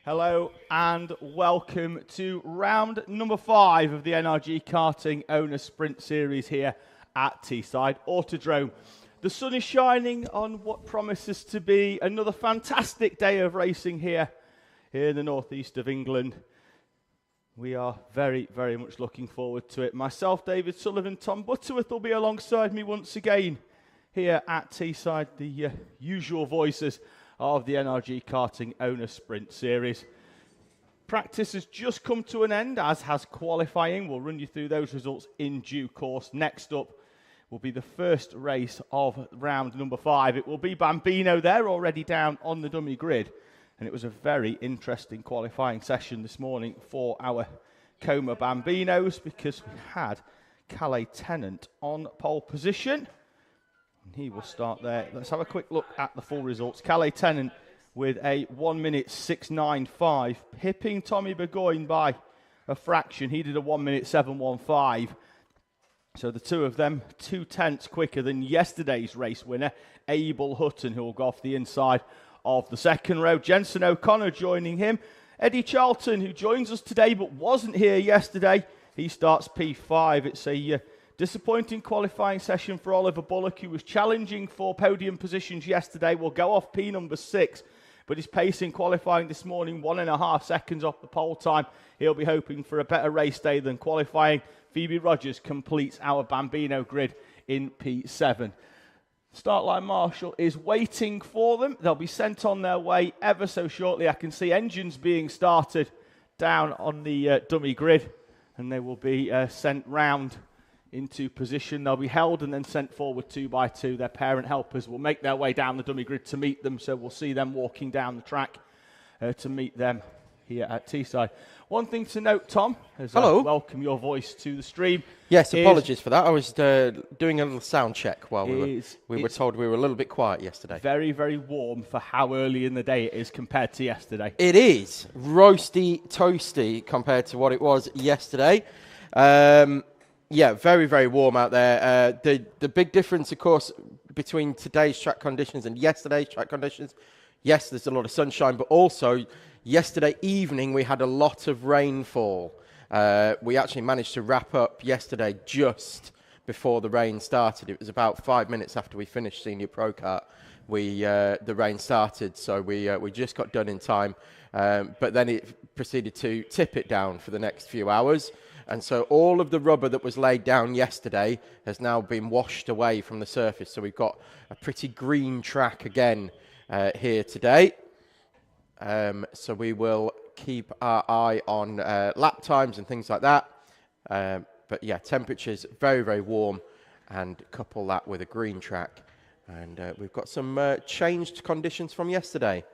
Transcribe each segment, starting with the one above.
Hello and welcome to round number 5 of the NRG Karting Owner Sprint Series here at Teesside Autodrome. The sun is shining on what promises to be another fantastic day of racing here in the northeast of England. We are very, very much looking forward to it. Myself, David Sullivan, Tom Butterworth will be alongside me once again here at Teesside, the usual voices of the NRG Karting Owner Sprint Series. Practice has just come to an end, as has qualifying. We'll run you through those results in due course. Next up will be the first race of round number 5. It will be Bambino there, already down on the dummy grid. And it was a very interesting qualifying session this morning for our Coma Bambinos, because we had Calais Tennant on pole position. And he will start there. Let's have a quick look at the full results. Calais Tennant with a 1 minute 6.95, pipping Tommy Burgoyne by a fraction. He did a 1 minute 7.15. So the two of them 0.2 quicker than yesterday's race winner, Abel Hutton, who will go off the inside of the second row. Jensen O'Connor joining him. Eddie Charlton, who joins us today but wasn't here yesterday, he starts P5. It's a disappointing qualifying session for Oliver Bullock, who was challenging for podium positions yesterday. Will go off P number 6, but his pace in qualifying this morning, 1.5 seconds off the pole time. He'll be hoping for a better race day than qualifying. Phoebe Rogers completes our Bambino grid in P7. Start line marshal is waiting for them. They'll be sent on their way ever so shortly. I can see engines being started down on the dummy grid, and they will be sent round into position. They'll be held and then sent forward 2 by 2. Their parent helpers will make their way down the dummy grid to meet them, so we'll see them walking down the track to meet them here at Teesside. One thing to note, Tom, as Hello. I welcome your voice to the stream. Yes, apologies for that. I was doing a little sound check while we were told we were a little bit quiet yesterday. Very, very warm for how early in the day it is compared to yesterday. It is roasty, toasty compared to what it was yesterday. Yeah, very, very warm out there. The big difference, of course, between today's track conditions and yesterday's track conditions, yes, there's a lot of sunshine, but also yesterday evening we had a lot of rainfall. We actually managed to wrap up yesterday just before the rain started. It was about 5 minutes after we finished Senior Pro Kart. The rain started, so we just got done in time. But then it proceeded to tip it down for the next few hours. And so all of the rubber that was laid down yesterday has now been washed away from the surface. So we've got a pretty green track again here today. So we will keep our eye on lap times and things like that. But yeah, temperatures very, very warm, and couple that with a green track. And we've got some changed conditions from yesterday.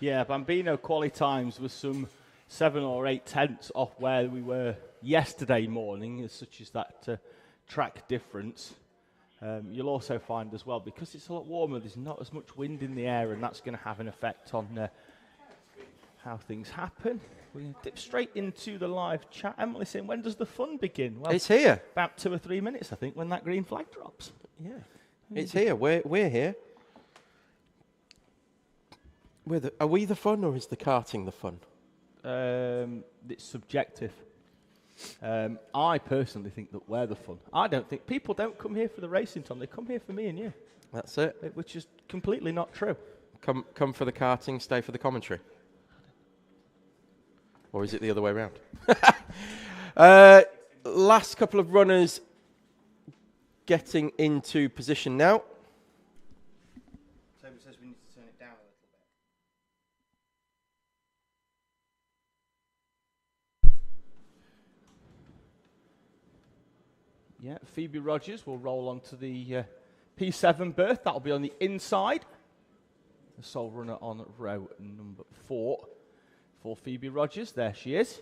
Yeah, Bambino quali times was some 7 or 8 tenths off where we were yesterday morning, such as that track difference. You'll also find as well, because it's a lot warmer, there's not as much wind in the air, and that's going to have an effect on how things happen. We're going to dip straight into the live chat. Emily saying, when does the fun begin? Well, it's here. About 2 or 3 minutes, I think, when that green flag drops. Yeah, it's here. We're here. Are we the fun, or is the karting the fun? It's subjective. I personally think that we're the fun. I don't think people don't come here for the racing, Tom. They come here for me and you. That's it. Which is completely not true. Come for the karting, stay for the commentary. Or is it the other way around? Last couple of runners getting into position now. Toby says we need to turn it down a little bit. Yeah, Phoebe Rogers will roll onto the P7 berth. That'll be on the inside. The sole runner on row number 4 for Phoebe Rogers. There she is.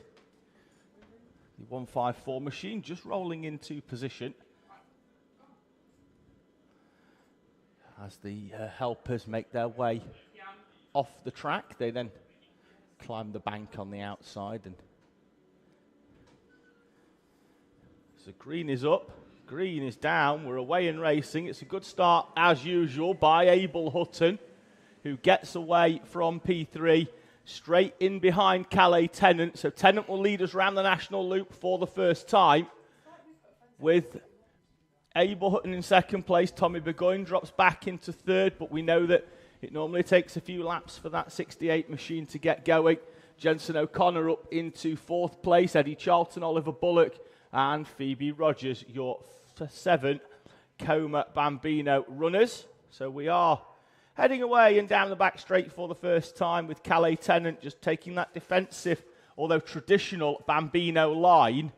The 154 machine just rolling into position. As the helpers make their way off the track, they then climb the bank on the outside. And so green is up, green is down. We're away and racing. It's a good start, as usual, by Abel Hutton, who gets away from P3 straight in behind Calais Tennant. So Tennant will lead us round the national loop for the first time, with Abel Hutton in second place. Tommy Burgoyne drops back into third, but we know that it normally takes a few laps for that 68 machine to get going. Jensen O'Connor up into fourth place. Eddie Charlton, Oliver Bullock, and Phoebe Rogers, your 7 Coma Bambino runners. So we are heading away and down the back straight for the first time, with Calais Tennant just taking that defensive, although traditional Bambino line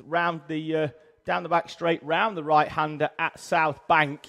round the down the back straight, round the right-hander at South Bank.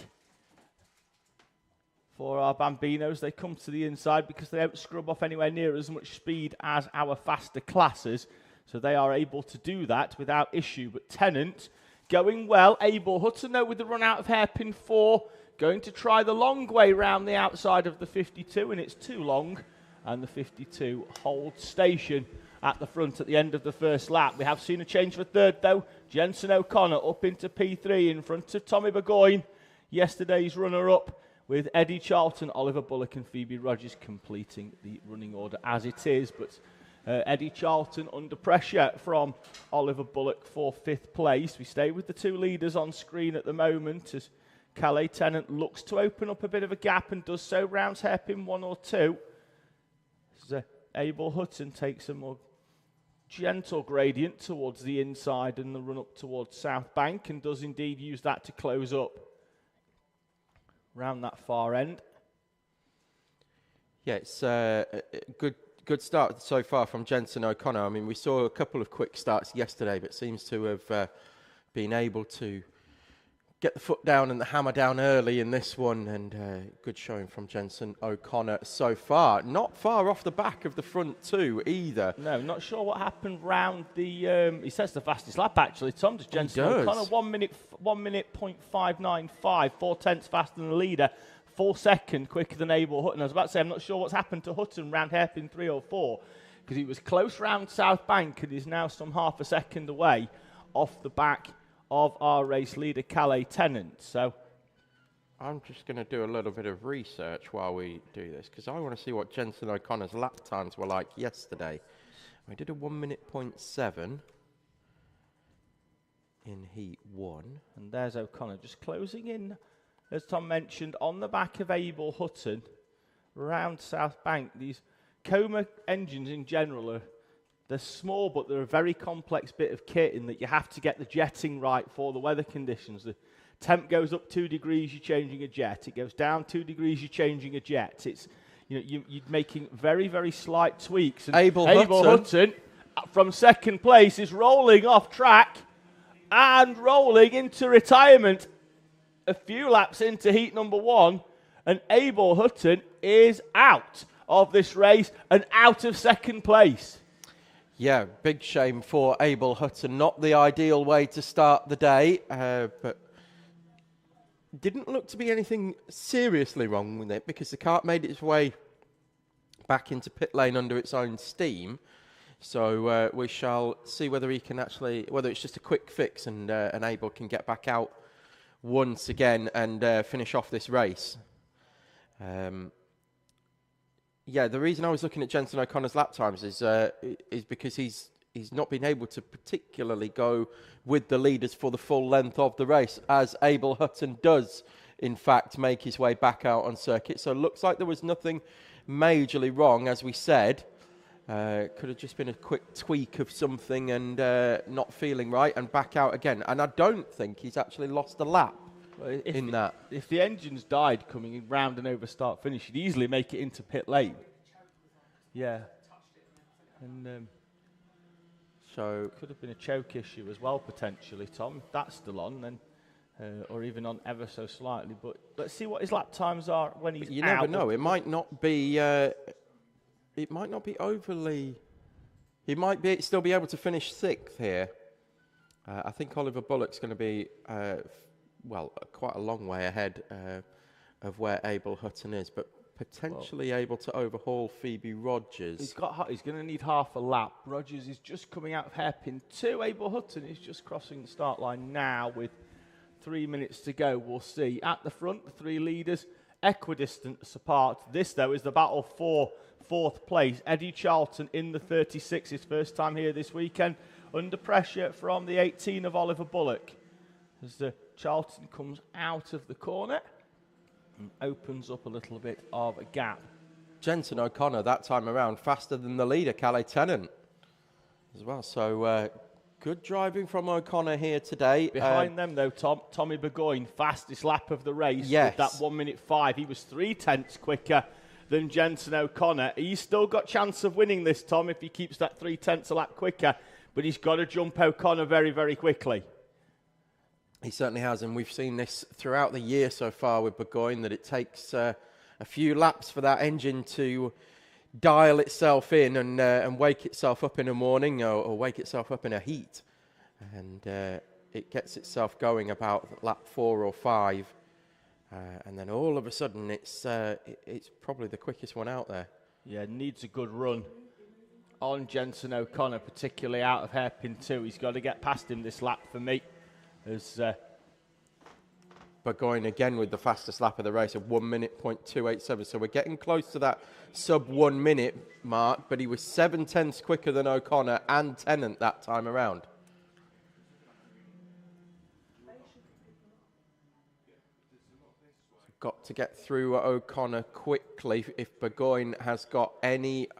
For our Bambinos, they come to the inside because they don't scrub off anywhere near as much speed as our faster classes. So they are able to do that without issue. But Tennant going well. Abel Hutton, though, with the run out of hairpin 4, going to try the long way round the outside of the 52, and it's too long. And the 52 holds station at the front at the end of the first lap. We have seen a change for third, though. Jensen O'Connor up into P3 in front of Tommy Burgoyne, yesterday's runner-up, with Eddie Charlton, Oliver Bullock and Phoebe Rogers completing the running order as it is. But Eddie Charlton under pressure from Oliver Bullock for 5th place. We stay with the 2 leaders on screen at the moment as Calais Tennant looks to open up a bit of a gap and does so, rounds hairpin 1 or 2. Abel Hutton takes a more gentle gradient towards the inside and the run up towards South Bank, and does indeed use that to close up round that far end. Yeah, it's a good start so far from Jensen O'Connor. I mean, we saw a couple of quick starts yesterday, but seems to have been able to get the foot down and the hammer down early in this one, and good showing from Jensen O'Connor so far. Not far off the back of the front 2 either. No, not sure what happened round the... he sets the fastest lap, actually. Tom, does Jensen O'Connor, 1 minute 0.595, 4/10 faster than the leader, 4 seconds quicker than Abel Hutton. I was about to say, I'm not sure what's happened to Hutton round hairpin 3 or 4, because he was close round South Bank and is now some half a second away off the back of our race leader, Calais Tennant. So I'm just going to do a little bit of research while we do this, because I want to see what Jensen O'Connor's lap times were like yesterday. We did a 1 minute 0.7 in heat 1. And there's O'Connor just closing in, as Tom mentioned, on the back of Abel Hutton around South Bank. These Coma engines in general they're small, but they're a very complex bit of kit in that you have to get the jetting right for the weather conditions. The temp goes up 2 degrees, you're changing a jet. It goes down 2 degrees, you're changing a jet. It's, you know, you're making very, very slight tweaks. And Abel Hutton, from second place, is rolling off track and rolling into retirement a few laps into heat number 1. And Abel Hutton is out of this race and out of second place. Yeah, big shame for Abel Hutton. Not the ideal way to start the day, but didn't look to be anything seriously wrong with it, because the kart made its way back into pit lane under its own steam. So we shall see whether he can actually, whether it's just a quick fix and Abel can get back out once again and finish off this race. Yeah, the reason I was looking at Jensen O'Connor's lap times is because he's not been able to particularly go with the leaders for the full length of the race, as Abel Hutton does, in fact, make his way back out on circuit. So it looks like there was nothing majorly wrong, as we said. Could have just been a quick tweak of something and not feeling right and back out again. And I don't think he's actually lost a lap. Well, if the engines died coming in round and over start finish, you'd easily make it into pit lane. Yeah. And so could have been a choke issue as well, potentially, Tom. If that's still on, then or even on ever so slightly. But let's see what his lap times are when he's out. You never know. It might not be. It might not be overly. He might still be able to finish 6th here. I think Oliver Bullock's going to be. Well, quite a long way ahead of where Abel Hutton is, but potentially able to overhaul Phoebe Rogers. He's going to need half a lap. Rogers is just coming out of hairpin 2. Abel Hutton is just crossing the start line now with 3 minutes to go. We'll see. At the front, the 3 leaders, equidistant apart. This, though, is the battle for fourth place. Eddie Charlton in the 36, his first time here this weekend, under pressure from the 18 of Oliver Bullock. As the Charlton comes out of the corner and opens up a little bit of a gap. Jenson O'Connor that time around faster than the leader, Calais Tennant, as well. So good driving from O'Connor here today. Behind them, though, Tommy Burgoyne, fastest lap of the race. Yes. With that 1:05. He was 3/10 quicker than Jenson O'Connor. He's still got chance of winning this, Tom, if he keeps that 3/10 a lap quicker. But he's got to jump O'Connor very, very quickly. He certainly has, and we've seen this throughout the year so far with Burgoyne, that it takes a few laps for that engine to dial itself in and wake itself up in the morning or wake itself up in a heat. And it gets itself going about lap 4 or 5. And then all of a sudden, it's probably the quickest one out there. Yeah, needs a good run on Jenson O'Connor, particularly out of hairpin 2. He's got to get past him this lap for me. As Burgoyne again with the fastest lap of the race of 1:02.87. So we're getting close to that sub 1 minute mark, but he was 7/10 quicker than O'Connor and Tennant that time around. Got to get through O'Connor quickly if Burgoyne has got any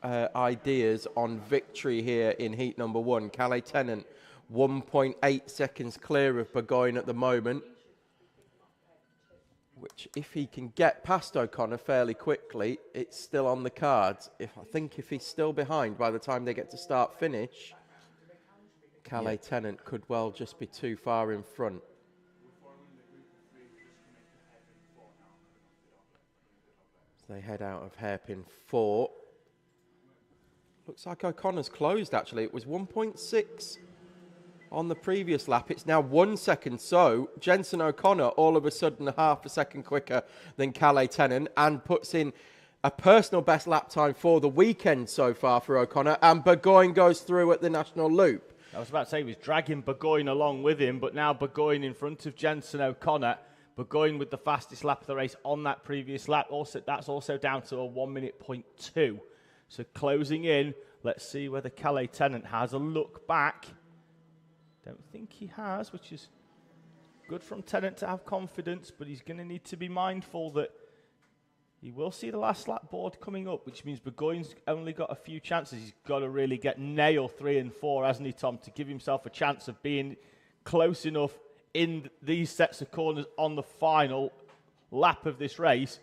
ideas on victory here in heat number 1. Calais Tennant 1.8 seconds clear of Burgoyne at the moment, which if he can get past O'Connor fairly quickly, it's still on the cards. I think if he's still behind by the time they get to start finish, Calais Tennant could well just be too far in front. As they head out of hairpin 4. Looks like O'Connor's closed actually. It was 1.6 on the previous lap. It's now 1 second. So Jenson O'Connor all of a sudden half a second quicker than Calais Tennant and puts in a personal best lap time for the weekend so far for O'Connor. And Burgoyne goes through at the national loop. I was about to say he was dragging Burgoyne along with him, but now Burgoyne in front of Jenson O'Connor. Burgoyne with the fastest lap of the race on that previous lap. Also, that's also down to a 1:02. So closing in. Let's see whether Calais Tennant has a look back. Don't think he has, which is good from Tennant to have confidence, but he's going to need to be mindful that he will see the last lap board coming up, which means Burgoyne's only got a few chances. He's got to really nail 3 and 4, hasn't he, Tom, to give himself a chance of being close enough in these sets of corners on the final lap of this race.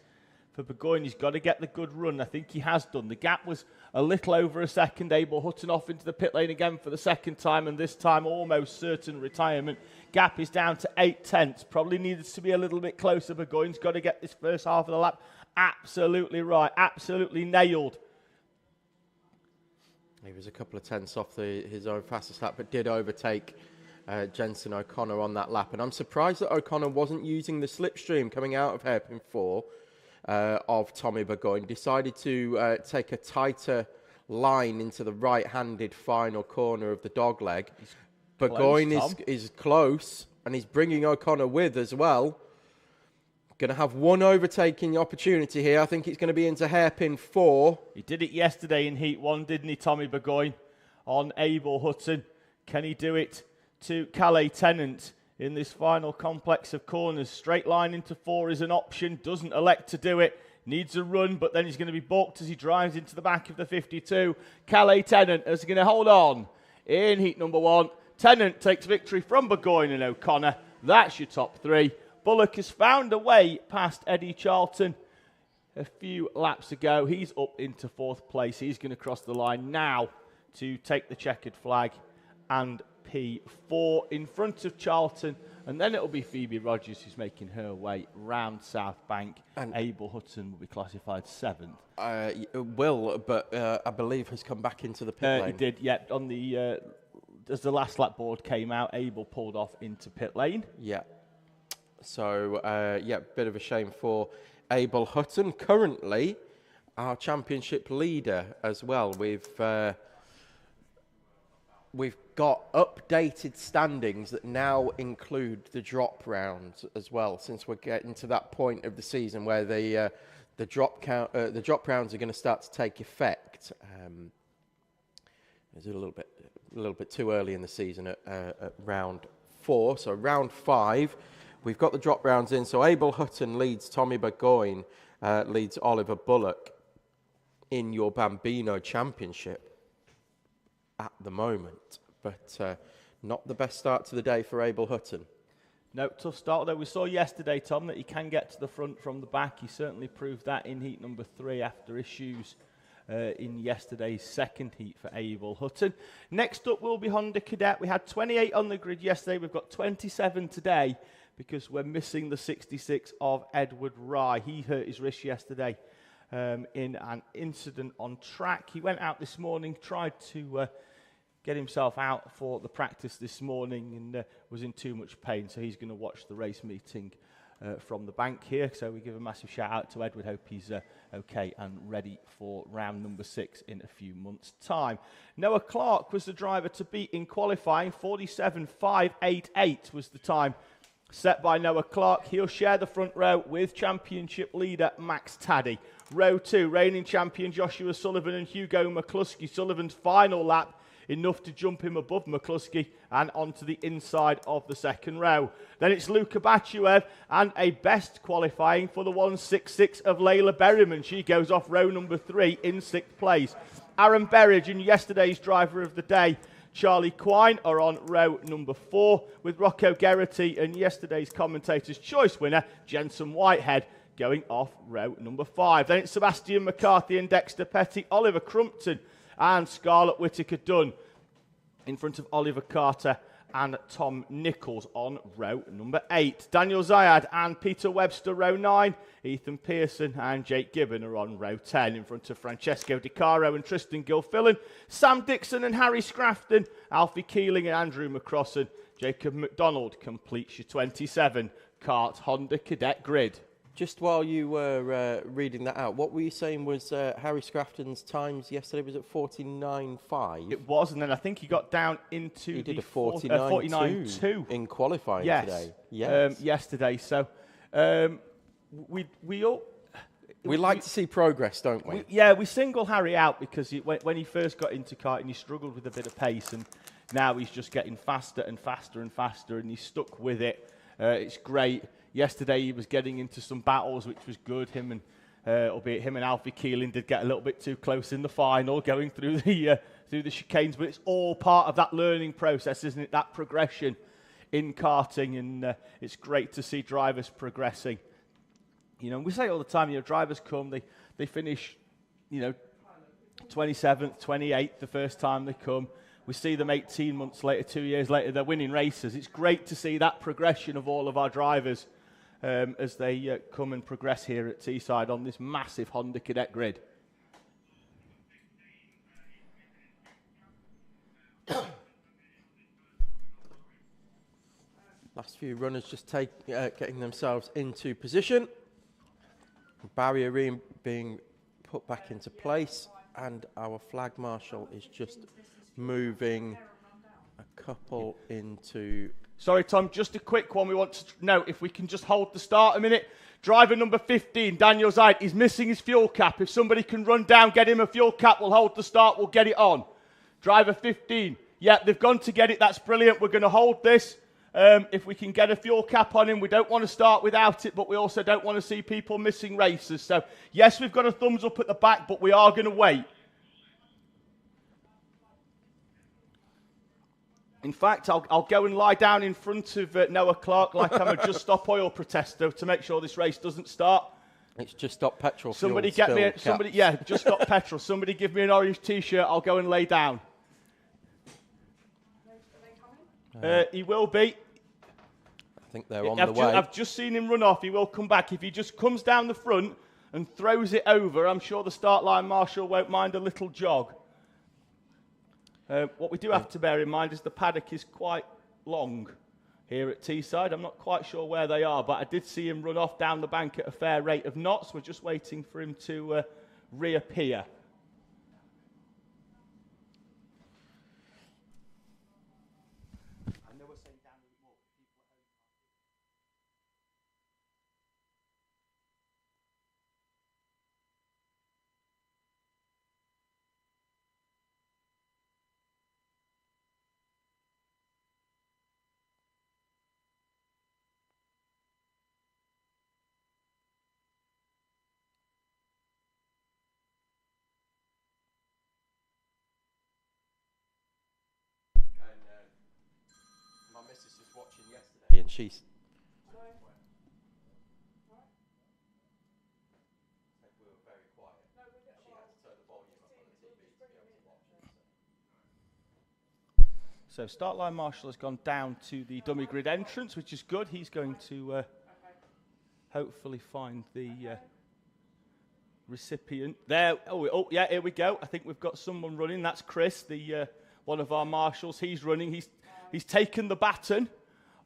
For Burgoyne, he's got to get the good run. I think he has done. The gap was a little over a second. Abel Hutton off into the pit lane again for the second time, and this time almost certain retirement. Gap is down to 8/10. Probably needs to be a little bit closer. Burgoyne's got to get this first half of the lap absolutely right, absolutely nailed. He was a couple of tenths off his own fastest lap, but did overtake Jenson O'Connor on that lap. And I'm surprised that O'Connor wasn't using the slipstream coming out of hairpin 4. Of Tommy Burgoyne, decided to take a tighter line into the right-handed final corner of the dogleg. Burgoyne is close, and he's bringing O'Connor with as well. Going to have one overtaking opportunity here. I think it's going to be into hairpin 4. He did it yesterday in heat 1, didn't he, Tommy Burgoyne, on Abel Hutton. Can he do it to Calais Tennant? In this final complex of corners? Straight line into 4 is an option. Doesn't elect to do it. Needs a run, but then he's going to be balked as he drives into the back of the 52. Calais Tennant is going to hold on in heat number 1. Tennant takes victory from Burgoyne and O'Connor. That's your top 3. Bullock has found a way past Eddie Charlton a few laps ago. He's up into 4th place. He's going to cross the line now to take the checkered flag and P4 in front of Charlton, and then it'll be Phoebe Rogers who's making her way round South Bank, and Abel Hutton will be classified 7th. Will, but I believe has come back into the pit lane. He did, yeah. On the as the last lap board came out, Abel pulled off into pit lane. Yeah. So, bit of a shame for Abel Hutton. Currently, our championship leader as well with we've got updated standings that now include the drop rounds as well, since we're getting to that point of the season where the drop rounds are going to start to take effect. It's a little bit too early in the season at round 4. So round 5, we've got the drop rounds in. So Abel Hutton leads Tommy Burgoyne, leads Oliver Bullock in your Bambino Championship at the moment. But not the best start to the day for Abel Hutton. No, tough start, although we saw yesterday, Tom, that he can get to the front from the back. He certainly proved that in heat number 3 after issues in yesterday's second heat for Abel Hutton. Next up will be Honda Cadet. We had 28 on the grid yesterday. We've got 27 today because we're missing the 66 of Edward Rye. He hurt his wrist yesterday in an incident on track. He went out this morning, tried to get himself out for the practice this morning and was in too much pain, so he's going to watch the race meeting from the bank here. So we give a massive shout out to Edward. Hope he's okay and ready for round number 6 in a few months' time. Noah Clark was the driver to beat in qualifying. 47.588 was the time set by Noah Clark. He'll share the front row with championship leader Max Taddy. Row 2, reigning champion Joshua Sullivan and Hugo McCluskey. Sullivan's final lap enough to jump him above McCluskey and onto the inside of the second row. Then it's Luka Bachuev and a best qualifying for the 166 of Layla Berryman. She goes off row number 3 in 6th place. Aaron Berridge and yesterday's driver of the day, Charlie Quine, are on row number 4 with Rocco Geraghty and yesterday's commentator's choice winner, Jensen Whitehead, going off row number 5. Then it's Sebastian McCarthy and Dexter Petty, Oliver Crumpton and Scarlett Whittaker Dunn in front of Oliver Carter and Tom Nichols on row number 8. Daniel Zayad and Peter Webster, row 9. Ethan Pearson and Jake Gibbon are on row 10 in front of Francesco Di Caro and Tristan Gilfillan. Sam Dixon and Harry Scrafton, Alfie Keeling and Andrew McCrossan. Jacob McDonald completes your 27 kart Honda Cadet grid. Just while you were reading that out, what were you saying was Harry Scrafton's times yesterday was at 49.5? It was, and then I think he got down into he did a 49.2 in qualifying today. Yes. Yesterday. So we like to see progress, don't we? We single Harry out because when he first got into karting, he struggled with a bit of pace, and now he's just getting faster and faster and faster, and he's stuck with it. It's great. Yesterday he was getting into some battles, which was good. Albeit him and Alfie Keeling did get a little bit too close in the final, going through the chicanes. But it's all part of that learning process, isn't it? That progression in karting, and it's great to see drivers progressing. You know, we say all the time, drivers come, they finish, 27th, 28th the first time they come. We see them 18 months later, 2 years later, they're winning races. It's great to see that progression of all of our drivers as they come and progress here at Teesside on this massive Honda Cadet grid. Last few runners just getting themselves into position. Barrier being put back into place, and our flag marshal is just moving a couple into... Sorry, Tom, just a quick one. We want to know if we can just hold the start a minute. Driver number 15, Daniel Zaid, is missing his fuel cap. If somebody can run down, get him a fuel cap, we'll hold the start, we'll get it on. Driver 15, yeah, they've gone to get it. That's brilliant. We're going to hold this. If we can get a fuel cap on him, we don't want to start without it, but we also don't want to see people missing races. So, yes, we've got a thumbs up at the back, but we are going to wait. In fact, I'll go and lie down in front of Noah Clark like I'm a Just Stop Oil protester to make sure this race doesn't start. It's Just Stop Petrol. Somebody get me, Just Stop Petrol. Somebody give me an orange T-shirt. I'll go and lay down. He will be. I think they're on the way. I've just seen him run off. He will come back. If he just comes down the front and throws it over, I'm sure the start line marshal won't mind a little jog. What we do have to bear in mind is the paddock is quite long here at Teesside. I'm not quite sure where they are, but I did see him run off down the bank at a fair rate of knots. We're just waiting for him to reappear. just watching yesterday, and she's. So start line marshal has gone down to the dummy grid entrance, which is good. He's going to hopefully find the recipient there. Oh, yeah, here we go. I think we've got someone running. That's Chris, the one of our marshals. He's running. He's taken the baton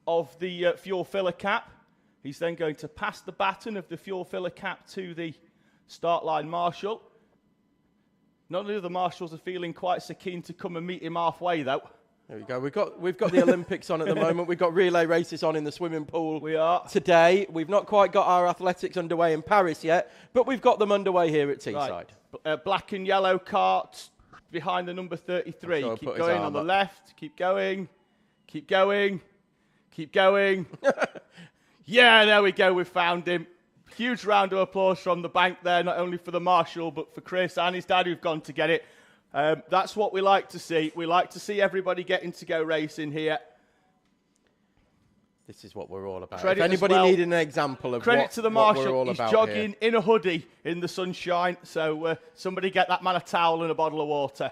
of the fuel filler cap. He's then going to pass the baton of the fuel filler cap to the start line marshal. None of the other marshals are feeling quite so keen to come and meet him halfway, though. There we go. We've got the Olympics on at the moment. We've got relay races on in the swimming pool. We are today. We've not quite got our athletics underway in Paris yet, but we've got them underway here at Teesside. Right. Black and yellow cart behind the number 33. Sure, keep going on the left. Keep going. Keep going. Keep going. Yeah, there we go. We've found him. Huge round of applause from the bank there, not only for the marshal, but for Chris and his dad who've gone to get it. That's what we like to see. We like to see everybody getting to go racing here. This is what we're all about. Credit if anybody needed an example of credit to the marshal, we're all he's about jogging here. in a hoodie in the sunshine. So somebody get that man a towel and a bottle of water.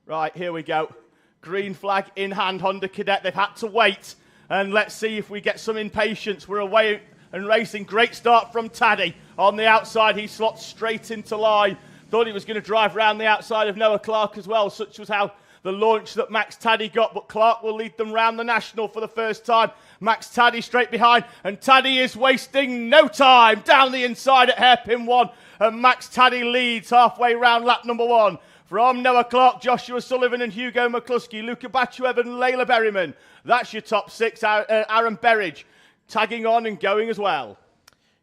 Right, here we go. Green flag in hand, Honda Cadet. They've had to wait. And let's see if we get some impatience. We're away and racing. Great start from Taddy. On the outside, he slots straight into line. Thought he was going to drive round the outside of Noah Clark as well. Such was how the launch that Max Taddy got. But Clark will lead them round the National for the first time. Max Taddy straight behind. And Taddy is wasting no time. Down the inside at hairpin 1. And Max Taddy leads halfway round lap number 1. From Noah Clark, Joshua Sullivan and Hugo McCluskey, Luca Batchev and Layla Berryman. That's your top 6. Aaron Berridge tagging on and going as well.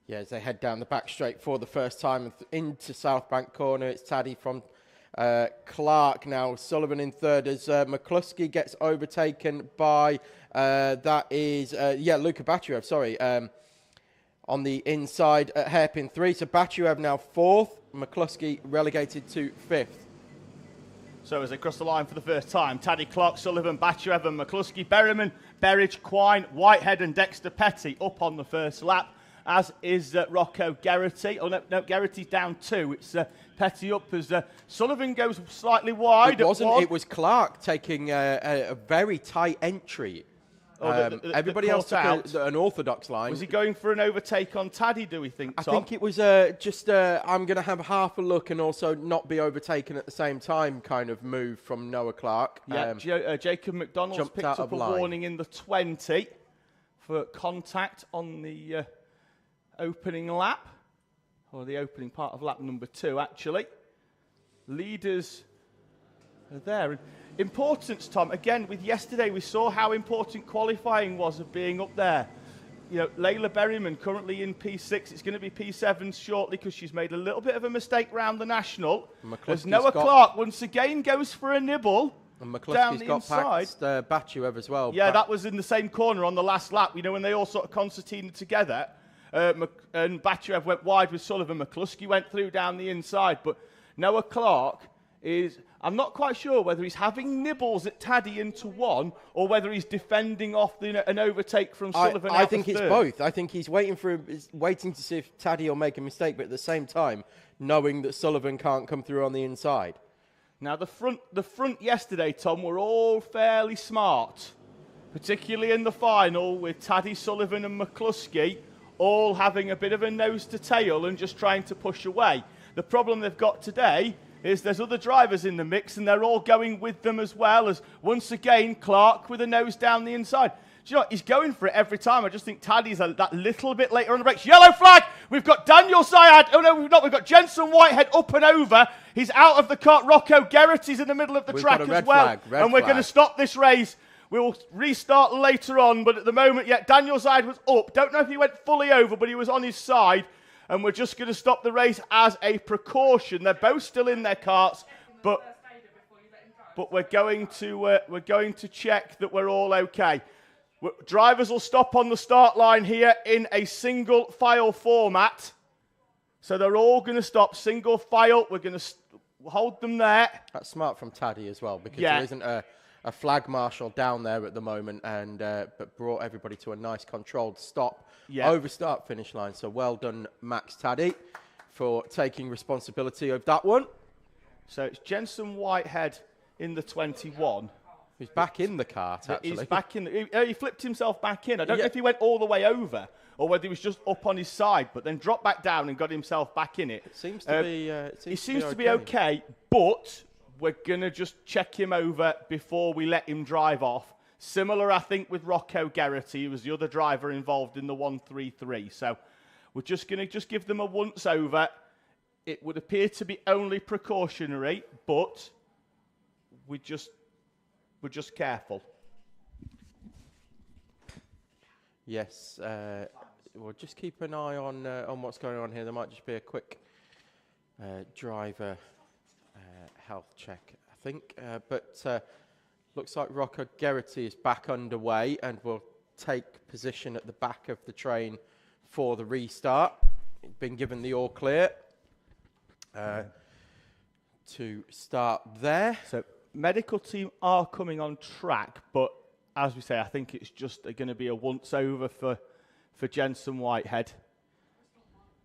Yeah, as they head down the back straight for the first time into South Bank Corner. It's Taddy from Clark now. Sullivan in third as McCluskey gets overtaken by, Luca Batchev, sorry, on the inside at hairpin 3. So Batchev now 4th, McCluskey relegated to 5th. So as they cross the line for the first time, Taddy, Clark, Sullivan, Batchev and McCluskey, Berryman, Berridge, Quine, Whitehead and Dexter Petty up on the first lap, as is Rocco Garrity. Oh, no, Garrity's down 2. It's Petty up as Sullivan goes slightly wide. It wasn't. It was Clark taking a very tight entry. Everybody else took an orthodox line. Was he going for an overtake on Taddy, do we think, Tom? I think it was just I'm going to have half a look and also not be overtaken at the same time kind of move from Noah Clark. Yeah, Jacob McDonald's picked up a warning in the 20 for contact on the opening lap, or the opening part of lap number 2, actually. Leaders are there. Importance, Tom, again, with yesterday, we saw how important qualifying was of being up there. You know, Layla Berryman currently in P6. It's going to be P7 shortly because she's made a little bit of a mistake round the National. As Noah Clark once again goes for a nibble down the inside. Batchev as well. Yeah, that was in the same corner on the last lap, you know, when they all sort of concertinaed together. And Batchev went wide with Sullivan. McCluskey went through down the inside. But Noah Clark is, I'm not quite sure whether he's having nibbles at Taddy into 1 or whether he's defending off an overtake from Sullivan. I think it's both. I think he's waiting to see if Taddy will make a mistake, but at the same time, knowing that Sullivan can't come through on the inside. Now, the front yesterday, Tom, were all fairly smart, particularly in the final with Taddy, Sullivan and McCluskey all having a bit of a nose to tail and just trying to push away. The problem they've got today is there's other drivers in the mix and they're all going with them as well, as once again Clark with a nose down the inside. Do you know what? He's going for it every time. I just think Taddy's that little bit later on the brakes. Yellow flag! We've got Daniel Syed. Oh no, we've not. We've got Jensen Whitehead up and over. He's out of the kart. Rocco Garrity's in the middle of the track as well. And we're going to stop this race. We'll restart later on, but at the moment, Daniel Syed was up. Don't know if he went fully over, but he was on his side. And we're just going to stop the race as a precaution. They're both still in their karts, but we're going to check that we're all okay. Drivers will stop on the start line here in a single file format. So they're all going to stop single file. hold them there. That's smart from Taddy as well, because Yeah. there isn't a flag marshal down there at the moment, and but brought everybody to a nice controlled stop over start finish line. So well done, Max Taddy, for taking responsibility of that one. So it's Jensen Whitehead in the 21. He's back in the kart, actually. He's back in. He flipped himself back in. I don't know if he went all the way over or whether he was just up on his side, but then dropped back down and got himself back in it. It seems to be. He seems to be okay, but we're gonna just check him over before we let him drive off. Similar, I think, with Rocco Geraghty, who was the other driver involved in the 133. So we're just gonna give them a once over. It would appear to be only precautionary, but we're just careful. Yes, we'll just keep an eye on what's going on here. There might just be a quick driver health check, I think. But looks like Rocco Geraghty is back underway and will take position at the back of the train for the restart. Been given the all clear to start there. So medical team are coming on track, but as we say, I think it's just going to be a once over for Jensen Whitehead.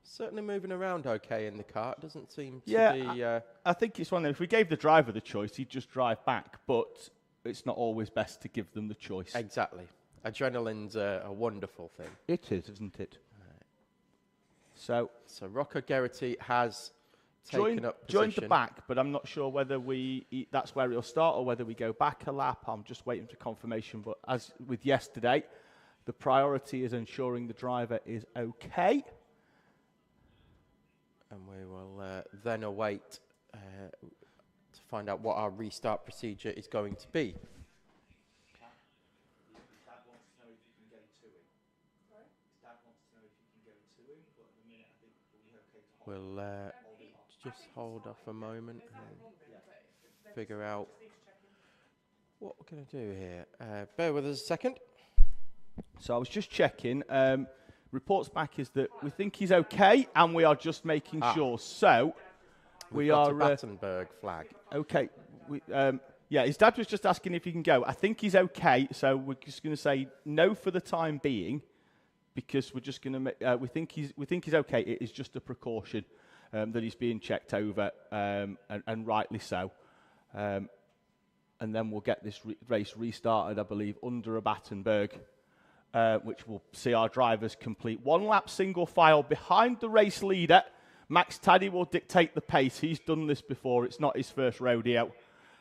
Certainly moving around okay in the car. It doesn't seem to be... I think it's one of those, if we gave the driver the choice, he'd just drive back, but it's not always best to give them the choice. Exactly. Adrenaline's a wonderful thing. It is, isn't it? So Rocco Geraghty has taken up position. Joined the back, but I'm not sure whether that's where he'll start or whether we go back a lap. I'm just waiting for confirmation. But as with yesterday, the priority is ensuring the driver is okay. And we will then await to find out what our restart procedure is going to be. We'll just hold off a moment and figure out what we're going to do here. Bear with us a second. So I was just checking. Reports back is that we think he's okay, and we are just making sure. So we are a Battenberg flag. Okay. His dad was just asking if he can go. I think he's okay, so we're just going to say no for the time being, because we're just going to. We think he's okay. It is just a precaution that he's being checked over, and rightly so. And then we'll get this race restarted, I believe, under a Battenberg. Which will see our drivers complete one lap single file behind the race leader. Max Taddy will dictate the pace. He's done this before. It's not his first rodeo.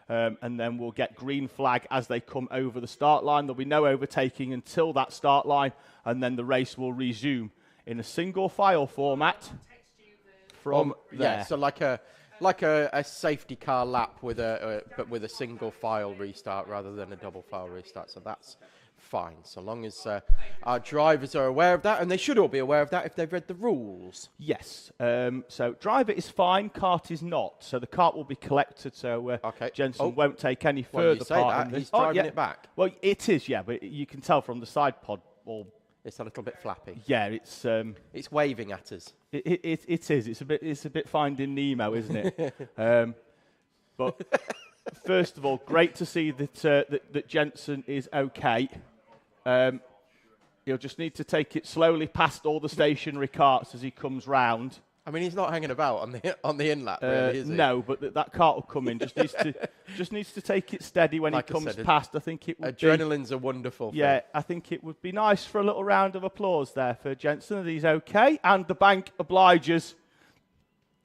And then we'll get green flag as they come over the start line. There'll be no overtaking until that start line, and then the race will resume in a single file format from there. Yeah, so like a safety car lap with but with a single file restart rather than a double file restart. So that's fine, so long as our drivers are aware of that, and they should all be aware of that if they've read the rules. Yes. So driver is fine, kart is not. So the kart will be collected, so Jensen won't take any further part in this. He's driving it back. Well, it is, yeah, but you can tell from the side pod. It's a little bit flappy. Yeah, it's waving at us. It is. It's a bit Finding Nemo, isn't it? But first of all, great to see that Jensen is okay. He'll just need to take it slowly past all the stationary carts as he comes round. I mean, he's not hanging about on the in-lap, really, is he? No, but that cart will come in. Just needs to take it steady when he comes past. I think it would adrenaline's a wonderful thing. Yeah, I think it would be nice for a little round of applause there for Jensen, that he's okay. And the bank obliges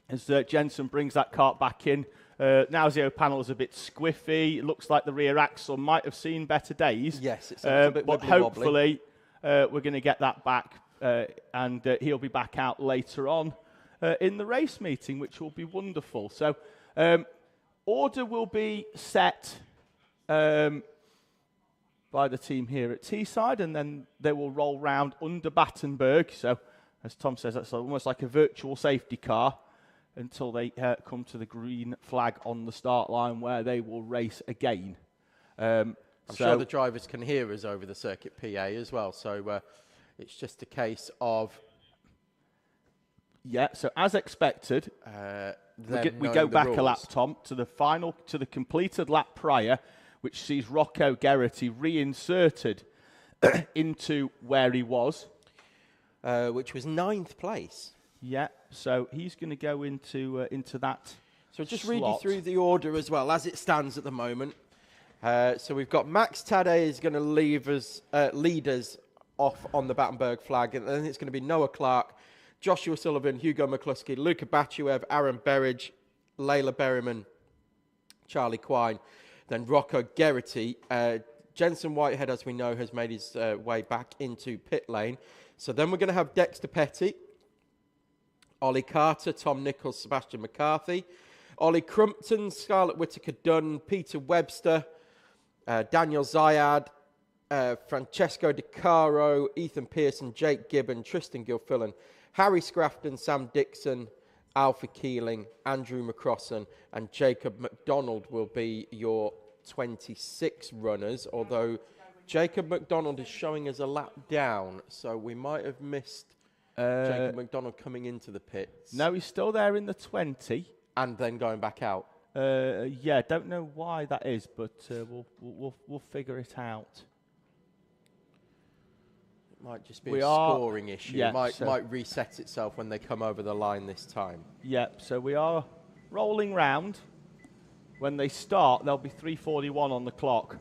as Jensen brings that cart back in. Now the panel is a bit squiffy. It looks like the rear axle might have seen better days. Yes, it's a bit but hopefully we're going to get that back, and he'll be back out later on in the race meeting, which will be wonderful. So order will be set by the team here at Teesside, and then they will roll round under Battenberg. So as Tom says, that's almost like a virtual safety car, until they come to the green flag on the start line, where they will race again. I'm sure the drivers can hear us over the circuit PA as well, so it's just a case of... Yeah, so as expected... We go back a lap, Tom, to the completed lap prior, which sees Rocco Geraghty reinserted into where he was. Which was 9th place. Yeah, so he's going to go into that. So just read you through the order as well, as it stands at the moment. So we've got Max Tadej is going to lead us off on the Battenberg flag, and then it's going to be Noah Clark, Joshua Sullivan, Hugo McCluskey, Luka Batchev, Aaron Berridge, Layla Berryman, Charlie Quine, then Rocco Geraghty. Jensen Whitehead, as we know, has made his way back into pit lane. So then we're going to have Dexter Petty, Ollie Carter, Tom Nichols, Sebastian McCarthy, Ollie Crumpton, Scarlett Whittaker-Dunn, Peter Webster, Daniel Zayad, Francesco De Caro, Ethan Pearson, Jake Gibbon, Tristan Gilfillan, Harry Scrafton, Sam Dixon, Alfie Keeling, Andrew McCrossan, and Jacob McDonald will be your 26 runners, although Jacob McDonald is showing us a lap down, so we might have missed Jacob McDonald coming into the pits. No, he's still there in the 20. And then going back out. Yeah, don't know why that is, but we'll figure it out. It might just be a scoring issue. Yeah, it might reset itself when they come over the line this time. Yeah, so we are rolling round. When they start, there'll be 3:41 on the clock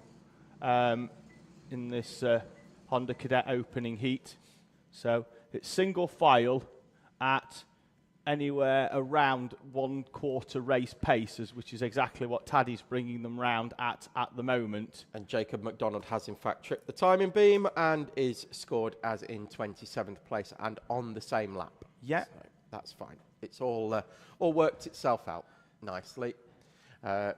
in this Honda Cadet opening heat. So it's single file at anywhere around 1/4 race paces, which is exactly what Taddy's bringing them round at the moment. And Jacob McDonald has in fact tripped the timing beam and is scored as in 27th place and on the same lap. Yeah. So that's fine. It's all worked itself out nicely.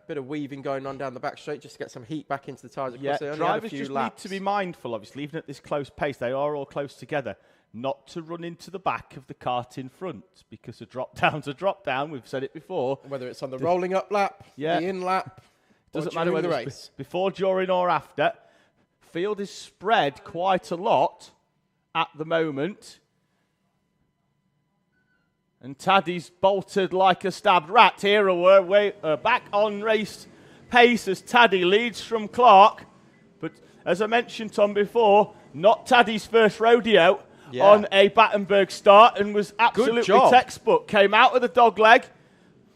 Bit of weaving going on down the back straight just to get some heat back into the tyres. Yeah, drivers just need to be mindful, obviously, even at this close pace, they are all close together, not to run into the back of the kart in front, because a drop down's a drop down. We've said it before. Whether it's on the rolling up lap, the in lap, doesn't matter whether the race. Before, during, or after. Field is spread quite a lot at the moment. And Taddy's bolted like a stabbed rat here. We're back on race pace as Taddy leads from Clark. But as I mentioned, Tom, before, not Taddy's first rodeo on a Battenberg start, and was absolutely textbook. Came out of the dog leg.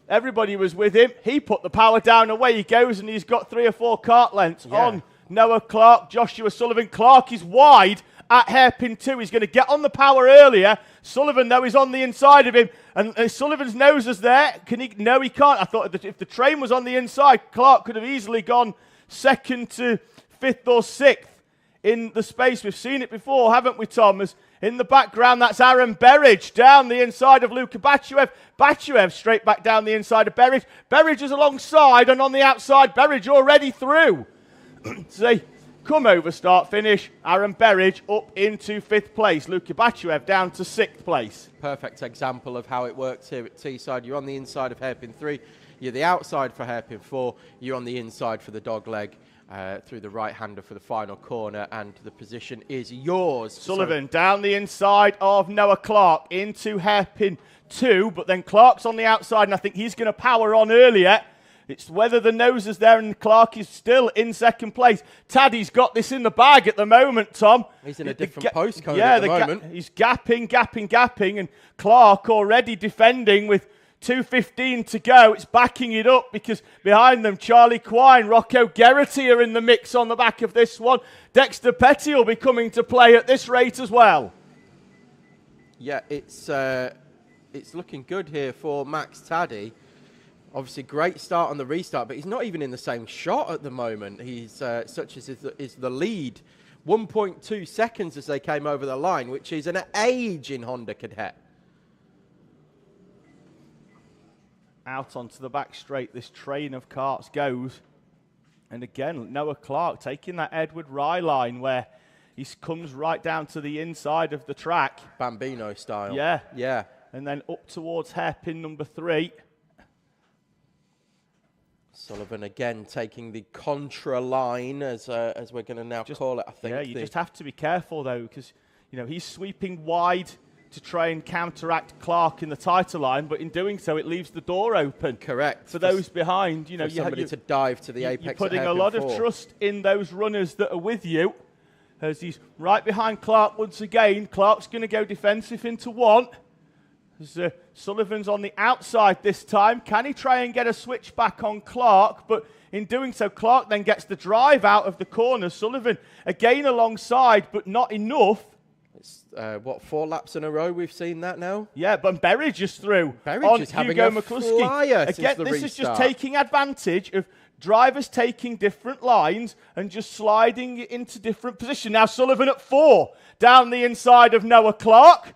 Everybody was with him. He put the power down, away he goes, and he's got 3 or 4 kart lengths on Noah Clark, Joshua Sullivan. Clark is wide at hairpin 2. He's going to get on the power earlier. Sullivan, though, is on the inside of him. And Sullivan's nose is there. Can he? No, he can't. I thought that if the train was on the inside, Clark could have easily gone 2nd to 5th or 6th in the space. We've seen it before, haven't we, Thomas? In the background, that's Aaron Berridge down the inside of Luka Batchev. Batchev straight back down the inside of Berridge. Berridge is alongside, and on the outside, Berridge already through. So come over, start, finish. Aaron Berridge up into 5th place. Luka Batchev down to 6th place. Perfect example of how it works here at Teesside. You're on the inside of hairpin 3. You're the outside for hairpin 4. You're on the inside for the dog leg. Through the right-hander for the final corner, and the position is yours. Sullivan down the inside of Noah Clark into hairpin 2, but then Clark's on the outside, and I think he's going to power on earlier. It's whether the nose is there, and Clark is still in 2nd place. Taddy's got this in the bag at the moment, Tom. He's in a different postcode at the moment. He's gapping, and Clark already defending with 2:15 to go. It's backing it up because behind them, Charlie Quine, Rocco Geraghty are in the mix on the back of this one. Dexter Petty will be coming to play at this rate as well. Yeah, it's looking good here for Max Taddy. Obviously, great start on the restart, but he's not even in the same shot at the moment. He's such as is the lead. 1.2 seconds as they came over the line, which is an age in Honda Cadet. Out onto the back straight, this train of karts goes. And again, Noah Clark taking that Edward Rye line where he comes right down to the inside of the track. Bambino style. Yeah. And then up towards hairpin number 3. Sullivan again taking the contra line, as we're going to now call it, I think. Yeah, you just have to be careful, though, because, he's sweeping wide to try and counteract Clark in the title line, but in doing so, it leaves the door open. Correct. For those behind, you know, somebody to dive to the apex. You're putting a lot of trust in those runners that are with you. As he's right behind Clark once again. Clark's going to go defensive into one. As, Sullivan's on the outside this time. Can he try and get a switch back on Clark? But in doing so, Clark then gets the drive out of the corner. Sullivan again alongside, but not enough. It's, 4 laps in a row we've seen that now? Yeah, but Berridge is through. Berridge is having a flyer since the this restart. is just taking advantage of drivers taking different lines and just sliding it into different positions. Now Sullivan at 4, down the inside of Noah Clark.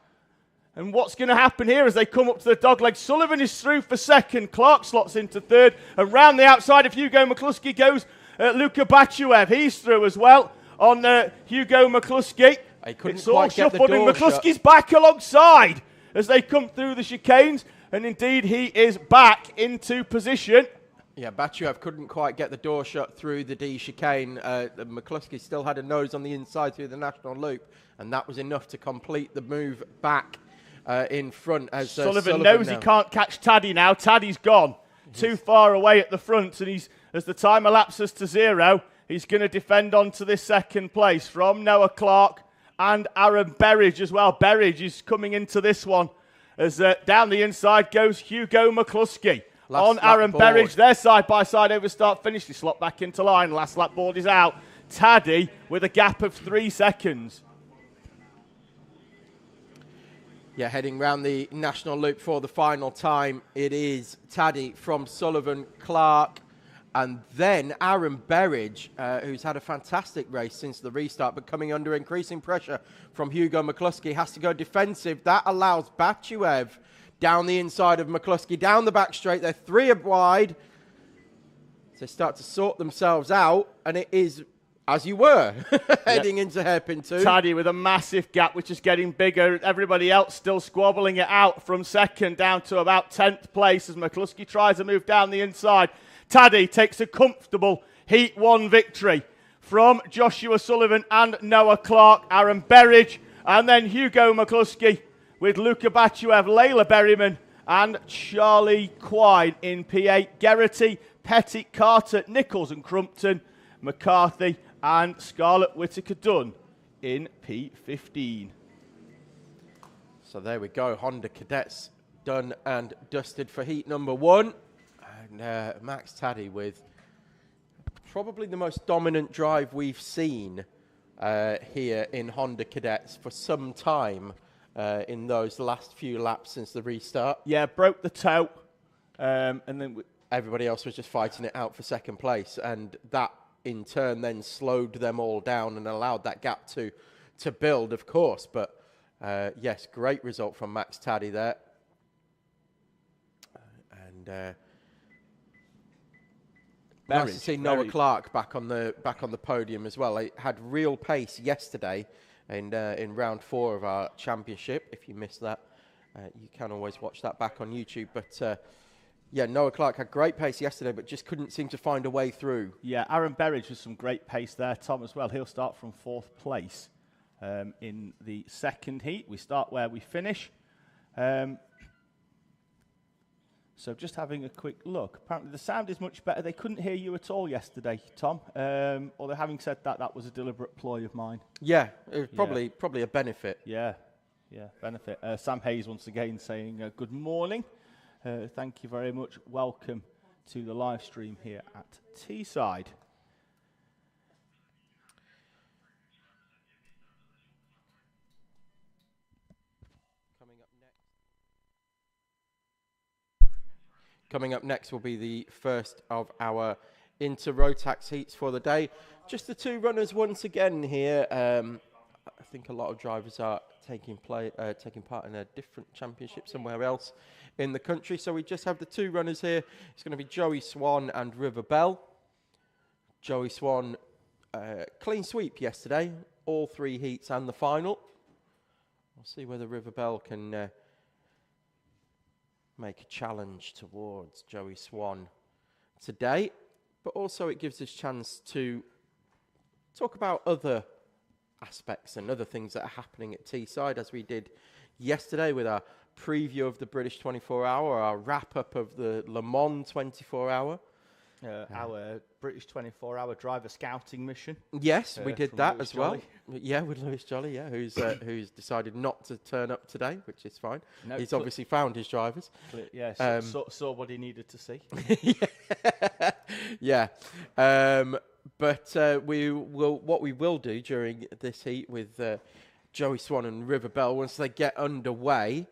And what's going to happen here as they come up to the dogleg? Sullivan is through for second. Clark slots into third. And round the outside of Hugo McCluskey goes Luka Bachuev. He's through as well on Hugo McCluskey. It's all shuffled and McCluskey's back alongside as they come through the chicanes. And indeed, he is back into position. Yeah, Bachuev couldn't quite get the door shut through the D chicane. McCluskey still had a nose on the inside through the national loop, and that was enough to complete the move back in front. As Sullivan knows he can't catch Taddy now. Taddy's gone too far away at the front, and he's, as the time elapses to 0, he's going to defend on to this second place from Noah Clark and Aaron Berridge as well. Berridge is coming into this one as down the inside goes Hugo McCluskey. On Aaron Berridge, they're side by side over start finish. They slot back into line. Last lap board is out. Taddy with a gap of 3 seconds. Yeah, heading round the national loop for the final time. It is Taddy from Sullivan, Clark, and then Aaron Berridge, who's had a fantastic race since the restart, but coming under increasing pressure from Hugo McCluskey, has to go defensive. That allows Bachuev down the inside of McCluskey, down the back straight. They're 3 wide. So they start to sort themselves out, and it is, as you were, heading into hairpin 2. Taddy with a massive gap, which is getting bigger. Everybody else still squabbling it out from second down to about 10th place as McCluskey tries to move down the inside. Taddy takes a comfortable Heat 1 victory from Joshua Sullivan and Noah Clark, Aaron Berridge, and then Hugo McCluskey with Luka Bachuev, Layla Berryman, and Charlie Quine in P8. Geraghty, Pettit, Carter, Nichols and Crumpton, McCarthy, and Scarlett Whitaker-Dunn in P15. So there we go. Honda Cadets done and dusted for heat number 1. And Max Taddy with probably the most dominant drive we've seen here in Honda Cadets for some time. In those last few laps since the restart. Yeah, broke the toe. And then everybody else was just fighting it out for second place. And that, in turn, then slowed them all down and allowed that gap to build, of course. But, yes, great result from Max Taddy there. Nice to see Noah Clark back on the podium as well. He had real pace yesterday. And in round 4 of our championship. If you missed that, you can always watch that back on YouTube. But yeah, Noah Clark had great pace yesterday, but just couldn't seem to find a way through. Yeah, Aaron Berridge with some great pace there, Tom, as well. He'll start from 4th place in the second heat. We start where we finish. So just having a quick look. Apparently the sound is much better. They couldn't hear you at all yesterday, Tom. Although having said that, that was a deliberate ploy of mine. Yeah, it was probably a benefit. Yeah, benefit. Sam Hayes once again saying good morning. Thank you very much. Welcome to the live stream here at Teesside. Coming up next will be the first of our Inter-Rotax heats for the day. Just the 2 runners once again here. I think a lot of drivers are taking part in a different championship somewhere else in the country. So we just have the 2 runners here. It's going to be Joey Swan and River Bell. Joey Swan, clean sweep yesterday, all 3 heats and the final. We'll see whether River Bell can make a challenge towards Joey Swan today, but also it gives us a chance to talk about other aspects and other things that are happening at Teesside, as we did yesterday with our preview of the British 24-hour, our wrap-up of the Le Mans 24-hour. Our British 24-hour driver scouting mission. Yes, we did that Lewis as well. Jolly. Yeah, with Lewis Jolly, yeah, who's decided not to turn up today, which is fine. No, He's obviously found his drivers. Yeah, saw what he needed to see. Yeah. But what we will do during this heat with Joey Swan and River Bell, once they get underway,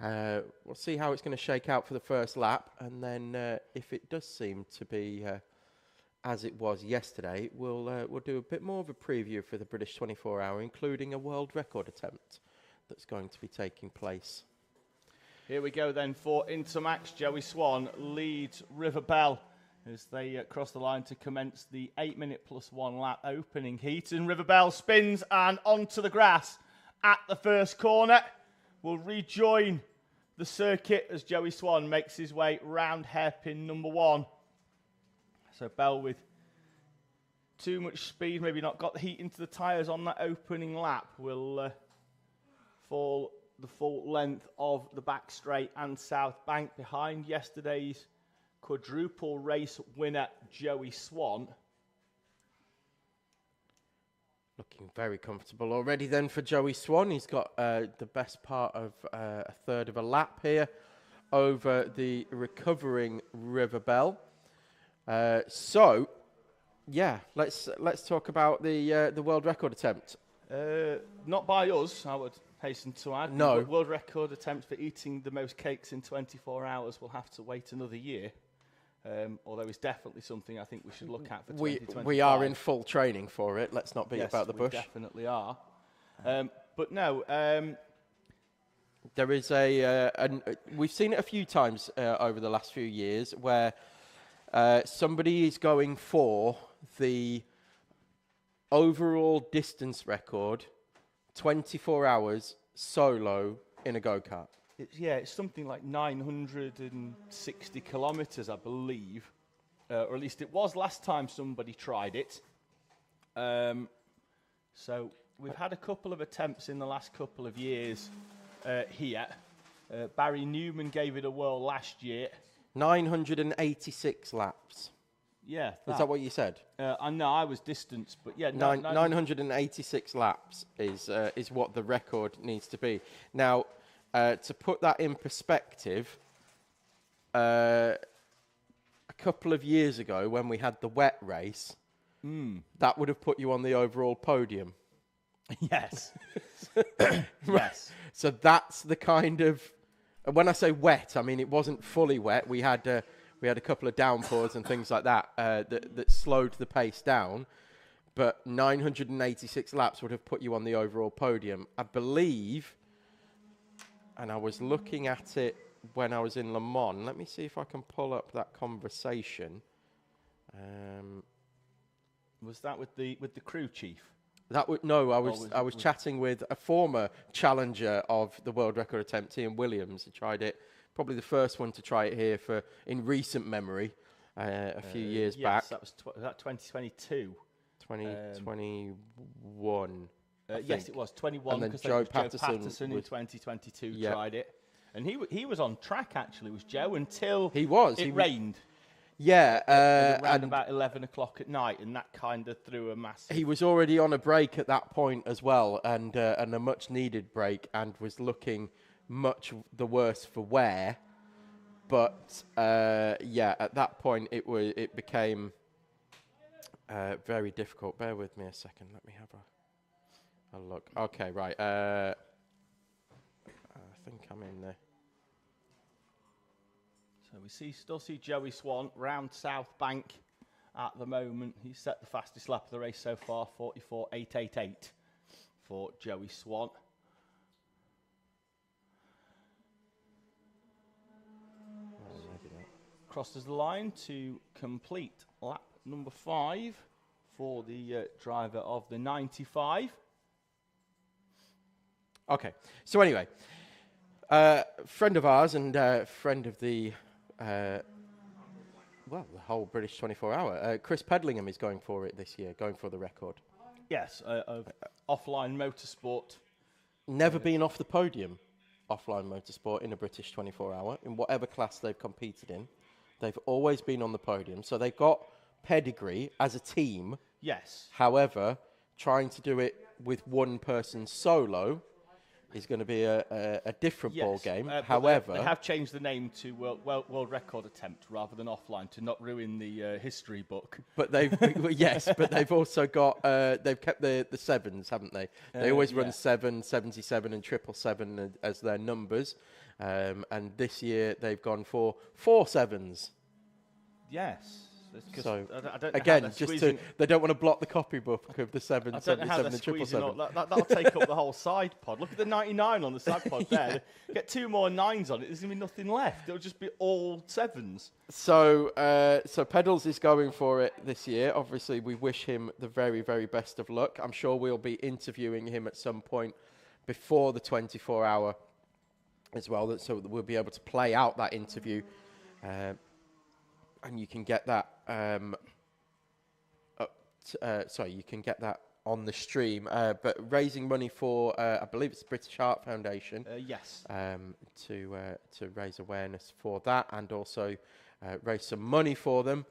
we'll see how it's going to shake out for the first lap, and then if it does seem to be as it was yesterday, we'll do a bit more of a preview for the British 24-hour, including a world record attempt that's going to be taking place. Here we go then for Intermax. Joey Swan leads River Bell as they cross the line to commence the 8-minute plus 1 lap opening heat. And River Bell spins and onto the grass at the first corner. Will rejoin the circuit as Joey Swan makes his way round hairpin number 1. So Bell with too much speed, maybe not got the heat into the tyres on that opening lap, will fall the full length of the back straight and south bank behind yesterday's quadruple race winner Joey Swan. Looking very comfortable already then for Joey Swan. He's got the best part of a third of a lap here over the recovering River Bell. So, yeah, let's talk about the world record attempt. Not by us, I would hasten to add. No. The world record attempt for eating the most cakes in 24 hours will have to wait another year. Although it's definitely something I think we should look at for 2025. We are in full training for it. Let's not beat about the bush. Yes, we definitely are. But no, there is we've seen it a few times over the last few years where somebody is going for the overall distance record, 24 hours solo in a go-kart. It's something like 960 kilometres, I believe. Or at least it was last time somebody tried it. So we've had a couple of attempts in the last couple of years here. Barry Newman gave it a whirl last year. 986 laps. Yeah. Is that what you said? I know I was distanced, but yeah. 986 laps is what the record needs to be. Now, to put that in perspective, a couple of years ago when we had the wet race, that would have put you on the overall podium. Yes. Yes. So that's the kind of... When I say wet, I mean it wasn't fully wet. We had a couple of downpours and things like that that slowed the pace down. But 986 laps would have put you on the overall podium. I believe, and I was looking at it when I was in Le Mans. Let me see if I can pull up that conversation. Was that with the crew chief? I was chatting with a former challenger of the world record attempt, Ian Williams. He tried it, probably the first one to try it here in recent memory, a few years back. Yes, was that 2022? 2021. Yes, it was 21. And then Joe Patterson in 2022 tried it, and he was on track actually. Was Joe until it rained. Yeah, around about 11 o'clock at night, and that kind of threw a massive... He was already on a break at that point as well, and a much-needed break, and was looking much the worse for wear. But, at that point, it became very difficult. Bear with me a second. Let me have a look. Okay, right. I think I'm in there. So we still see Joey Swan round South Bank at the moment. He's set the fastest lap of the race so far, 44.888 for Joey Swan. Crosses the line to complete lap number 5 for the driver of the 95. Okay, so anyway, friend of ours and friend of the the whole British 24-hour. Chris Pedlingham is going for it this year, going for the record. Yes, of Offline Motorsport. Never been off the podium. offline motorsport in a British 24-hour, in whatever class they've competed in. They've always been on the podium, so they've got pedigree as a team. Yes. However, trying to do it with one person solo is going to be a different ball game. However, they have changed the name to world record attempt rather than offline to not ruin the history book. But they've but they've also got they've kept the sevens, haven't they? They always run 7, 77, and 777 as their numbers, and this year they've gone for 4 sevens. Yes. So I don't know again, they don't want to block the copybook of the 7, 77, and 777. That'll take up the whole side pod. Look at the 99 on the side pod there. Get 2 more 9s on it. There's gonna be nothing left. It'll just be all 7s. So Pedals is going for it this year. Obviously, we wish him the very, very best of luck. I'm sure we'll be interviewing him at some point before the 24-hour as well, so that we'll be able to play out that interview. And you can get that. You can get that on the stream. But raising money for, I believe it's the British Heart Foundation. Yes. To raise awareness for that, and also raise some money for them.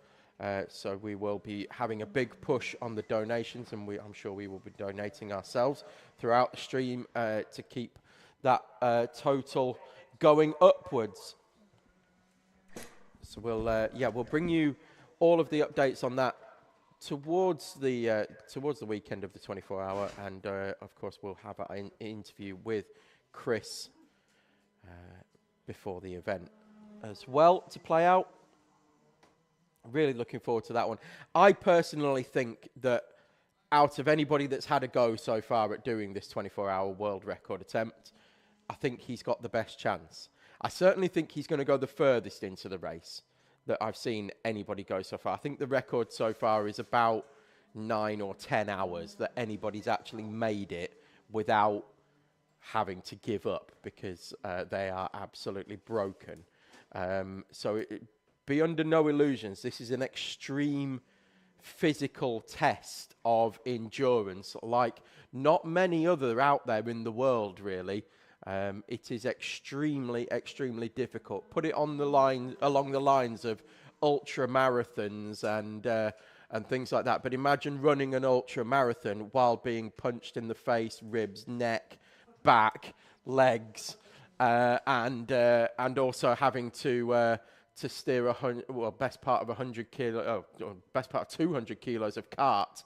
So we will be having a big push on the donations, and I'm sure we will be donating ourselves throughout the stream to keep that total going upwards. So we'll bring you all of the updates on that towards the weekend of the 24-hour, and of course we'll have an interview with Chris before the event as well to play out. Really looking forward to that one. I personally think that out of anybody that's had a go so far at doing this 24-hour world record attempt, I think he's got the best chance. I certainly think he's going to go the furthest into the race that I've seen anybody go so far. I think the record so far is about 9 or 10 hours that anybody's actually made it without having to give up, because they are absolutely broken. So be under no illusions. This is an extreme physical test of endurance, like not many other out there in the world, really. It is extremely, extremely difficult. Put it on the line, along the lines of ultra marathons and things like that. But imagine running an ultra marathon while being punched in the face, ribs, neck, back, legs, and also having to steer best part of 200 kilos of cart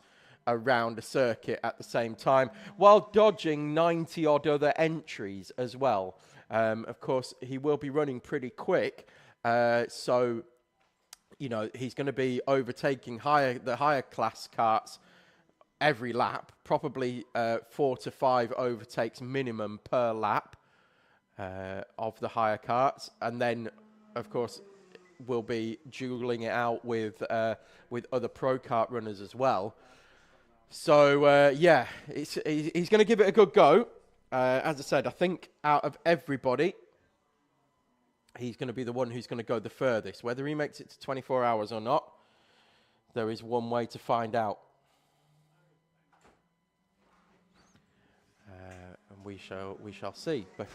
around a circuit at the same time, while dodging 90 odd other entries as well. Of course, he will be running pretty quick, so he's going to be overtaking the higher class karts every lap, probably 4 to 5 overtakes minimum per lap of the higher karts, and then of course we'll be dueling it out with other pro kart runners as well. So, he's going to give it a good go. As I said, I think out of everybody, he's going to be the one who's going to go the furthest. Whether he makes it to 24 hours or not, there is one way to find out. And we shall see. But,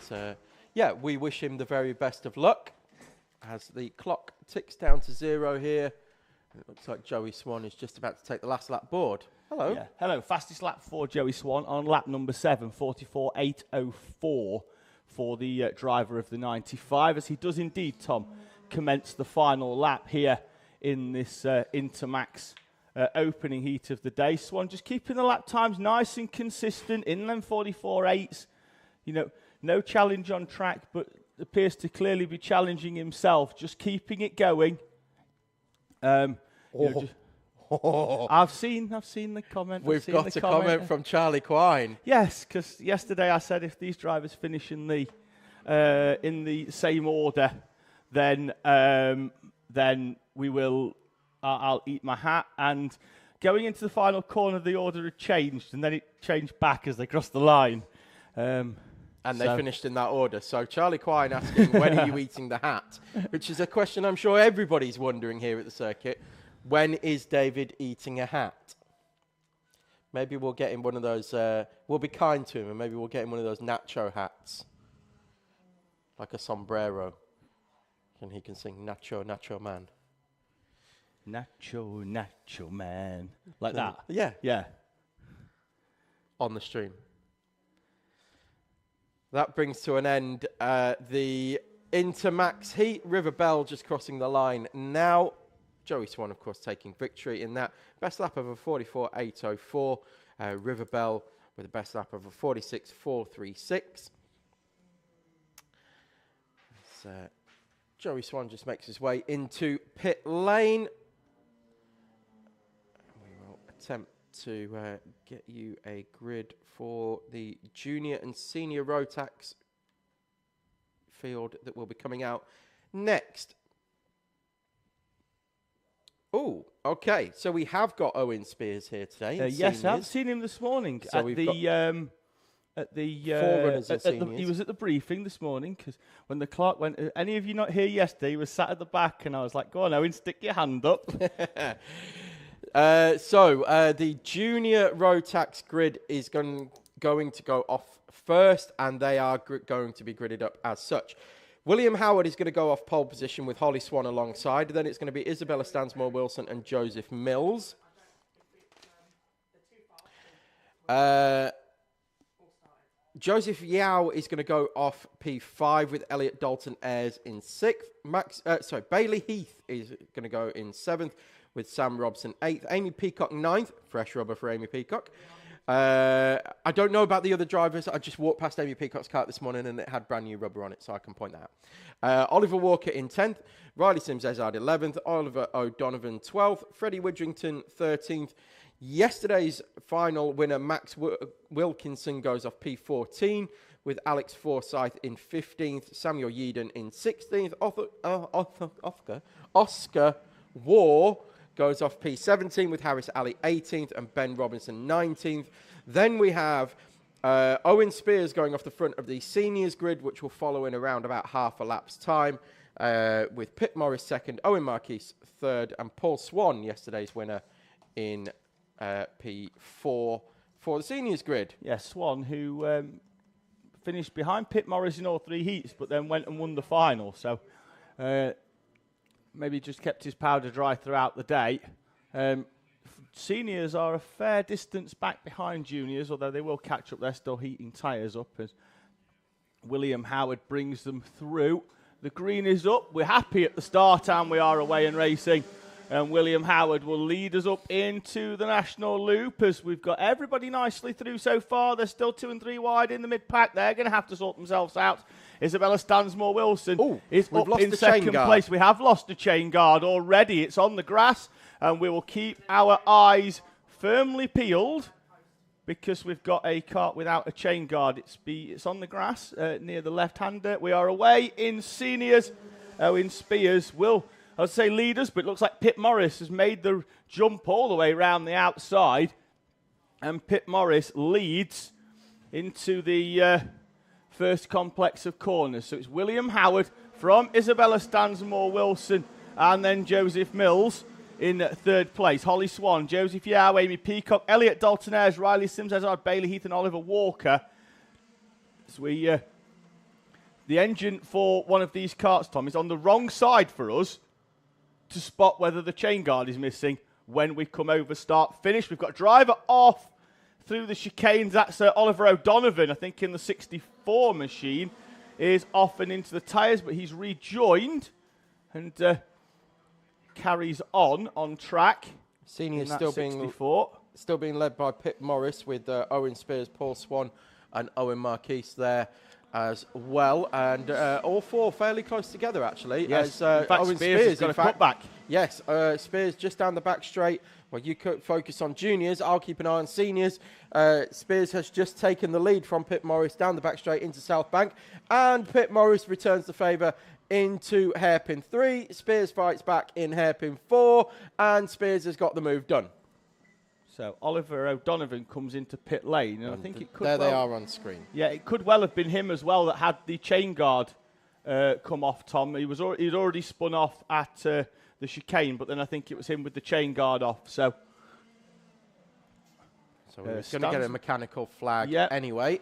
we wish him the very best of luck as the clock ticks down to 0 here. It looks like Joey Swan is just about to take the last lap board. Hello. Yeah. Hello. Fastest lap for Joey Swan on lap number 7, 44.804 for the driver of the 95, as he does indeed, Tom, commence the final lap here in this Intermax opening heat of the day. Swan just keeping the lap times nice and consistent, inland 44.8s. No challenge on track, but appears to clearly be challenging himself, just keeping it going. I've seen the comment. We've got a comment from Charlie Quine. Yes, because yesterday I said if these drivers finish in the same order, then we will. I'll eat my hat. And going into the final corner, the order had changed, and then it changed back as they crossed the line. And they finished in that order. So Charlie Quine asking, when are you eating the hat? Which is a question I'm sure everybody's wondering here at the circuit. When is David eating a hat? Maybe we'll get him one of those, we'll be kind to him, and maybe we'll get him one of those nacho hats. like a sombrero. And he can sing Nacho, Nacho Man. Nacho, Nacho Man. Like that? Yeah. Yeah. On the stream. That brings to an end the Intermax Heat. River Bell just crossing the line now. Joey Swan, of course, taking victory in that. Best lap of a 44.804. River Bell with a best lap of a 46.436. So, Joey Swan just makes his way into pit lane. We will attempt to get you a grid for the Junior and Senior Rotax field that will be coming out next. Oh, okay. So we have got Owen Spears here today. Yes, I've seen him this morning so at the Forerunners and Seniors. he was at the briefing this morning because when the clerk went, any of you not here yesterday? He was sat at the back, and I was like, "Go on, Owen, stick your hand up." The Junior Rotax grid is going to go off first, and they are going to be gridded up as such. William Howard is going to go off pole position with Holly Swan alongside. Then it's going to be Isabella Stansmore-Wilson and Joseph Mills. Joseph Yao is going to go off P5 with Elliot Dalton Ayres in 6th. Bailey Heath is going to go in 7th with Sam Robson 8th. Amy Peacock 9th. Fresh rubber for Amy Peacock. I don't know about the other drivers. I just walked past Amy Peacock's kart this morning and it had brand new rubber on it, so I can point that out. Oliver Walker in 10th. Riley Sims-Ezard 11th. Oliver O'Donovan 12th. Freddie Widrington 13th. Yesterday's final winner, Max Wilkinson, goes off P14 with Alex Forsyth in 15th. Samuel Yeadon in 16th. Oscar War goes off P17 with Harris Ali 18th and Ben Robinson 19th. Then we have Owen Spears going off the front of the seniors grid, which will follow in around about half a lap's time, with Pip Morris 2nd, Owen Marquise 3rd, and Paul Swan, yesterday's winner, in P4 for the seniors grid. Yeah, Swan, who finished behind Pip Morris in all 3 heats, but then went and won the final. So maybe just kept his powder dry throughout the day. Seniors are a fair distance back behind juniors, although they will catch up. They're still heating tyres up as William Howard brings them through. The green is up. We're happy at the start, and we are away and racing. And William Howard will lead us up into the national loop as we've got everybody nicely through so far. They're still 2 and 3 wide in the mid-pack. They're going to have to sort themselves out. Isabella Stansmore-Wilson is up in second place. We have lost the chain guard already. It's on the grass, and we will keep our eyes firmly peeled because we've got a kart without a chain guard. It's on the grass near the left-hander. We are away in seniors. Owen Spears will, I would say, lead us, but it looks like Pip Morris has made the jump all the way around the outside, and Pip Morris leads into the first complex of corners. So it's William Howard from Isabella Stansmore-Wilson, and then Joseph Mills in 3rd place. Holly Swan, Joseph Yao, Amy Peacock, Elliot Dalton Ayres, Riley Sims-Ezard, Bailey Heath, and Oliver Walker. So the engine for one of these karts, Tom, is on the wrong side for us to spot whether the chain guard is missing when we come over start finish. We've got a driver off through the chicanes. That's Oliver O'Donovan, I think in the 64 machine, is off and into the tyres, but he's rejoined and carries on track. Seniors still being led by Pip Morris with Owen Spears, Paul Swan and Owen Marquise there as well, and all 4 fairly close together actually. Yes, as, in fact, Owen Spears has got a cutback. Yes, Spears just down the back straight. Well, you could focus on juniors. I'll keep an eye on seniors. Spears has just taken the lead from Pip Morris down the back straight into South Bank, and Pip Morris returns the favour into hairpin 3. Spears fights back in hairpin 4, and Spears has got the move done. So Oliver O'Donovan comes into pit lane, and I think it could. There they are on screen. Yeah, it could well have been him as well that had the chain guard come off. Tom, he'd already spun off at the chicane, but then I think it was him with the chain guard off. So we're going to get a mechanical flag anyway.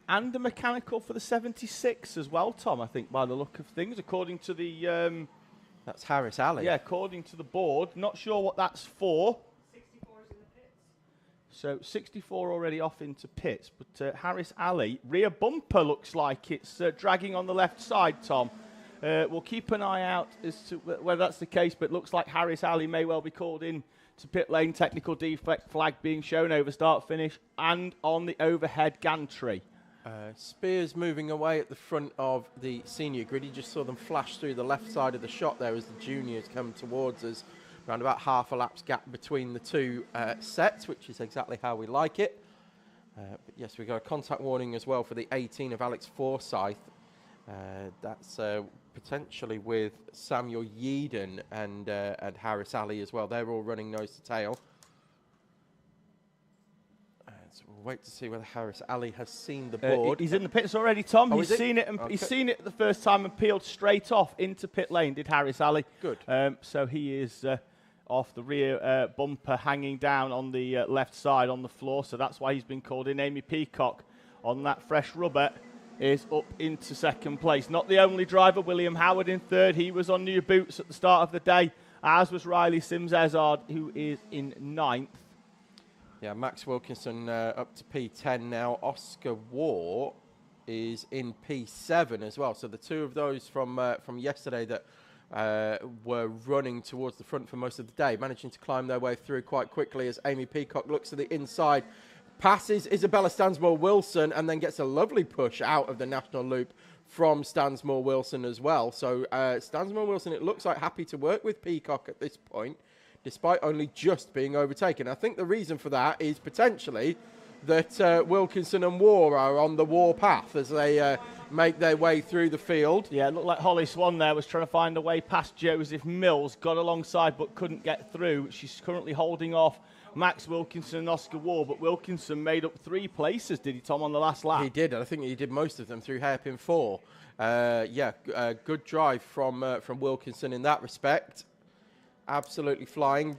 and a mechanical for the 76 as well, Tom, I think, by the look of things, according to the... That's Harris Alley. Yeah, according to the board. Not sure what that's for. 64's in the pits. So 64 already off into pits, but Harris Alley, rear bumper looks like it's dragging on the left side, Tom. We'll keep an eye out as to whether that's the case, but it looks like Harris Alley may well be called in to pit lane, technical defect flag being shown over start finish and on the overhead gantry. Spears moving away at the front of the senior grid. You just saw them flash through the left side of the shot there as the juniors come towards us. Around about half a lap's gap between the two sets, which is exactly how we like it. But yes, we've got a contact warning as well for the 18 of Alex Forsyth. That's potentially with Samuel Yeadon and Harris Alley as well. They're all running nose to tail. So we'll wait to see whether Harris Alley has seen the board. He's in the pits already, Tom. Oh, he's seen it. And okay. He's seen it the first time and peeled straight off into pit lane. Did Harris Alley? Good. So he is off the rear bumper, hanging down on the left side on the floor. So that's why he's been called in. Amy Peacock on that fresh rubber is up into second place. Not the only driver. William Howard in third. He was on new boots at the start of the day, as was Riley Sims-Ezard, who is in ninth. Yeah, Max Wilkinson up to P10 now. Oscar Waugh is in P7 as well. So the two of those from yesterday that were running towards the front for most of the day, managing to climb their way through quite quickly as Amy Peacock looks to the inside, passes Isabella Stansmore-Wilson, and then gets a lovely push out of the national loop from Stansmore-Wilson as well. So Stansmore-Wilson, it looks like, happy to work with Peacock at this point, despite only just being overtaken. I think the reason for that is potentially that Wilkinson and Waugh are on the Waugh path as they make their way through the field. Yeah, it looked like Holly Swan there was trying to find a way past Joseph Mills, got alongside but couldn't get through. She's currently holding off Max Wilkinson and Oscar Waugh, but Wilkinson made up 3 places, did he, Tom, on the last lap? He did. I think he did most of them through hairpin 4. Good drive from Wilkinson in that respect. Absolutely flying.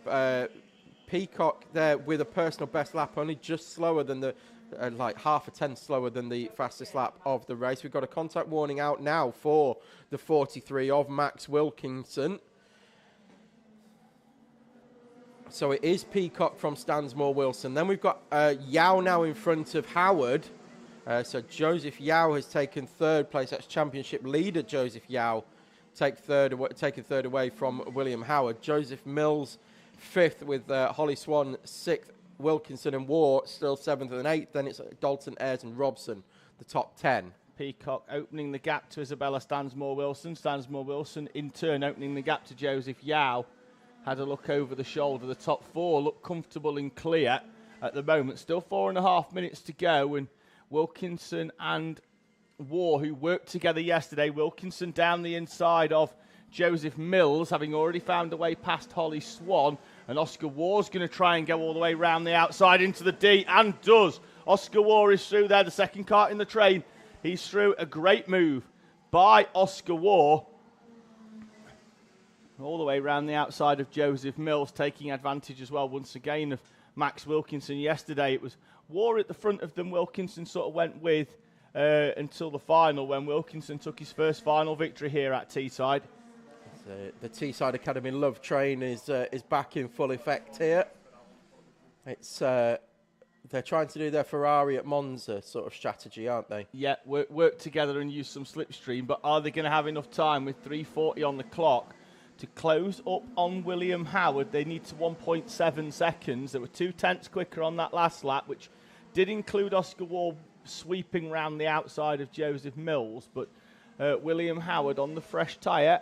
Peacock there with a personal best lap, only just slower than the, like half a tenth slower than the fastest lap of the race. We've got a contact warning out now for the 43 of Max Wilkinson. So it is Peacock from Stansmore-Wilson. Then we've got Yao now in front of Howard. So Joseph Yao has taken third place. That's championship leader Joseph Yao. Taking third away from William Howard. Joseph Mills, 5th with Holly Swan, 6th. Wilkinson and Waugh still 7th and 8th. Then it's Dalton, Ayres and Robson, the top 10. Peacock opening the gap to Isabella Stansmore-Wilson. Stansmore-Wilson in turn opening the gap to Joseph Yao. Had a look over the shoulder. The top 4 look comfortable and clear at the moment. Still 4.5 minutes to go, and Wilkinson and Waugh, who worked together yesterday. Wilkinson down the inside of Joseph Mills, having already found a way past Holly Swan. And Oscar Waugh's going to try and go all the way round the outside into the D, and does. Oscar Waugh is through there, the second kart in the train. He's through. A great move by Oscar Waugh. All the way round the outside of Joseph Mills, taking advantage as well, once again, of Max Wilkinson. Yesterday, it was Waugh at the front of them. Wilkinson sort of went with until the final, when Wilkinson took his first final victory here at Teesside. The Teesside Academy Love Train is back in full effect here. It's they're trying to do their Ferrari at Monza sort of strategy, aren't they? Yeah, work together and use some slipstream, but are they going to have enough time with 3:40 on the clock to close up on William Howard? They need to 1.7 seconds. They were 0.2 quicker on that last lap, which did include Oscar Waugh sweeping round the outside of Joseph Mills, but William Howard on the fresh tyre.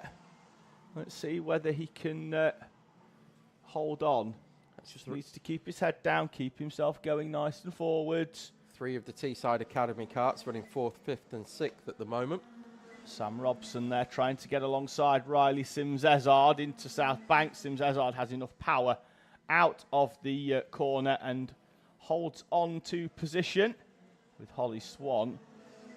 Let's see whether he can hold on. Just needs to keep his head down, keep himself going nice and forwards. 3 of the Teesside Academy karts running 4th, 5th and 6th at the moment. Sam Robson there trying to get alongside Riley Sims-Ezard into South Bank. Sims-Ezard has enough power out of the corner and holds on to position, with Holly Swan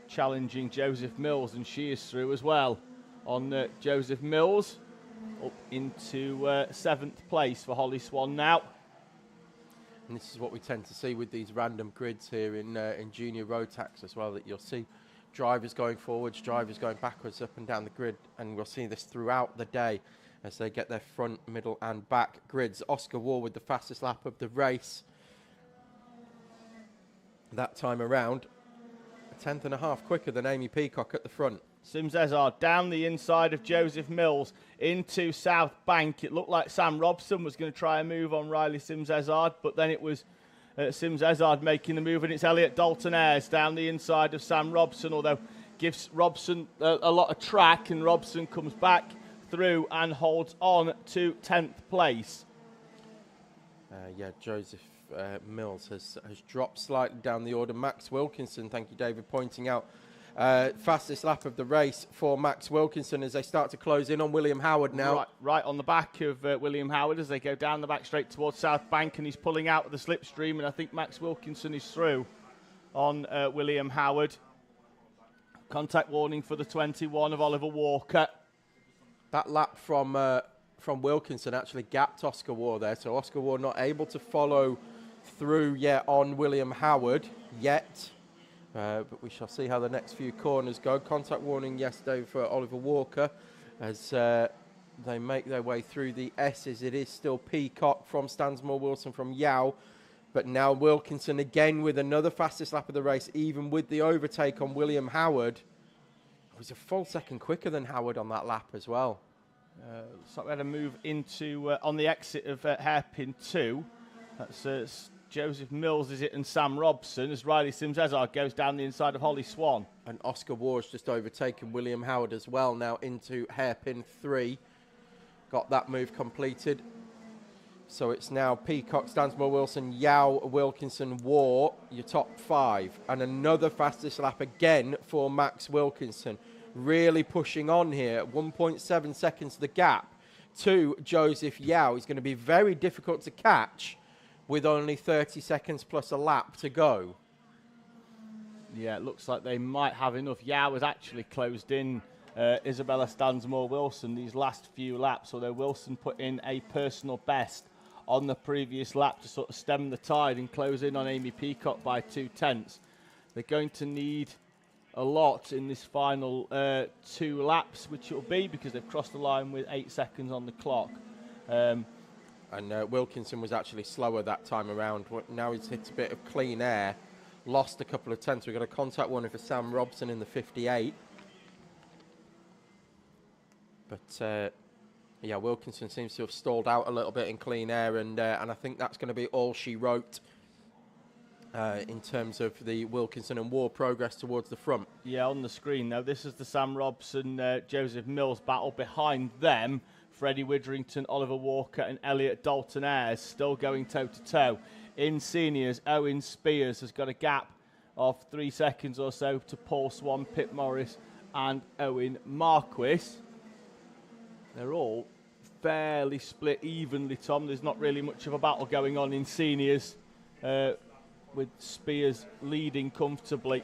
challenging Joseph Mills, and she is through as well on Joseph Mills, up into 7th place for Holly Swan now. And this is what we tend to see with these random grids here in Junior Rotax as well, that you'll see drivers going forwards, drivers going backwards up and down the grid, and we'll see this throughout the day as they get their front, middle and back grids. Oscar Wall with the fastest lap of the race that time around, a 1/10.5 quicker than Amy Peacock at the front. Sims Ezard down the inside of Joseph Mills into South Bank. It looked like Sam Robson was going to try and move on Riley Sims Ezard, but then it was Sims Ezard making the move, and it's Elliot Dalton Ayres down the inside of Sam Robson, although gives Robson a lot of track, and Robson comes back through and holds on to 10th place. Joseph Mills has dropped slightly down the order. Max Wilkinson, thank you David, pointing out fastest lap of the race for Max Wilkinson as they start to close in on William Howard now. Right on the back of William Howard as they go down the back straight towards South Bank, and he's pulling out of the slipstream, and I think Max Wilkinson is through on William Howard. Contact warning for the 21 of Oliver Walker. That lap from Wilkinson actually gapped Oscar Ward there, so Oscar Ward not able to follow through yet on William Howard yet. But we shall see how the next few corners go. Contact warning yesterday for Oliver Walker as they make their way through the S's. It is still Peacock from Stansmore, Wilson from Yao, but now Wilkinson again with another fastest lap of the race, even with the overtake on William Howard. It was a full second quicker than Howard on that lap as well. So we had a move into on the exit of hairpin 2. That's Joseph Mills, is it, and Sam Robson as Riley Sims Ezard goes down the inside of Holly Swan. And Oscar Ward's just overtaken William Howard as well, now into hairpin 3. Got that move completed. So it's now Peacock, Stansmore, Wilson, Yao, Wilkinson, War, your top 5. And another fastest lap again for Max Wilkinson. Really pushing on here, 1.7 seconds the gap to Joseph Yao. He's going to be very difficult to catch with only 30 seconds plus a lap to go. Yeah, it looks like they might have enough. Yao has actually closed in Isabella Stansmore Wilson these last few laps, although Wilson put in a personal best on the previous lap to sort of stem the tide and close in on Amy Peacock by 2/10. They're going to need a lot in this final 2 laps, which it will be because they've crossed the line with 8 seconds on the clock. And Wilkinson was actually slower that time around. Now he's hit a bit of clean air, lost a couple of tenths. We've got a contact warning for Sam Robson in the 58. But yeah, Wilkinson seems to have stalled out a little bit in clean air, and I think that's going to be all she wrote in terms of the Wilkinson and War progress towards the front. Yeah, on the screen now, this is the Sam Robson, Joseph Mills battle. Behind them, Freddie Witherington, Oliver Walker and Elliot Dalton Ayres still going toe-to-toe. In seniors, Owen Spears has got a gap of 3 seconds or so to Paul Swan, Pip Morris and Owen Marquis. They're all fairly split evenly, Tom. There's not really much of a battle going on in seniors, with Spears leading comfortably.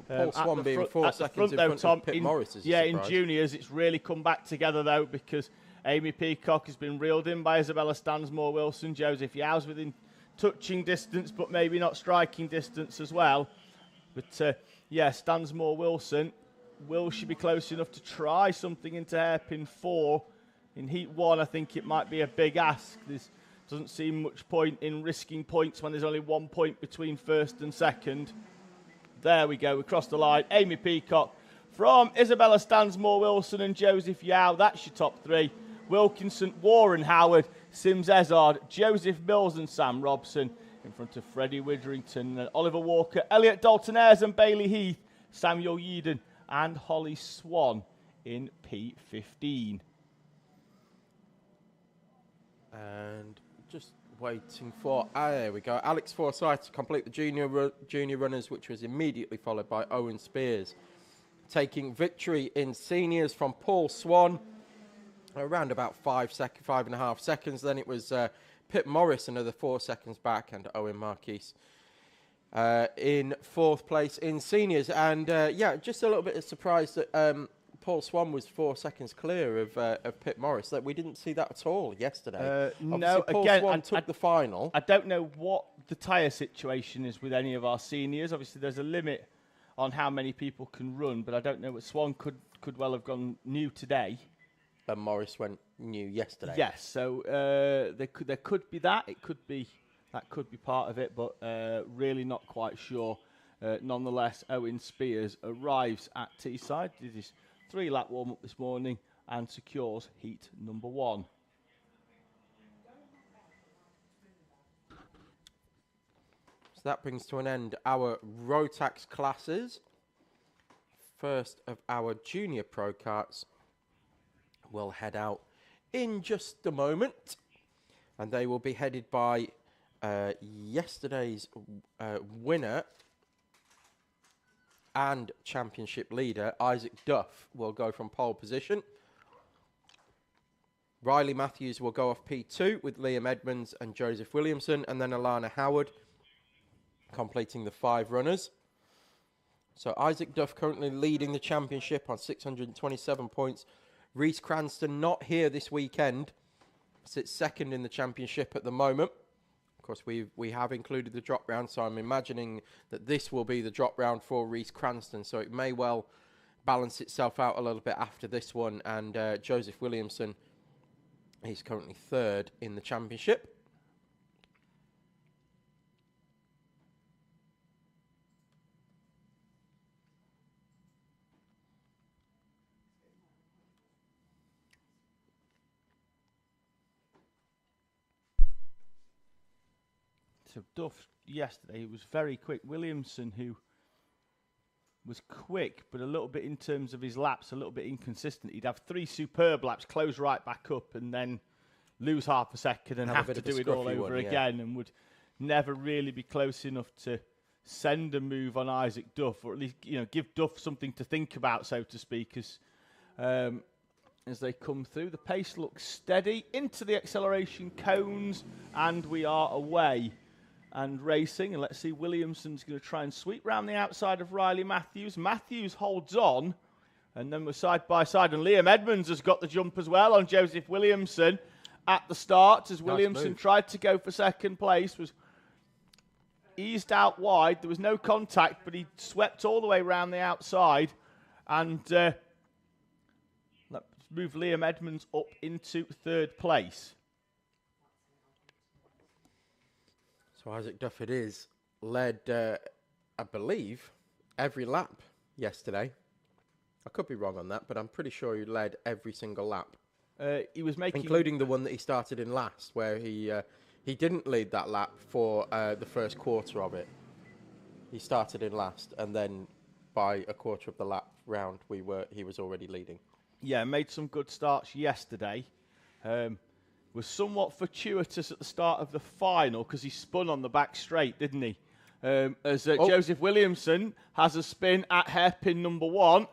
Paul Swan being 4 seconds in front of Pip Morris is a yeah, in surprise. juniors, it's really come back together, though, because Amy Peacock has been reeled in by Isabella Stansmore Wilson. Joseph Yao's within touching distance, but maybe not striking distance as well. But, yeah, Stansmore Wilson, will she be close enough to try something into hairpin 4? In heat 1, I think it might be a big ask. There doesn't seem much point in risking points when there's only 1 point between first and second. There we go, we crossed the line. Amy Peacock from Isabella Stansmore Wilson and Joseph Yao. That's your top 3. Wilkinson, Warren Howard, Sims Ezard, Joseph Mills and Sam Robson in front of Freddie Witherington, Oliver Walker, Elliot Dalton Ayres and Bailey Heath, Samuel Yeadon and Holly Swan in P15. And just waiting for, there we go, Alex Forsyth to complete the junior runners, which was immediately followed by Owen Spears. Taking victory in seniors from Paul Swan, around about 5.5 seconds. Then it was Pip Morris, another 4 seconds back, and Owen Marquis in 4th place in seniors. And yeah, just a little bit of surprise that Paul Swan was 4 seconds clear of Pip Morris. That we didn't see that at all yesterday. No, Paul again, Swan took the final. I don't know what the tyre situation is with any of our seniors. Obviously, there's a limit on how many people can run, but I don't know what Swan could well have gone new today. And Morris went new yesterday. Yes, so there could be that. That could be part of it, but really not quite sure. Nonetheless, Owen Spears arrives at Teesside, did his 3-lap warm-up this morning and secures heat number 1. So that brings to an end our Rotax classes. First of our Junior Pro Karts will head out in just a moment, and they will be headed by yesterday's winner and championship leader, Isaac Duff, will go from pole position. Riley Matthews will go off P2 with Liam Edmonds and Joseph Williamson, and then Alana Howard completing the 5 runners. So Isaac Duff currently leading the championship on 627 points. Reece Cranston not here this weekend, sits second in the championship at the moment. Of course, we have included the drop round, so I'm imagining that this will be the drop round for Reece Cranston. So it may well balance itself out a little bit after this one. And Joseph Williamson is currently third in the championship. So Duff yesterday was very quick. Williamson, who was quick, but a little bit in terms of his laps, a little bit inconsistent. He'd have 3 superb laps, close right back up, and then lose half a second and have to do it all over again, and would never really be close enough to send a move on Isaac Duff, or at least give Duff something to think about, so to speak, as they come through. The pace looks steady into the acceleration cones, and we are away and racing. And let's see, Williamson's going to try and sweep round the outside of Riley Matthews. Matthews holds on, and then we're side by side, and Liam Edmonds has got the jump as well on Joseph Williamson at the start, as Williamson tried to go for second place, was eased out wide. There was no contact, but he swept all the way around the outside, and let's move Liam Edmonds up into third place. So Isaac Duff it is, led, I believe, every lap yesterday. I could be wrong on that, but I'm pretty sure he led every single lap. He was making, including the one that he started in last, where he didn't lead that lap for the first quarter of it. He started in last, and then by a quarter of the lap round, he was already leading. Yeah, made some good starts yesterday. Was somewhat fortuitous at the start of the final because he spun on the back straight, didn't he? Joseph Williamson has a spin at hairpin number 1,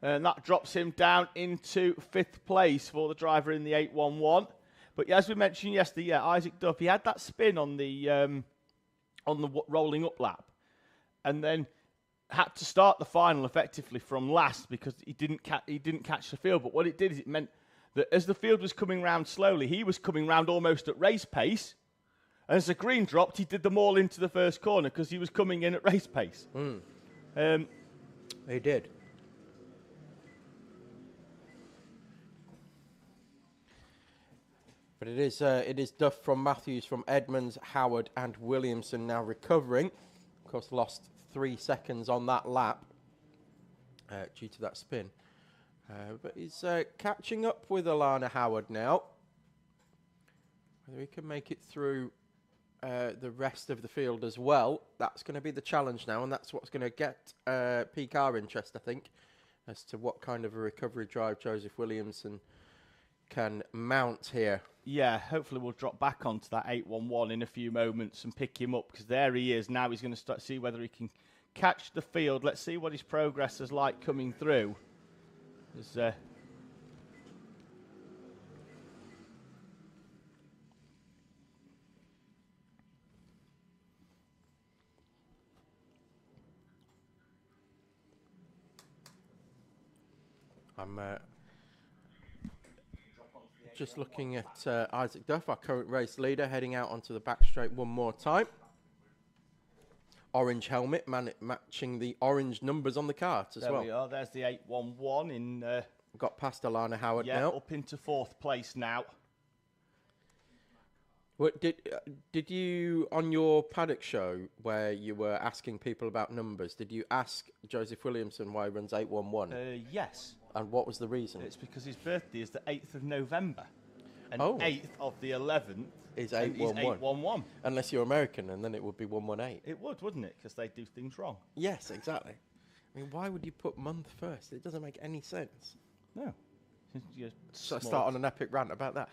and that drops him down into 5th place for the driver in the 811. But as we mentioned yesterday, Isaac Duff, he had that spin on the rolling up lap, and then had to start the final effectively from last because he didn't catch the field. But what it did is it meant that as the field was coming round slowly, he was coming round almost at race pace. And as the green dropped, he did them all into the first corner because he was coming in at race pace. He did. But it is Duff from Matthews, from Edmonds, Howard and Williamson now recovering. Of course, lost 3 seconds on that lap due to that spin. But he's catching up with Alana Howard now. Whether he can make it through the rest of the field as well, that's going to be the challenge now, and that's what's going to get pique our interest, I think, as to what kind of a recovery drive Joseph Williamson can mount here. Yeah, hopefully we'll drop back onto that 811 in a few moments and pick him up, because there he is. Now he's going to start see whether he can catch the field. Let's see what his progress is like coming through. I'm just looking at Isaac Duff, our current race leader, heading out onto the back straight one more time. Orange helmet, matching the orange numbers on the kart as well. There we are. There's the 811 in... Got past Alana Howard yeah, now. up into 4th place now. What did you, on your Paddock show, where you were asking people about numbers, did you ask Joseph Williamson why he runs 811? Yes. And what was the reason? It's because his birthday is the 8th of November. And Oh. 8th of the 11th Is and he's 811. 811. Unless you're American, and then it would be 118. It would, wouldn't it? Because they do things wrong. Yes, exactly. I mean, why would you put month first? It doesn't make any sense. No. So I start on an epic rant about that.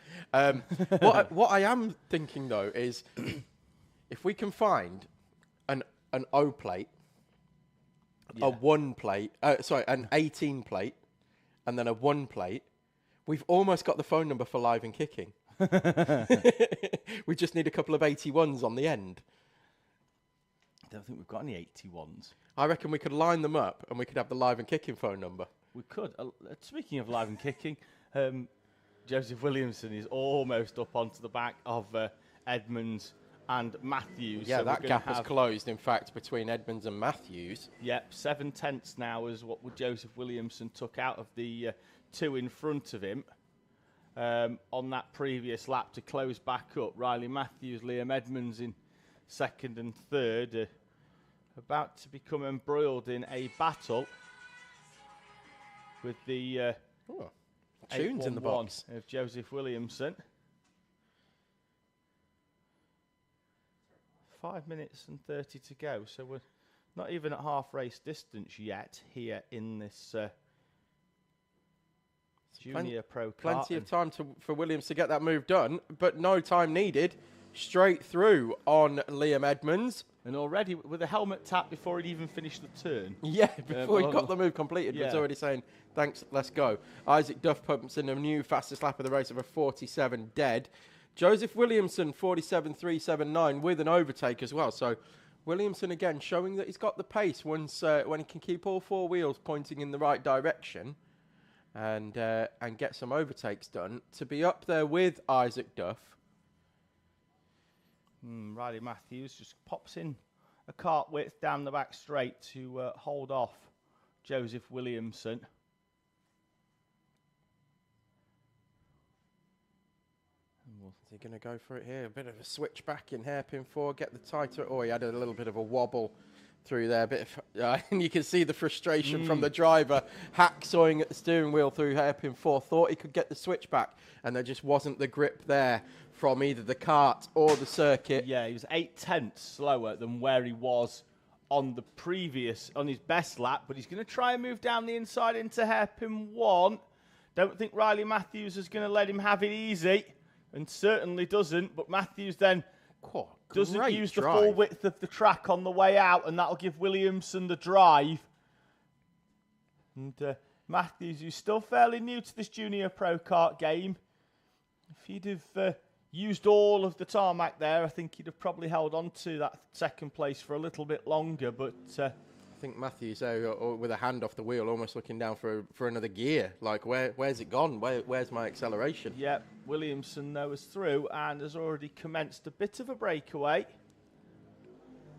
What I am thinking though is, if we can find an O plate, a 1 plate, an 18 plate, and then a 1 plate, we've almost got the phone number for Live and Kicking. We just need a couple of 81s on the end. I don't think we've got any 81s. I reckon we could line them up and we could have the Live and Kicking phone number. We could. Speaking of Live and Kicking, Joseph Williamson is almost up onto the back of Edmonds and Matthews. Yeah, so that gap has closed, in fact, between Edmonds and Matthews. Yep, 7/10 now is what Joseph Williamson took out of the 2 in front of him on that previous lap to close back up. Riley Matthews, Liam Edmonds in 2nd and 3rd, about to become embroiled in a battle with the tunes in the box of Joseph Williamson. 5 minutes and 30 to go, so we're not even at half race distance yet here in this Junior Pro Kart. Plenty of time for Williams to get that move done, but no time needed. Straight through on Liam Edmonds. And already with a helmet tap before he'd even finished the turn. Yeah, before he got the move completed, yeah. was already saying, thanks, let's go. Isaac Duff pumps in a new fastest lap of the race of a 47 dead. Joseph Williamson, 47.379 with an overtake as well. So Williamson again showing that he's got the pace once when he can keep all 4 wheels pointing in the right direction and get some overtakes done to be up there with Isaac Duff. Riley Matthews just pops in a kart width down the back straight to hold off Joseph Williamson. Is he going to go for it here? A bit of a switch back in hairpin 4, get the tighter. Oh, he had a little bit of a wobble through there. And you can see the frustration from the driver hacksawing at the steering wheel through hairpin 4. Thought he could get the switch back, and there just wasn't the grip there from either the kart or the circuit. Yeah, he was 8/10 slower than where he was on his best lap, but he's going to try and move down the inside into hairpin 1. Don't think Riley Matthews is going to let him have it easy, and certainly doesn't, but Matthews then doesn't use the full width of the track on the way out, and that'll give Williamson the drive. And Matthews, who's still fairly new to this Junior Pro Kart game, if he'd have used all of the tarmac there, I think he'd have probably held on to that 2nd place for a little bit longer, but... I think Matthews with a hand off the wheel, almost looking down for another gear. Like, where's it gone? Where's my acceleration? Yeah, Williamson, though, is through and has already commenced a bit of a breakaway,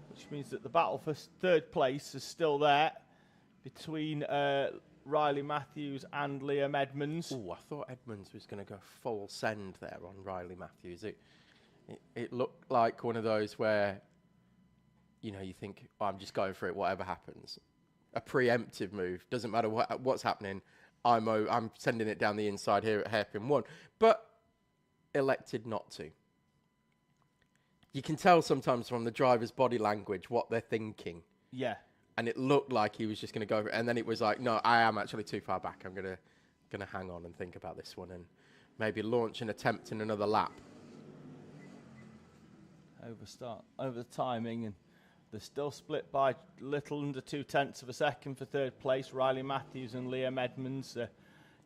which means that the battle for 3rd place is still there between Riley Matthews and Liam Edmonds. Oh, I thought Edmonds was going to go full send there on Riley Matthews. It looked like one of those where, you know, you think, oh, I'm just going for it, whatever happens. A preemptive move. Doesn't matter what's happening. I'm sending it down the inside here at hairpin 1. But elected not to. You can tell sometimes from the driver's body language what they're thinking. Yeah. And it looked like he was just going to go for it. And then it was like, no, I am actually too far back. I'm going to hang on and think about this one and maybe launch an attempt in another lap. Over the timing, and they're still split by little under 0.2 of a second for 3rd place. Riley Matthews and Liam Edmonds.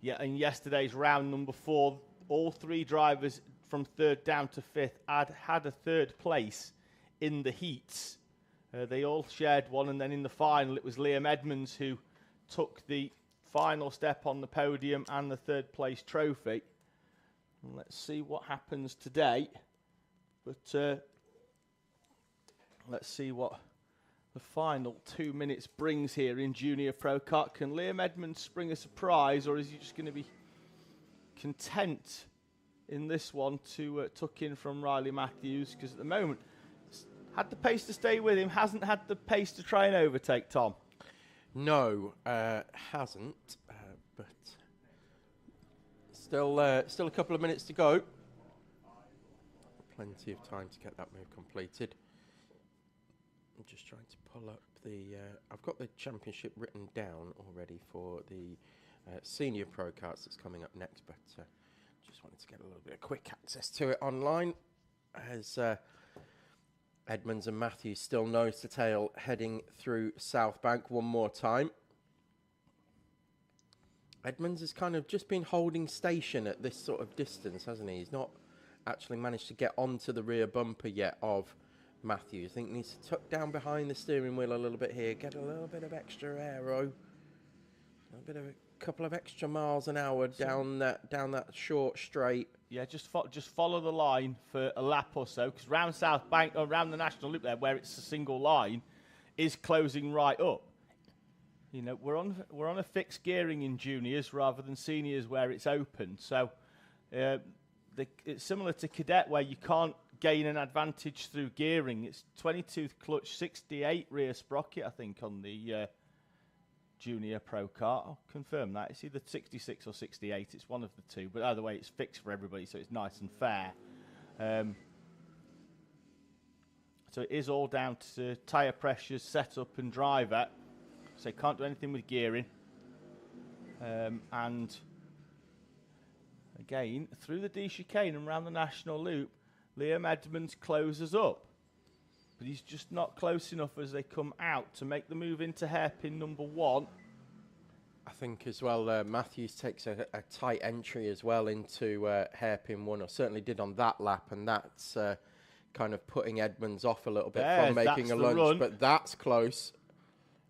In yesterday's round number 4, all 3 drivers from 3rd down to 5th had a 3rd place in the heats. They all shared one, and then in the final it was Liam Edmonds who took the final step on the podium and the third place trophy. And let's see what happens today. But let's see what the final 2 minutes brings here in Junior Pro Kart. Can Liam Edmonds spring a surprise, or is he just going to be content in this one to tuck in from Riley Matthews? Because at the moment, had the pace to stay with him, hasn't had the pace to try and overtake, Tom. No, hasn't, but still a couple of minutes to go. Plenty of time to get that move completed. I'm just trying to pull up the... I've got the championship written down already for the Senior Pro Karts that's coming up next, but just wanted to get a little bit of quick access to it online, as Edmonds and Matthews still nose to tail heading through South Bank one more time. Edmonds has kind of just been holding station at this sort of distance, hasn't he? He's not actually managed to get onto the rear bumper yet of Matthews. I think he needs to tuck down behind the steering wheel a little bit here, get a little bit of extra aero, a couple of extra miles an hour down that short straight. Yeah, just follow the line for a lap or so, because round South Bank, or around the National Loop there, where it's a single line, is closing right up. You know, we're on a fixed gearing in juniors rather than seniors where it's open. So it's similar to Cadet, where you can't gain an advantage through gearing. It's 22th clutch, 68 rear sprocket, I think, on the Junior Pro Kart. I'll confirm that. It's either 66 or 68. It's one of the two. But either way, it's fixed for everybody, so it's nice and fair. So it is all down to tyre pressures, setup and driver. So you can't do anything with gearing. And again, through the D chicane and around the National Loop, Liam Edmonds closes up. But he's just not close enough as they come out to make the move into hairpin number 1. I think as well, Matthews takes a tight entry as well into hairpin 1, or certainly did on that lap, and that's kind of putting Edmonds off a little bit from making a lunge, run. But that's close.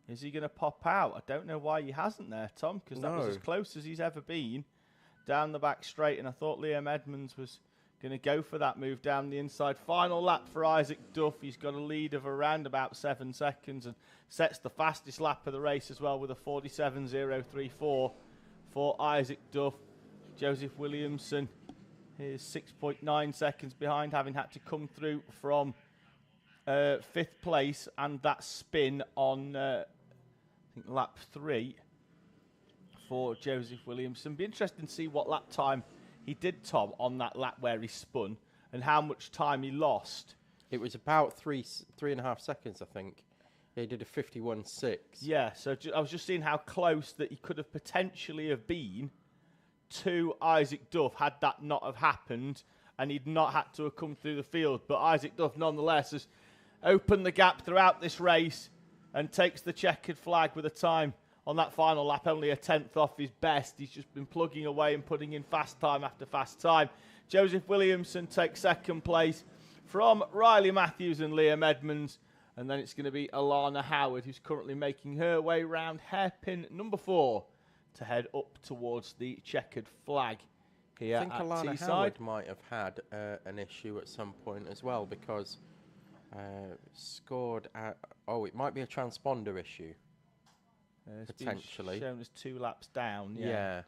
Is he going to pop out? I don't know why he hasn't there, Tom, because that was as close as he's ever been down the back straight, and I thought Liam Edmonds was going to go for that move down the inside. Final lap for Isaac Duff. He's got a lead of around about 7 seconds and sets the fastest lap of the race as well with a 47.034 for Isaac Duff. Joseph Williamson is 6.9 seconds behind, having had to come through from 5th place and that spin on I think lap 3 for Joseph Williamson. Be interesting to see what lap time he did, Tom, on that lap where he spun, and how much time he lost. It was about 3.5 seconds, I think. He did a 51.6. Yeah, so I was just seeing how close that he could have potentially have been to Isaac Duff had that not have happened, and he'd not had to have come through the field. But Isaac Duff, nonetheless, has opened the gap throughout this race and takes the checkered flag with a time on that final lap, only a 10th off his best. He's just been plugging away and putting in fast time after fast time. Joseph Williamson takes 2nd place from Riley Matthews and Liam Edmonds. And then it's going to be Alana Howard, who's currently making her way round hairpin number 4 to head up towards the checkered flag here at Teesside. I think Alana Howard might have had an issue at some point as well, because scored at... Oh, it might be a transponder issue. Potentially shown as 2 laps down. Yeah,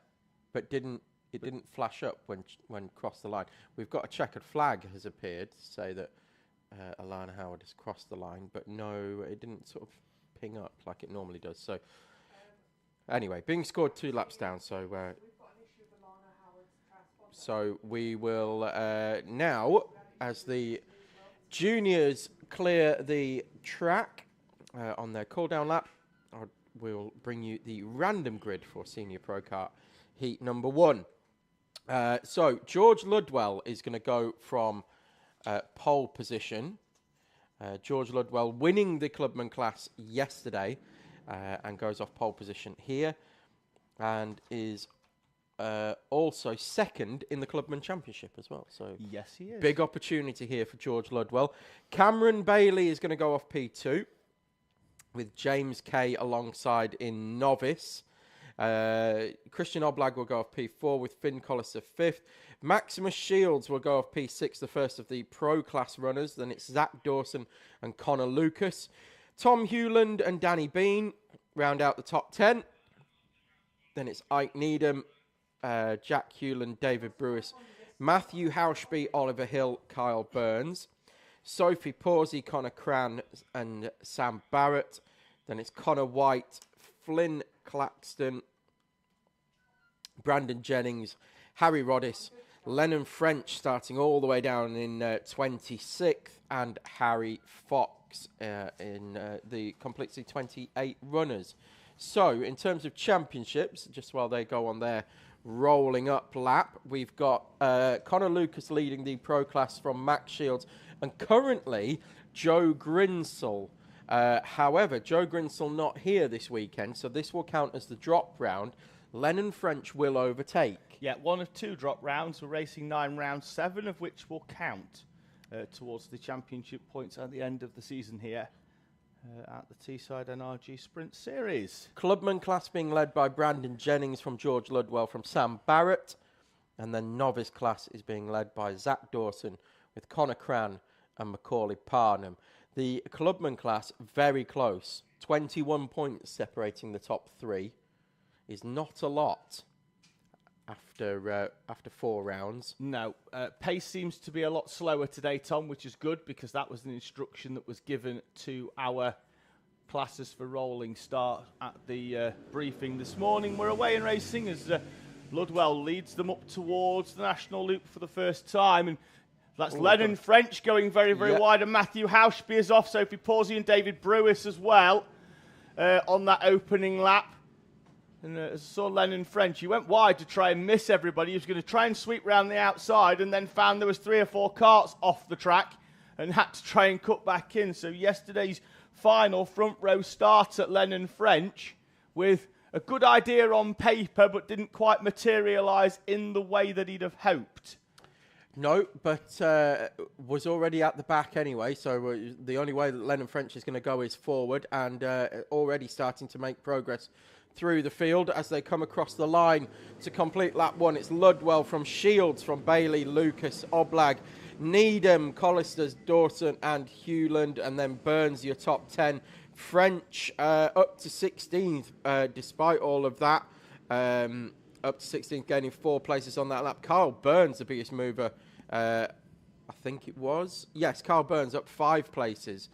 but it didn't flash up when crossed the line. We've got a checkered flag has appeared to say that Alana Howard has crossed the line, but no, it didn't sort of ping up like it normally does. So anyway, being scored 2 laps down. So we've got an issue with Alana Howard's transponder. So we will now, as the juniors clear the track on their cool down lap, we'll bring you the random grid for Senior Pro Kart heat number 1. So George Ludwell is going to go from pole position. George Ludwell winning the clubman class yesterday and goes off pole position here, and is also 2nd in the clubman championship as well. So yes, he is. Big opportunity here for George Ludwell. Cameron Bailey is going to go off P2. With James Kay alongside in novice. Christian Oblag will go off P4 with Finn Collister 5th. Maximus Shields will go off P6, the first of the Pro Class runners. Then it's Zach Dawson and Connor Lucas. Tom Hewland and Danny Bean round out the top 10. Then it's Ike Needham, Jack Hewland, David Brewis, Matthew Hauschby, Oliver Hill, Kyle Burns. Sophie Pawsey, Connor Cran and Sam Barrett. Then it's Connor White, Flynn Claxton, Brandon Jennings, Harry Roddis, Lennon French starting all the way down in 26th, and Harry Fox in the completely 28 runners. So, in terms of championships, just while they go on their rolling up lap, we've got Connor Lucas leading the Pro Class from Max Shields, and currently Joe Grinsell. However, Joe Grinsell not here this weekend, so this will count as the drop round. Lennon French will overtake. Yeah, one of two drop rounds. We're racing 9 rounds, 7 of which will count towards the championship points at the end of the season here at the Teesside NRG Sprint Series. Clubman class being led by Brandon Jennings from George Ludwell from Sam Barrett. And then novice class is being led by Zach Dawson with Connor Cran and Macaulay Parnham. The Clubman class, very close. 21 points separating the top 3 is not a lot after 4 rounds. No, pace seems to be a lot slower today, Tom, which is good because that was an instruction that was given to our classes for rolling start at the briefing this morning. We're away in racing as Ludwell leads them up towards the national loop for the first time, and that's Lennon French going very, very wide, and Matthew Hauschby is off. Sophie Pawsey and David Brewis as well on that opening lap. And as I saw Lennon French, he went wide to try and miss everybody. He was going to try and sweep round the outside and then found there was 3 or 4 carts off the track and had to try and cut back in. So yesterday's final front row start at Lennon French with a good idea on paper but didn't quite materialise in the way that he'd have hoped. No, but was already at the back anyway, so the only way that Lennon French is going to go is forward, and already starting to make progress through the field as they come across the line to complete lap 1. It's Ludwell from Shields, from Bailey, Lucas, Oblag, Needham, Collisters, Dawson and Hewland, and then Burns, your top 10. French up to 16th despite all of that. Up to 16th, gaining 4 places on that lap. Carl Burns, the biggest mover, I think it was. Yes, Carl Burns up 5 places.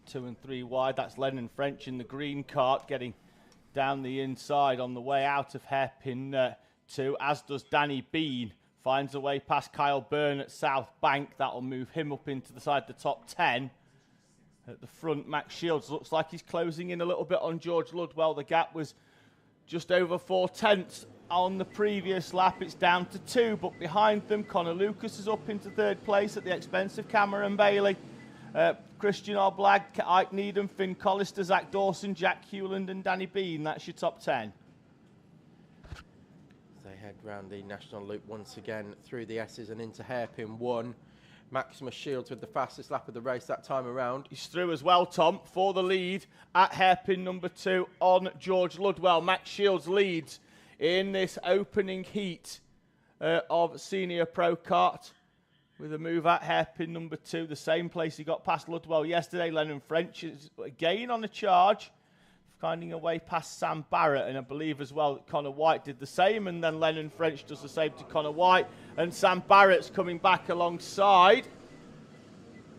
2 and 3 wide. That's Lennon French in the green cart getting down the inside on the way out of hairpin 2, as does Danny Bean. Finds a way past Kyle Byrne at South Bank. That'll move him up into the side of the top 10. At the front, Max Shields looks like he's closing in a little bit on George Ludwell. The gap was just over 4 tenths on the previous lap. It's down to 2, but behind them, Connor Lucas is up into 3rd place at the expense of Cameron Bailey. Christian Oblag, Ike Needham, Finn Collister, Zach Dawson, Jack Hewland and Danny Bean. That's your top 10. They head round the national loop once again through the S's and into hairpin 1. Maximus Shields with the fastest lap of the race that time around. He's through as well, Tom, for the lead at hairpin number 2 on George Ludwell. Max Shields leads in this opening heat of Senior Pro Kart with a move at hairpin number 2, the same place he got past Ludwell yesterday. Lennon French is again on a charge, finding a way past Sam Barrett, and I believe as well that Connor White did the same, and then Lennon French does the same to Connor White, and Sam Barrett's coming back alongside,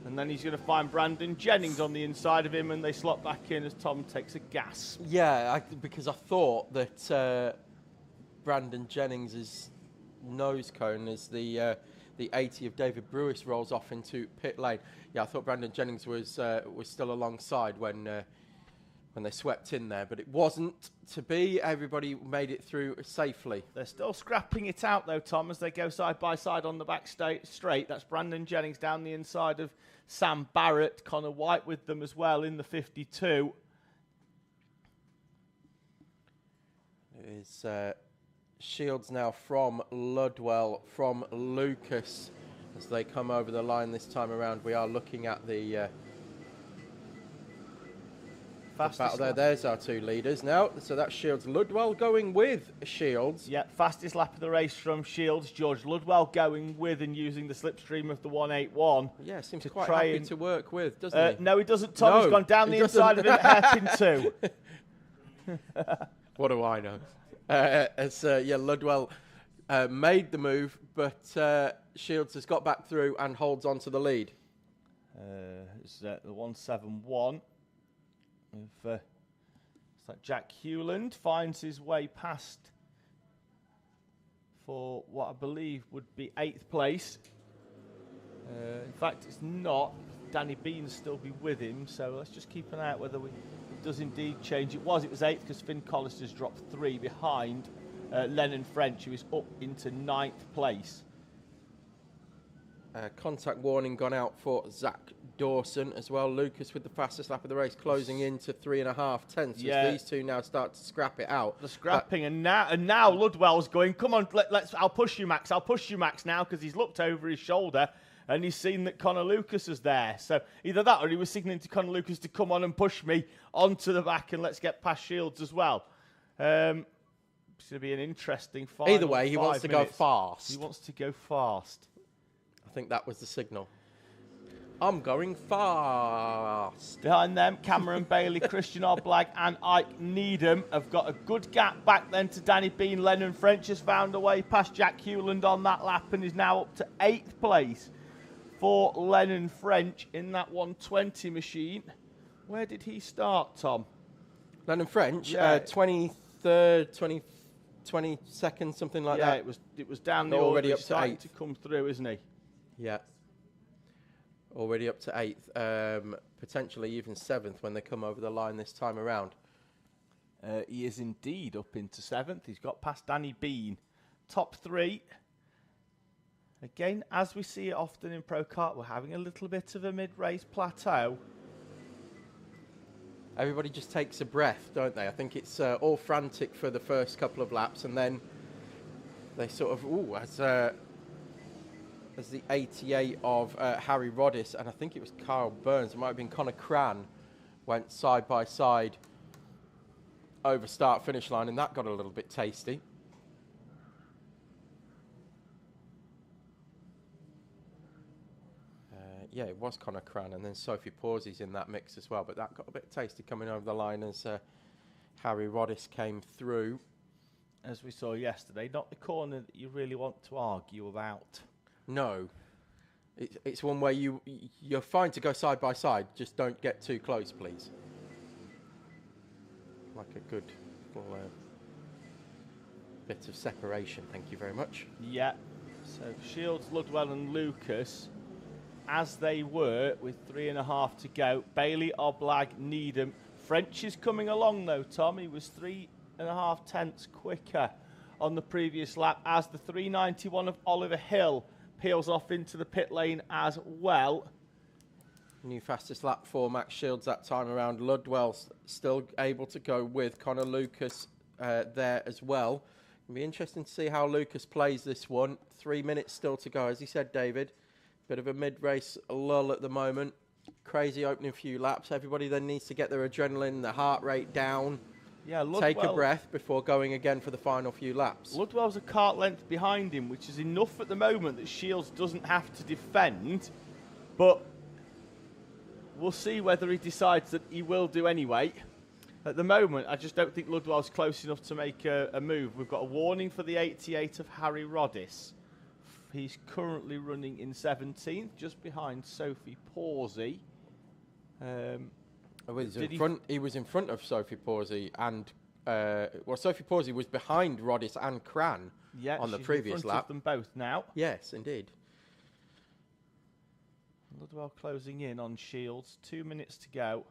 and then he's going to find Brandon Jennings on the inside of him, and they slot back in as Tom takes a gas. Yeah, because I thought that Brandon Jennings' nose cone is the 80 of David Brewis rolls off into pit lane. Yeah, I thought Brandon Jennings was still alongside when they swept in there, but it wasn't to be. Everybody made it through safely. They're still scrapping it out though, Tom, as they go side by side on the back straight. That's Brandon Jennings down the inside of Sam Barrett, Connor White with them as well in the 52. It is Shields now from Ludwell, from Lucas, as they come over the line this time around. We are looking at the Fastest battle there. lap. There's our two leaders now. So that's Shields. Ludwell going with Shields. Yeah, fastest lap of the race from Shields. George Ludwell going with and using the slipstream of the 181. Yeah, seems to quite try happy and- to work with, doesn't he? No, he doesn't, Tom. He's No, gone down he the inside of him, hairpin 2. What do I know? Ludwell made the move, but Shields has got back through and holds on to the lead. It's the 171. With, it's like Jack Hewland finds his way past for what I believe would be 8th place. In fact, it's not. Danny Bean still be with him, so let's just keep an eye out whether it does indeed change. It was 8th because Finn Collister's dropped 3 behind Lennon French, who is up into 9th place. Contact warning gone out for Zach Dawson as well. Lucas with the fastest lap of the race, closing into 3.5 tenths. Yeah. As these two now start to scrap it out. The scrapping, and now Ludwell's going, come on, I'll push you, Max. I'll push you, Max, now, because he's looked over his shoulder and he's seen that Connor Lucas is there. So either that or he was signaling to Connor Lucas to come on and push me onto the back and let's get past Shields as well. It's going to be an interesting final. Either way, he wants to go fast. He wants to go fast. I think that was the signal. I'm going fast. Behind them, Cameron Bailey, Christian Oblag and Ike Needham have got a good gap back then to Danny Bean. Lennon French has found a way past Jack Hewland on that lap and is now up to 8th place for Lennon French in that 120 machine. Where did he start, Tom? Lennon French, Yeah. 23rd, 22nd, something like that. It was down the Already order. up He's to starting 8th. to come through, isn't he? Yeah. Already up to 8th, potentially even 7th when they come over the line this time around. He is indeed up into 7th. He's got past Danny Bean. Top 3. Again, as we see it often in Pro Kart, we're having a little bit of a mid-race plateau. Everybody just takes a breath, don't they? I think it's all frantic for the first couple of laps, and then they sort of, as the 88 of Harry Roddice, and I think it was Kyle Burns, it might have been Connor Cran, went side by side over start-finish line, and that got a little bit tasty. Yeah, it was Connor Cran, and then Sophie Pawsey's in that mix as well, but that got a bit tasty coming over the line as Harry Roddice came through. As we saw yesterday, not the corner that you really want to argue about. No. It's one where you're fine to go side by side, just don't get too close, please. Like a good little bit of separation, thank you very much. Yeah. So Shields, Ludwell and Lucas, as they were, with 3.5 to go. Bailey, Oblag, Needham. French is coming along though, Tom. He was 3.5 tenths quicker on the previous lap as the 391 of Oliver Hill peels off into the pit lane as well. New fastest lap for Max Shields that time around. Ludwell's still able to go with Connor Lucas there as well. It'll be interesting to see how Lucas plays this one. 3 minutes still to go, as he said, David. Bit of a mid-race lull at the moment. Crazy opening few laps. Everybody then needs to get their adrenaline, their heart rate down. Yeah, Take a breath before going again for the final few laps. Ludwell's a kart length behind him, which is enough at the moment that Shields doesn't have to defend. But we'll see whether he decides that he will do anyway. At the moment, I just don't think Ludwell's close enough to make a move. We've got a warning for the 88 of Harry Roddice. He's currently running in 17th, just behind Sophie Pawsey. He was in front of Sophie Pawsey, and Sophie Pawsey was behind Roddice and Cran on the previous in front lap. of them both now. Yes, indeed. Ludwell closing in on Shields. 2 minutes to go.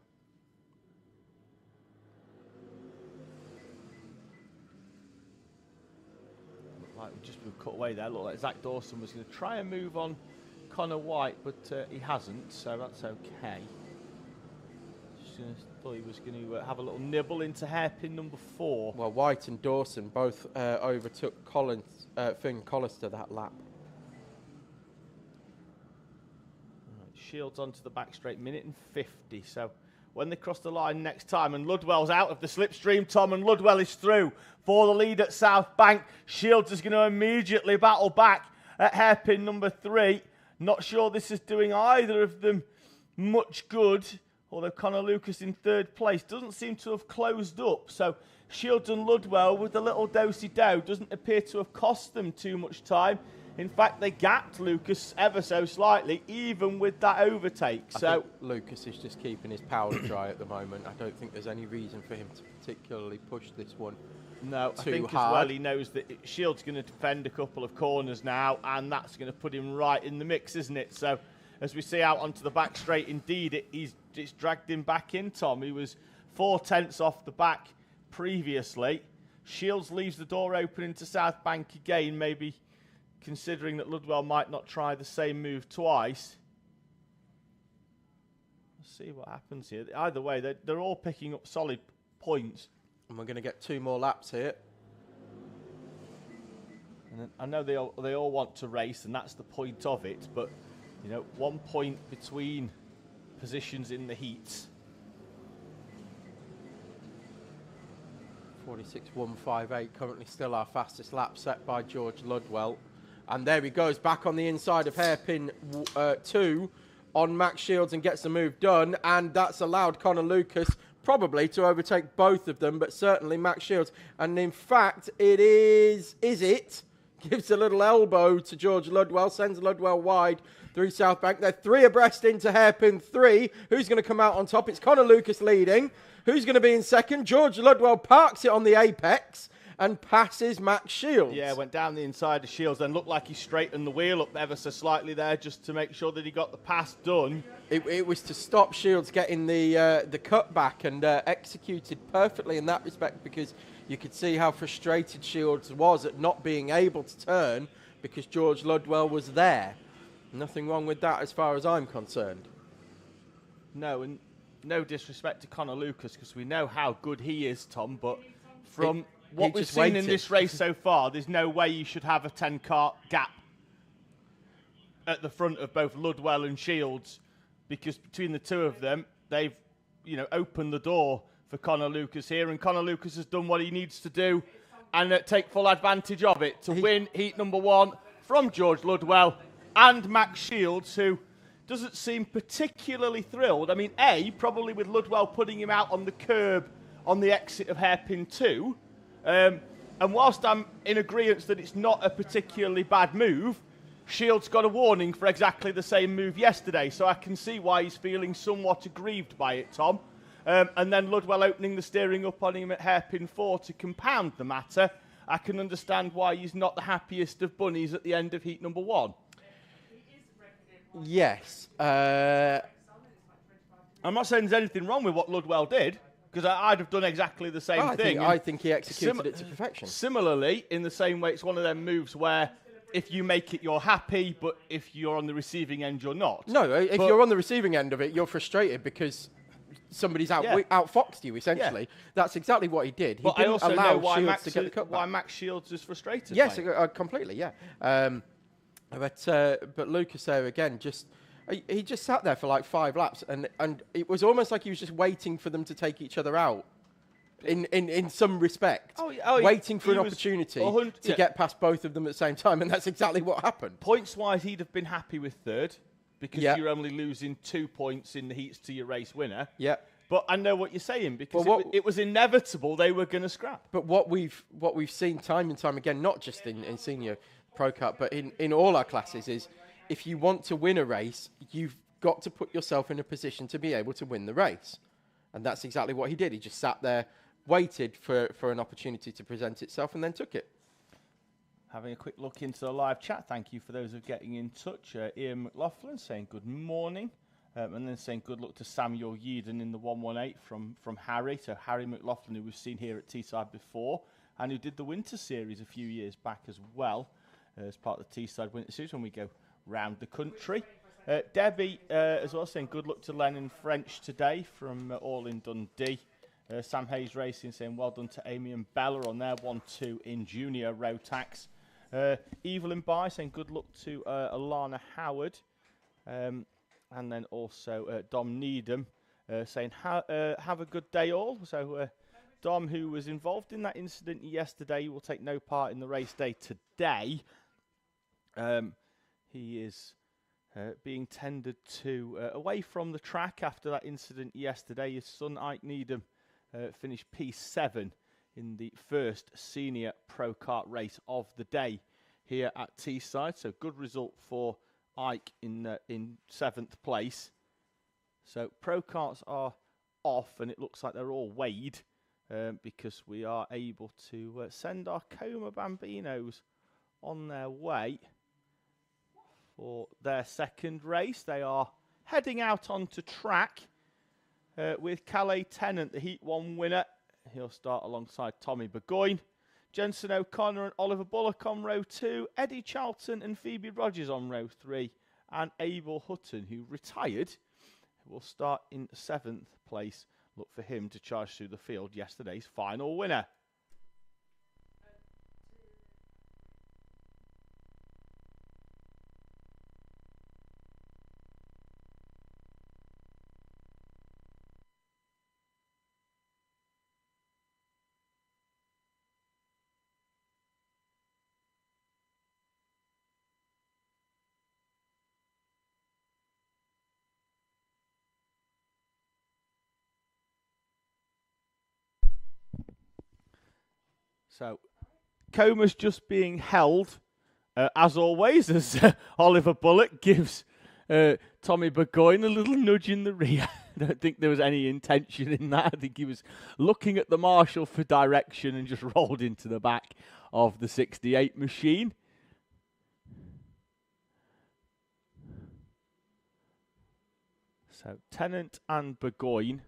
Like we've just been cut away there. Look like Zach Dawson was going to try and move on Connor White, but he hasn't, so that's okay. Just thought he was going to have a little nibble into hairpin number 4. Well, White and Dawson both overtook Finn Collister that lap. Shields onto the back straight, minute and 50. So when they cross the line next time. And Ludwell's out of the slipstream, Tom, and Ludwell is through for the lead at South Bank. Shields is going to immediately battle back at hairpin number 3. Not sure this is doing either of them much good, although Connor Lucas in 3rd place doesn't seem to have closed up. So Shields and Ludwell with a little do-si-do doesn't appear to have cost them too much time. In fact, they gapped Lucas ever so slightly, even with that overtake. I think Lucas is just keeping his powder dry at the moment. I don't think there's any reason for him to particularly push this one. No, too I think hard. as well he knows that Shields going to defend a couple of corners now, and that's going to put him right in the mix, isn't it? So as we see out onto the back straight, indeed, it's dragged him back in, Tom. He was 4/10 off the back previously. Shields leaves the door open into South Bank again, maybe considering that Ludwell might not try the same move twice. Let's see what happens here. Either way, they're all picking up solid points. And we're going to get 2 more laps here. And I know they all want to race, and that's the point of it. But, you know, 1 point between positions in the heats. 46.158, currently still our fastest lap set by George Ludwell. And there he goes, back on the inside of hairpin 2 on Max Shields and gets the move done. And that's allowed Connor Lucas probably to overtake both of them, but certainly Max Shields. And in fact, it is it? Gives a little elbow to George Ludwell, sends Ludwell wide through South Bank. They're 3 abreast into hairpin 3. Who's going to come out on top? It's Connor Lucas leading. Who's going to be in second? George Ludwell parks it on the apex and passes Max Shields. Yeah, went down the inside of Shields, then looked like he straightened the wheel up ever so slightly there just to make sure that he got the pass done. It was to stop Shields getting the cutback, and executed perfectly in that respect, because you could see how frustrated Shields was at not being able to turn because George Ludwell was there. Nothing wrong with that as far as I'm concerned. No, and no disrespect to Connor Lucas, because we know how good he is, Tom, but from what we've seen in this race so far, there's no way you should have a 10-car gap at the front of both Ludwell and Shields, because between the two of them, they've, you know, opened the door for Connor Lucas here, and Connor Lucas has done what he needs to do and take full advantage of it to win heat number 1 from George Ludwell and Max Shields, who doesn't seem particularly thrilled. I mean, probably with Ludwell putting him out on the curb on the exit of hairpin 2. And whilst I'm in agreement that it's not a particularly bad move, Shields got a warning for exactly the same move yesterday, so I can see why he's feeling somewhat aggrieved by it, Tom. And then Ludwell opening the steering up on him at hairpin 4 to compound the matter. I can understand why he's not the happiest of bunnies at the end of heat number 1. Yes. I'm not saying there's anything wrong with what Ludwell did, because I'd have done exactly the same thing. I think he executed it to perfection. Similarly, in the same way, it's one of them moves where if you make it, you're happy, but if you're on the receiving end, you're not. No, if you're on the receiving end of it, you're frustrated because somebody's outfoxed you, essentially. Yeah. That's exactly what he did. But he didn't I also allow know why Shields Max, to get the cutback. why Max Shields is frustrated. Yes, by completely, yeah. But Lucas there again, he just sat there for like 5 laps, and it was almost like he was just waiting for them to take each other out. In some respect, waiting for an opportunity to get past both of them at the same time, and that's exactly what happened. Points-wise, he'd have been happy with 3rd, because you're only losing 2 points in the heats to your race winner. Yeah. But I know what you're saying, because it was inevitable they were going to scrap. But what we've seen time and time again, not just in Senior Pro Kart, but in all our classes, is if you want to win a race, you've got to put yourself in a position to be able to win the race. And that's exactly what he did. He just sat there, waited for an opportunity to present itself, and then took it. Having a quick look into the live chat. Thank you for those who are getting in touch. Ian McLaughlin saying good morning. And then saying good luck to Samuel Yeadon in the 118 from Harry. So Harry McLaughlin, who we've seen here at Teesside before, and who did the Winter Series a few years back as well, as part of the Teesside Winter Series when we go round the country. Debbie as well saying good luck to Lennon French today from All in Dundee. Sam Hayes Racing saying well done to Amy and Bella on their 1-2 in Junior Rotax. Evelyn By saying good luck to Alana Howard. And then also Dom Needham saying, have a good day all. So Dom, who was involved in that incident yesterday, will take no part in the race day today. He is being tended to away from the track after that incident yesterday. His son, Ike Needham, finished P7 in the first Senior Pro Kart race of the day here at Teesside. So good result for Ike in 7th place. So Pro Karts are off, and it looks like they're all weighed because we are able to send our Coma Bambinos on their way for their second race. They are heading out onto track with Calais Tennant, the Heat 1 winner. He'll start alongside Tommy Burgoyne. Jensen O'Connor and Oliver Bullock on row 2. Eddie Charlton and Phoebe Rogers on row 3. And Abel Hutton, who retired, will start in 7th place. Look for him to charge through the field, yesterday's final winner. So, Coma's just being held, as always, as Oliver Bullock gives Tommy Burgoyne a little nudge in the rear. I don't think there was any intention in that. I think he was looking at the marshal for direction and just rolled into the back of the 68 machine. So, Tennant and Burgoyne.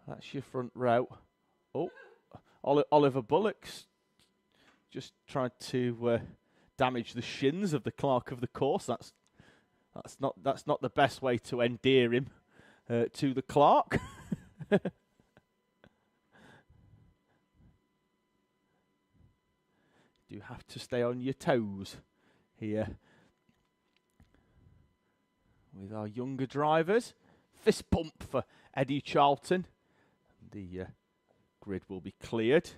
That's your front row. Oh, Oliver Bullock's just tried to damage the shins of the clerk of the course. That's not the best way to endear him to the clerk. You have to stay on your toes here with our younger drivers. Fist pump for Eddie Charlton. The grid will be cleared.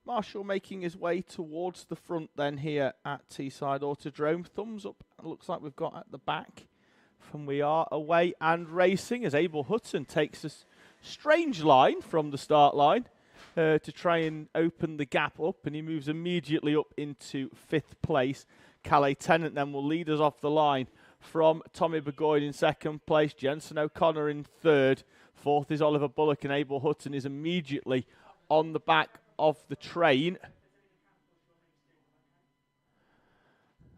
Marshall making his way towards the front then here at Teesside Autodrome. Thumbs up, looks like we've got at the back from We Are Away and Racing as Abel Hutton takes a strange line from the start line. To try and open the gap up, and he moves immediately up into 5th place. Calais Tennant then will lead us off the line from Tommy Burgoyne in 2nd place, Jensen O'Connor in 3rd. 4th is Oliver Bullock, and Abel Hutton is immediately on the back of the train.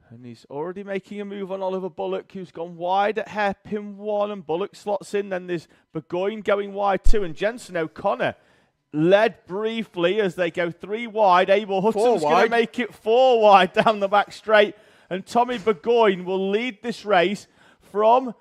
And he's already making a move on Oliver Bullock, who's gone wide at hairpin 1, and Bullock slots in. Then there's Burgoyne going wide 2, and Jensen O'Connor led briefly as they go 3 wide. Abel Hutton's going to make it 4 wide down the back straight. And Tommy Burgoyne will lead this race from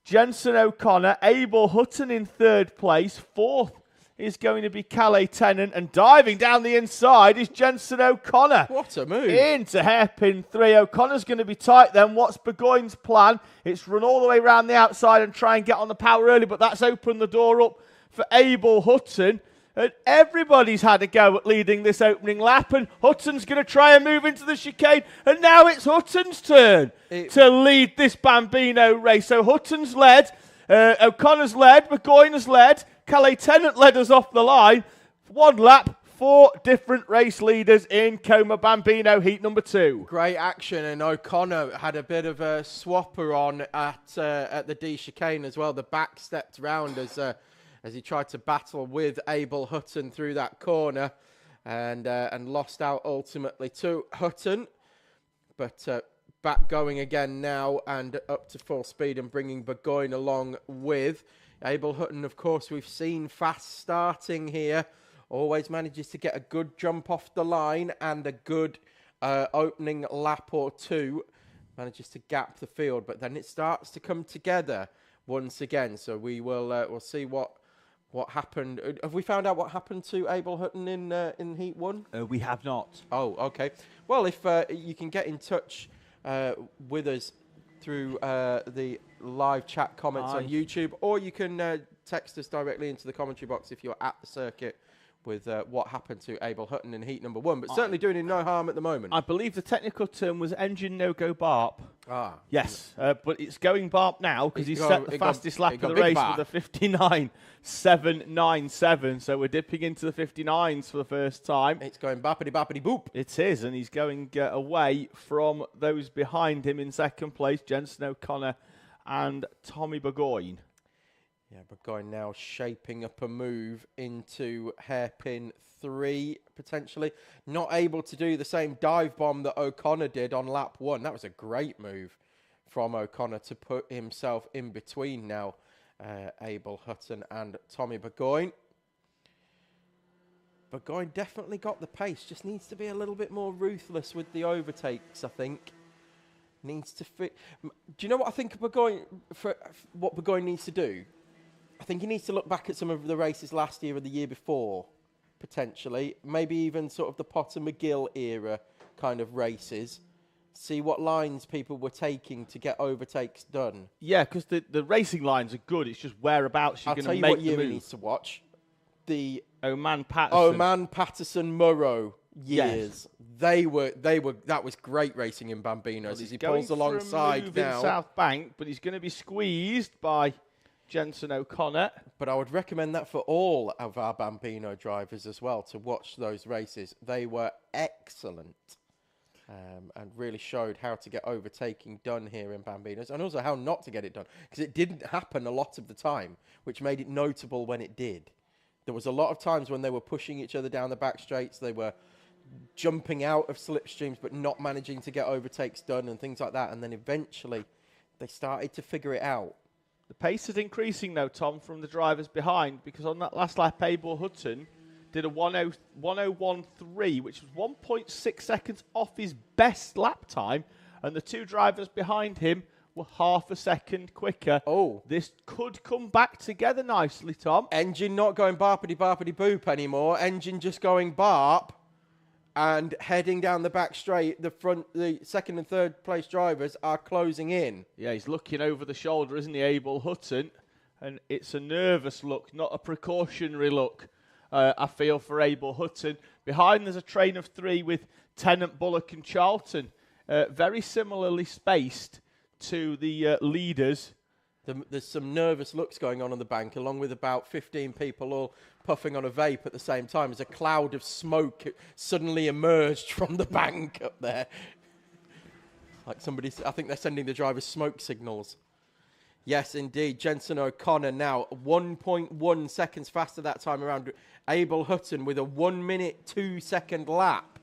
Jensen O'Connor. Abel Hutton in 3rd place. 4th is going to be Calais Tennant. And diving down the inside is Jensen O'Connor. What a move. Into hairpin 3. O'Connor's going to be tight then. What's Burgoyne's plan? It's run all the way around the outside and try and get on the power early. But that's opened the door up for Abel Hutton. And everybody's had a go at leading this opening lap, and Hutton's going to try and move into the chicane, and now it's Hutton's turn to lead this Bambino race. So Hutton's led, O'Connor's led, Burgoyne has led, Calais Tennant led us off the line. 1 lap, 4 different race leaders in Coma Bambino heat number 2. Great action, and O'Connor had a bit of a swapper on at the D chicane as well. The back stepped round as he tried to battle with Abel Hutton through that corner, and lost out ultimately to Hutton. But back going again now and up to full speed and bringing Burgoyne along with Abel Hutton. Of course, we've seen fast starting here. Always manages to get a good jump off the line and a good opening lap or 2. Manages to gap the field, but then it starts to come together once again. So we'll see what happened. Have we found out what happened to Abel Hutton in Heat 1? We have not. Oh, okay. Well, if you can get in touch with us through the live chat comments on YouTube, or you can text us directly into the commentary box if you're at the circuit with what happened to Abel Hutton in Heat number 1, but certainly doing him no harm at the moment. I believe the technical term was engine no-go barp. Ah. Yes, but it's going barp now because he's set the fastest lap of the big race barp. with a 59.797. So we're dipping into the 59s for the first time. It's going bappity boop. It is, and he's going away from those behind him in second place, Jenson O'Connor and Tommy Burgoyne. Yeah, Burgoyne now shaping up a move into hairpin 3, potentially. Not able to do the same dive bomb that O'Connor did on lap 1. That was a great move from O'Connor to put himself in between now Abel Hutton and Tommy Burgoyne. Burgoyne definitely got the pace, just needs to be a little bit more ruthless with the overtakes, I think. Needs to fit. Do you know what I think Burgoyne, for what Burgoyne needs to do? I think he needs to look back at some of the races last year or the year before, potentially. Maybe even sort of the Potter McGill era kind of races. See what lines people were taking to get overtakes done. Yeah, because the racing lines are good. It's just whereabouts you're going to make the move. I'll tell you what year he needs to watch. The Oman Patterson. Patterson Murrow years. Yes. That was great racing in Bambinos as he pulls going alongside for a move now. in South Bank, but he's going to be squeezed by Jenson O'Connor. But I would recommend that for all of our Bambino drivers as well, to watch those races. They were excellent and really showed how to get overtaking done here in Bambinos, and also how not to get it done, because it didn't happen a lot of the time, which made it notable when it did. There was a lot of times when they were pushing each other down the back straights, they were jumping out of slipstreams but not managing to get overtakes done and things like that, and then eventually they started to figure it out. The pace is increasing, though, Tom, from the drivers behind, because on that last lap, Abel Hutton did a 1:01.3, which was 1.6 seconds off his best lap time, and the two drivers behind him were half a second quicker. Oh. This could come back together nicely, Tom. Engine not going barpity boop anymore. Engine just going barp and heading down the back straight. The second and third place drivers are closing in. Yeah, he's looking over the shoulder, isn't he, Abel Hutton? And it's a nervous look, not a precautionary look, I feel, for Abel Hutton. Behind there's a train of 3 with Tennant, Bullock and Charlton, very similarly spaced to the leaders. There's some nervous looks going on the bank, along with about 15 people all puffing on a vape at the same time as a cloud of smoke suddenly emerged from the bank up there. Like somebody, I think they're sending the drivers smoke signals. Yes, indeed. Jenson O'Connor now 1.1 seconds faster that time around. Abel Hutton with a 1 minute 2 second lap.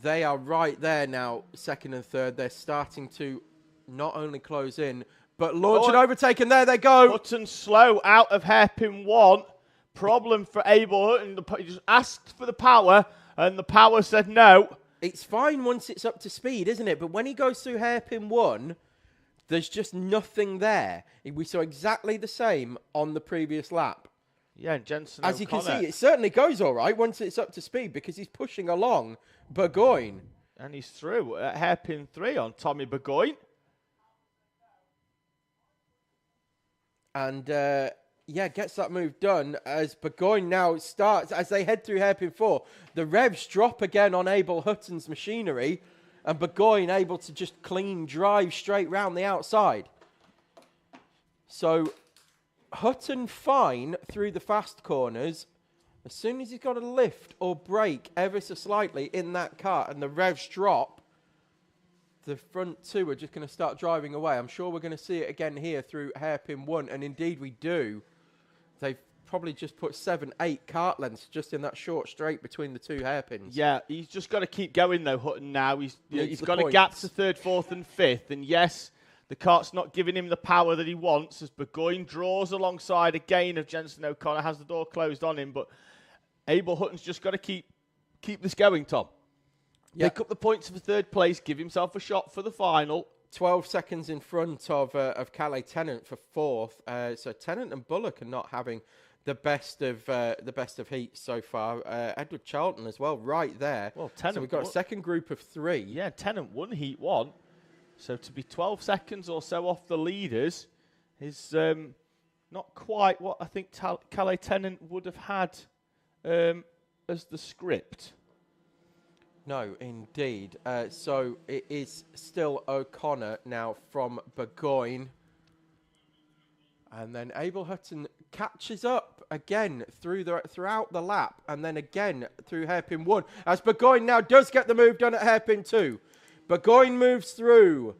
They are right there now, second and third. They're starting to not only close in, but launch and overtake, and there they go. Hutton slow out of hairpin 1. Problem for Abel Hutton. He just asked for the power, and the power said no. It's fine once it's up to speed, isn't it? But when he goes through hairpin 1, there's just nothing there. We saw exactly the same on the previous lap. Yeah, and Jenson As you can O'Connor. see, it certainly goes all right once it's up to speed, because he's pushing along Burgoyne. And he's through at hairpin 3 on Tommy Burgoyne. And, gets that move done as Burgoyne now starts, as they head through hairpin 4. The revs drop again on Abel Hutton's machinery, and Burgoyne able to just clean drive straight round the outside. So Hutton fine through the fast corners. As soon as he's got a lift or brake ever so slightly in that car and the revs drop, the front two are just going to start driving away. I'm sure we're going to see it again here through hairpin 1, and indeed we do. They've probably just put 7-8 kart lengths just in that short straight between the two hairpins. Yeah, he's just got to keep going, though, Hutton, now. He's got a points. gap to 3rd, 4th and 5th. And yes, the kart's not giving him the power that he wants as Burgoyne draws alongside again of Jenson O'Connor, has the door closed on him. But Abel Hutton's just got to keep this going, Tom. Yep. Pick up the points for 3rd place, give himself a shot for the final. 12 seconds in front of Calais Tennant for fourth. So Tennant and Bullock are not having the best of heats so far. Edward Charlton as well, right there. Well, Tennant, so we've got a second group of 3. Yeah, Tennant won Heat 1. So to be 12 seconds or so off the leaders is not quite what I think Calais Tennant would have had as the script. No, indeed. So it is still O'Connor now from Burgoyne. And then Abel Hutton catches up again throughout the lap, and then again through hairpin 1, as Burgoyne now does get the move done at hairpin 2. Burgoyne moves through.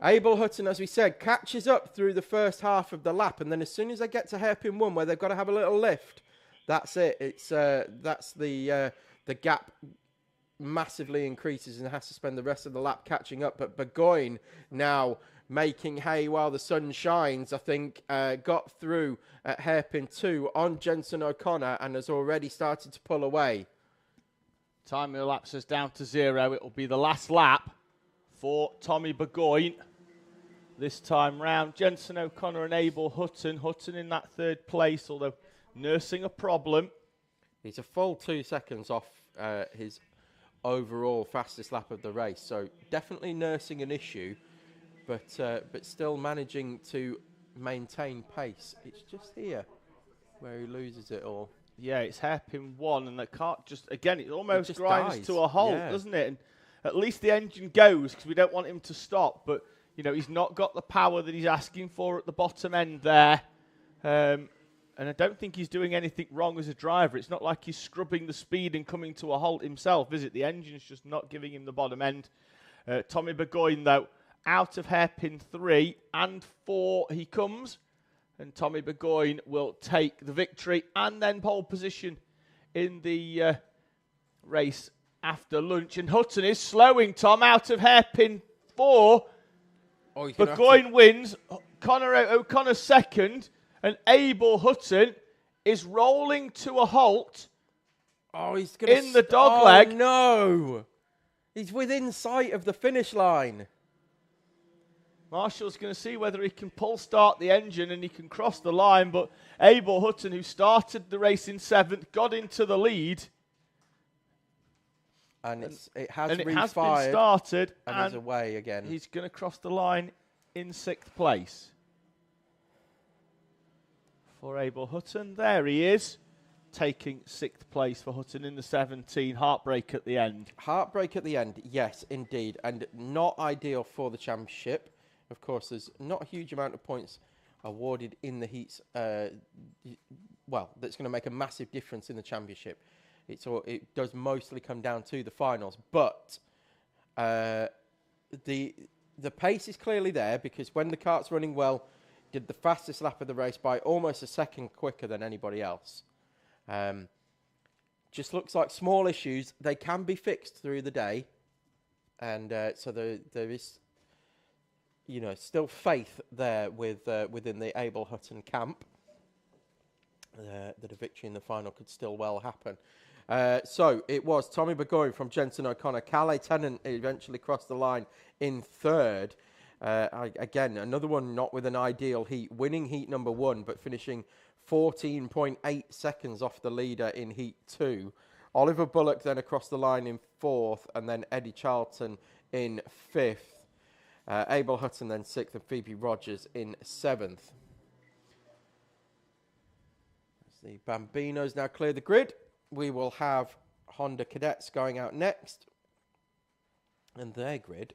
Abel Hutton, as we said, catches up through the first half of the lap, and then as soon as they get to hairpin 1, where they've got to have a little lift, that's it. It's that's the gap massively increases and has to spend the rest of the lap catching up. But Burgoyne now making hay while the sun shines, I think, got through at hairpin 2 on Jensen O'Connor and has already started to pull away. Time elapses down to 0. It will be the last lap for Tommy Burgoyne. This time round, Jensen O'Connor and Abel Hutton. Hutton in that 3rd place, although nursing a problem. He's a full 2 seconds off his overall fastest lap of the race, so definitely nursing an issue. But still managing to maintain pace. It's just here where he loses it all. Yeah, it's hairpin 1, and the car just, again, it almost just grinds dies. to a halt, Yeah. doesn't it? And at least the engine goes, because we don't want him to stop. But, you know, he's not got the power that he's asking for at the bottom end there. And I don't think he's doing anything wrong as a driver. It's not like he's scrubbing the speed and coming to a halt himself, is it? The engine's just not giving him the bottom end. Tommy Burgoyne, though, out of hairpin 3 and 4 he comes, and Tommy Burgoyne will take the victory and then pole position in the race after lunch. And Hutton is slowing Tom out of hairpin 4. Burgoyne wins, O'Connor second, and Abel Hutton is rolling to a halt. Oh, he's going in the dogleg. No, he's within sight of the finish line. Marshall's going to see whether he can pull start the engine and he can cross the line, but Abel Hutton, who started the race in 7th, got into the lead. And it has been refired started, and is away again. He's going to cross the line in 6th place. For Abel Hutton, there he is, taking 6th place for Hutton in the 17. Heartbreak at the end. Heartbreak at the end, yes, indeed, and not ideal for the championship. Of course, there's not a huge amount of points awarded in the heats. Well, that's going to make a massive difference in the championship. It does mostly come down to the finals, but the pace is clearly there, because when the kart's running well, did the fastest lap of the race by almost a second quicker than anybody else. Just looks like small issues. They can be fixed through the day, and so there is, you know, still faith there within the Abel Hutton camp that a victory in the final could still well happen. So it was Tommy Burgoyne from Jensen O'Connor. Calais Tennant eventually crossed the line in 3rd. Again, another one not with an ideal heat, winning heat number 1, but finishing 14.8 seconds off the leader in heat 2. Oliver Bullock then across the line in 4th, and then Eddie Charlton in 5th. Abel Hutton then 6th, and Phoebe Rogers in 7th. As the Bambinos now clear the grid, we will have Honda Cadets going out next. And their grid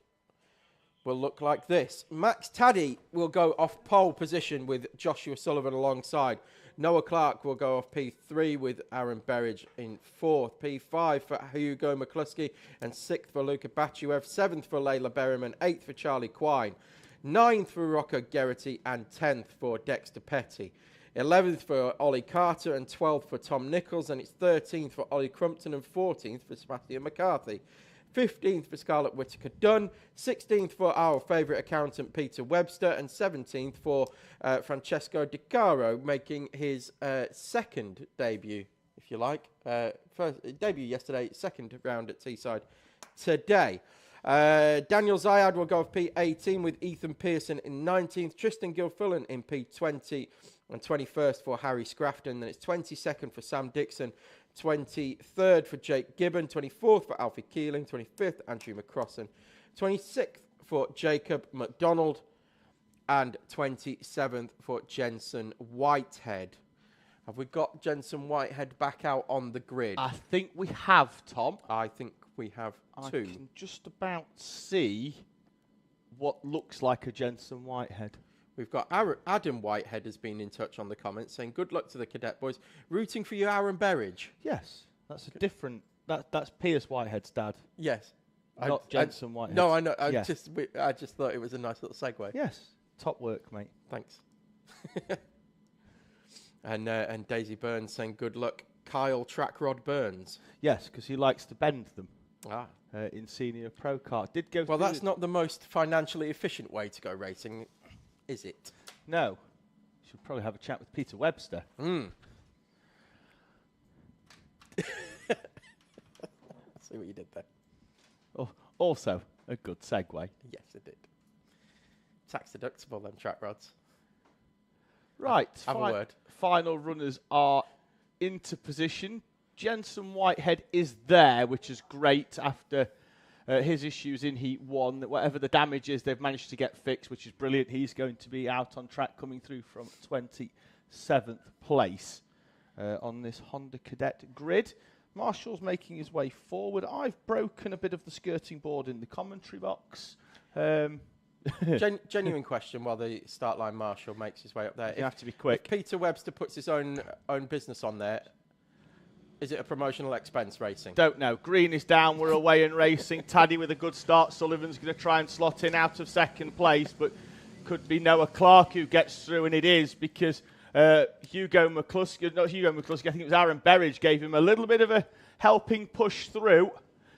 will look like this. Max Taddy will go off pole position with Joshua Sullivan alongside. Noah Clark will go off P3 with Aaron Berridge in 4th. P5 for Hugo McCluskey and 6th for Luca Batuev. 7th for Layla Berryman. 8th for Charlie Quine. 9th for Rocco Geraghty and 10th for Dexter Petty. 11th for Ollie Carter and 12th for Tom Nichols, and it's 13th for Ollie Crumpton and 14th for Sebastian McCarthy. 15th for Scarlett Whittaker Dunn, 16th for our favourite accountant Peter Webster, and 17th for Francesco Di Caro, making his second debut, if you like. First debut yesterday, second round at Teesside today. Daniel Zayad will go with P18 with Ethan Pearson in 19th. Tristan Gilfillan in P20 and 21st for Harry Scrafton. Then it's 22nd for Sam Dixon, 23rd for Jake Gibbon, 24th for Alfie Keeling, 25th Andrew McCrossan, 26th for Jacob McDonald, and 27th for Jensen Whitehead. Have we got Jensen Whitehead back out on the grid? I think we have, Tom. I think we have two. I can just about see what looks like a Jensen Whitehead. We've got Adam Whitehead has been in touch on the comments saying, good luck to the Cadet boys. Rooting for you, Aaron Berridge. Yes, that's a different... That's Piers Whitehead's dad. Yes. Not Jensen Whitehead. No, I know. I Yeah. just thought it was a nice little segue. Yes, top work, mate. Thanks. And Daisy Burns saying, good luck, Kyle Trackrod Burns. Yes, because he likes to bend them Ah. in Senior Pro Kart. Did go Well, through that's not the most financially efficient way to go racing, is it? No. Should probably have a chat with Peter Webster. See what you did there. Oh, also, a good segue. Yes, it did. Tax deductible then, track rods. Right. Have a word. Final runners are into position. Jensen Whitehead is there, which is great after his issues in Heat 1. That whatever the damage is, they've managed to get fixed, which is brilliant. He's going to be out on track, coming through from 27th place on this Honda Cadet grid. Marshall's making his way forward. I've broken a bit of the skirting board in the commentary box. Genuine question while the start line Marshall makes his way up there. You have to be quick. If Peter Webster puts his own business on there, is it a promotional expense racing? Don't know. Green is down. We're away and racing. Taddy with a good start. Sullivan's going to try and slot in out of second place, but could be Noah Clark who gets through, and it is because Hugo McCluskey, I think it was Aaron Berridge, gave him a little bit of a helping push through,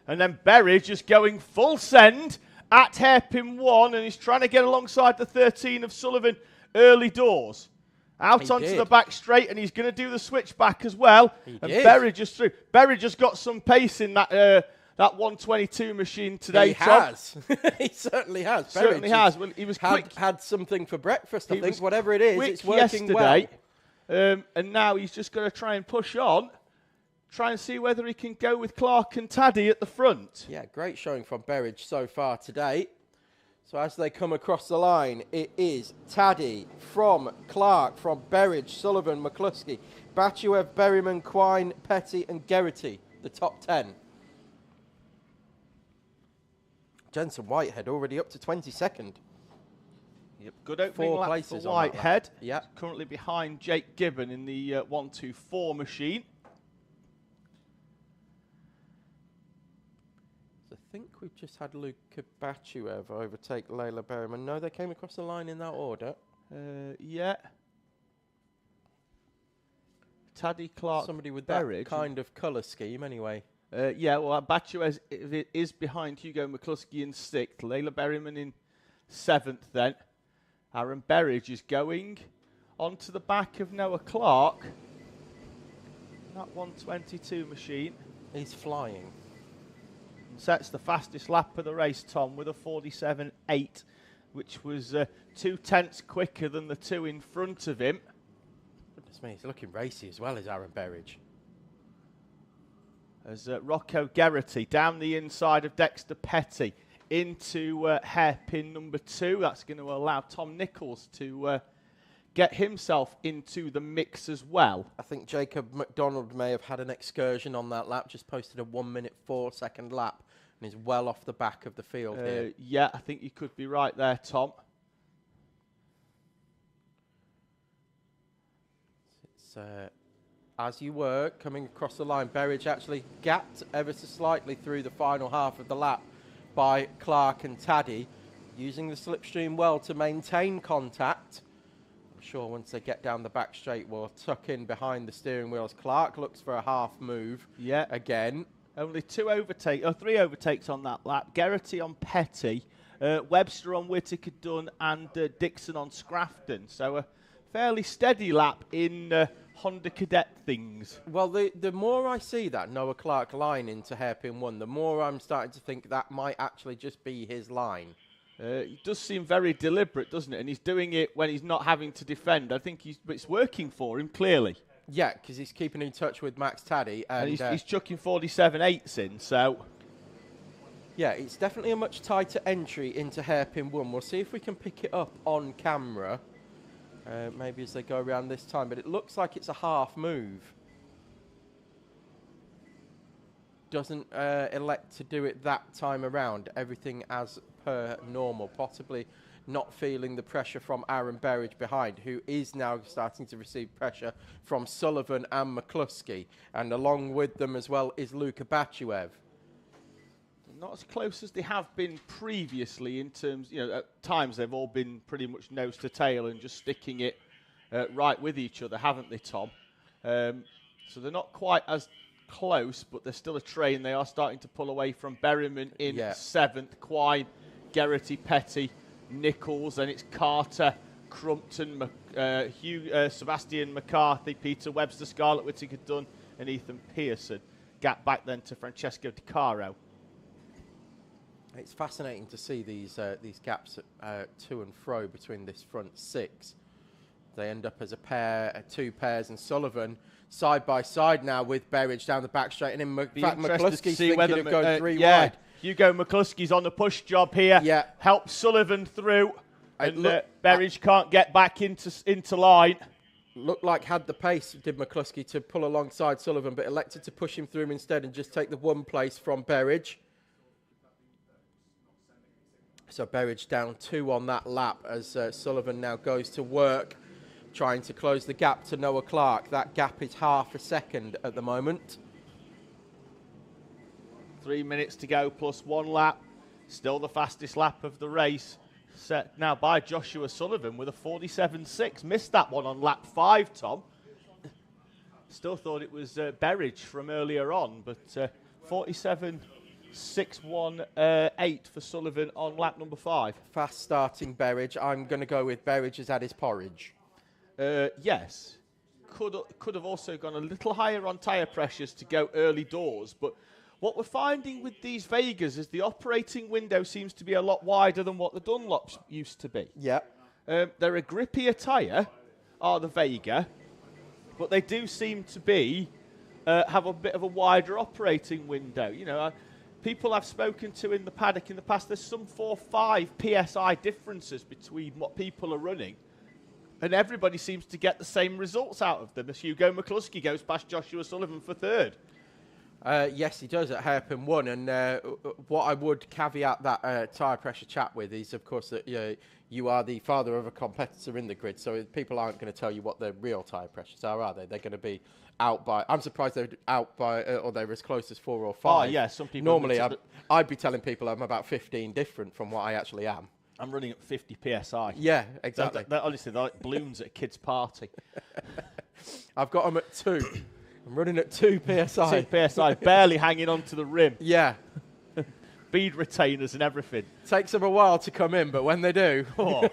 and then Berridge just going full send at hairpin 1, and he's trying to get alongside the 13 of Sullivan early doors. Out He onto did. the back straight, and he's going to do the switch back as well. He and did. Berridge just through. Berridge just got some pace in that 122 machine today. He Tom. has. He certainly has. Certainly Berridge has. Well, he was quick. had something for breakfast, I He think. was Whatever it is, quick it's working yesterday, well. and now he's just going to try and push on, try and see whether he can go with Clark and Taddy at the front. Yeah, great showing from Berridge so far today. So as they come across the line, it is Taddy from Clark, from Berridge, Sullivan, McCluskey, Batuev, Berryman, Quine, Petty and Geraghty, the top 10. Jensen Whitehead already up to 22nd. Yep, good opening 4 lap places for on that lap. Whitehead. Yeah. Currently behind Jake Gibbon in the 124 machine. So I think we've just had Luka Batuev overtake Layla Berryman. No, they came across the line in that order. Yeah. Taddy, Clark, Somebody with Berridge. that kind of colour scheme anyway. Yeah, well, Batuez is behind Hugo McCluskey in 6th. Layla Berryman in 7th then. Aaron Berridge is going onto the back of Noah Clark. That 122 machine. He's flying. Sets the fastest lap of the race, Tom, with a 47.8, which was 0.2 quicker than the two in front of him. Goodness me, he's looking racy as well as Aaron Berridge. As Rocco Geraghty down the inside of Dexter Petty into hairpin number 2. That's going to allow Tom Nichols to get himself into the mix as well. I think Jacob McDonald may have had an excursion on that lap, just posted a 1 minute 4 second lap and is well off the back of the field here. Yeah, I think you could be right there, Tom. It's as you were coming across the line. Berridge actually gapped ever so slightly through the final half of the lap by Clark and Taddy, using the slipstream well to maintain contact. I'm sure once they get down the back straight, we'll tuck in behind the steering wheels. Clark looks for a half move. Yeah. Again. Only 3 overtakes on that lap. Geraghty on Petty, Webster on Whittaker Dunn, and Dixon on Scrafton. So a fairly steady lap in Honda Cadet things. Well, the more I see that Noah Clark line into hairpin 1, the more I'm starting to think that might actually just be his line. It does seem very deliberate, doesn't it? And he's doing it when he's not having to defend. I think it's working for him, clearly. Yeah, because he's keeping in touch with Max Taddy. And he's chucking 47.8s in, so... Yeah, it's definitely a much tighter entry into hairpin 1. We'll see if we can pick it up on camera. Maybe as they go around this time, but it looks like it's a half move. Doesn't elect to do it that time around. Everything as per normal. Possibly not feeling the pressure from Aaron Berridge behind, who is now starting to receive pressure from Sullivan and McCluskey. And along with them as well is Luka Bachuev. Not as close as they have been previously in terms, at times they've all been pretty much nose to tail and just sticking it right with each other, haven't they, Tom? So they're not quite as close, but they're still a train. They are starting to pull away from Berryman in 7th, Quine, Geraghty, Petty, Nichols, and it's Carter, Crumpton, Sebastian McCarthy, Peter Webster, Scarlett Whittaker Dunn, and Ethan Pearson. Gap back then to Francesco Di Caro. It's fascinating to see these gaps to and fro between this front 6. They end up as a pair, 2 pairs, and Sullivan side by side now with Berridge down the back straight. And in fact, McCluskey's thinking of going 3 wide. Hugo McCluskey's on the push job here. Yeah. Helps Sullivan through, and Berridge can't get back into line. Looked like had the pace, did McCluskey, to pull alongside Sullivan, but elected to push him through instead and just take the 1 place from Berridge. So Berridge down 2 on that lap as Sullivan now goes to work, trying to close the gap to Noah Clark. That gap is half a second at the moment. 3 minutes to go plus 1 lap. Still the fastest lap of the race. Set now by Joshua Sullivan with a 47.6. Missed that one on lap 5, Tom. Still thought it was Berridge from earlier on, but 47.618 for Sullivan on lap number 5. Fast starting Berridge. I'm going to go with Berridge has had his porridge. Yes. Could have also gone a little higher on tyre pressures to go early doors, but what we're finding with these Vegas is the operating window seems to be a lot wider than what the Dunlops used to be. Yeah. They're a grippier tyre, are the Vega, but they do seem to be have a bit of a wider operating window. People I've spoken to in the paddock in the past, there's some 4 or 5 PSI differences between what people are running, and everybody seems to get the same results out of them as Hugo McCluskey goes past Joshua Sullivan for 3rd. Yes, he does at hairpin 1, and what I would caveat that tyre pressure chat with is, of course, that you are the father of a competitor in the grid, so people aren't going to tell you what the real tyre pressures are they? They're going to be out by... I'm surprised they're out by, or they're as close as 4 or 5. Oh, yeah, some people... Normally, I'd be telling people I'm about 15 different from what I actually am. I'm running at 50 PSI. Yeah, exactly. Honestly, they're like balloons at a kid's party. I've got them at 2. I'm running at 2 PSI. 2 PSI, barely hanging onto the rim. Yeah. Bead retainers and everything. Takes them a while to come in, but when they do... Oh.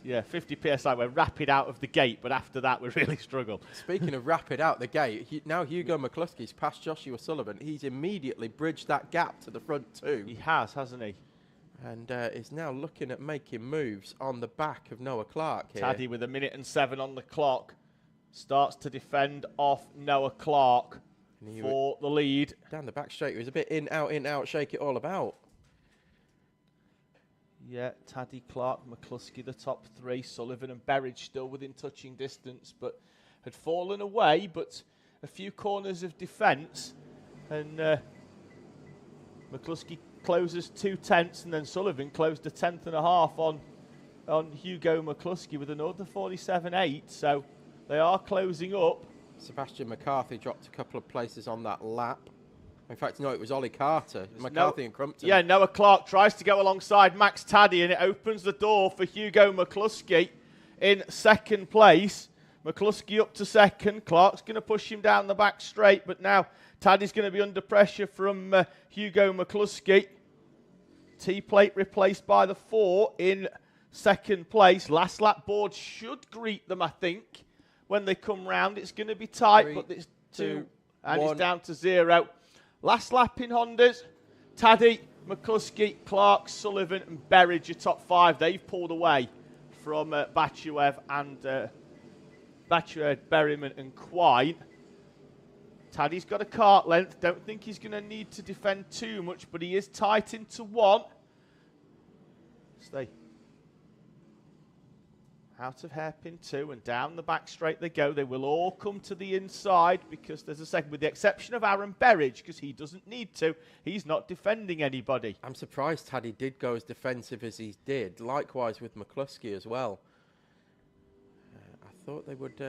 Yeah, 50 PSI, we're rapid out of the gate, but after that we really struggle. Speaking of rapid out the gate, now Hugo McCluskey's past Joshua Sullivan. He's immediately bridged that gap to the front 2. He has, hasn't he? And is now looking at making moves on the back of Noah Clark here. Taddy with 1:07 on the clock. Starts to defend off Noah Clark for the lead. Down the back straight, he was a bit in, out, shake it all about. Yeah, Taddy, Clark, McCluskey, the top 3. Sullivan and Berridge still within touching distance, but had fallen away. But a few corners of defence, and McCluskey closes 2/10, and then Sullivan closed a 10.5 on Hugo McCluskey with another 47.8. So they are closing up. Sebastian McCarthy dropped a couple of places on that lap. In fact, no, it was Ollie Carter. McCarthy and Crumpton. Yeah, Noah Clark tries to go alongside Max Taddy, and it opens the door for Hugo McCluskey in 2nd place. McCluskey up to 2nd. Clark's going to push him down the back straight, but now Taddy's going to be under pressure from Hugo McCluskey. T-plate replaced by the 4 in second place. Last lap board should greet them, I think, when they come round. It's going to be tight, 3, but it's 2, 2, and 1. it's down to 0. Last lap in Hondas. Taddy, McCluskey, Clark, Sullivan, and Berridge are top 5. They've pulled away from Bachuev and Bachuev, Berryman, and Quine. Taddy's got a kart length. Don't think he's going to need to defend too much, but he is tight into 1. Stay. Out of hairpin 2 and down the back straight they go. They will all come to the inside because there's a second, with the exception of Aaron Berridge, because he doesn't need to. He's not defending anybody. I'm surprised Taddy did go as defensive as he did. Likewise with McCluskey as well. I thought they would.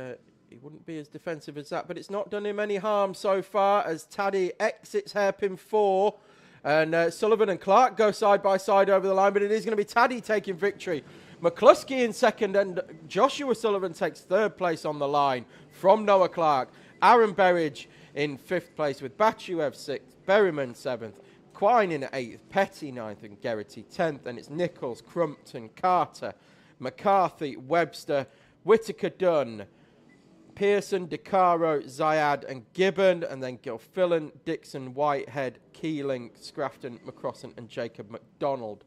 He wouldn't be as defensive as that, but it's not done him any harm so far as Taddy exits hairpin 4. And Sullivan and Clark go side by side over the line, but it is going to be Taddy taking victory. McCluskey in second, and Joshua Sullivan takes 3rd place on the line from Noah Clark. Aaron Berridge in 5th place with Bachuev 6th, Berryman 7th, Quine in 8th, Petty 9th, and Geraghty 10th. And it's Nichols, Crumpton, Carter, McCarthy, Webster, Whitaker, Dunn, Pearson, DeCaro, Zayad, and Gibbon, and then Gilfillan, Dixon, Whitehead, Keeling, Scrafton, McCrossan, and Jacob McDonald.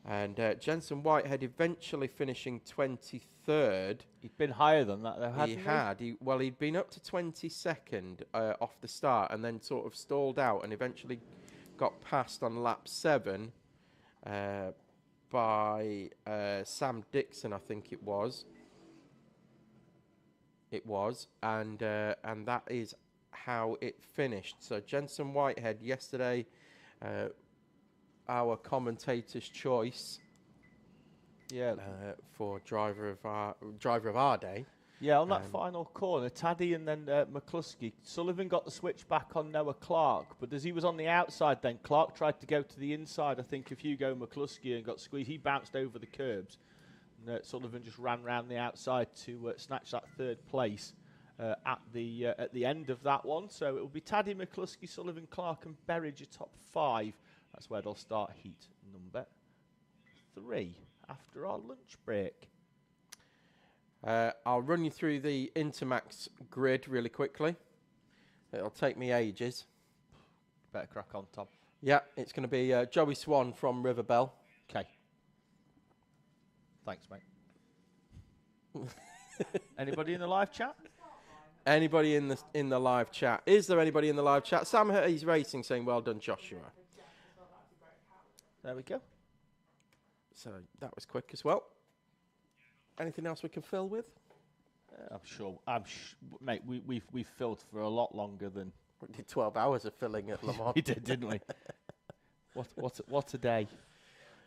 And Jensen Whitehead eventually finishing 23rd. He'd been higher than that, though, hadn't he? Had. He'd been up to 22nd off the start and then sort of stalled out and eventually got passed on lap 7 by Sam Dixon, I think it was. And that is how it finished. So Jensen Whitehead yesterday, our commentator's choice, for driver of our day. Yeah, on that final corner, Taddy and then McCluskey. Sullivan got the switch back on Noah Clark, but as he was on the outside then, Clark tried to go to the inside, I think, of Hugo McCluskey and got squeezed. He bounced over the curbs. And, Sullivan just ran round the outside to snatch that 3rd place at the end of that one. So it will be Taddy, McCluskey, Sullivan, Clark, and Berridge, your top 5. That's where they'll start heat number 3 after our lunch break. I'll run you through the Intermax grid really quickly. It'll take me ages. Better crack on, Tom. Yeah, it's going to be Joey Swan from Riverbell. Okay. Thanks, mate. Anybody in the live chat? Anybody in the live chat? Is there anybody in the live chat? Sam Hayes Racing saying, well done, Joshua. There we go. So that was quick as well. Anything else we can fill with? I'm sure. Mate, we've filled for a lot longer than... We did 12 hours of filling at Le Mans. We did, didn't we? What a day.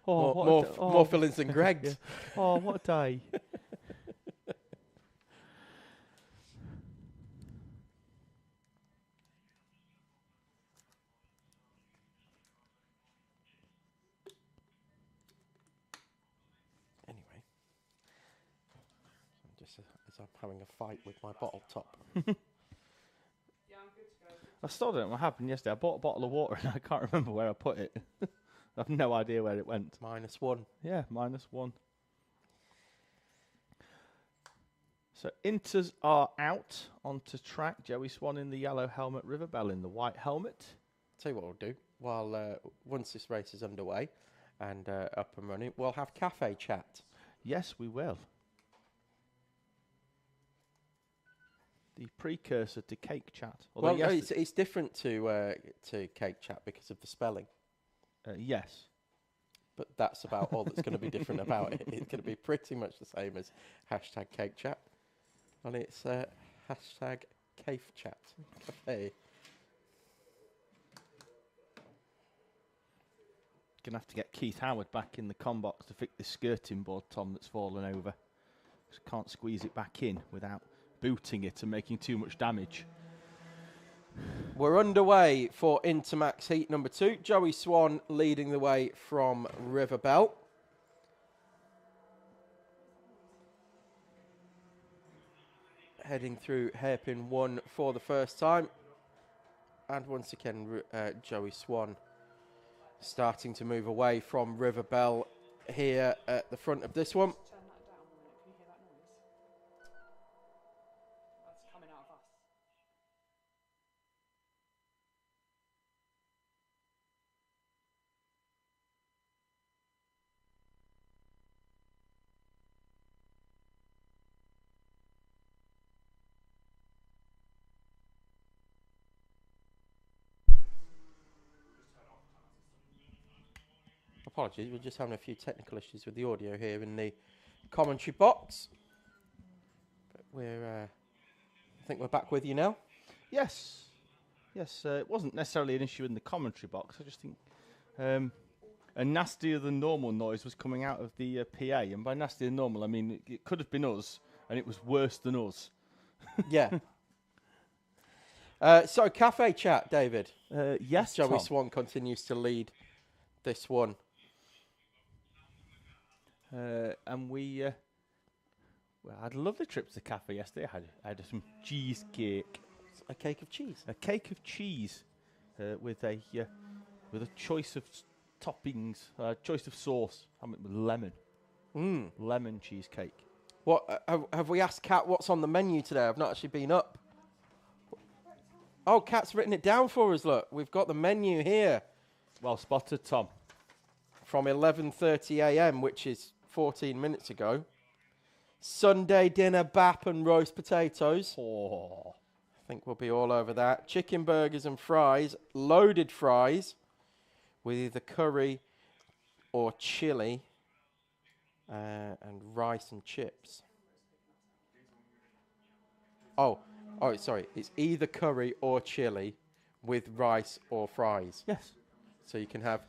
More fillings than Greg's. Yeah. Oh, what a day. Anyway, just as I'm having a fight with my bottle top. I still don't know what happened yesterday. I bought a bottle of water and I can't remember where I put it. I have no idea where it went. -1. Yeah, -1. So Inters are out onto track. Joey Swan in the yellow helmet, Riverbell in the white helmet. Tell you what we'll do. While once this race is underway and up and running, we'll have cafe chat. Yes, we will. The precursor to cake chat. Well, no, it's different to cake chat because of the spelling. Yes. But that's about all that's going to be different about it. It's going to be pretty much the same as hashtag cake chat. And it's hashtag cafe chat. Cafe. Gonna have to get Keith Howard back in the combox to fix this skirting board, Tom, that's fallen over. Just can't squeeze it back in without booting it and making too much damage. We're underway for Intermax heat number 2. Joey Swan leading the way from Riverbell. Heading through hairpin 1 for the first time. And once again, Joey Swan starting to move away from Riverbell here at the front of this one. Turn that down a minute. Can you hear that noise? That's coming out of us. Apologies, we're just having a few technical issues with the audio here in the commentary box. But I think we're back with you now. Yes. Yes, it wasn't necessarily an issue in the commentary box. I just think a nastier than normal noise was coming out of the PA. And by nastier than normal, I mean it could have been us, and it was worse than us. Yeah. So, cafe chat, David. Yes, Joey Tom. Swan continues to lead this one. And we had a lovely trip to the cafe yesterday. I had some cheesecake. A cake of cheese. A cake of cheese with a choice of toppings, choice of sauce. I mean, with lemon. Lemon cheesecake. What have we asked Kat what's on the menu today? I've not actually been up. Oh, Kat's written it down for us. Look, we've got the menu here Well spotted, Tom. from 11:30 a.m., which is 14 minutes ago. Sunday dinner, bap and roast potatoes. Oh. I think we'll be all over that. Chicken burgers and fries, loaded fries with either curry or chili, and rice and chips. Oh, sorry. It's either curry or chili with rice or fries. Yes. So you can have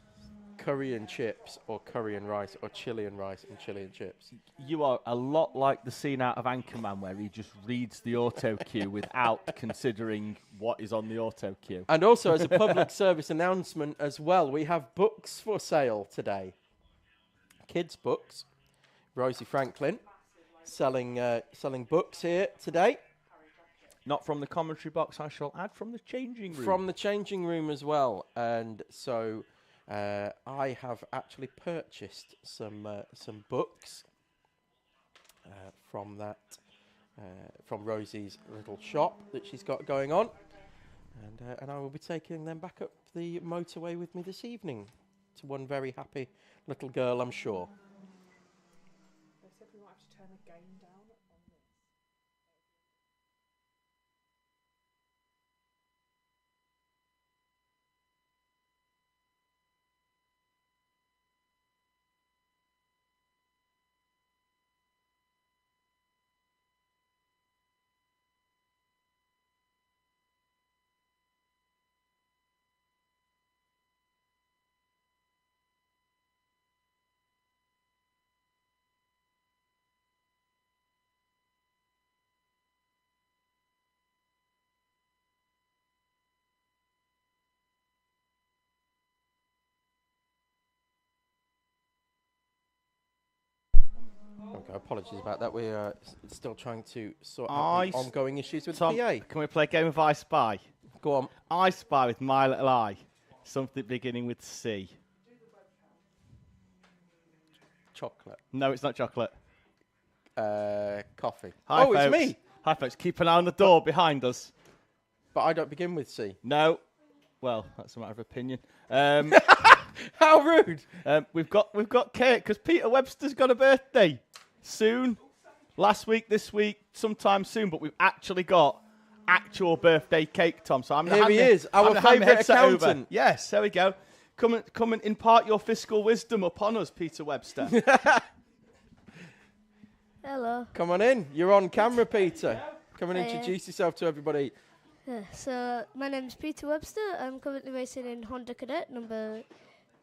curry and chips or curry and rice or chili and rice and chili and chips. You are a lot like the scene out of Anchorman where he just reads the auto cue without considering what is on the auto cue. And also, as a public service announcement as well, we have books for sale today. Kids' books. Rosie Franklin selling books here today. Not from the commentary box, I shall add from the changing room. From the changing room as well. And so I have actually purchased some books from that from Rosie's little shop that she's got going on, and I will be taking them back up the motorway with me this evening to one very happy little girl, I'm sure. They said we might have to turn the gain down on this. Okay, apologies about that. We are still trying to sort out I the ongoing issues with Tom, PA. can we play a game of I Spy? Go on. I Spy with my little eye. Something beginning with C. Chocolate. No, it's not chocolate. Coffee. Hi, Oh, folks. it's me. Hi, folks. Keep an eye on the door behind us. But I don't begin with C. No. Well, that's a matter of opinion. How rude. We've got cake because Peter Webster's got a birthday soon. Last week, this week, sometime soon. But we've actually got actual birthday cake, Tom. So I'm Here he is, our favourite accountant. Yes, there we go. Come and impart your fiscal wisdom upon us, Peter Webster. Hello. Come on in. You're on camera, Peter. Come and introduce yourself to everybody. So my name's Peter Webster. I'm currently racing in Honda Cadet number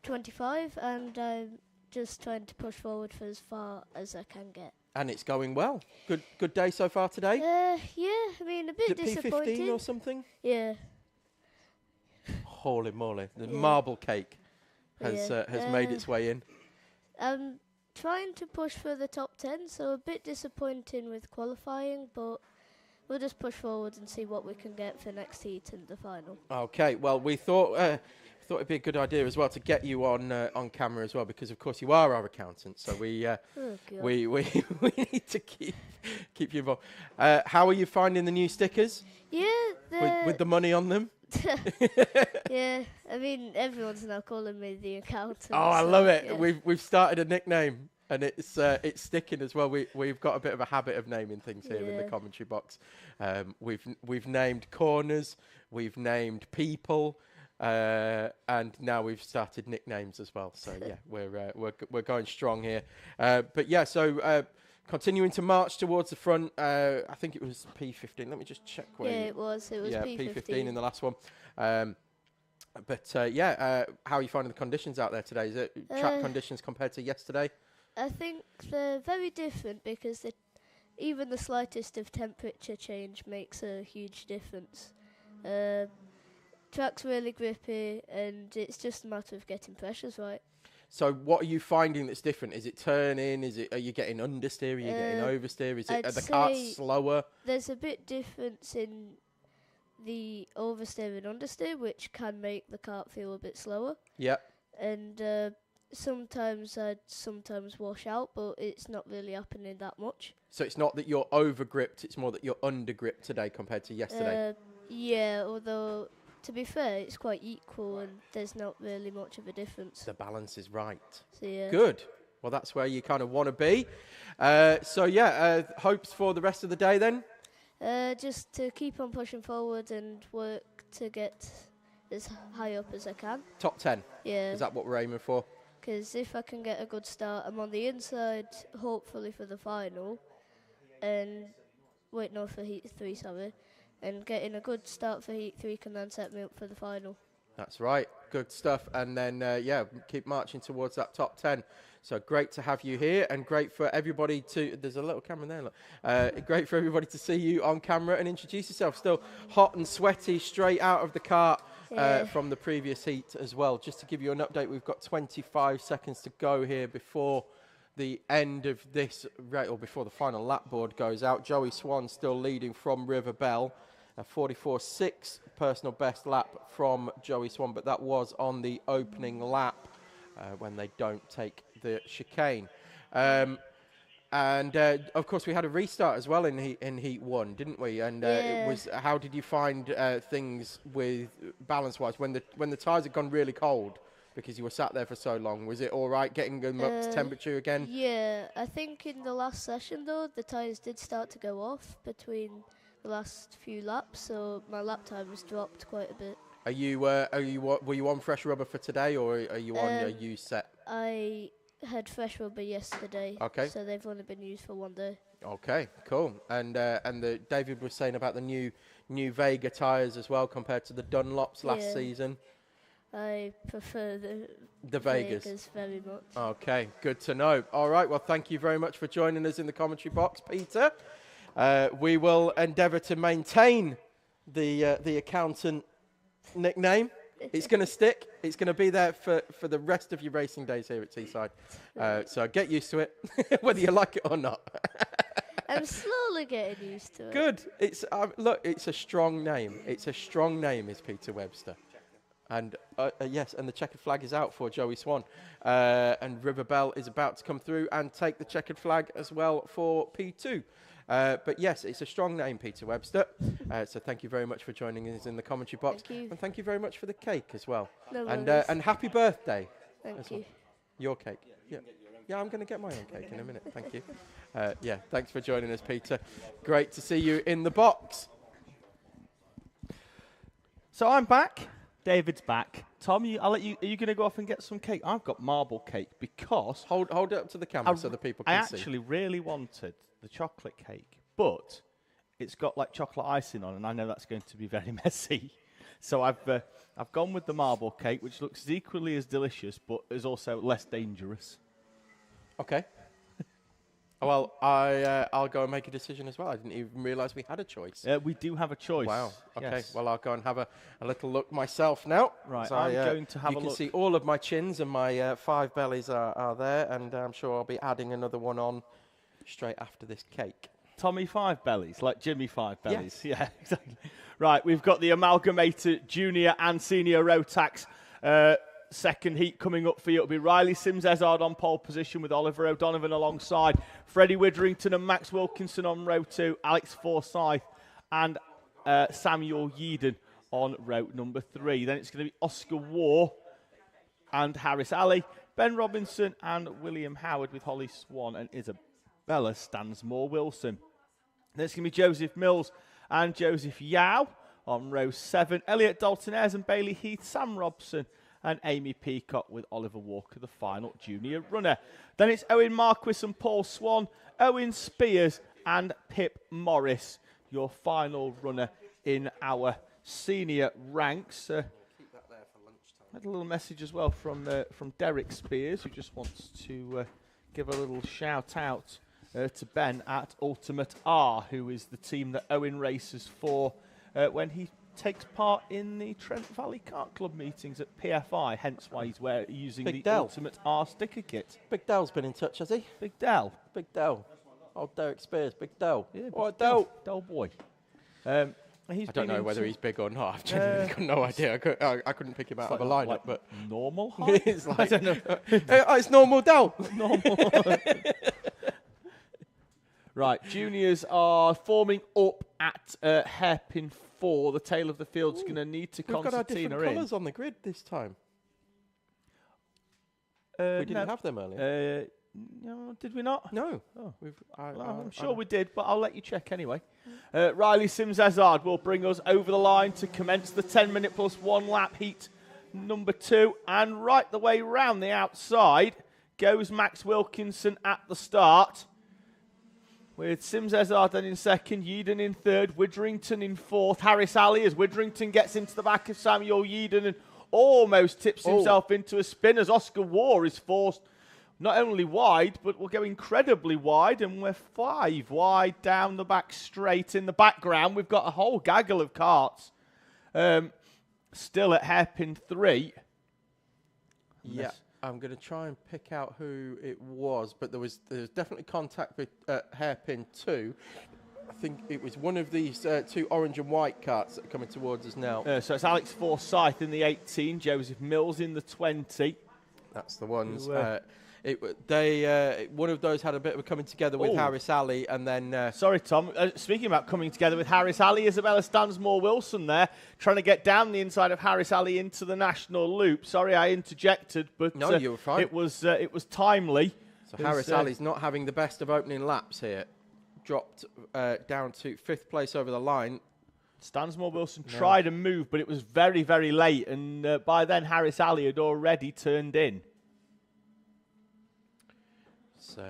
25, and I'm just trying to push forward for as far as I can get. And it's going well. Good day so far today. Yeah, I mean a bit Is it P15 disappointing. or something? Yeah. Holy moly! The Yeah. marble cake has Yeah. made its way in. I'm trying to push for the top 10, so a bit disappointing with qualifying, but we'll just push forward and see what we can get for next heat and the final. Okay. Well, we thought thought it'd be a good idea as well to get you on camera as well, because of course you are our accountant. So we we need to keep you involved. How are you finding the new stickers? Yeah, With the money on them? yeah. I mean, everyone's now calling me the accountant. Oh, I so, love it. yeah. We've started a nickname, and it's sticking as well. We've got a bit of a habit of naming things here in the Yeah. commentary box. We've named corners, we've named people, and now we've started nicknames as well. So yeah, we're going strong here. But yeah, so continuing to march towards the front. I think it was P15. Let me just check where. Yeah, it was. It was yeah, P15. P15 in the last one. But how are you finding the conditions out there today? Is it track conditions compared to yesterday? I think they're very different because even the slightest of temperature change makes a huge difference. Track's really grippy, and it's just a matter of getting pressures right. So what are you finding that's different? Is it turning? Are you getting understeer? Are you getting oversteer? Are the carts slower? There's a bit difference in the oversteer and understeer, which can make the kart feel a bit slower. Yeah. And sometimes I'd wash out, but it's not really happening that much. So it's not that you're over gripped, it's more that you're under gripped today compared to yesterday. Yeah, although to be fair, it's quite equal and there's not really much of a difference. The balance is right. So yeah. Good. Well, that's where you kind of want to be. Hopes for the rest of the day then? Just to keep on pushing forward and work to get as high up as I can. Top 10? Yeah. Is that what we're aiming for? Because if I can get a good start, I'm on the inside, hopefully for the final. And for Heat 3, sorry. And getting a good start for Heat 3 can then set me up for the final. That's right. Good stuff. And then, keep marching towards that top 10. So great to have you here, and great for everybody to... There's a little camera there, look. Great for everybody to see you on camera and introduce yourself. Still hot and sweaty, straight out of the kart from the previous heat as well. Just to give you an update, we've got 25 seconds to go here before the end of this, or before the final lap board goes out. Joey Swan still leading from River Bell. A 44.6 personal best lap from Joey Swan, but that was on the opening lap when they don't take the chicane. Of course, we had a restart as well in Heat 1, didn't we? And it was. How did you find things with balance-wise when the tyres had gone really cold because you were sat there for so long? Was it all right getting them up to temperature again? Yeah, I think in the last session though, the tyres did start to go off between the last few laps, so my lap time has dropped quite a bit. Were you on fresh rubber for today, or are you on a used set? I had fresh rubber yesterday. Okay. So they've only been used for one day. Okay, cool. And David was saying about the new Vega tyres as well compared to the Dunlops last season. I prefer the Vegas very much. Okay, good to know. All right, well, thank you very much for joining us in the commentary box, Peter. We will endeavour to maintain the accountant nickname. It's going to stick. It's going to be there for the rest of your racing days here at Teesside. So get used to it, whether you like it or not. I'm slowly getting used to it. Good. It's it's a strong name. It's a strong name, is Peter Webster. And yes, and the checkered flag is out for Joey Swan. And River Bell is about to come through and take the checkered flag as well for P2. But yes, it's a strong name, Peter Webster. So thank you very much for joining us in the commentary box. Thank you. And thank you very much for the cake as well. No and worries. and happy birthday. Thank you. Your cake. Yeah, I'm going to get my own cake in a minute. Thank you. Thanks for joining us, Peter. Great to see you in the box. So I'm back. David's back. Tom, I'll let you. Are you going to go off and get some cake? I've got marble cake because hold it up to the camera so the people can see. I actually really wanted the chocolate cake, but it's got like chocolate icing on, and I know that's going to be very messy. So I've gone with the marble cake, which looks equally as delicious, but is also less dangerous. Okay. Well, I'll go and make a decision as well. I didn't even realise we had a choice. We do have a choice. Wow. Okay. Yes. Well, I'll go and have a little look myself now. Right. So I'm going to have a look. You can see all of my chins and my 5 bellies are there, and I'm sure I'll be adding another one on straight after this cake. Tommy 5 bellies, like Jimmy 5 bellies. Yes. Yeah, exactly. Right, we've got the Amalgamator Junior and Senior Rotax Second heat coming up for you. It'll be Riley Sims-Ezard on pole position with Oliver O'Donovan alongside Freddie Witherington and Max Wilkinson on row 2, Alex Forsyth and Samuel Yeadon on row number 3. Then it's going to be Oscar Waugh and Harris Alley, Ben Robinson and William Howard with Holly Swan and Isabella Stansmore-Wilson. Then it's going to be Joseph Mills and Joseph Yao on row 7, Elliot Dalton-Ayres and Bailey Heath, Sam Robson and Amy Peacock with Oliver Walker, the final junior runner. Then it's Owen Marquis and Paul Swan, Owen Spears and Pip Morris, your final runner in our senior ranks. Keep that there for lunchtime. I had a little message as well from Derek Spears, who just wants to give a little shout out to Ben at Ultimate R, who is the team that Owen races for when he takes part in the Trent Valley Kart Club meetings at PFI, hence why he's using Big the Del. Ultimate R sticker kit. Big Dell's been in touch, has he? Big Del. Big Dell. Old Derek Spears, Big Dell. Yeah, All right, Big Del. Dell. Del boy. I don't know whether he's big or not. I've genuinely got no idea. I couldn't pick him out of a lineup, like but normal height? it's like, I don't know. It's normal Dell. Normal. Right, juniors are forming up at hairpin 4. The tail of the field's going to need to We've got our concertina different in. colours on the grid this time. We didn't have them earlier. No, did we not? No. Oh. I'm sure we did, but I'll let you check anyway. Riley Sims-Ezard will bring us over the line to commence the 10-minute plus 1 lap heat number 2. And right the way round the outside goes Max Wilkinson at the start, with Sims-Ezard then in second, Yeadon in third, Witherington in fourth, Harris Alley as Witherington gets into the back of Samuel Yeadon and almost tips himself into a spin as Oscar Waugh is forced not only wide, but will go incredibly wide, and we're 5 wide down the back straight. In the background, we've got a whole gaggle of karts still at hairpin 3. Yeah, I'm going to try and pick out who it was, but there's definitely contact with hairpin 2. I think it was one of these 2 orange and white karts that are coming towards us now. So it's Alex Forsyth in the 18, Joseph Mills in the 20. That's the ones. Who, one of those had a bit of a coming together with Harris Alley, and then... Sorry, Tom. Speaking about coming together with Harris Alley, Isabella Stansmore-Wilson there, trying to get down the inside of Harris Alley into the national loop. Sorry, I interjected, but no, you were fine. It was timely. So Harris Alley's not having the best of opening laps here. Dropped down to 5th place over the line. Stansmore-Wilson tried to move, but it was very, very late, and by then Harris Alley had already turned in. So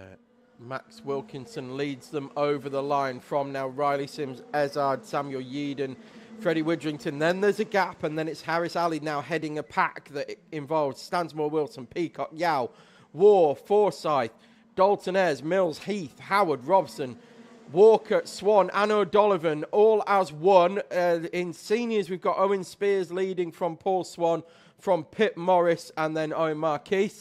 Max Wilkinson leads them over the line from now Riley Sims-Ezard, Samuel Yeadon, Freddie Witherington. Then there's a gap, and then it's Harris Alley now heading a pack that involves Stansmore-Wilson, Peacock, Yao, Waugh, Forsyth, Dalton-Ayres, Mills, Heath, Howard, Robson, Walker, Swan, and O'Donovan, all as one. In seniors, we've got Owen Spears leading from Paul Swan, from Pip Morris, and then Owen Marquis.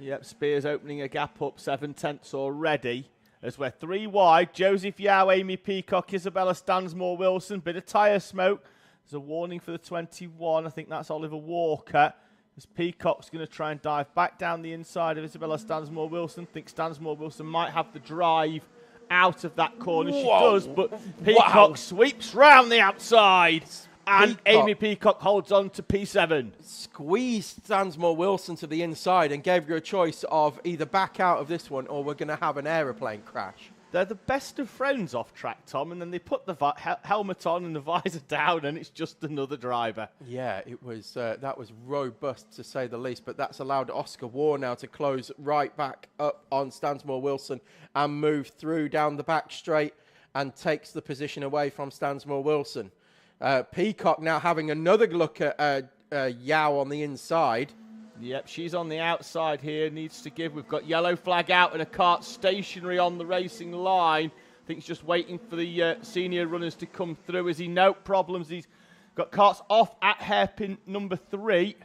Yep, Spears opening a gap up 7/10 already. As we're 3 wide, Joseph Yao, Amy Peacock, Isabella Stansmore-Wilson. Bit of tyre smoke. There's a warning for the 21. I think that's Oliver Walker. As Peacock's going to try and dive back down the inside of Isabella Stansmore-Wilson. Think Stansmore-Wilson might have the drive out of that corner. She does, but Peacock sweeps round the outside. And Amy Peacock holds on to P7. Squeezed Stansmore-Wilson to the inside and gave her a choice of either back out of this one or we're going to have an aeroplane crash. They're the best of friends off track, Tom, and then they put the helmet on and the visor down, and it's just another driver. Yeah, it was. That was robust to say the least, but that's allowed Oscar Waugh now to close right back up on Stansmore-Wilson and move through down the back straight and takes the position away from Stansmore-Wilson. Peacock now having another look at Yao on the inside. Yep, she's on the outside here, needs to give. We've got yellow flag out and a kart stationary on the racing line. I think he's just waiting for the senior runners to come through. Is he? No problems. He's got karts off at hairpin number 3.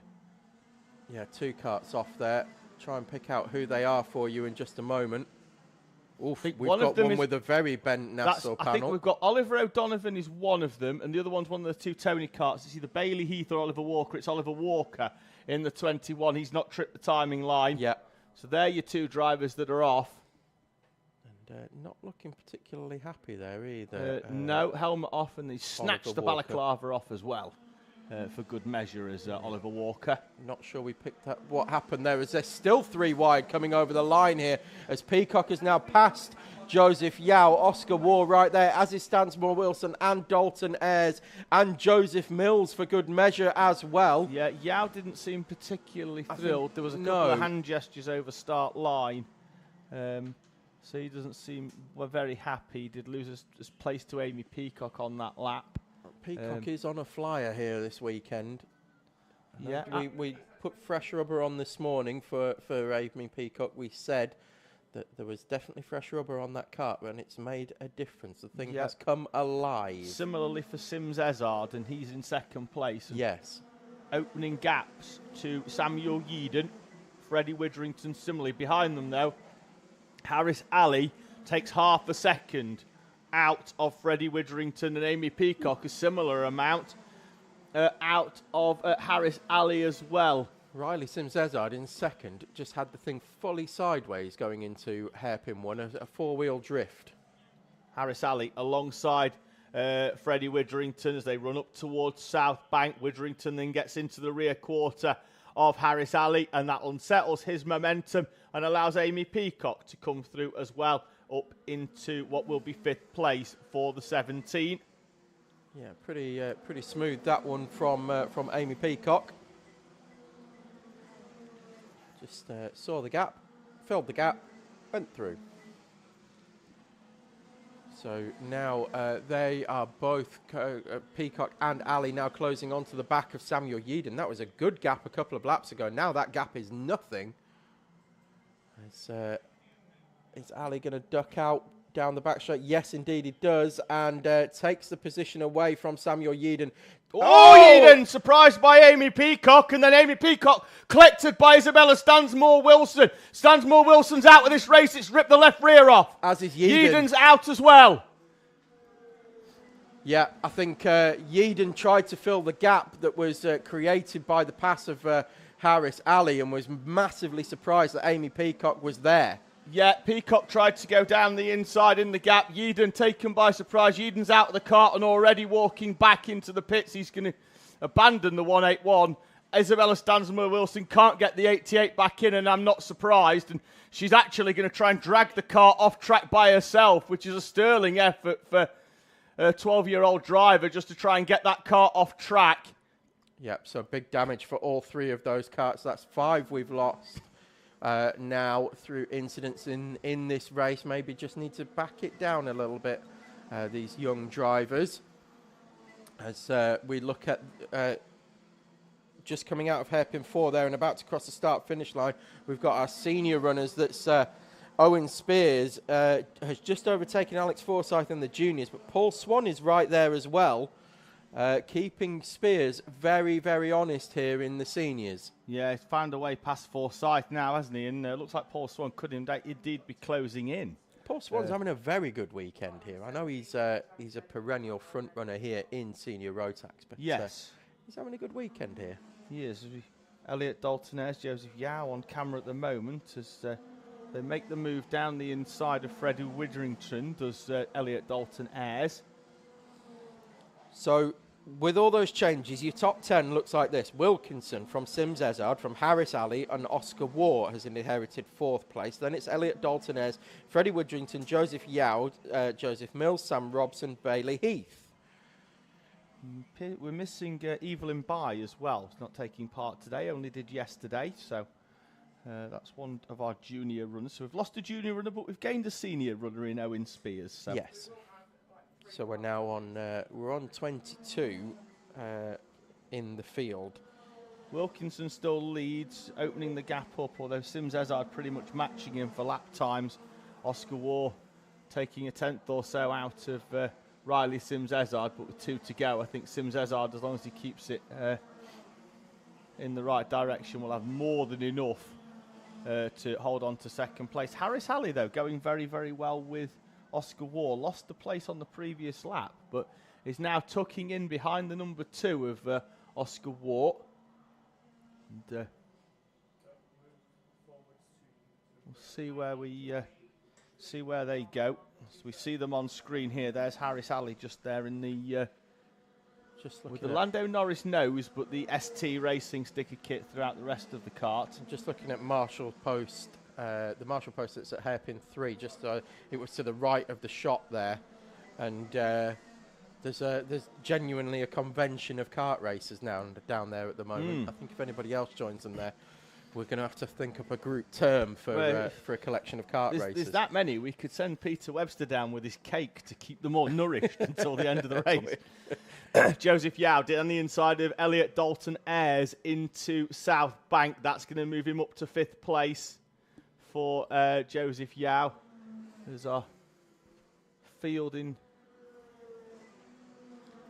Yeah, 2 karts off there. Try and pick out who they are for you in just a moment. Oof, think we've one got of them one is- with a very bent Nassau I think panel. we've got Oliver O'Donovan is one of them, and the other one's one of the two Tony karts. It's either Bailey Heath or Oliver Walker. It's Oliver Walker in the 21. He's not tripped the timing line. Yeah. So they're your two drivers that are off. And not looking particularly happy there either. No, helmet off, and he snatched Oliver the Walker. balaclava off as well, for good measure, as Oliver Walker. Not sure we picked up what happened there. As there's still 3 wide coming over the line here, as Peacock has now passed Joseph Yao, Oscar Waugh right there, as is Stansmore Wilson and Dalton Ayres and Joseph Mills for good measure as well. Yeah, Yao didn't seem particularly thrilled. There was a couple no. of hand gestures over start line. So he doesn't seem very happy. He did lose his place to Amy Peacock on that lap. Peacock is on a flyer here this weekend. Yeah, We put fresh rubber on this morning for Amy Peacock. We said that there was definitely fresh rubber on that kart, and it's made a difference. The thing has come alive. Similarly for Sims Ezard, and he's in second place. Yes. Opening gaps to Samuel Yeadon, Freddie Witherington similarly behind them though. Harris Alley takes half a second out of Freddie Witherington, and Amy Peacock a similar amount out of Harris Alley as well. Riley Sims-Ezard in second just had the thing fully sideways going into hairpin 1, a 4-wheel drift. Harris Alley alongside Freddie Witherington as they run up towards South Bank. Witherington then gets into the rear quarter of Harris Alley, and that unsettles his momentum and allows Amy Peacock to come through as well up into what will be 5th place for the 17. Yeah, pretty smooth that one from Amy Peacock. Just saw the gap, filled the gap, went through. So now they are both, Peacock and Ali, now closing onto the back of Samuel Yeadon. That was a good gap a couple of laps ago. Now that gap is nothing. Is Ali going to duck out down the back straight? Yes, indeed he does, and takes the position away from Samuel Yeadon. Oh, Yeadon surprised by Amy Peacock, and then Amy Peacock collected by Isabella Stansmore Wilson. Stansmore Wilson's out of this race. It's ripped the left rear off. As is Yeadon. Yeadon's out as well. Yeah, I think Yeadon tried to fill the gap that was created by the pass of Harris Alley, and was massively surprised that Amy Peacock was there. Yeah, Peacock tried to go down the inside in the gap. Yeadon taken by surprise. Yeadon's out of the cart and already walking back into the pits. He's going to abandon the 181. Isabella Stansmore Wilson can't get the 88 back in, and I'm not surprised. And she's actually going to try and drag the car off track by herself, which is a sterling effort for a 12-year-old driver just to try and get that car off track. Yep, so big damage for all 3 of those karts. That's 5 we've lost. Now through incidents in this race. Maybe just need to back it down a little bit, these young drivers. As we look at just coming out of hairpin 4 there and about to cross the start-finish line, we've got our senior runners. That's Owen Spears has just overtaken Alex Forsyth in the juniors, but Paul Swan is right there as well. Keeping Spears very, very honest here in the seniors. Yeah, he's found a way past Forsyth now, hasn't he? And looks like Paul Swan could indeed be closing in. Paul Swan's having a very good weekend here. I know he's a perennial front runner here in Senior Rotax, but yes, he's having a good weekend here. He is. Elliot Dalton Ayres, Joseph Yao on camera at the moment as they make the move down the inside of Freddie Witherington, does Elliot Dalton Ayres. So with all those changes, your top 10 looks like this. Wilkinson from Sims Ezard, from Harris Alley, and Oscar Waugh has inherited 4th place. Then it's Elliot Dalton Ayres, Freddie Witherington, Joseph Yao, Joseph Mills, Sam Robson, Bailey Heath. We're missing Evelyn Bye as well. He's not taking part today, only did yesterday. So that's one of our junior runners. So we've lost a junior runner, but we've gained a senior runner in Owen Spears. So. Yes. So we're now on, we're on 22 in the field. Wilkinson still leads, opening the gap up, although Sims Ezard pretty much matching him for lap times. Oscar Waugh taking a 10th or so out of Riley Sims Ezard, but with 2 to go, I think Sims Ezard, as long as he keeps it in the right direction, will have more than enough to hold on to second place. Harris Halley, though, going very, very well with Oscar Waugh. Lost the place on the previous lap, but is now tucking in behind the number 2 of Oscar Waugh. And, we'll see where they go. So we see them on screen here. There's Harris Halley just there in the with the Lando Norris nose, but the ST Racing sticker kit throughout the rest of the kart. I'm just looking at Marshall Post, the Marshall Post that's at hairpin 3. Just it was to the right of the shot there, and there's genuinely a convention of kart racers now down there at the moment. I think if anybody else joins them there, we're going to have to think up a group term for a collection of kart racers. There's that many. We could send Peter Webster down with his cake to keep them all nourished until the end of the race. Joseph Yao did on the inside of Elliot Dalton Ayres into South Bank. That's going to move him up to 5th place for Joseph Yao. There's our field in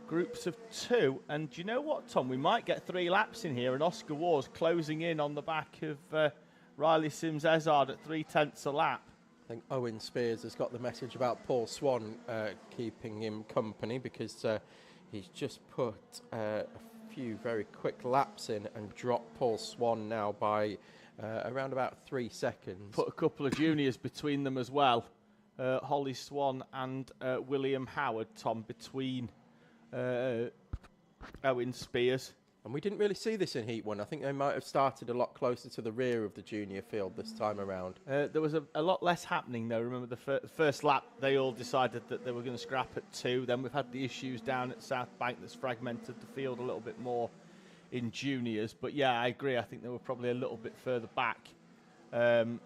groups of 2. And do you know what, Tom? We might get 3 laps in here, and Oscar Waugh's closing in on the back of Riley Sims-Ezard at 3/10 a lap. I think Owen Spears has got the message about Paul Swan keeping him company, because he's just put a few very quick laps in and dropped Paul Swan now by around about 3 seconds. Put a couple of juniors between them as well. Holly Swan and William Howard, Tom, between Owen Spears. And we didn't really see this in Heat 1. I think they might have started a lot closer to the rear of the junior field this time around. There was a lot less happening, though. Remember, the first lap, they all decided that they were going to scrap at 2. Then we've had the issues down at South Bank that's fragmented the field a little bit more in juniors. But, yeah, I agree. I think they were probably a little bit further back. In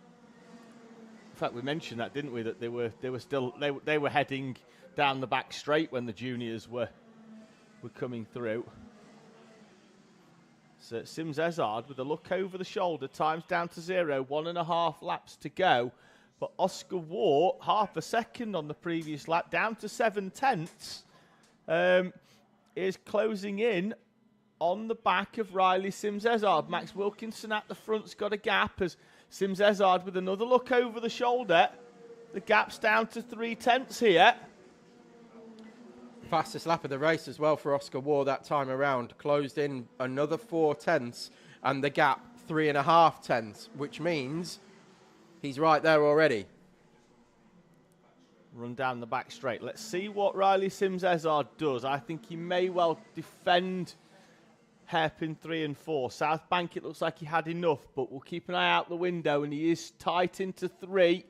fact, we mentioned that, didn't we, that they were heading down the back straight when the juniors were coming through. So Sims-Ezard with a look over the shoulder, time's down to 0, 1.5 laps to go. But Oscar Waugh, half a second on the previous lap, down to 7/10, is closing in on the back of Riley Sims-Ezard. Max Wilkinson at the front's got a gap as Sims-Ezard with another look over the shoulder. The gap's down to 3/10 here. Fastest lap of the race as well for Oscar Waugh that time around. Closed in another 4/10, and the gap 3.5/10, which means he's right there already. Run down the back straight. Let's see what Riley Sims-Ezard does. I think he may well defend hairpin 3 and 4. South Bank, it looks like he had enough, but we'll keep an eye out the window, and he is tight into 3.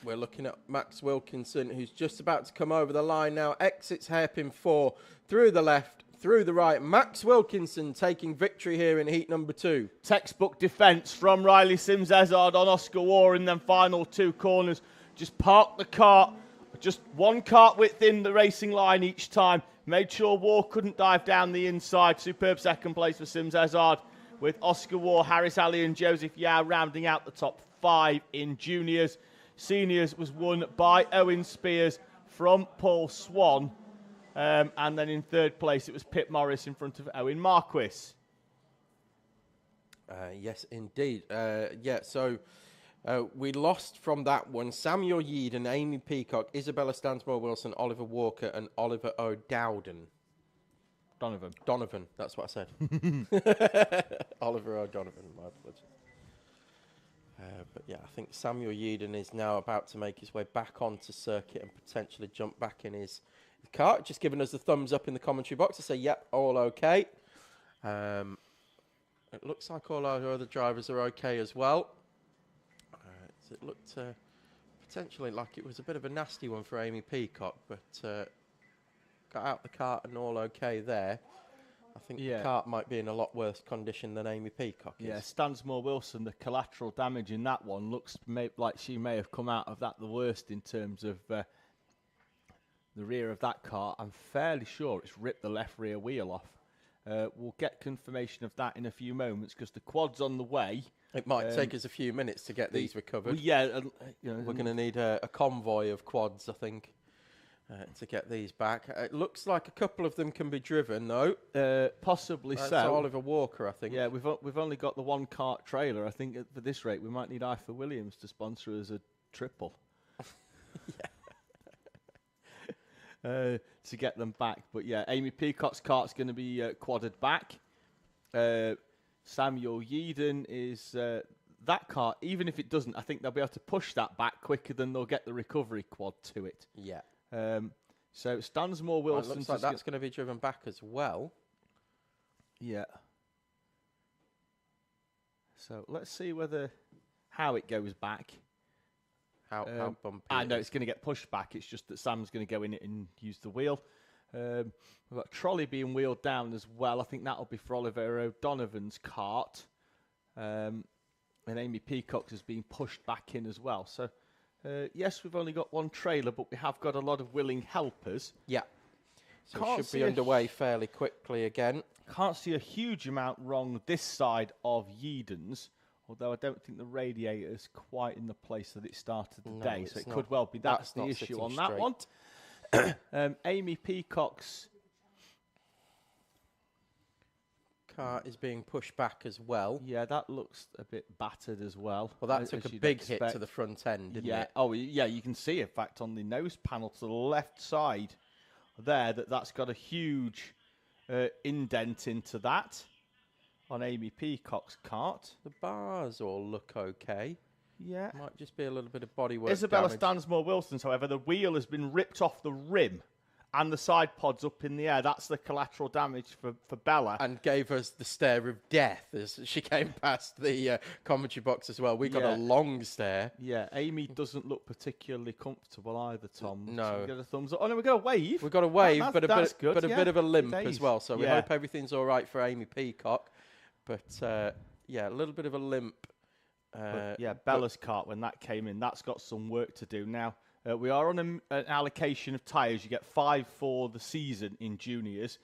We're looking at Max Wilkinson, who's just about to come over the line now. Exits hairpin 4, through the left, through the right. Max Wilkinson taking victory here in heat number 2. Textbook defence from Riley Sims-Ezard on Oscar Waugh in them final 2 corners. Just parked the kart, just 1 kart width in the racing line each time. Made sure Waugh couldn't dive down the inside. Superb second place for Sims-Ezard, with Oscar Waugh, Harris Halley and Joseph Yao rounding out the top 5 in juniors. Seniors was won by Owen Spears from Paul Swan. And then in 3rd place, it was Pip Morris in front of Owen Marquis. Yes, indeed. So we lost from that one Samuel Yeed and Amy Peacock, Isabella Stansmore-Wilson, Oliver Walker and Oliver O'Dowden. Donovan, that's what I said. Oliver O'Donovan, my apologies. But yeah, I think Samuel Yeadon is now about to make his way back onto circuit and potentially jump back in his car. Just giving us the thumbs up in the commentary box to say, yep, all okay. It looks like all our other drivers are okay as well. It looked potentially like it was a bit of a nasty one for Amy Peacock, but got out the kart and all okay there. I think the kart might be in a lot worse condition than Amy Peacock is. Yeah, Stansmore-Wilson, the collateral damage in that one looks like she may have come out of that the worst in terms of the rear of that car. I'm fairly sure it's ripped the left rear wheel off. We'll get confirmation of that in a few moments because the quad's on the way. It might take us a few minutes to get these recovered. Well, yeah. We're going to need a convoy of quads, I think. to get these back. It looks like a couple of them can be driven, though. Possibly That's so. Oliver Walker, I think. Yeah, we've only got the one kart trailer. I think for this rate, we might need Ifa Williams to sponsor us a triple. To get them back. But yeah, Amy Peacock's kart's going to be quadded back. Samuel Yeadon is that kart. Even if it doesn't, I think they'll be able to push that back quicker than they'll get the recovery quad to it. Yeah. So Stansmore Wilson. Looks like that's going to be driven back as well. Yeah. So let's see how it goes back. How bumpy? I know it's going to get pushed back. It's just that Sam's going to go in it and use the wheel. We've got trolley being wheeled down as well. I think that'll be for Oliver O'Donovan's kart. And Amy Peacock's has been pushed back in as well. So, yes, we've only got one trailer, but we have got a lot of willing helpers. Yeah. So it should be underway fairly quickly again. Can't see a huge amount wrong this side of Yeadon's. Although I don't think the radiator is quite in the place that it started today, so it could well be that's the issue on that one. Amy Peacock's car is being pushed back as well. Yeah, that looks a bit battered as well. Well, that took a big hit to the front end, didn't it? Oh, yeah, you can see, in fact, on the nose panel to the left side there, that's got a huge indent into that. On Amy Peacock's kart. The bars all look okay. Yeah. Might just be a little bit of bodywork Isabella damage. Stansmore Wilson's, however, the wheel has been ripped off the rim and the side pod's up in the air. That's the collateral damage for Bella. And gave us the stare of death as she came past the commentary box as well. We got a long stare. Yeah, Amy doesn't look particularly comfortable either, Tom. No. So we get a thumbs up. Oh, no, we got a wave. We've got a wave, but a bit of a limp Days. as well. So we hope everything's all right for Amy Peacock. But, yeah, a little bit of a limp. Bella's kart, when that came in, that's got some work to do. Now, we are on an allocation of tyres. You get 5 for the season in juniors.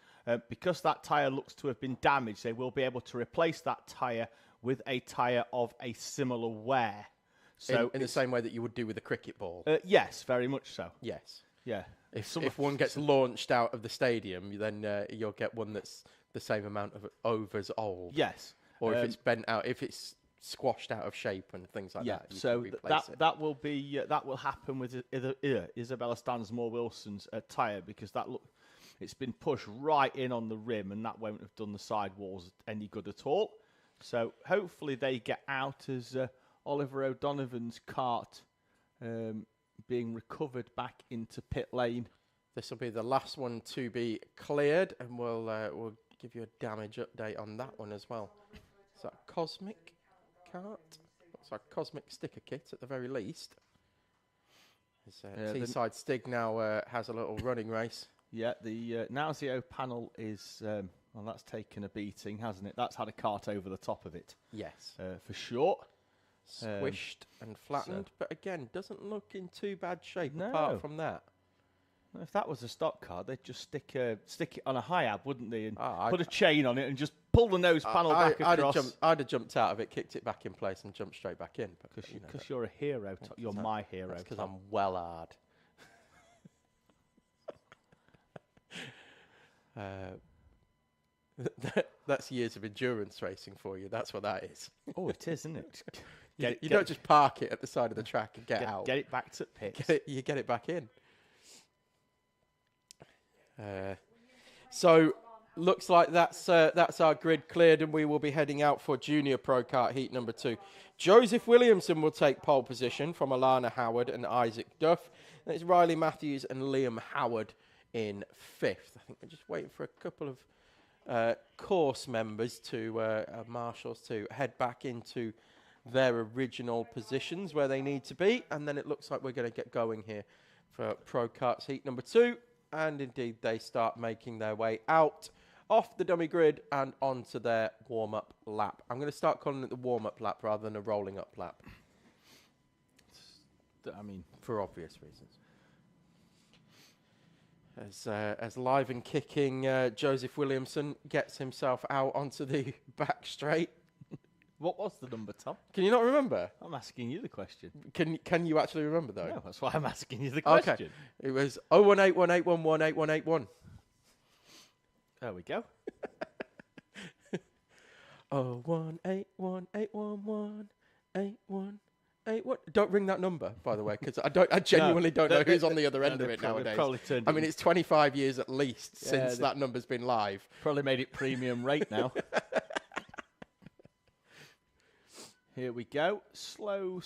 Because that tyre looks to have been damaged, they will be able to replace that tyre with a tyre of a similar wear. So in the same way that you would do with a cricket ball? Yes, very much so. Yes. Yeah. If one gets launched out of the stadium, then you'll get one that's the same amount of overs old. Yes. Or if it's bent out, if it's squashed out of shape and things like that. So that will be that will happen with Isabella Stansmore Wilson's tyre, because it's been pushed right in on the rim, and that won't have done the sidewalls any good at all. So hopefully they get out as Oliver O'Donovan's kart being recovered back into pit lane. This will be the last one to be cleared, and we'll give you a damage update on that one as well. Is that Cosmic kart? Looks like Cosmic sticker kit at the very least. Teesside Stig now has a little running race. Yeah, the Nauseo panel is, well, that's taken a beating, hasn't it? That's had a kart over the top of it. Yes. For sure. Squished and flattened, but again, doesn't look in too bad shape apart from that. If that was a stock car, they'd just stick it on a high-ab, wouldn't they? And put a chain on it and just pull the nose panel back across. I'd have jumped out of it, kicked it back in place, and jumped straight back in. Because you're a hero. You're my hero. Because I'm well hard. That's years of endurance racing for you. That's what that is. Oh, it is, isn't it? You don't just park it at the side of the track and get out. Get it back to pits. You get it back in. So looks like that's our grid cleared, and we will be heading out for Junior Pro Kart Heat number 2. Joseph Williamson will take pole position from Alana Howard and Isaac Duff. And it's Riley Matthews and Liam Howard in 5th. I think we're just waiting for a couple of course members marshals to head back into their original positions where they need to be, and then it looks like we're going to get going here for Pro Karts Heat number 2. And indeed, they start making their way out off the dummy grid and onto their warm-up lap. I'm going to start calling it the warm-up lap rather than a rolling-up lap. I mean, for obvious reasons. As live and kicking Joseph Williamson gets himself out onto the back straight. What was the number, Tom? Can you not remember? I'm asking you the question. Can you actually remember though? No, that's why I'm asking you the question. Okay. It was 0181811811811. There we go. 01818118181. Don't ring that number, by the way, because I genuinely don't know who's on the other end of it nowadays. Probably I mean, it's 25 years at least since that number's been live. Probably made it premium rate now. Here we go. Slow.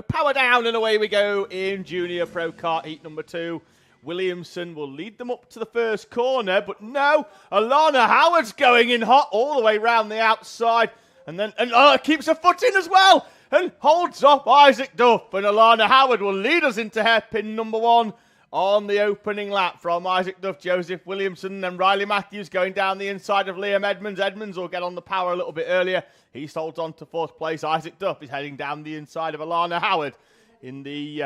Power down and away we go in Junior Pro Kart heat number 2. Williamson will lead them up to the first corner, but no, Alana Howard's going in hot all the way round the outside, and then keeps her foot in as well, and holds off Isaac Duff, and Alana Howard will lead us into hairpin number 1 on the opening lap from Isaac Duff, Joseph Williamson, and Riley Matthews going down the inside of Liam Edmonds. Edmonds will get on the power a little bit earlier. He holds on to 4th place. Isaac Duff is heading down the inside of Alana Howard in the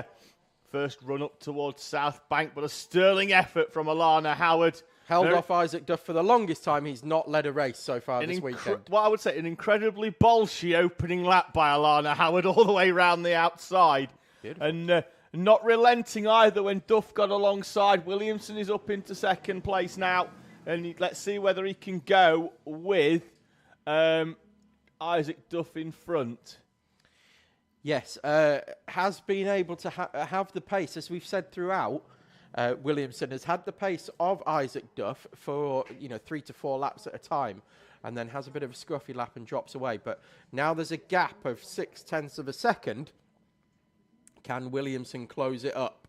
first run up towards South Bank, but a sterling effort from Alana Howard. Held off Isaac Duff for the longest time. He's not led a race so far this weekend. Well, I would say an incredibly bolshy opening lap by Alana Howard all the way around the outside. Beautiful. And not relenting either when Duff got alongside. Williamson is up into 2nd place now. And let's see whether he can go with Isaac Duff in front. Yes, has been able to have the pace, as we've said throughout. Williamson has had the pace of Isaac Duff for 3 to 4 laps at a time, and then has a bit of a scruffy lap and drops away. But now there's a gap of 0.6 of a second. Can Williamson close it up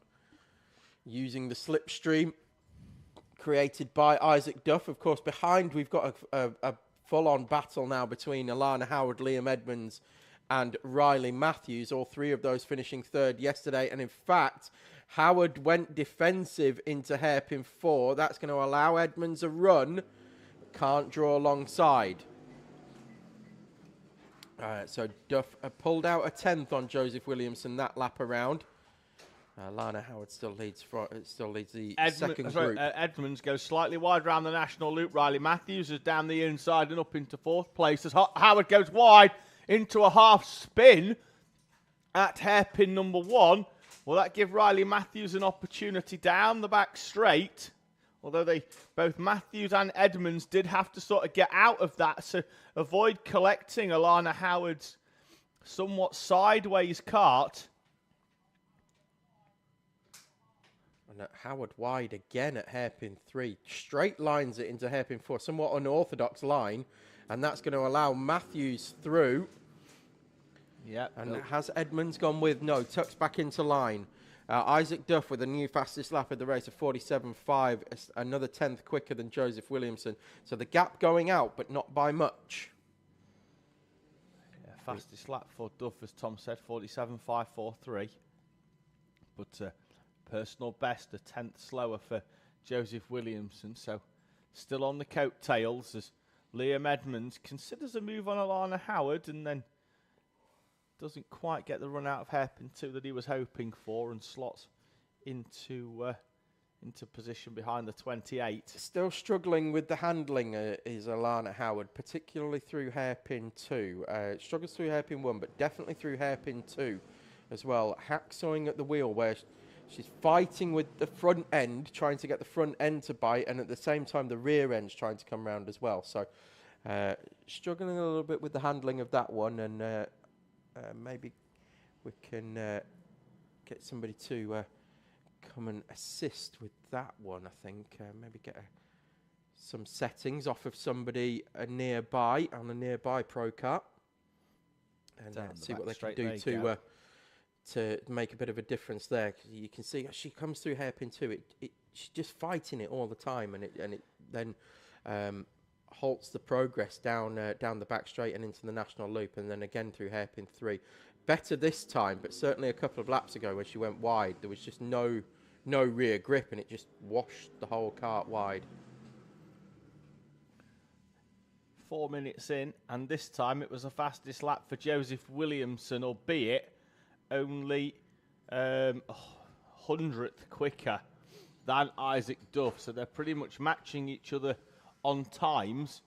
using the slipstream created by Isaac Duff? Of course, behind we've got a full-on battle now between Alana Howard, Liam Edmonds, and Riley Matthews, all 3 of those finishing 3rd yesterday. And in fact, Howard went defensive into hairpin 4. That's going to allow Edmonds a run. Can't draw alongside. So Duff pulled out a 10th on Joseph Williamson that lap around. Lana Howard still leads the second group. Edmonds goes slightly wide around the national loop. Riley Matthews is down the inside and up into 4th place as Howard goes wide into a half spin at hairpin number 1. Will that give Riley Matthews an opportunity down the back straight? Although both Matthews and Edmonds did have to sort of get out of that to avoid collecting Alana Howard's somewhat sideways kart. And Howard wide again at hairpin 3. Straight lines it into hairpin 4. Somewhat unorthodox line. And that's going to allow Matthews through. Yep. And has Edmonds gone with? No, tucks back into line. Isaac Duff with a new fastest lap of the race of 47.5. Another 10th quicker than Joseph Williamson. So the gap going out, but not by much. Yeah, fastest lap for Duff, as Tom said, 47.543. But personal best, a 10th slower for Joseph Williamson. So still on the coattails as Liam Edmonds considers a move on Alana Howard and then doesn't quite get the run out of hairpin 2 that he was hoping for and slots into position behind the 28. Still struggling with the handling is Alana Howard, particularly through hairpin 2. Struggles through hairpin 1, but definitely through hairpin 2 as well. Hacksawing at the wheel where she's fighting with the front end, trying to get the front end to bite, and at the same time the rear end's trying to come round as well. So struggling a little bit with the handling of that one, and maybe we can get somebody to come and assist with that one, I think. Maybe get some settings off of somebody nearby on a nearby Pro Kart. And see what they can do to make a bit of a difference there. 'Cause you can see as she comes through hairpin 2, she's just fighting it all the time, and it then halts the progress down the back straight and into the national loop, and then again through hairpin 3. Better this time, but certainly a couple of laps ago when she went wide, there was just no rear grip, and it just washed the whole kart wide. 4 minutes in, and this time it was the fastest lap for Joseph Williamson, albeit only 100th quicker than Isaac Duff. So they're pretty much matching each other on times.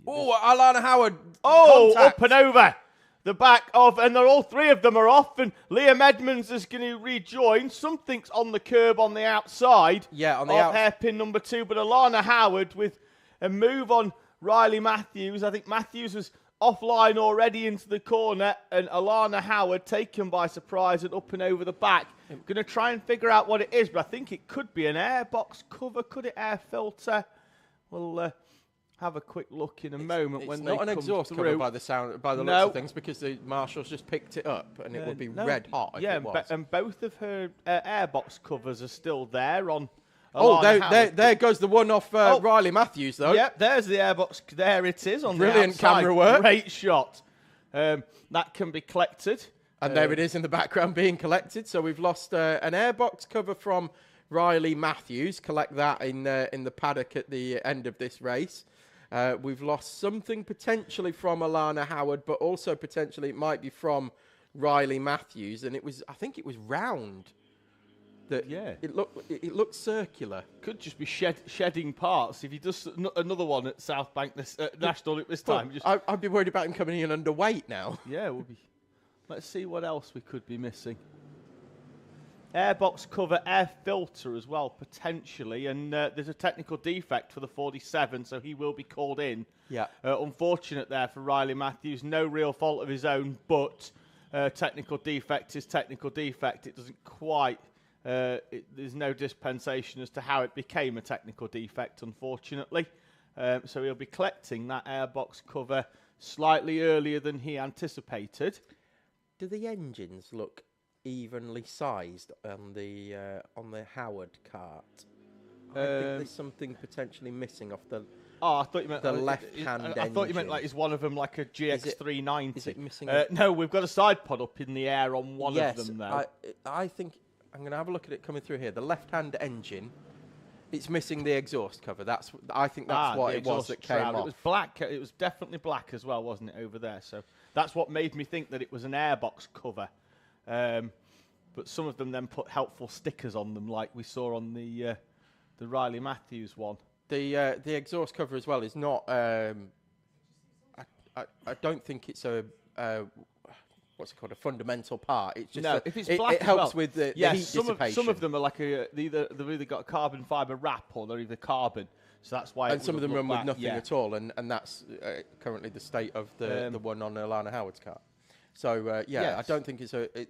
Oh, Alana Howard. Oh, contact. up and over the back of, and they're all three of them are off, and Liam Edmonds is going to rejoin. Something's on the curb on the outside. Yeah, on the of hairpin number 2, but Alana Howard with a move on Riley Matthews. I think Matthews was offline already into the corner, and Alana Howard taken by surprise and up and over the back. I'm going to try and figure out what it is, but I think it could be an airbox cover. Could it air filter? We'll have a quick look in a moment when they come through. It's not an exhaust cover by the looks of things, because the marshals just picked it up, and it would be red hot if it was. And both of her airbox covers are still there on. Oh, there goes the one off Riley Matthews, though. Yep, there's the airbox. There it is on Brilliant the outside. camera work. Great shot. That can be collected. And there it is in the background being collected. So we've lost an airbox cover from Riley Matthews. Collect that in the paddock at the end of this race. We've lost something potentially from Alana Howard, but also potentially it might be from Riley Matthews. And I think it was round. It looked circular. Could just be shedding parts. If he does another one at South Bank National at this time, I'd be worried about him coming in underweight now. Yeah, we'll be. Let's see what else we could be missing. Airbox cover, air filter as well, potentially. And there's a technical defect for the 47, so he will be called in. Yeah. Unfortunate there for Riley Matthews. No real fault of his own, but technical defect is technical defect. It doesn't quite... there's no dispensation as to how it became a technical defect, unfortunately. So he'll be collecting that airbox cover slightly earlier than he anticipated. Do the engines look evenly sized on the Howard cart? I think there's something potentially missing off the. Oh, I thought you meant the left-hand engine. I thought you meant like is one of them like a GX390. Is it missing? No, we've got a side pod up in the air on one of them now. I think I'm going to have a look at it coming through here. The left-hand engine, it's missing the exhaust cover. I think that's what it was that came off. It was black. It was definitely black as well, wasn't it, over there? So that's what made me think that it was an airbox cover. But some of them then put helpful stickers on them, like we saw on the Riley Matthews one. The exhaust cover as well is not. I don't think it's a. What's it called? A fundamental part. It's just if it's black, it helps with the heat dissipation. Some of them are like they've either got a carbon fibre wrap or they're either carbon. So that's why. And some of them run with nothing at all, and that's currently the state of the one on Alana Howard's car. So I don't think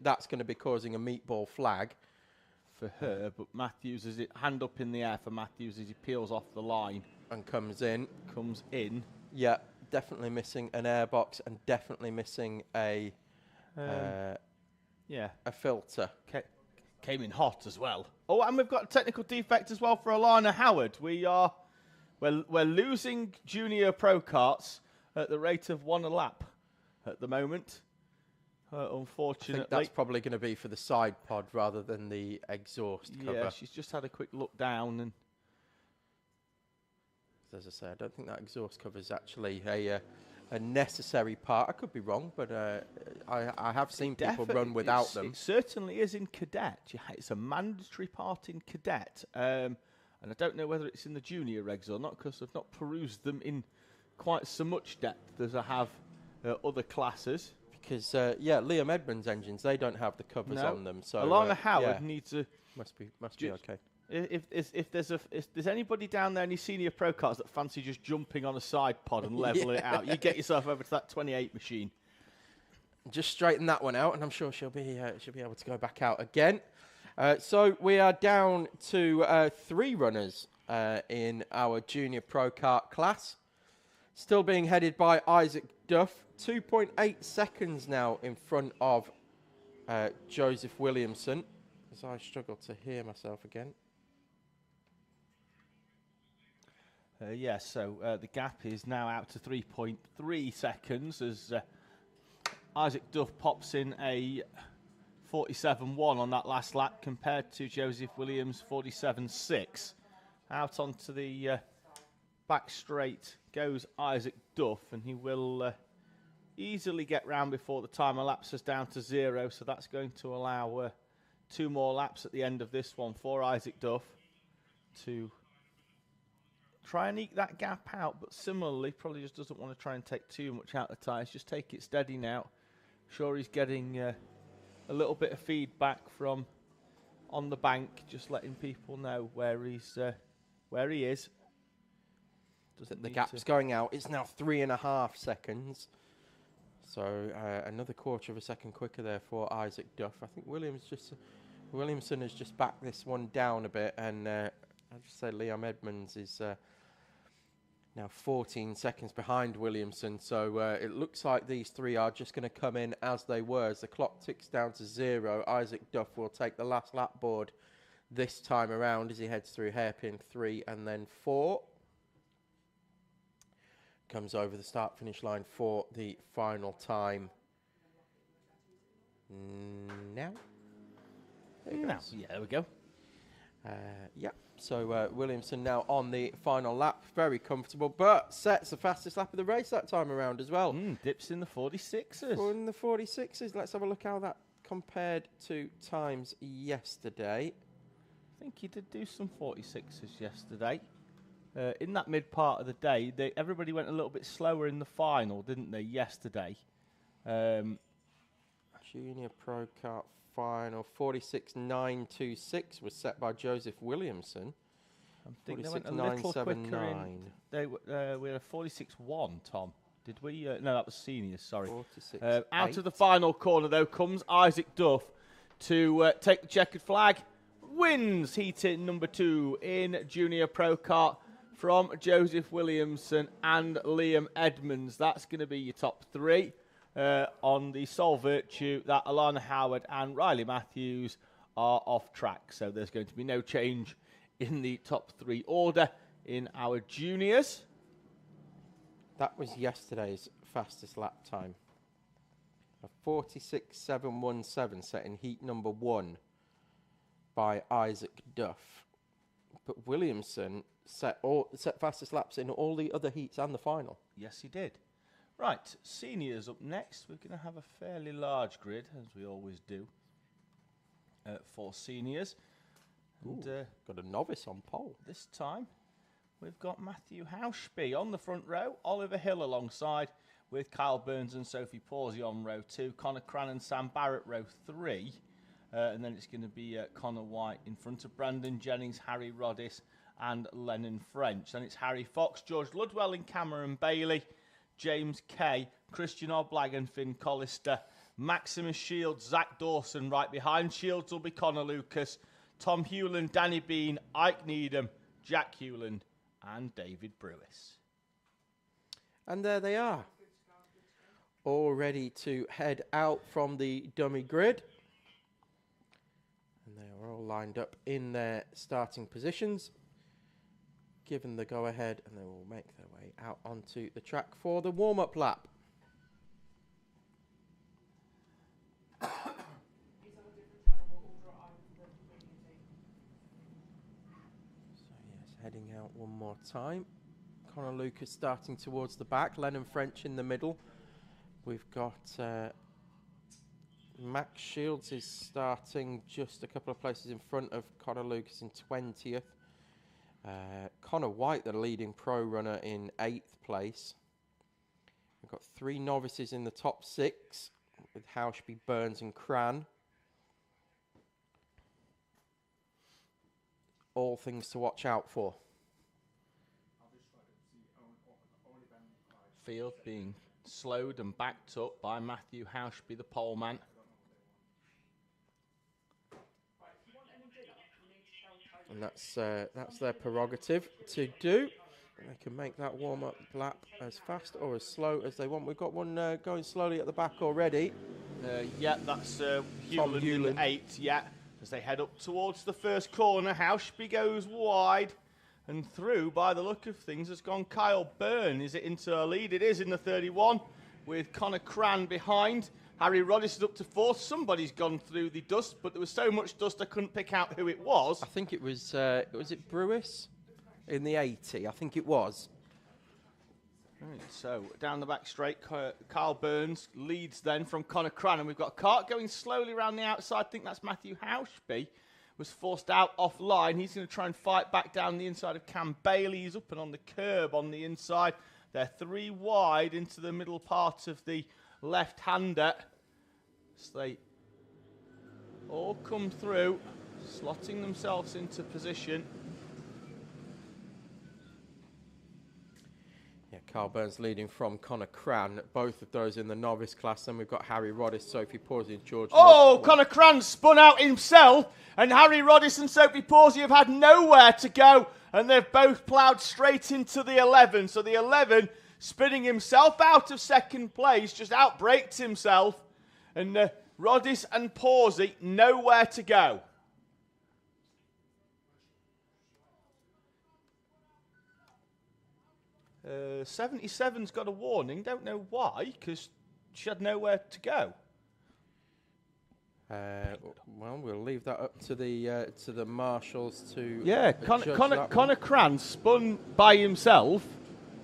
that's going to be causing a meatball flag for her. But Matthews is hand up in the air for Matthews as he peels off the line and comes in. Yeah, definitely missing an airbox and definitely missing a. A filter. Came in hot as well. Oh, and we've got a technical defect as well for Alana Howard. We're losing Junior Pro Karts at the rate of 1 a lap at the moment. Unfortunately, I think that's probably going to be for the side pod rather than the exhaust cover. Yeah, she's just had a quick look down, and as I say, I don't think that exhaust cover is actually a necessary part. I could be wrong, but I have seen people run without them. It certainly is in Cadet. It's a mandatory part in Cadet. And I don't know whether it's in the junior regs or not, because I've not perused them in quite so much depth as I have other classes. Because, Liam Edmonds engines, they don't have the covers on them. So Alana Howard needs a... Must be okay. If there's anybody down there, any Senior Pro Karts that fancy just jumping on a side pod and level it out, you get yourself over to that 28 machine. Just straighten that one out, and I'm sure she'll be able to go back out again. So we are down to 3 runners in our Junior Pro Kart class. Still being headed by Isaac Duff. 2.8 seconds now in front of Joseph Williamson. As I struggle to hear myself again. So the gap is now out to 3.3 seconds as Isaac Duff pops in a 47.1 on that last lap compared to Joseph Williams' 47.6. Out onto the back straight goes Isaac Duff, and he will easily get round before the time elapses down to 0, so that's going to allow 2 more laps at the end of this one for Isaac Duff to try and eke that gap out, but similarly, probably just doesn't want to try and take too much out of the tyres. Just take it steady now. Sure, he's getting a little bit of feedback from on the bank, just letting people know where he is. The gap's going out. It's now 3.5 seconds. So another quarter of a second quicker there for Isaac Duff. I think Williamson has just backed this one down a bit, and I'll just say Liam Edmonds is now 14 seconds behind Williamson. So it looks like these three are just going to come in as they were. As the clock ticks down to 0, Isaac Duff will take the last lap board this time around as he heads through hairpin 3 and then 4. Comes over the start-finish line for the final time now. Yeah, there we go. Yeah, so Williamson now on the final lap. Very comfortable, but sets the fastest lap of the race that time around as well. Dips in the 46s. In the 46s. Let's have a look how that compared to times yesterday. I think he did do some 46s yesterday. In that mid part of the day, everybody went a little bit slower in the final, didn't they, yesterday? Junior Pro Kart final, 46.926 was set by Joseph Williamson. I think they went a little quicker in. We had a 46.1, Tom. Did we? No, that was seniors, sorry. Out of the final corner, though, comes Isaac Duff to take the checkered flag. Wins heat in number 2 in Junior Pro Kart from Joseph Williamson and Liam Edmonds. That's going to be your top 3 on the sole virtue that Alana Howard and Riley Matthews are off track. So there's going to be no change in the top 3 order in our juniors. That was yesterday's fastest lap time. A 46.717 set in heat number 1 by Isaac Duff. But Williamson set fastest laps in all the other heats and the final. Yes, he did. Right, seniors up next. We're going to have a fairly large grid, as we always do, for seniors. And, got a novice on pole. This time, we've got Matthew Hauschby on the front row, Oliver Hill alongside, with Kyle Burns and Sophie Pawsey on row 2, Connor Cran and Sam Barrett row 3. And then it's going to be Connor White in front of Brandon Jennings, Harry Roddis and Lennon French. Then it's Harry Fox, George Ludwell and Cameron Bailey, James Kay, Christian Oblag and Finn Collister, Maximus Shields, Zach Dawson. Right behind Shields will be Connor Lucas, Tom Hewland, Danny Bean, Ike Needham, Jack Hewland and David Brewis. And there they are, all ready to head out from the dummy grid. And they are all lined up in their starting positions, given the go-ahead, and they will make their way out onto the track for the warm-up lap. So yes, heading out one more time. Connor Lucas starting towards the back, Lennon French in the middle. We've got Max Shields is starting just a couple of places in front of Connor Lucas in 20th. Connor White, the leading pro runner, in 8th place. We've got 3 novices in the top 6 with Hauschby, Burns and Cran. All things to watch out for. Field being slowed and backed up by Matthew Hauschby, the poleman. And that's their prerogative to do. They can make that warm-up lap as fast or as slow as they want. We've got one going slowly at the back already. Yeah, that's Hewland in 8, yeah. As they head up towards the first corner, Hauschby goes wide. And through, by the look of things, has gone Kyle Byrne. Is it into a lead? It is in the 31, with Connor Cran behind. Harry Roddis is up to 4th. Somebody's gone through the dust, but there was so much dust I couldn't pick out who it was. I think it was it Brewis in the 80? I think it was. Right, so down the back straight, Kyle Burns leads then from Connor Cran, and we've got a kart going slowly around the outside. I think that's Matthew Hauschby, was forced out offline. He's going to try and fight back down the inside of Cam Bailey. He's up and on the curb on the inside. They're 3 wide into the middle part of the left-hander. So they all come through, slotting themselves into position. Yeah, Carl Burns leading from Connor Cran, both of those in the novice class. Then we've got Harry Roddis, Sophie Pawsey and George. Oh, Connor Cran spun out himself, and Harry Roddis and Sophie Pawsey have had nowhere to go, and they've both ploughed straight into the 11. So the 11 spinning himself out of second place, just outbraked himself, and Roddis and Pawsey nowhere to go. 77's got a warning. Don't know why, because she had nowhere to go. Well, we'll leave that up to the marshals to. Yeah, Connor Cran spun by himself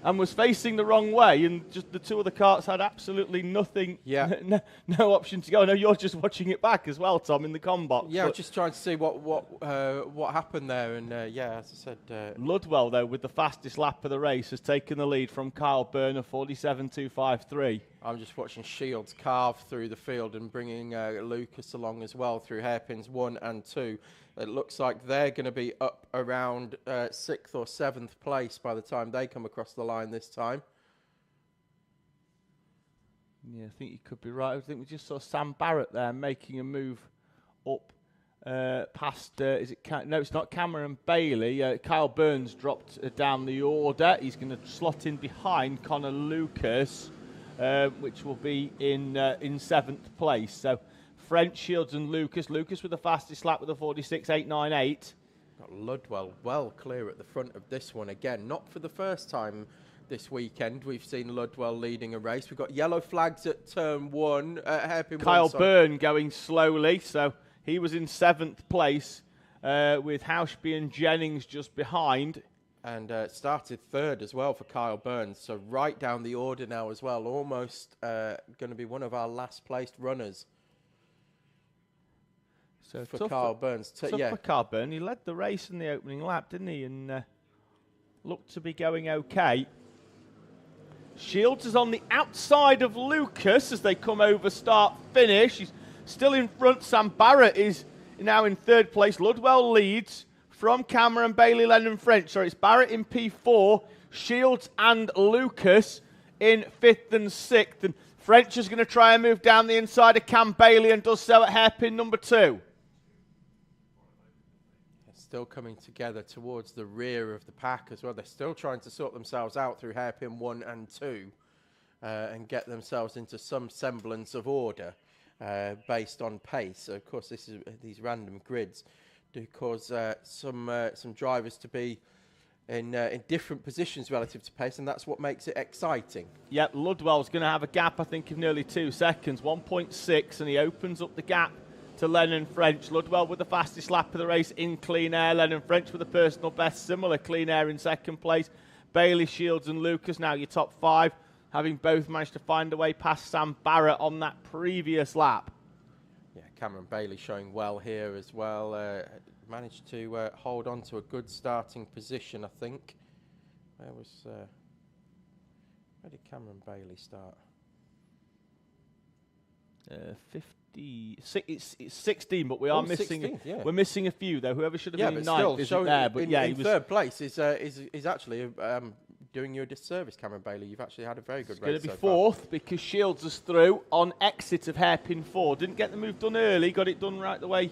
and was facing the wrong way, and just the two other karts had absolutely nothing. Yeah, no option to go. I know you're just watching it back as well, Tom, in the comm box. Yeah, I was just trying to see what happened there, and yeah, as I said, Ludwell though, with the fastest lap of the race, has taken the lead from Kyle Burner, 47.253. I'm just watching Shields carve through the field and bringing Lucas along as well through hairpins 1 and 2. It looks like they're going to be up around 6th or 7th place by the time they come across the line this time. Yeah, I think you could be right. I think we just saw Sam Barrett there making a move up past, no, it's not Cameron Bailey. Kyle Burns dropped down the order. He's going to slot in behind Connor Lucas, which will be in 7th place. So French, Shields and Lucas. Lucas with the fastest lap with a 46.898. Got Ludwell well clear at the front of this one again. Not for the first time this weekend we've seen Ludwell leading a race. We've got yellow flags at turn 1. Hairpin Kyle 1, Byrne going slowly, so he was in 7th place with Hauschby and Jennings just behind. And started 3rd as well for Kyle Burns. So right down the order now as well. Almost going to be one of our last placed runners. So for Kyle Burns. For Kyle Burns. He led the race in the opening lap, didn't he? And looked to be going okay. Shields is on the outside of Lucas as they come over start finish. He's still in front. Sam Barrett is now in 3rd place. Ludwell leads from Cameron Bailey, Lennon French. Sorry, it's Barrett in P4, Shields and Lucas in 5th and 6th. And French is going to try and move down the inside of Cam Bailey and does so at hairpin number 2. Still coming together towards the rear of the pack as well. They're still trying to sort themselves out through hairpin 1 and 2 and get themselves into some semblance of order based on pace. So of course, these random grids do cause some drivers to be in different positions relative to pace, and that's what makes it exciting. Yep, Ludwell's going to have a gap, I think, of nearly 2 seconds, 1.6, and he opens up the gap to Lennon French. Ludwell with the fastest lap of the race in clean air. Lennon French with a personal best, similar clean air in 2nd place. Bailey, Shields and Lucas now your top 5, having both managed to find a way past Sam Barrett on that previous lap. Yeah, Cameron Bailey showing well here as well. Managed to hold on to a good starting position, I think. Where did Cameron Bailey start? it's 16, but we are missing. 16th, yeah. We're missing a few though. Whoever should have been 9th isn't there. But in 3rd place is actually doing you a disservice, Cameron Bailey. You've actually had a very good race. It's going to be 4th because Shields is through on exit of hairpin 4. Didn't get the move done early. Got it done right the way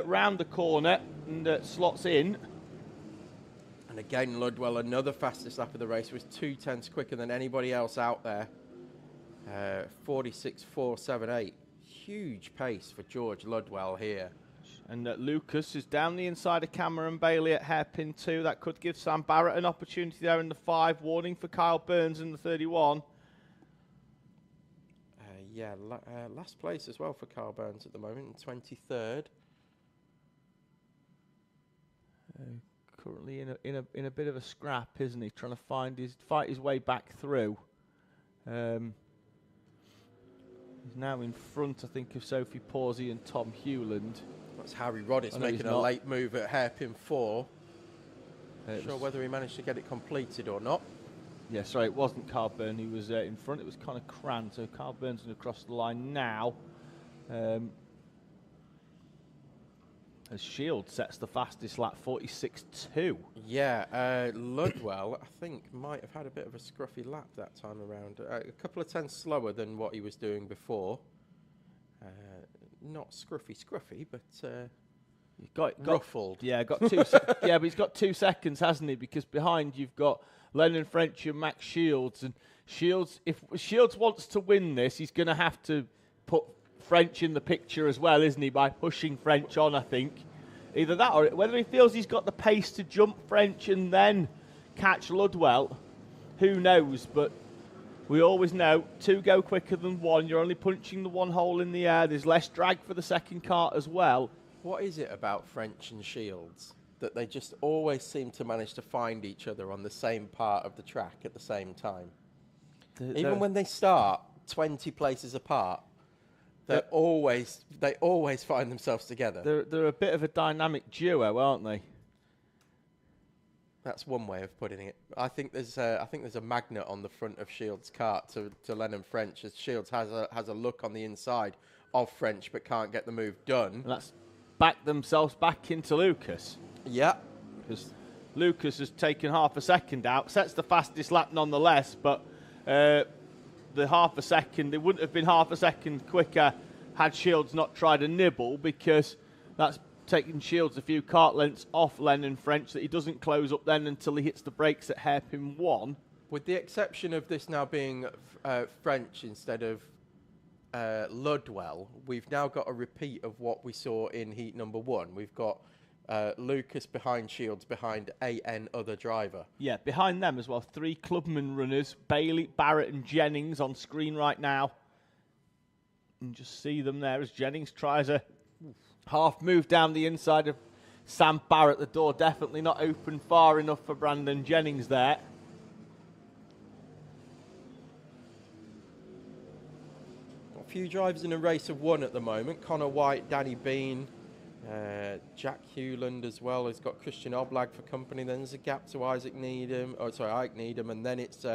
round the corner and slots in. And again, Ludwell, another fastest lap of the race, was 2/10 quicker than anybody else out there. 46.478. Huge pace for George Ludwell here. And Lucas is down the inside of Cameron Bailey at hairpin 2. That could give Sam Barrett an opportunity there in the 5. Warning for Kyle Burns in the 31. Last place as well for Kyle Burns at the moment, in 23rd. Currently in a bit of a scrap, isn't he? Trying to fight his way back through. He's now in front, I think, of Sophie Pawsey and Tom Hewland. That's Harry Roddice Oh, no, making he's a not. late move at hairpin 4. Not sure was- whether he managed to get it completed or not. Yeah, sorry, it wasn't Carl Byrne who was in front. It was Connor Cran. So Carl Byrne's going to cross the line now. As Shield sets the fastest lap, 46.2. Yeah, Ludwell, I think, might have had a bit of a scruffy lap that time around. A couple of tenths slower than what he was doing before. Not scruffy, but Got ruffled. Yeah, got 2 yeah, but he's got 2 seconds, hasn't he? Because behind you've got Lennon French and Max Shields. And Shields, if Shields wants to win this, he's going to have to put French in the picture as well, isn't he? By pushing French on, I think. Either that or whether he feels he's got the pace to jump French and then catch Ludwell, who knows? But we always know 2 go quicker than 1. You're only punching the 1 hole in the air. There's less drag for the second kart as well. What is it about French and Shields that they just always seem to manage to find each other on the same part of the track at the same time? Even when they start 20 places apart, they always find themselves together. They're a bit of a dynamic duo, aren't they? That's one way of putting it. I think there's a magnet on the front of Shields' kart to Lennon French, as Shields has a look on the inside of French but can't get the move done. And that's backed themselves back into Lucas. Yeah. Because Lucas has taken half a second out, sets the fastest lap nonetheless, but the half a second, it wouldn't have been half a second quicker had Shields not tried a nibble, because that's taking Shields a few kart lengths off Lennon French that he doesn't close up then until he hits the brakes at hairpin 1. With the exception of this now being French instead of Ludwell, we've now got a repeat of what we saw in heat number 1. We've got Lucas behind Shields, behind AN other driver. Yeah, behind them as well, 3 clubman runners, Bailey, Barrett and Jennings on screen right now. And just see them there as Jennings tries a half move down the inside of Sam Barrett. The door definitely not open far enough for Brandon Jennings there. A few drivers in a race of 1 at the moment. Connor White, Danny Bean, Jack Hewland as well. He's got Christian Oblag for company. Then there's a gap to Ike Needham, and then it's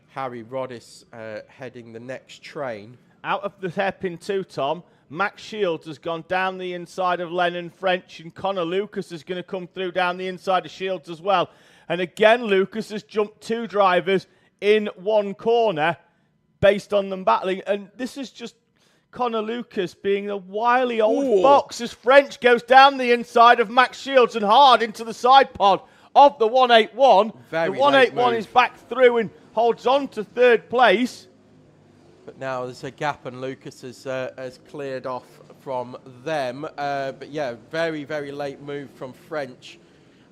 Harry Roddice heading the next train. Out of the hairpin 2, Tom, Max Shields has gone down the inside of Lennon French, and Connor Lucas is going to come through down the inside of Shields as well. And again, Lucas has jumped 2 drivers in 1 corner based on them battling. And this is just Connor Lucas being a wily old fox as French goes down the inside of Max Shields and hard into the side pod of the 181. The 181 is back through and holds on to 3rd place. But now there's a gap and Lucas has cleared off from them. But yeah, very, very late move from French.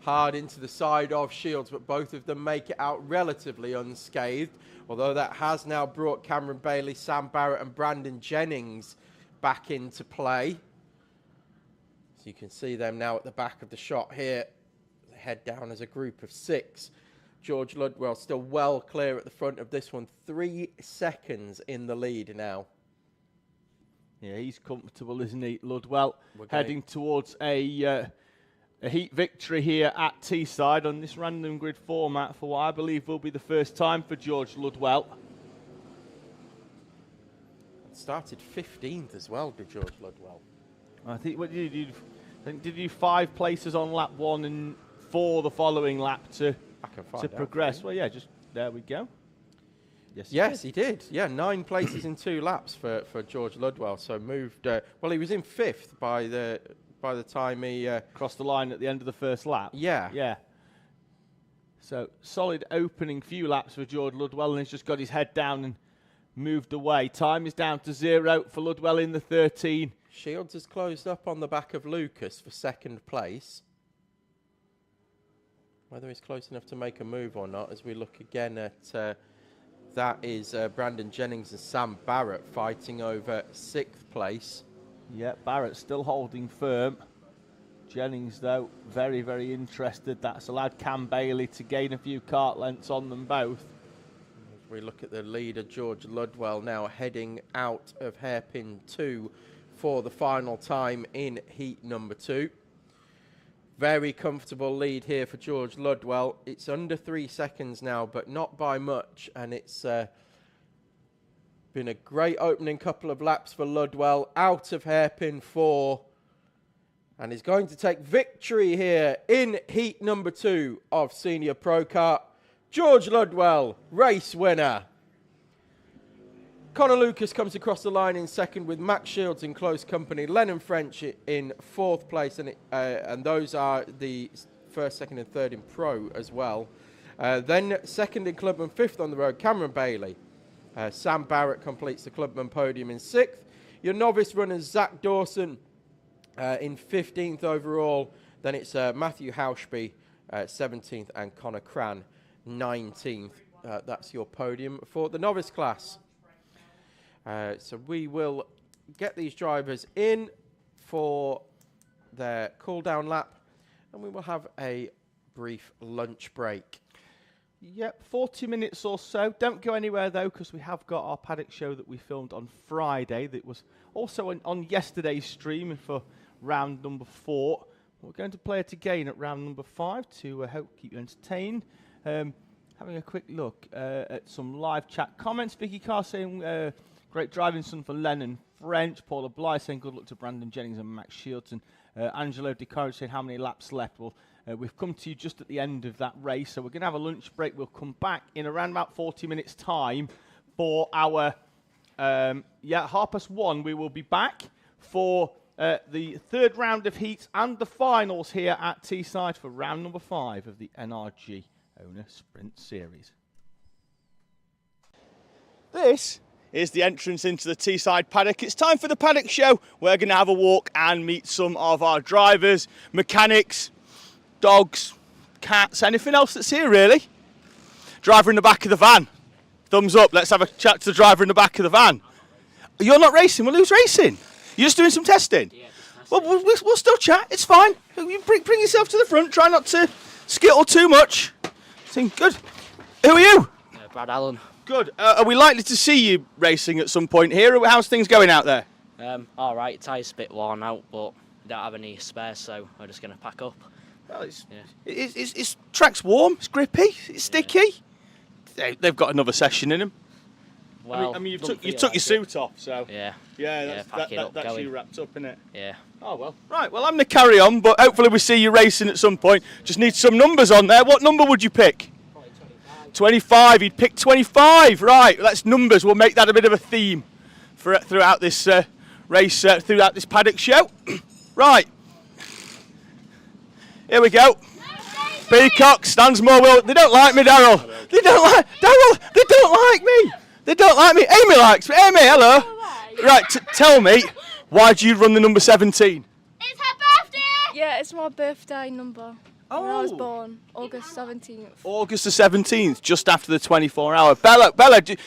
Hard into the side of Shields, but both of them make it out relatively unscathed. Although that has now brought Cameron Bailey, Sam Barrett and Brandon Jennings back into play. So you can see them now at the back of the shot here. They head down as a group of 6. George Ludwell still well clear at the front of this one. 3 seconds in the lead now. Yeah, he's comfortable, isn't he, Ludwell? Heading towards a heat victory here at Teesside on this random grid format for what I believe will be the first time for George Ludwell. Started 15th as well, did George Ludwell. I think what did you do? I think did you 5 places on lap 1 and 4 the following lap to progress? Well, yeah, just there we go. Yes, he did. Yeah, 9 places in 2 laps for George Ludwell. So moved. Well, he was in 5th by the time he crossed the line at the end of the first lap. Yeah. So solid opening few laps for George Ludwell, and he's just got his head down and moved away. Time is down to 0 for Ludwell in the 13. Shields has closed up on the back of Lucas for 2nd place. Whether he's close enough to make a move or not, as we look again at that is Brandon Jennings and Sam Barrett fighting over 6th place. Yeah, Barrett still holding firm. Jennings, though, very, very interested. That's allowed Cam Bailey to gain a few kart lengths on them both. As we look at the leader, George Ludwell, now heading out of hairpin 2 for the final time in heat number 2. Very comfortable lead here for George Ludwell. It's under 3 seconds now, but not by much. And it's been a great opening couple of laps for Ludwell. Out of hairpin 4. And he's going to take victory here in heat number 2 of Senior Pro Kart. George Ludwell, race winner. Connor Lucas comes across the line in second with Max Shields in close company. Lennon French in 4th place, and those are the 1st, 2nd and 3rd in Pro as well. Then 2nd in Clubman, 5th on the road, Cameron Bailey. Sam Barrett completes the Clubman podium in 6th. Your novice runners, Zach Dawson in 15th overall. Then it's Matthew Hauschby 17th and Connor Cran 19th. That's your podium for the novice class. So we will get these drivers in for their cool-down lap, and we will have a brief lunch break. Yep, 40 minutes or so. Don't go anywhere, though, because we have got our Paddock show that we filmed on Friday that was also on yesterday's stream for round number 4. We're going to play it again at round number 5 to help keep you entertained. Having a quick look at some live chat comments. Vicky Carr saying... great driving son for Lennon French. Paula Bly saying good luck to Brandon Jennings and Max Shields. And Angelo DeCarge saying how many laps left. Well, we've come to you just at the end of that race. So we're going to have a lunch break. We'll come back in around about 40 minutes time for our, 1:30. We will be back for the 3rd round of heats and the finals here at Teesside for round number 5 of the NRG Owner Sprint Series. This is the entrance into the Teesside paddock. It's time for the Paddock show. We're going to have a walk and meet some of our drivers, mechanics, dogs, cats, anything else that's here really. Driver in the back of the van. Thumbs up, let's have a chat to the driver in the back of the van. You're not racing, well who's racing? You're just doing some testing? Yeah, well, we'll still chat, it's fine. You bring yourself to the front, try not to skittle too much. Good. Who are you? Brad Allen. Good. Are we likely to see you racing at some point here? How's things going out there? All right, tyres a bit worn out, but we don't have any spares, so we're just going to pack up. Well, it's track's warm, it's grippy, it's sticky. They've got another session in them. Well, I mean you took your suit off, so yeah, that's you wrapped up, isn't it? Yeah. Oh well. Right. Well, I'm going to carry on, but hopefully we see you racing at some point. Just need some numbers on there. What number would you pick? 25, he'd pick 25, right, that's numbers, we'll make that a bit of a theme for throughout this race, throughout this Paddock show. Right, here we go. Peacock, Stansmore, Will, they don't like me, Daryl. They don't like me. They don't like me. Amy likes me. Amy, hello. Right, tell me, why do you run the number 17? It's her birthday! Yeah, it's my birthday number. Oh. When I was born, August 17th. August the 17th, just after the 24-hour. Bella,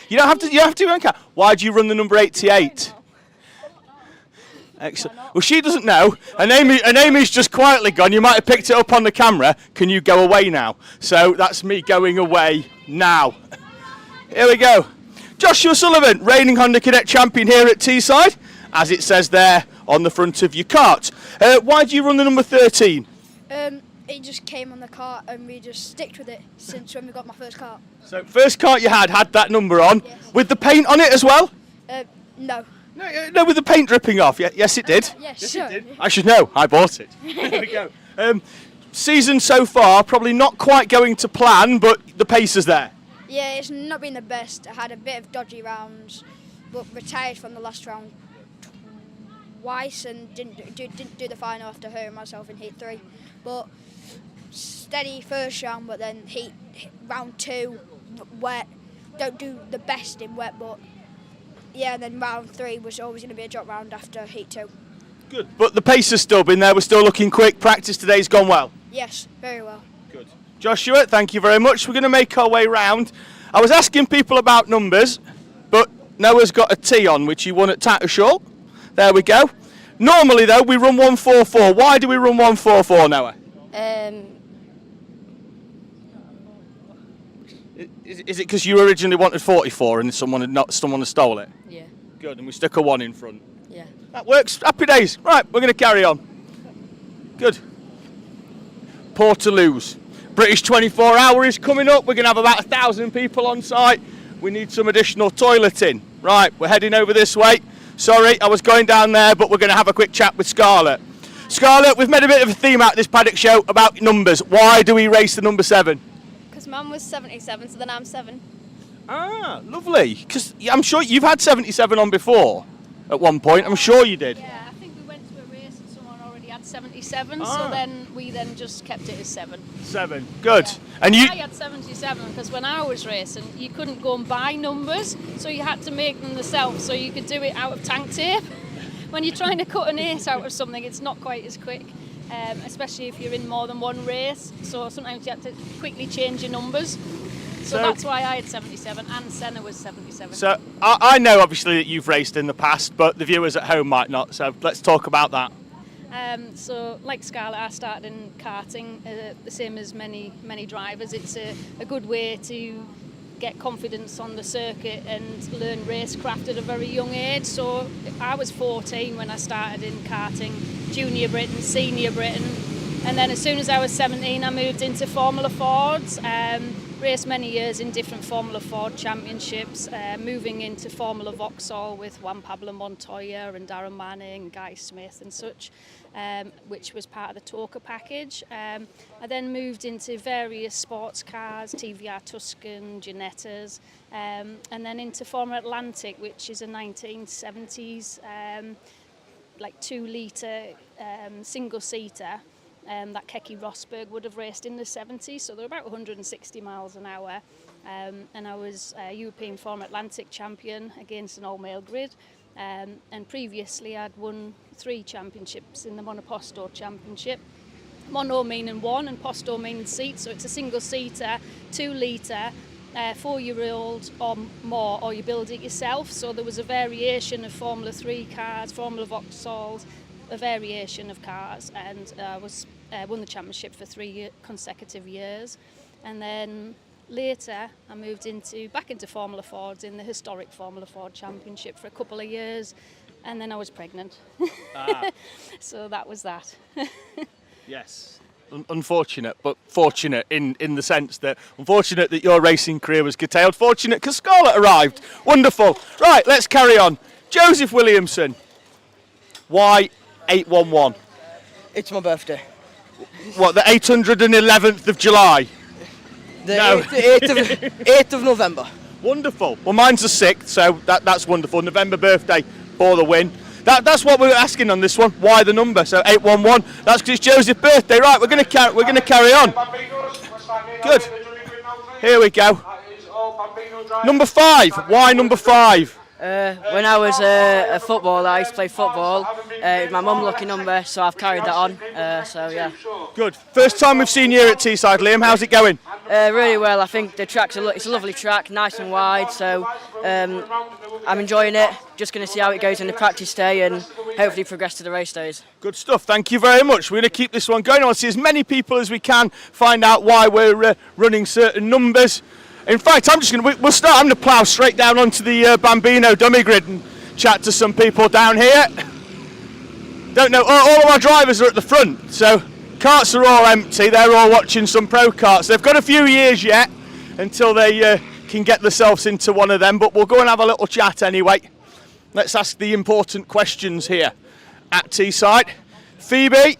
you don't have to. Why do you run the number 88? Excellent. Well, she doesn't know, and Amy's just quietly gone. You might have picked it up on the camera. Can you go away now? So that's me going away now. Here we go. Joshua Sullivan, reigning Honda Cadet champion here at Teesside, as it says there on the front of your cart. Why do you run the number 13? It just came on the cart and we just sticked with it since when we got my first cart. So first cart you had that number on, yes. With the paint on it as well? No. No, with the paint dripping off. Yes, it did. Yes, sure. It did. I should know. I bought it. There we go. Season so far, probably not quite going to plan, but the pace is there. Yeah, it's not been the best. I had a bit of dodgy rounds, but retired from the last round twice and didn't do the final after hurting myself in heat 3. But steady first round, but then round 2 wet. Don't do the best in wet, but yeah. And then round 3 was always going to be a drop round after heat 2. Good, but the pace has still been there. We're still looking quick. Practice today's gone well. Yes, very well. Good. Joshua, thank you very much. We're going to make our way round. I was asking people about numbers, but Noah's got a T on, which he won at Tattershall. There we go. Normally, though, we run 144. Why do we run 144, Noah? Is it because you originally wanted 44 and someone had stole it? Yeah. Good, and we stuck a 1 in front. Yeah. That works. Happy days. Right, we're going to carry on. Good. Portaloos. British 24 Hour is coming up. We're going to have about 1,000 people on site. We need some additional toileting. Right, we're heading over this way. Sorry, I was going down there, but we're going to have a quick chat with Scarlett. Scarlett, we've made a bit of a theme out of this paddock show about numbers. Why do we race the number 7? Because Mum was 77, so then I'm 7. Ah, lovely. Because I'm sure you've had 77 on before at one point. I'm sure you did. Yeah, I think we went to a race and someone already had 77, Ah. so then we just kept it as 7. 7. Good. Yeah. And you... I had 77 because when I was racing, you couldn't go and buy numbers, so you had to make them yourself, so you could do it out of tank tape. When you're trying to cut an ace out of something, it's not quite as quick, especially if you're in more than one race. So sometimes you have to quickly change your numbers. So that's why I had 77, and Senna was 77. So I know obviously that you've raced in the past, but the viewers at home might not. So let's talk about that. So like Scarlett, I started in karting, the same as many drivers. It's a good way to get confidence on the circuit and learn racecraft at a very young age. So I was 14 when I started in karting, Junior Britain, Senior Britain, and then as soon as I was 17 I moved into Formula Fords, raced many years in different Formula Ford championships, moving into Formula Vauxhall with Juan Pablo Montoya and Darren Manning, Guy Smith and such, which was part of the Talker package. I then moved into various sports cars, TVR Tuscan, Ginettas, and then into Formula Atlantic, which is a 1970s like 2-litre single-seater that Keke Rosberg would have raced in the 70s, so they're about 160 miles an hour. And I was European Formula Atlantic champion against an all-male grid. And previously I'd won 3 championships in the Monoposto Championship. Mono meaning 1 and Posto meaning seat, so it's a single-seater, 2-litre, 4-year-old or more, or you build it yourself. So there was a variation of Formula 3 cars, Formula Vauxhalls, a variation of cars, and won the championship for 3 consecutive years. And then later I moved back into Formula Fords in the historic Formula Ford Championship for a couple of years, and then I was pregnant. So that was that. Yes. Unfortunate, but fortunate in the sense that unfortunate that your racing career was curtailed. Fortunate because Scarlett arrived. Wonderful. Right, let's carry on. Joseph Williamson. Why 811? It's my birthday. What, the 811th of July? The No. 8th of November. Wonderful. Well, mine's the 6th, so that's wonderful. November birthday for the win. That's what we're asking on this one. Why the number? So 811. That's because it's Joseph's birthday. Right, we're going to carry on. Good. Here we go. Number 5. Why number 5? When I was a footballer, I used to play football. My mum lucky number, so I've carried that on. So yeah. Good. First time we've seen you here at Teesside, Liam. How's it going? Really well. I think the track's it's a lovely track, nice and wide. So I'm enjoying it. Just going to see how it goes in the practice day and hopefully progress to the race days. Good stuff. Thank you very much. We're going to keep this one going. I want to see as many people as we can, find out why we're running certain numbers. In fact, I'm going to plough straight down onto the Bambino dummy grid and chat to some people down here. Don't know, all of our drivers are at the front, so karts are all empty. They're all watching some Pro Karts. They've got a few years yet until they can get themselves into one of them, but we'll go and have a little chat anyway. Let's ask the important questions here at Teesside. Phoebe,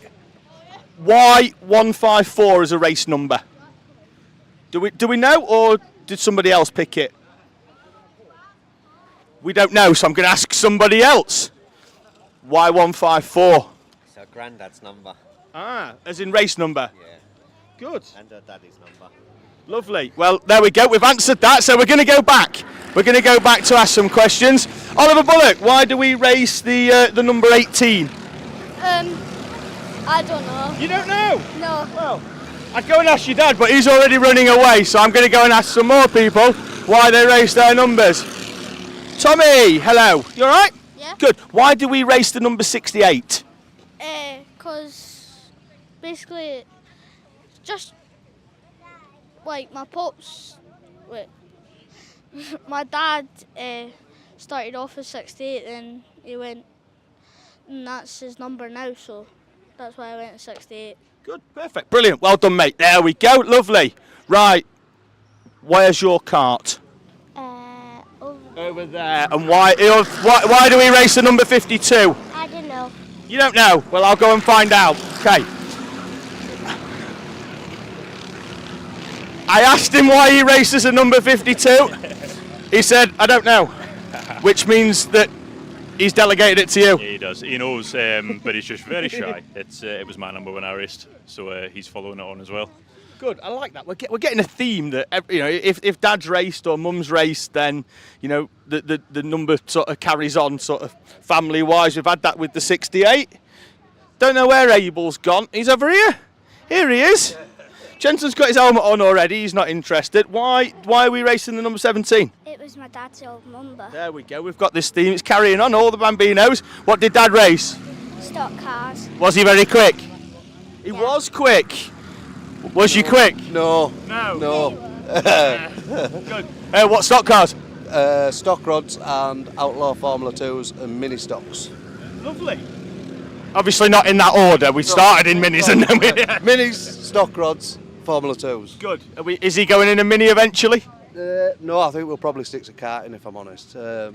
why 154 as a race number? Do we know, or did somebody else pick it? We don't know, so I'm going to ask somebody else. Why 154? It's our granddad's number. Ah, as in race number? Yeah. Good. And our daddy's number. Lovely. Well, there we go. We've answered that, so we're going to go back. We're going to go back to ask some questions. Oliver Bullock, why do we race the number 18? I don't know. You don't know? No. Well, I'd go and ask your dad, but he's already running away, so I'm going to go and ask some more people why they race their numbers. Tommy, hello. You all right? Yeah. Good. Why do we race the number 68? Because basically, just like my pops, my dad started off as 68, and he went and that's his number now, so that's why I went to 68. Good, perfect, brilliant. Well done, mate. There we go, lovely. Right, where's your kart? Over there. And why do we race the number 52? I don't know. You don't know? Well, I'll go and find out. Okay. I asked him why he races a number 52. He said, I don't know. Which means that he's delegated it to you. Yeah, he does. He knows, but he's just very shy. It was my number when I raced, so he's following it on as well. Good, I like that. We're getting a theme that, if Dad's raced or Mum's raced, then, the number sort of carries on, sort of family-wise. We've had that with the 68. Don't know where Abel's gone. He's over here. Here he is. Jensen's got his helmet on already. He's not interested. Why are we racing the number 17? It was my dad's old number. There we go. We've got this theme. It's carrying on. All the Bambinos. What did Dad race? Stock cars. Was he very quick? He was quick. Was you quick? No. Good. What stock cars? Stock rods and Outlaw Formula 2s and mini stocks. Lovely. Obviously not in that order. We started in minis and then we... Minis, stock rods, Formula 2s. Good. Is he going in a mini eventually? No, I think we'll probably stick to karting if I'm honest. We're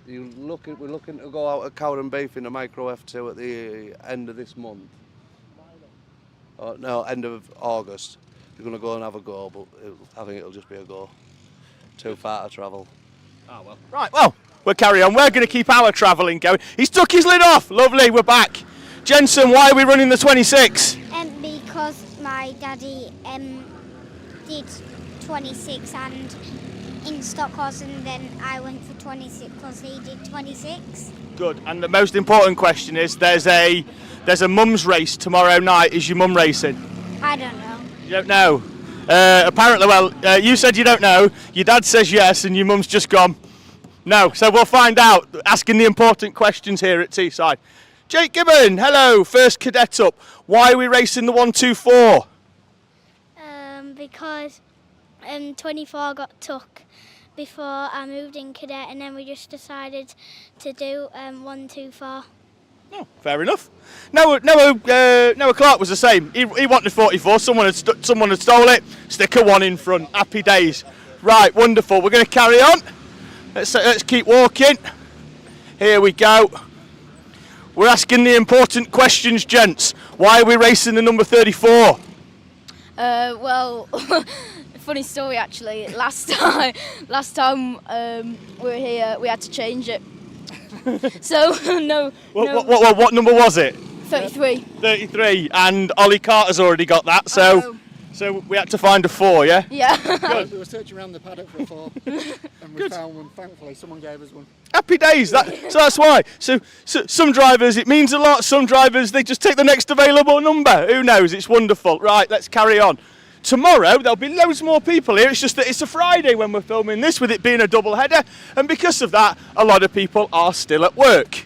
looking to go out at Cow and Beef in a micro F2 at the end of this month. End of August. We're going to go and have a go, but I think it'll just be a go. Too far to travel. Oh, well. Right, well, we'll carry on. We're going to keep our travelling going. He's took his lid off. Lovely, we're back. Jensen, why are we running the 26? Because my daddy did 26 and in stock cars, and then I went for 26 because he did 26. Good, and the most important question is, there's a mum's race tomorrow night. Is your mum racing? I don't know. You don't know? Apparently, you said you don't know, your dad says yes, and your mum's just gone no. So we'll find out, asking the important questions here at Teesside. Jake Gibbon, hello, first cadet up. Why are we racing the 124? Because 24 got took before I moved in cadet, and then we just decided to do 124. Oh, fair enough. Noah Clark was the same. He wanted 44. Someone had stole it. Sticker 1 in front. Happy days. Right, wonderful. We're going to carry on. Let's keep walking. Here we go. We're asking the important questions, gents. Why are we racing the number 34? Well, funny story actually. Last time we were here, we had to change it. So no. What number was it? 33. 33, and Ollie Carter's already got that. So we had to find a 4, yeah. Yeah. Good. We were searching around the paddock for a 4, and we found one. Thankfully, someone gave us one. Happy days. So that's why. So some drivers, it means a lot. Some drivers, they just take the next available number. Who knows? It's wonderful. Right, let's carry on. Tomorrow there'll be loads more people here. It's just that it's a Friday when we're filming this, with it being a double header, and because of that, a lot of people are still at work.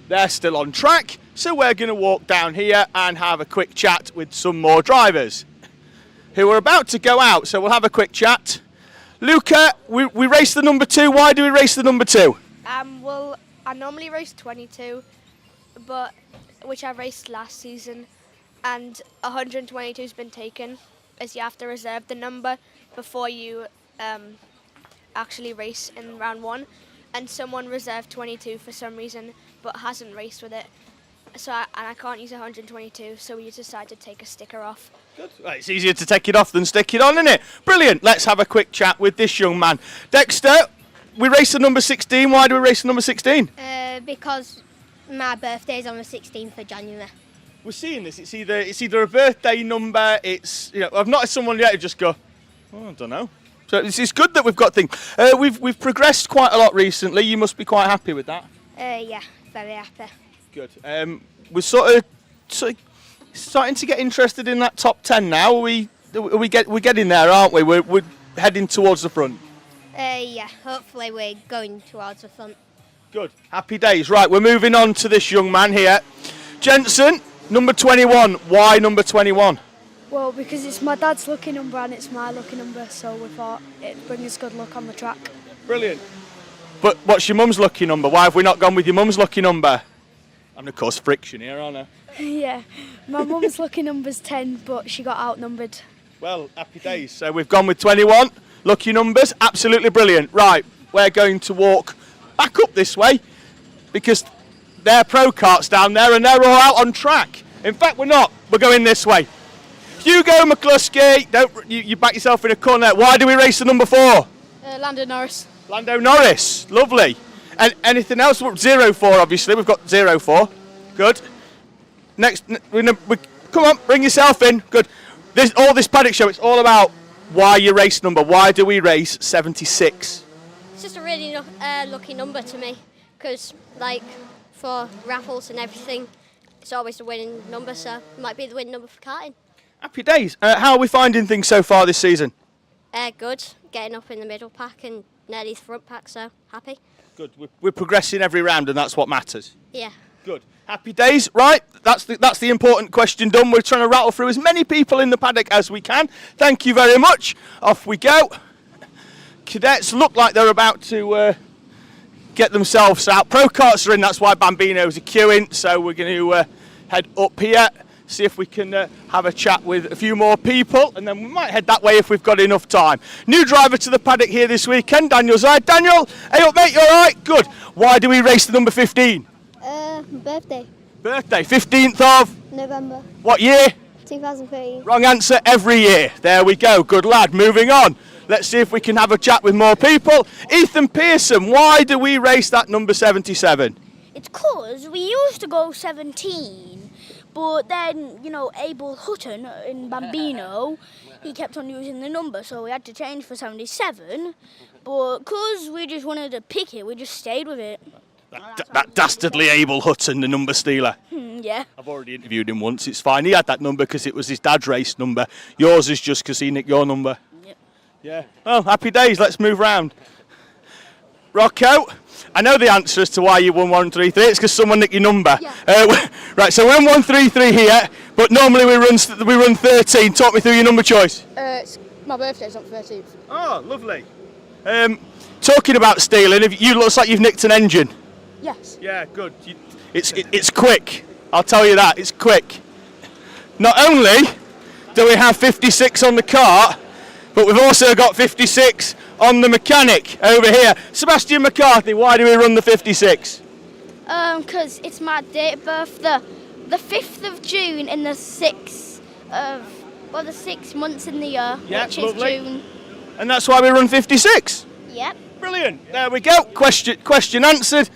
They're still on track, so we're going to walk down here and have a quick chat with some more drivers who are about to go out. So we'll have a quick chat. Luca, we race the number 2. Why do we race the number 2? Well, I normally race 22, which I raced last season, and 122 has been taken, as you have to reserve the number before you actually race in round 1, and someone reserved 22 for some reason but hasn't raced with it, so I can't use 122, so we decided to take a sticker off. Good. Right, it's easier to take it off than stick it on, isn't it? Brilliant. Let's have a quick chat with this young man. Dexter, we race the number 16. Why do we race the number 16? Because my birthday's on the 16th of January. We're seeing this. It's either a birthday number. It's I've not had someone yet who just go, oh, I don't know. So it's good that we've got things. We've progressed quite a lot recently. You must be quite happy with that. Yeah, very happy. Good. We're sort of starting to get interested in that top 10 now. We're getting there, aren't we? We're heading towards the front. Yeah, hopefully we're going towards the front. Good. Happy days. Right, we're moving on to this young man here. Jensen, number 21. Why number 21? Well, because it's my dad's lucky number and it's my lucky number, so we thought it'd bring us good luck on the track. Brilliant. But what's your mum's lucky number? Why have we not gone with your mum's lucky number? And of course, friction here, aren't I? Yeah, my mum's lucky number's 10, but she got outnumbered. Well, happy days. So we've gone with 21. Lucky numbers, absolutely brilliant. Right, we're going to walk back up this way because they're Pro Karts down there and they're all out on track. In fact, we're not. We're going this way. Hugo McCluskey, you back yourself in a corner. Why do we race the number 4? Lando Norris. Lando Norris, lovely. And anything else? 0-4, obviously. We've got 0-4. Good. Next, come on, bring yourself in. Good. All this paddock show, it's all about why your race number. Why do we race 76? It's just a really lucky number to me because, like, for raffles and everything, it's always the winning number, so it might be the winning number for karting. Happy days. How are we finding things so far this season? Good. Getting up in the middle pack and nearly the front pack, so happy. Good. We're progressing every round, and that's what matters. Yeah. Good. Happy days. Right. That's the important question done. We're trying to rattle through as many people in the paddock as we can. Thank you very much. Off we go. Cadets look like they're about to get themselves out. Pro Karts are in. That's why Bambino's are queuing. So we're going to head up here, see if we can have a chat with a few more people, and then we might head that way if we've got enough time. New driver to the paddock here this weekend, Daniel Zide. Daniel, hey up mate, you alright? Good. Why do we race the number 15? Birthday. Birthday, 15th of? November. What year? 2013. Wrong answer every year. There we go, good lad. Moving on. Let's see if we can have a chat with more people. Ethan Pearson, why do we race that number 77? It's 'cause we used to go 17, but then, Abel Hutton in Bambino, he kept on using the number, so we had to change for 77. But 'cause we just wanted to pick it, we just stayed with it. That dastardly Abel Hutton, the number stealer. Yeah. I've already interviewed him once, it's fine. He had that number because it was his dad's race number. Yours is just because he nicked your number. Yep. Yeah. Well, happy days, let's move round. Rocco, I know the answer as to why you won 133. It's because someone nicked your number. Yeah. Right, so we're in 133 here, but normally we run 13. Talk me through your number choice. It's my birthday's on 13th. Oh, lovely. Talking about stealing, you looks like you've nicked an engine. Yes. Yeah, good. It's quick. I'll tell you that. It's quick. Not only do we have 56 on the cart, but we've also got 56 on the mechanic over here. Sebastian McCarthy, why do we run the 56? 'Cause it's my date of birth, the 5th of June in the 6th of, the 6 months in the year, which is lovely. June. And that's why we run 56? Yep. Brilliant. There we go. Question answered.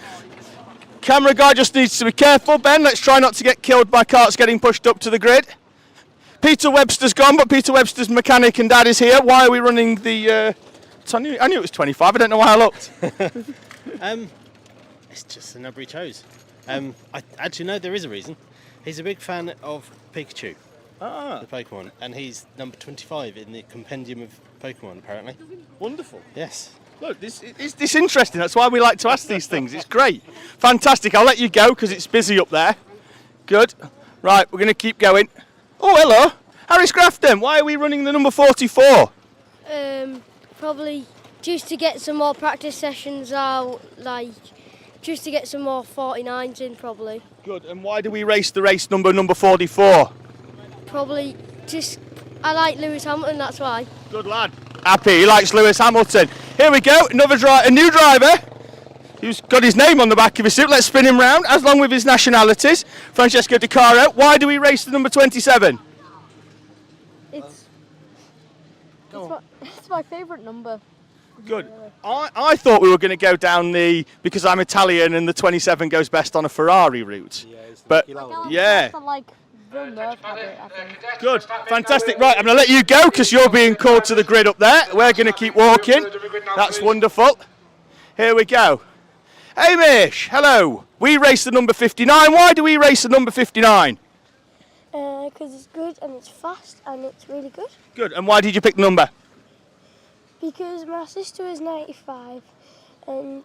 Camera guy just needs to be careful, Ben. Let's try not to get killed by carts getting pushed up to the grid. Peter Webster's gone, but Peter Webster's mechanic and dad is here. Why are we running the... I knew it was 25. I don't know why I looked. It's just the number he chose. I actually know there is a reason. He's a big fan of Pikachu, the Pokemon, and he's number 25 in the compendium of Pokemon, apparently. Wonderful. Yes. Look, this is interesting. That's why we like to ask these things. It's great. Fantastic. I'll let you go because it's busy up there. Good. Right, we're going to keep going. Oh, hello. Harris Grafton, why are we running the number 44? Probably just to get some more practice sessions out, just to get some more 49s in, probably. Good. And why do we race the race number 44? Probably just, I like Lewis Hamilton, that's why. Good lad. Happy, he likes Lewis Hamilton. Here we go, a new driver who's got his name on the back of his suit. Let's spin him round, as long with his nationalities. Francesco Di Caro. Why do we race the number 27? It's my favourite number. Good. I thought we were going to go down because I'm Italian and the 27 goes best on a Ferrari route. But yeah. Good, fantastic. Right, I'm going to let you go because you're being called to the grid up there. We're going to keep walking. That's wonderful. Here we go. Hamish, hello. We race the number 59. Why do we race the number 59? Because it's good and it's fast and it's really good. Good, and why did you pick the number? Because my sister is 95 and...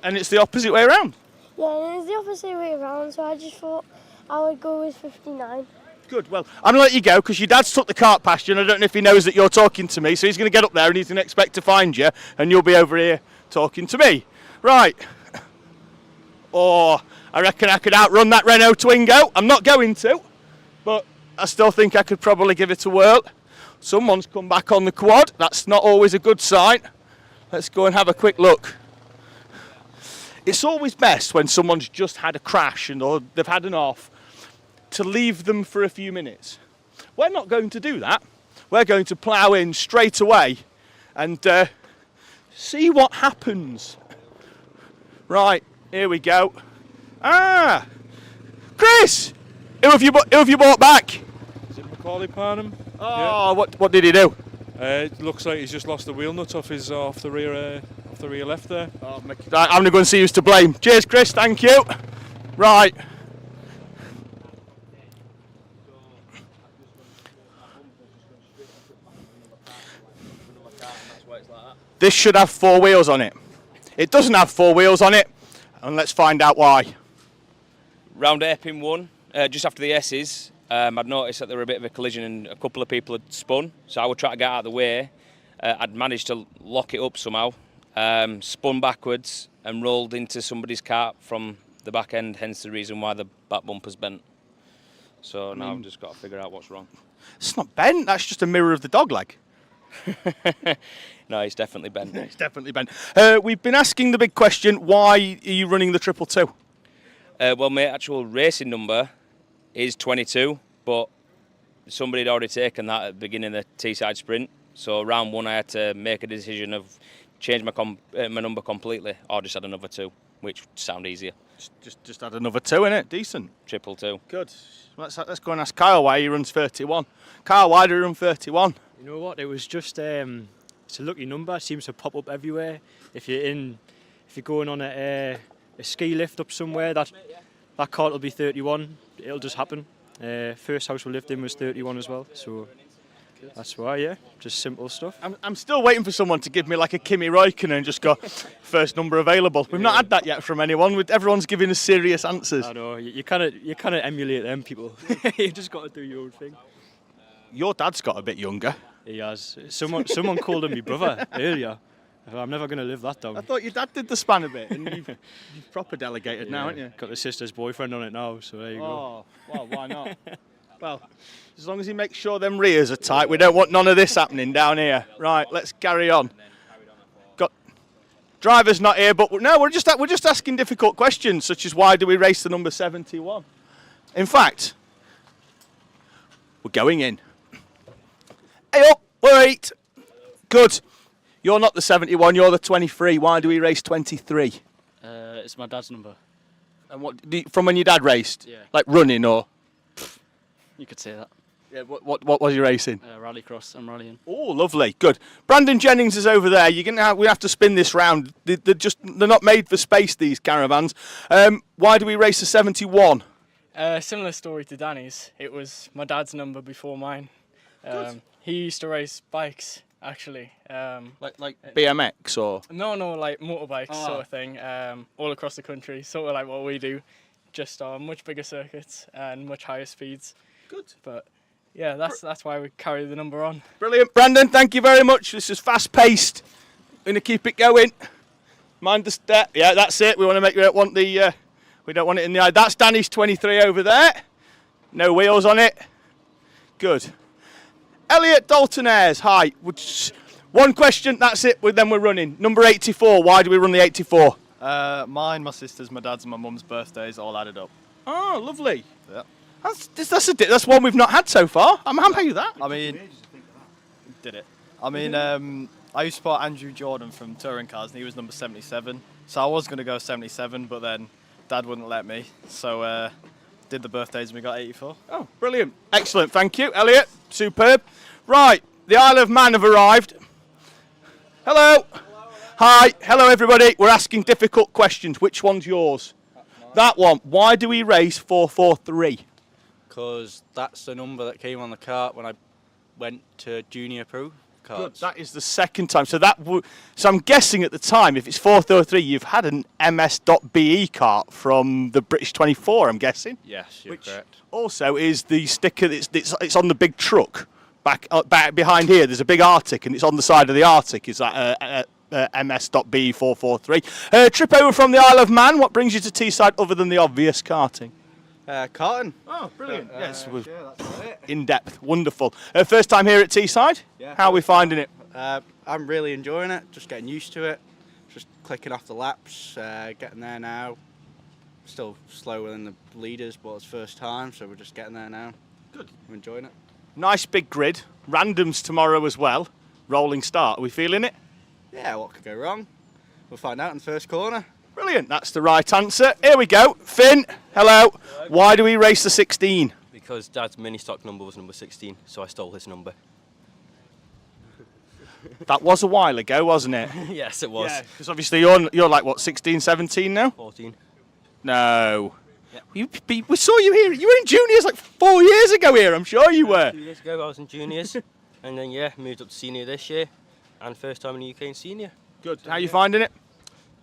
And it's the opposite way around? Yeah, it's the opposite way around, so I just thought I would go with 59. Good, well, I'm going to let you go because your dad's took the cart past you and I don't know if he knows that you're talking to me, so he's going to get up there and he's going to expect to find you and you'll be over here talking to me. Right. Oh, I reckon I could outrun that Renault Twingo. I'm not going to, but I still think I could probably give it a whirl. Someone's come back on the quad. That's not always a good sign. Let's go and have a quick look. It's always best when someone's just had a crash or they've had an off to leave them for a few minutes. We're not going to do that. We're going to plough in straight away and see what happens. Right, here we go. Ah, Chris, who have you brought back? Is it Macaulay Parnham? Oh, yeah. What did he do? It looks like he's just lost the wheel nut off the rear left there. Oh, right, I'm going to go and see who's to blame. Cheers, Chris. Thank you. Right. This should have 4 wheels on it. It doesn't have 4 wheels on it, and let's find out why. Round hairpin 1, just after the S's, I'd noticed that there were a bit of a collision and a couple of people had spun, so I would try to get out of the way. I'd managed to lock it up somehow, spun backwards and rolled into somebody's cart from the back end, hence the reason why the back bumper's bent. So now I've just got to figure out what's wrong. It's not bent, that's just a mirror of the dog leg. No, it's definitely bent. It's definitely bent. We've been asking the big question, why are you running the 222? Well, my actual racing number is 22, but somebody had already taken that at the beginning of the Teesside sprint. So round 1, I had to make a decision of change my number completely, or just add another 2, which sound easier. Just add another 2 in it. Decent. Triple 2. Good. Let's go and ask Kyle why he runs 31. Kyle, why do you run 31? You know what? It was just it's a lucky number. It seems to pop up everywhere. If you're going on a ski lift up somewhere, that cart will be 31. It'll just happen. First house we lived in was 31 as well. So that's why, yeah. Just simple stuff. I'm still waiting for someone to give me like a Kimi Räikkönen and just go first number available. We've not had that yet from anyone. Everyone's giving us serious answers. I know. You kind of emulate them people. You just got to do your own thing. Your dad's got a bit younger. He has. Someone called him my brother earlier. I'm never going to live that down. I thought your dad did the span a bit, and you've proper delegated now, haven't you? Got the sister's boyfriend on it now, so there you go. Oh, well, why not? Well, as long as he makes sure them rears are tight, we don't want none of this happening down here. Right, let's carry on. Got driver's not here, but no, we're just asking difficult questions, such as why do we race the number 71? In fact, we're going in. Hey up, we're 8. Good. You're not the 71, you're the 23. Why do we race 23? It's my dad's number. And what from when your dad raced? Yeah. Like running or? You could say that. Yeah. What was you racing? Rallycross. I'm rallying. Oh, lovely. Good. Brandon Jennings is over there. We have to spin this round. They're not made for space, these caravans. Why do we race a 71? Similar story to Danny's. It was my dad's number before mine. He used to race bikes, actually. Like BMX or? No, like motorbikes sort of thing, all across the country, sort of like what we do, just on much bigger circuits and much higher speeds. Good. But yeah, that's why we carry the number on. Brilliant. Brandon, thank you very much. This is fast-paced. We're going to keep it going. Mind the step. Yeah, that's it. We don't want it in the eye. That's Danny's 23 over there. No wheels on it. Good. Elliot Dalton-Ayres, hi. One question, that's it, then we're running. Number 84, why do we run the 84? Mine, my sister's, my dad's and my mum's birthdays all added up. Oh, lovely. Yeah. That's one we've not had so far. I'm happy with that. I mean, did it. I mean, I used to support Andrew Jordan from Touring Cars, and he was number 77. So I was going to go 77, but then Dad wouldn't let me. So did the birthdays and we got 84. Oh, brilliant. Excellent. Thank you, Elliot. Superb. Right, the Isle of Man have arrived. Hello. Hi. Hello, everybody. We're asking difficult questions. Which one's yours? That one. Why do we race 443? Because that's the number that came on the kart when I went to Junior Pro Karts. Good. That is the second time. So I'm guessing at the time, if it's 433, you've had an MS.BE kart from the British 24, I'm guessing. Yes, you're correct. Also is the sticker it's on the big truck back behind here. There's a big Arctic and it's on the side of the Arctic. Is that MS.B443. Trip over from the Isle of Man. What brings you to Teesside other than the obvious karting? Karting. Oh, brilliant. Yes, that's about it. in depth. Wonderful. First time here at Teesside? Yeah. How are we finding it? I'm really enjoying it, just getting used to it, just clicking off the laps, getting there now. Still slower than the leaders, but it's first time, so we're just getting there now. Good. I'm enjoying it. Nice big grid. Randoms tomorrow as well. Rolling start. Are we feeling it? Yeah, what could go wrong? We'll find out in the first corner. Brilliant. That's the right answer. Here we go. Finn, hello. Why do we race the 16? Because Dad's mini stock number was number 16, so I stole his number. That was a while ago, wasn't it? Yes, it was. Because obviously you're like, what, 16, 17 now? 14. No. Yeah. We saw you here. You were in juniors like 4 years ago here, I'm sure you were. 2 years ago I was in juniors, and then moved up to senior this year, and first time in the UK in senior. Good. How are you finding it?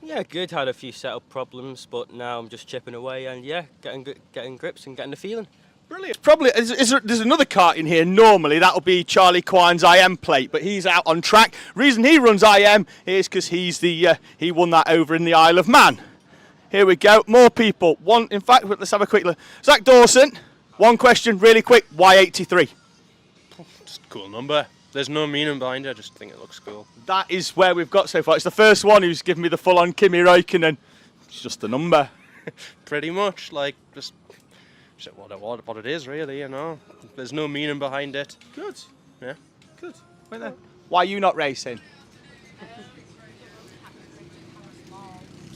Yeah, good. Had a few setup problems, but now I'm just chipping away and getting grips and getting the feeling. Brilliant. Probably there's another kart in here. Normally that'll be Charlie Quine's IM plate, but he's out on track. Reason he runs IM is because he's he won that over in the Isle of Man. Here we go. More people. One. In fact, let's have a quick look. Zach Dawson. One question, really quick. Why 83? Just a cool number. There's no meaning behind it. I just think it looks cool. That is where we've got so far. It's the first one who's given me the full-on Kimi Räikkönen. It's just a number. Pretty much, like just what it is, really. You know, there's no meaning behind it. Good. Yeah. Good. Right there. Why are you not racing?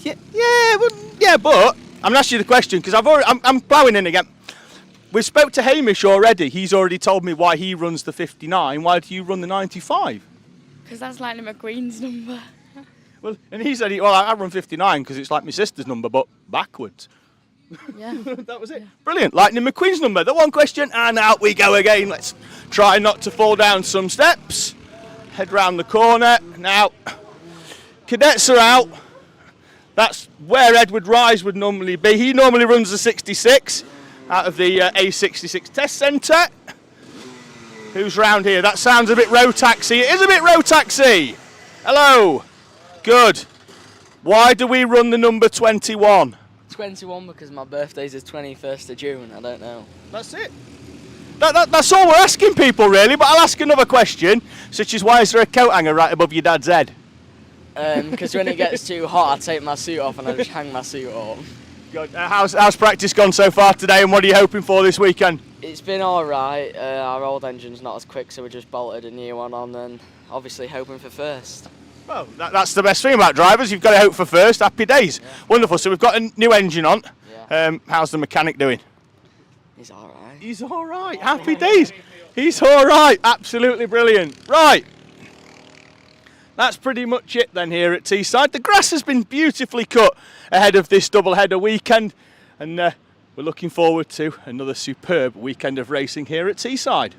Yeah, but I'm gonna ask you the question because I'm ploughing in again. We spoke to Hamish already. He's already told me why he runs the 59. Why do you run the 95? Because that's Lightning McQueen's number. Well, and he said, well, I run 59 because it's like my sister's number, but backwards. Yeah. That was it. Yeah. Brilliant. Lightning McQueen's number. The one question, and out we go again. Let's try not to fall down some steps. Head round the corner. Now, cadets are out. That's where Edward Rise would normally be. He normally runs the 66 out of the A66 test centre. Who's round here? That sounds a bit Rotaxy. It is a bit Rotaxy. Hello. Good. Why do we run the number 21? 21 because my birthday's the 21st of June. I don't know. That's it. That's all we're asking people, really. But I'll ask another question, such as why is there a coat hanger right above your dad's head? Because when it gets too hot, I take my suit off and I just hang my suit up. Good. How's practice gone so far today, and what are you hoping for this weekend? It's been alright. Our old engine's not as quick, so we just bolted a new one on and obviously hoping for first. Well, that's the best thing about drivers. You've got to hope for first. Happy days. Yeah. Wonderful. So we've got a new engine on. Yeah. How's the mechanic doing? He's alright. He's alright. Happy days. He's alright. Absolutely brilliant. Right. That's pretty much it then here at Teesside. The grass has been beautifully cut ahead of this double-header weekend, and we're looking forward to another superb weekend of racing here at Teesside.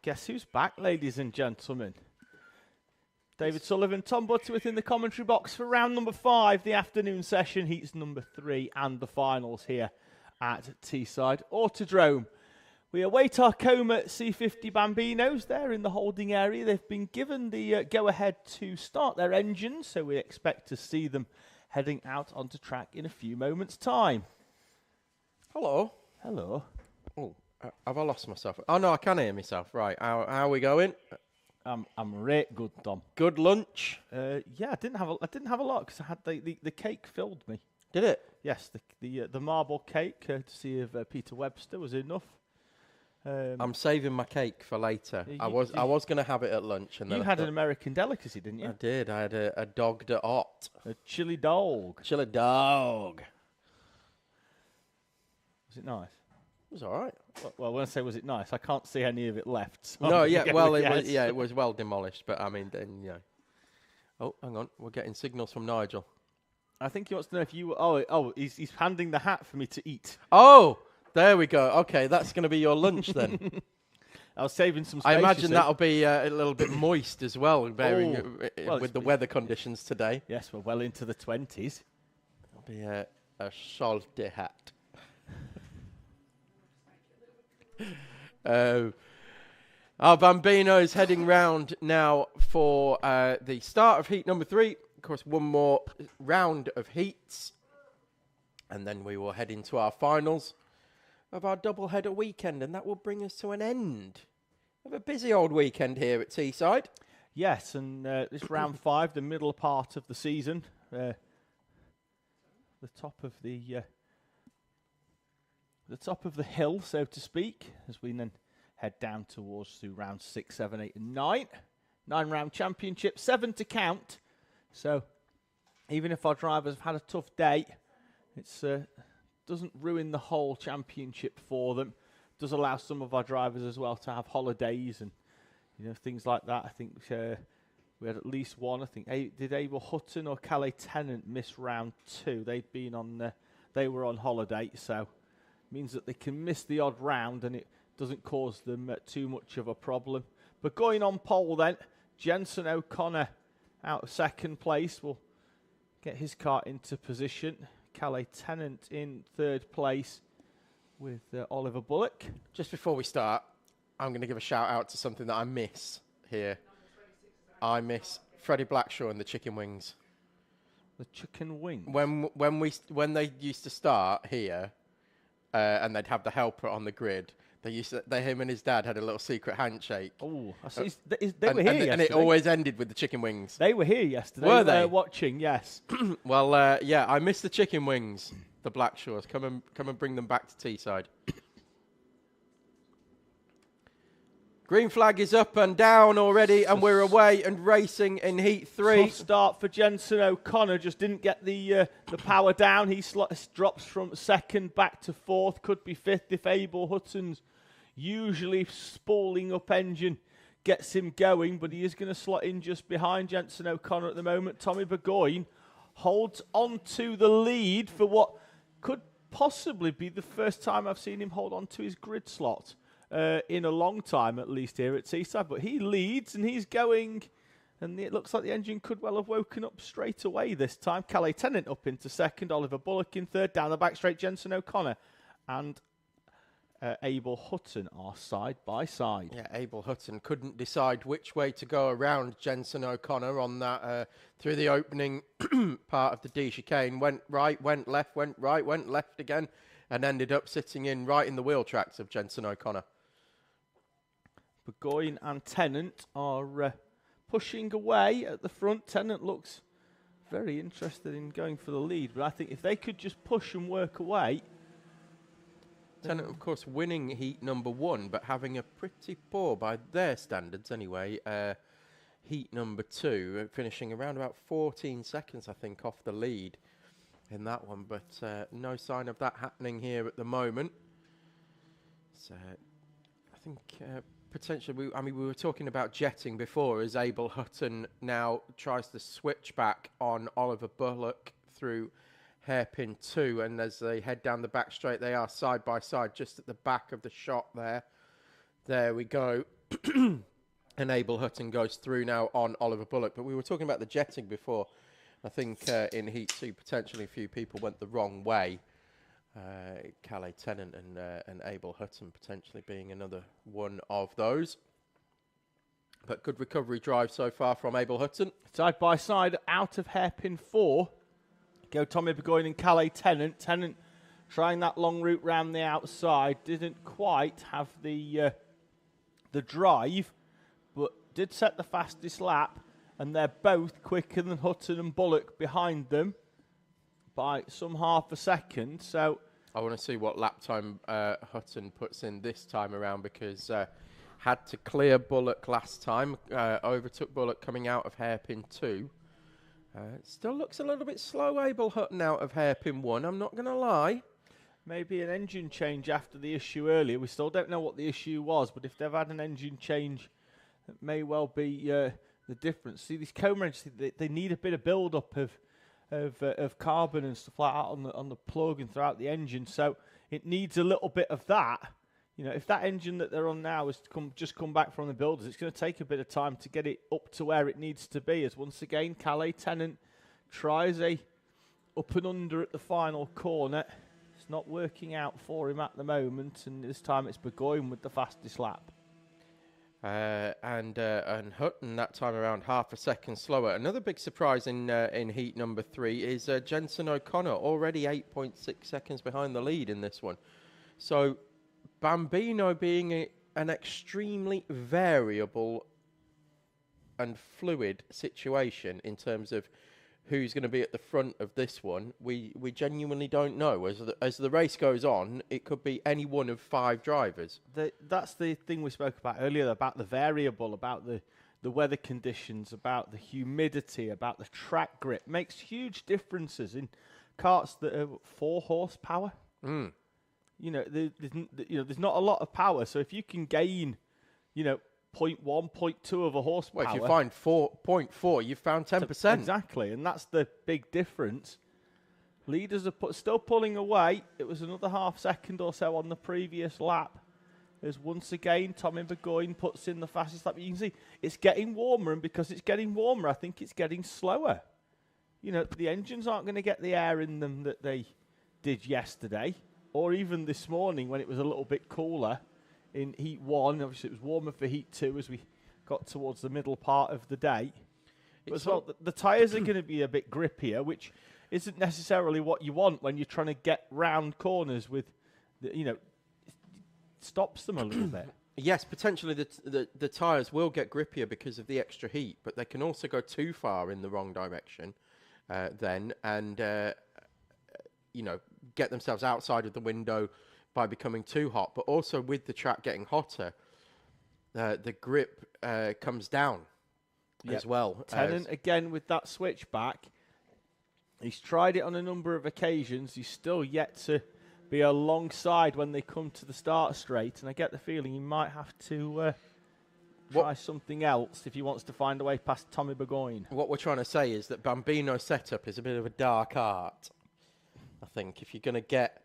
Guess who's back, ladies and gentlemen? David Sullivan, Tom Butterworth in the commentary box for round number 5, the afternoon session, heats number 3, and the finals here at Teesside Autodrome. We await our Coma C50 Bambinos. They're in the holding area. They've been given the go-ahead to start their engines, so we expect to see them heading out onto track in a few moments' time. Hello. Hello. Oh, have I lost myself? Oh no, I can hear myself. Right, how are we going? I'm right good, Tom. Good lunch. Yeah, I didn't have a lot because I had the cake filled me. Did it? Yes, the marble cake, courtesy of Peter Webster, was enough. I'm saving my cake for later. I was going to have it at lunch, and then you had an American delicacy, didn't you? I did. I had a dog de hot. A chili dog. Chili dog. Was it nice? It was all right. Well, when I say was it nice, I can't see any of it left. So No, yeah, well, it was well demolished, but I mean, then, you know. Oh, hang on, we're getting signals from Nigel. I think he wants to know if you were, he's handing the hat for me to eat. Oh, there we go. Okay, that's going to be your lunch then. I was saving some space. I imagine that'll be a little bit moist as well, with the weather conditions today. Yes, we're well into the 20s. It'll be a salty hat. Our Bambino is heading round now for the start of heat number 3. Of course, one more round of heats. And then we will head into our finals of our double-header weekend. And that will bring us to an end of a busy old weekend here at Teesside. Yes, and this round 5, the middle part of the season. The top of the top of the hill, so to speak, as we then head down towards to round 6, 7, 8, and 9. 9-round championship, 7 to count. So even if our drivers have had a tough day, it doesn't ruin the whole championship for them. It does allow some of our drivers as well to have holidays and things like that. I think we had at least one. I think did Abel Hutton or Calais Tennant miss round 2? They'd been on. They were on holiday, so means that they can miss the odd round and it doesn't cause them too much of a problem. But going on pole then, Jensen O'Connor out of second place will get his car into position. Calais Tennant in third place with Oliver Bullock. Just before we start, I'm going to give a shout out to something that I miss here. I miss Freddie Blackshaw and the chicken wings. The chicken wings? When they used to start here, and they'd have the helper on the grid. Him and his dad had a little secret handshake. Oh, they were here yesterday. And it always ended with the chicken wings. They were here yesterday. Were they? Watching, yes. Well, yeah, I miss the chicken wings, the Blackshaws. Come and bring them back to Teesside. Green flag is up and down already, and we're away and racing in Heat 3. Tough start for Jensen O'Connor. Just didn't get the power down. He drops from second back to fourth. Could be fifth if Abel Hutton's usually spooling up engine gets him going, but he is going to slot in just behind Jensen O'Connor at the moment. Tommy Burgoyne holds on to the lead for what could possibly be the first time I've seen him hold on to his grid slot. In a long time, at least here at Teesside. But he leads and he's going, and it looks like the engine could well have woken up straight away this time. Calais Tennant up into second, Oliver Bullock in third, down the back straight, Jensen O'Connor and Abel Hutton are side by side. Yeah, Abel Hutton couldn't decide which way to go around Jensen O'Connor on that through the opening part of the D chicane. Went right, went left, went right, went left again, and ended up sitting in right in the wheel tracks of Jensen O'Connor. Burgoyne and Tennant are pushing away at the front. Tennant looks very interested in going for the lead, but I think if they could just push and work away. Tennant, of course, winning heat number 1, but having a pretty poor, by their standards anyway, heat number 2, finishing around about 14 seconds, I think, off the lead in that one, but no sign of that happening here at the moment. So I think potentially, we were talking about jetting before, as Abel Hutton now tries to switch back on Oliver Bullock through hairpin 2, and as they head down the back straight, they are side by side, just at the back of the shot there. There we go. and Abel Hutton goes through now on Oliver Bullock. But we were talking about the jetting before. I think in Heat 2, potentially a few people went the wrong way. Calais Tennant and Abel Hutton potentially being another one of those. But good recovery drive so far from Abel Hutton. Side by side, out of hairpin 4, go Tommy Burgoyne and Calais Tennant. Tennant trying that long route round the outside, didn't quite have the drive, but did set the fastest lap, and they're both quicker than Hutton and Bullock behind them by some half a second. So I want to see what lap time Hutton puts in this time around, because had to clear Bullock last time, overtook Bullock coming out of hairpin 2. Still looks a little bit slow, Abel Hutton out of hairpin 1, I'm not going to lie. Maybe an engine change after the issue earlier. We still don't know what the issue was, but if they've had an engine change, it may well be the difference. See, these Coma engines, they need a bit of build-up of carbon and stuff like that on the plug and throughout the engine, so it needs a little bit of that. You know, if that engine that they're on now has just come back from the builders, it's going to take a bit of time to get it up to where it needs to be. As once again, Calais Tennant tries a up and under at the final corner. It's not working out for him at the moment, and this time it's Burgoyne with the fastest lap. And Hutton that time around half a second slower. Another big surprise in heat number 3 is Jenson O'Connor, already 8.6 seconds behind the lead in this one. So Bambino being an extremely variable and fluid situation in terms of who's going to be at the front of this one, we genuinely don't know. As the race goes on, it could be any one of 5 drivers. That's the thing we spoke about earlier, about the variable, about the weather conditions, about the humidity, about the track grip. Makes huge differences in karts that are 4 horsepower. Mm. You know, there's not a lot of power, so if you can gain, 0.1, 0.2 of a horsepower. Well, if you find 4.4, you've found 10%. Exactly, and that's the big difference. Leaders are still pulling away. It was another half second or so on the previous lap. As once again, Tommy Burgoyne puts in the fastest lap. You can see it's getting warmer, and because it's getting warmer, I think it's getting slower. You know, the engines aren't going to get the air in them that they did yesterday, or even this morning when it was a little bit cooler. In Heat 1, obviously it was warmer for Heat 2 as we got towards the middle part of the day. But as well, the tyres are going to be a bit grippier, which isn't necessarily what you want when you're trying to get round corners with, it stops them a little bit. Yes, potentially the tyres will get grippier because of the extra heat, but they can also go too far in the wrong direction then and, get themselves outside of the window by becoming too hot, but also with the track getting hotter, the grip comes down as well. Tennant again with that switchback. He's tried it on a number of occasions. He's still yet to be alongside when they come to the start straight, and I get the feeling he might have to try something else if he wants to find a way past Tommy Burgoyne. What we're trying to say is that Bambino's setup is a bit of a dark art. I think if you're going to get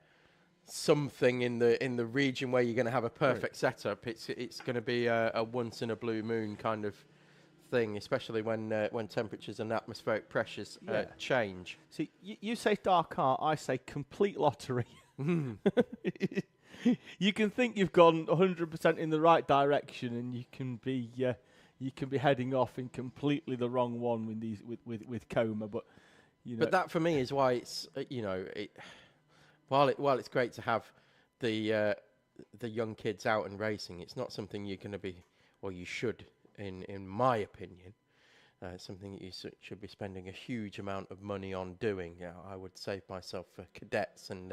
something in the region where you're going to have a perfect setup, it's going to be a once in a blue moon kind of thing, especially when temperatures and atmospheric pressures change. See, you say dark art, I say complete lottery. You can think you've gone 100% in the right direction, and you can be heading off in completely the wrong one with Coma. But but that for me is why it's While it's great to have the young kids out and racing, it's not something you're going to be, or you should, in my opinion, something that you should be spending a huge amount of money on doing. I would save myself for cadets and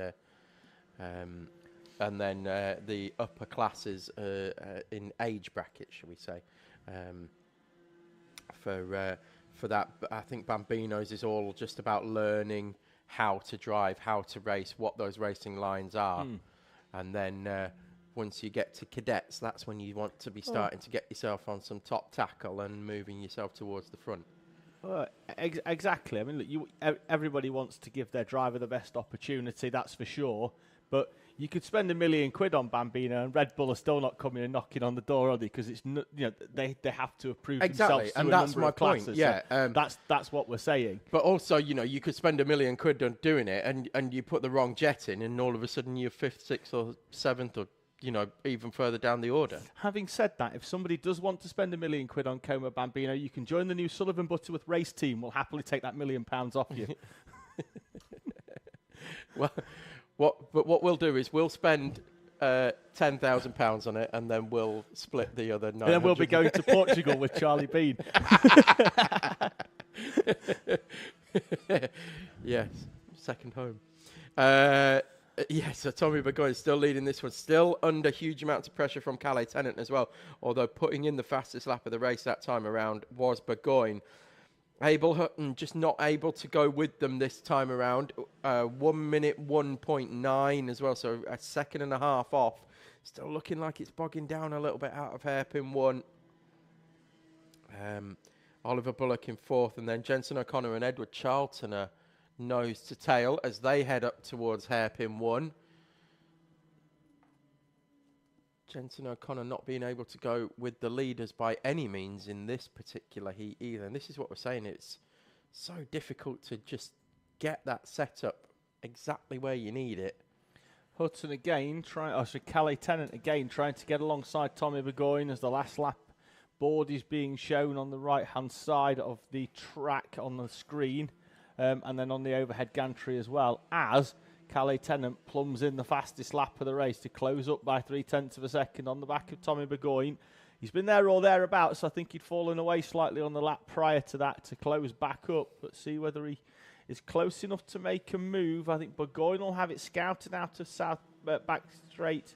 then the upper classes in age bracket, shall we say, for that. But I think Bambino's is all just about learning how to drive, how to race, what those racing lines are. And then once you get to cadets, that's when you want to be starting to get yourself on some top tackle and moving yourself towards the front. Exactly. I mean, look, everybody wants to give their driver the best opportunity, that's for sure. But You could spend £1 million on Bambino, and Red Bull are still not coming and knocking on the door, are they? Because it's they have to approve themselves to and a that's number my of classes. point. Yeah, so that's what we're saying. But also, you could spend £1 million on doing it, and you put the wrong jet in, and all of a sudden you're 5th, 6th, or 7th, or even further down the order. Having said that, if somebody does want to spend £1 million on Como Bambino, you can join the new Sullivan Butterworth race team. We'll happily take that £1 million off you. Well, what we'll do is we'll spend £10,000 on it, and then we'll split the other 900. And then we'll be going to Portugal with Charlie Bean. Yes, second home. So Tommy Burgoyne still leading this one, still under huge amounts of pressure from Cadet Tennant as well, although putting in the fastest lap of the race that time around was Burgoyne. Abel Hutton just not able to go with them this time around. 1 minute 1.9 as well, so a second and a half off. Still looking like it's bogging down a little bit out of hairpin 1. Oliver Bullock in 4th, and then Jensen O'Connor and Edward Charlton are nose to tail as they head up towards hairpin 1. Jensen O'Connor not being able to go with the leaders by any means in this particular heat either. And this is what we're saying. It's so difficult to just get that setup exactly where you need it. Hutton again, Cadet Tennant again trying to get alongside Tommy Burgoyne as the last lap board is being shown on the right-hand side of the track on the screen. And then on the overhead gantry as well, as Cadet Tennant plums in the fastest lap of the race to close up by 0.3 of a second on the back of Tommy Burgoyne. He's been there or thereabouts. I think he'd fallen away slightly on the lap prior to that to close back up. But see whether he is close enough to make a move. I think Burgoyne will have it scouted out of back straight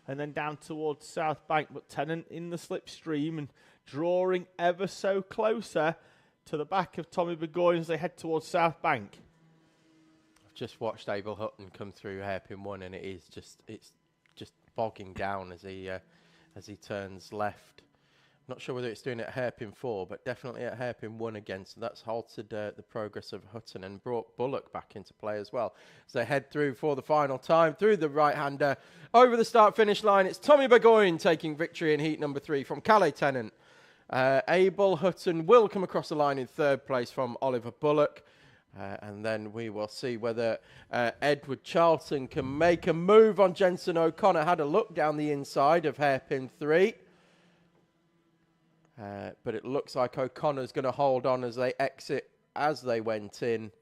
and then down towards South Bank. But Tennant in the slipstream and drawing ever so closer to the back of Tommy Burgoyne as they head towards South Bank. I've just watched Abel Hutton come through hairpin 1, and it's just bogging down as he turns left. Not sure whether it's doing it at hairpin 4, but definitely at hairpin 1 again. So that's halted the progress of Hutton and brought Bullock back into play as well. As they head through for the final time through the right-hander over the start-finish line. It's Tommy Burgoyne taking victory in heat number 3 from Cadet Tennant. Abel Hutton will come across the line in 3rd place from Oliver Bullock. And then we will see whether Edward Charlton can make a move on Jensen O'Connor. Had a look down the inside of hairpin 3. But it looks like O'Connor's going to hold on as they exit as they went in.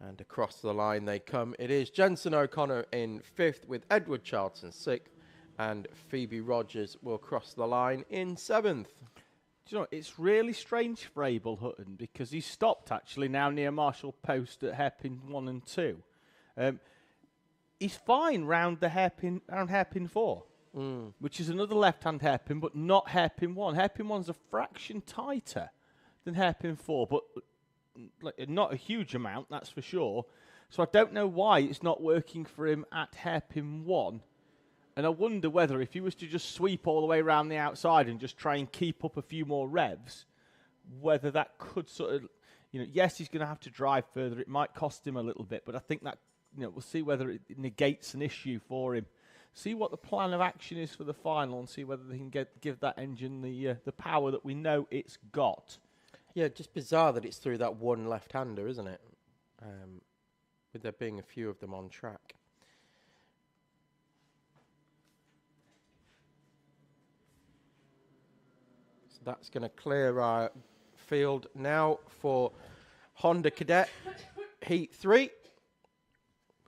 And across the line they come. It is Jensen O'Connor in 5th with Edward Charlton 6th. And Phoebe Rogers will cross the line in 7th. Do you know, it's really strange for Abel Hutton because he's stopped actually now near Marshall Post at hairpin 1 and 2. He's fine round hairpin 4, which is another left-hand hairpin, but not hairpin 1. Hairpin 1's a fraction tighter than hairpin 4, but not a huge amount, that's for sure. So I don't know why it's not working for him at hairpin 1. And I wonder whether if he was to just sweep all the way around the outside and just try and keep up a few more revs, whether that could sort of, yes, he's going to have to drive further. It might cost him a little bit, but I think that, we'll see whether it negates an issue for him. See what the plan of action is for the final and see whether they can give that engine the power that we know it's got. Yeah, just bizarre that it's through that one left-hander, isn't it? With there being a few of them on track. That's going to clear our field now for Honda Cadet Heat 3. Would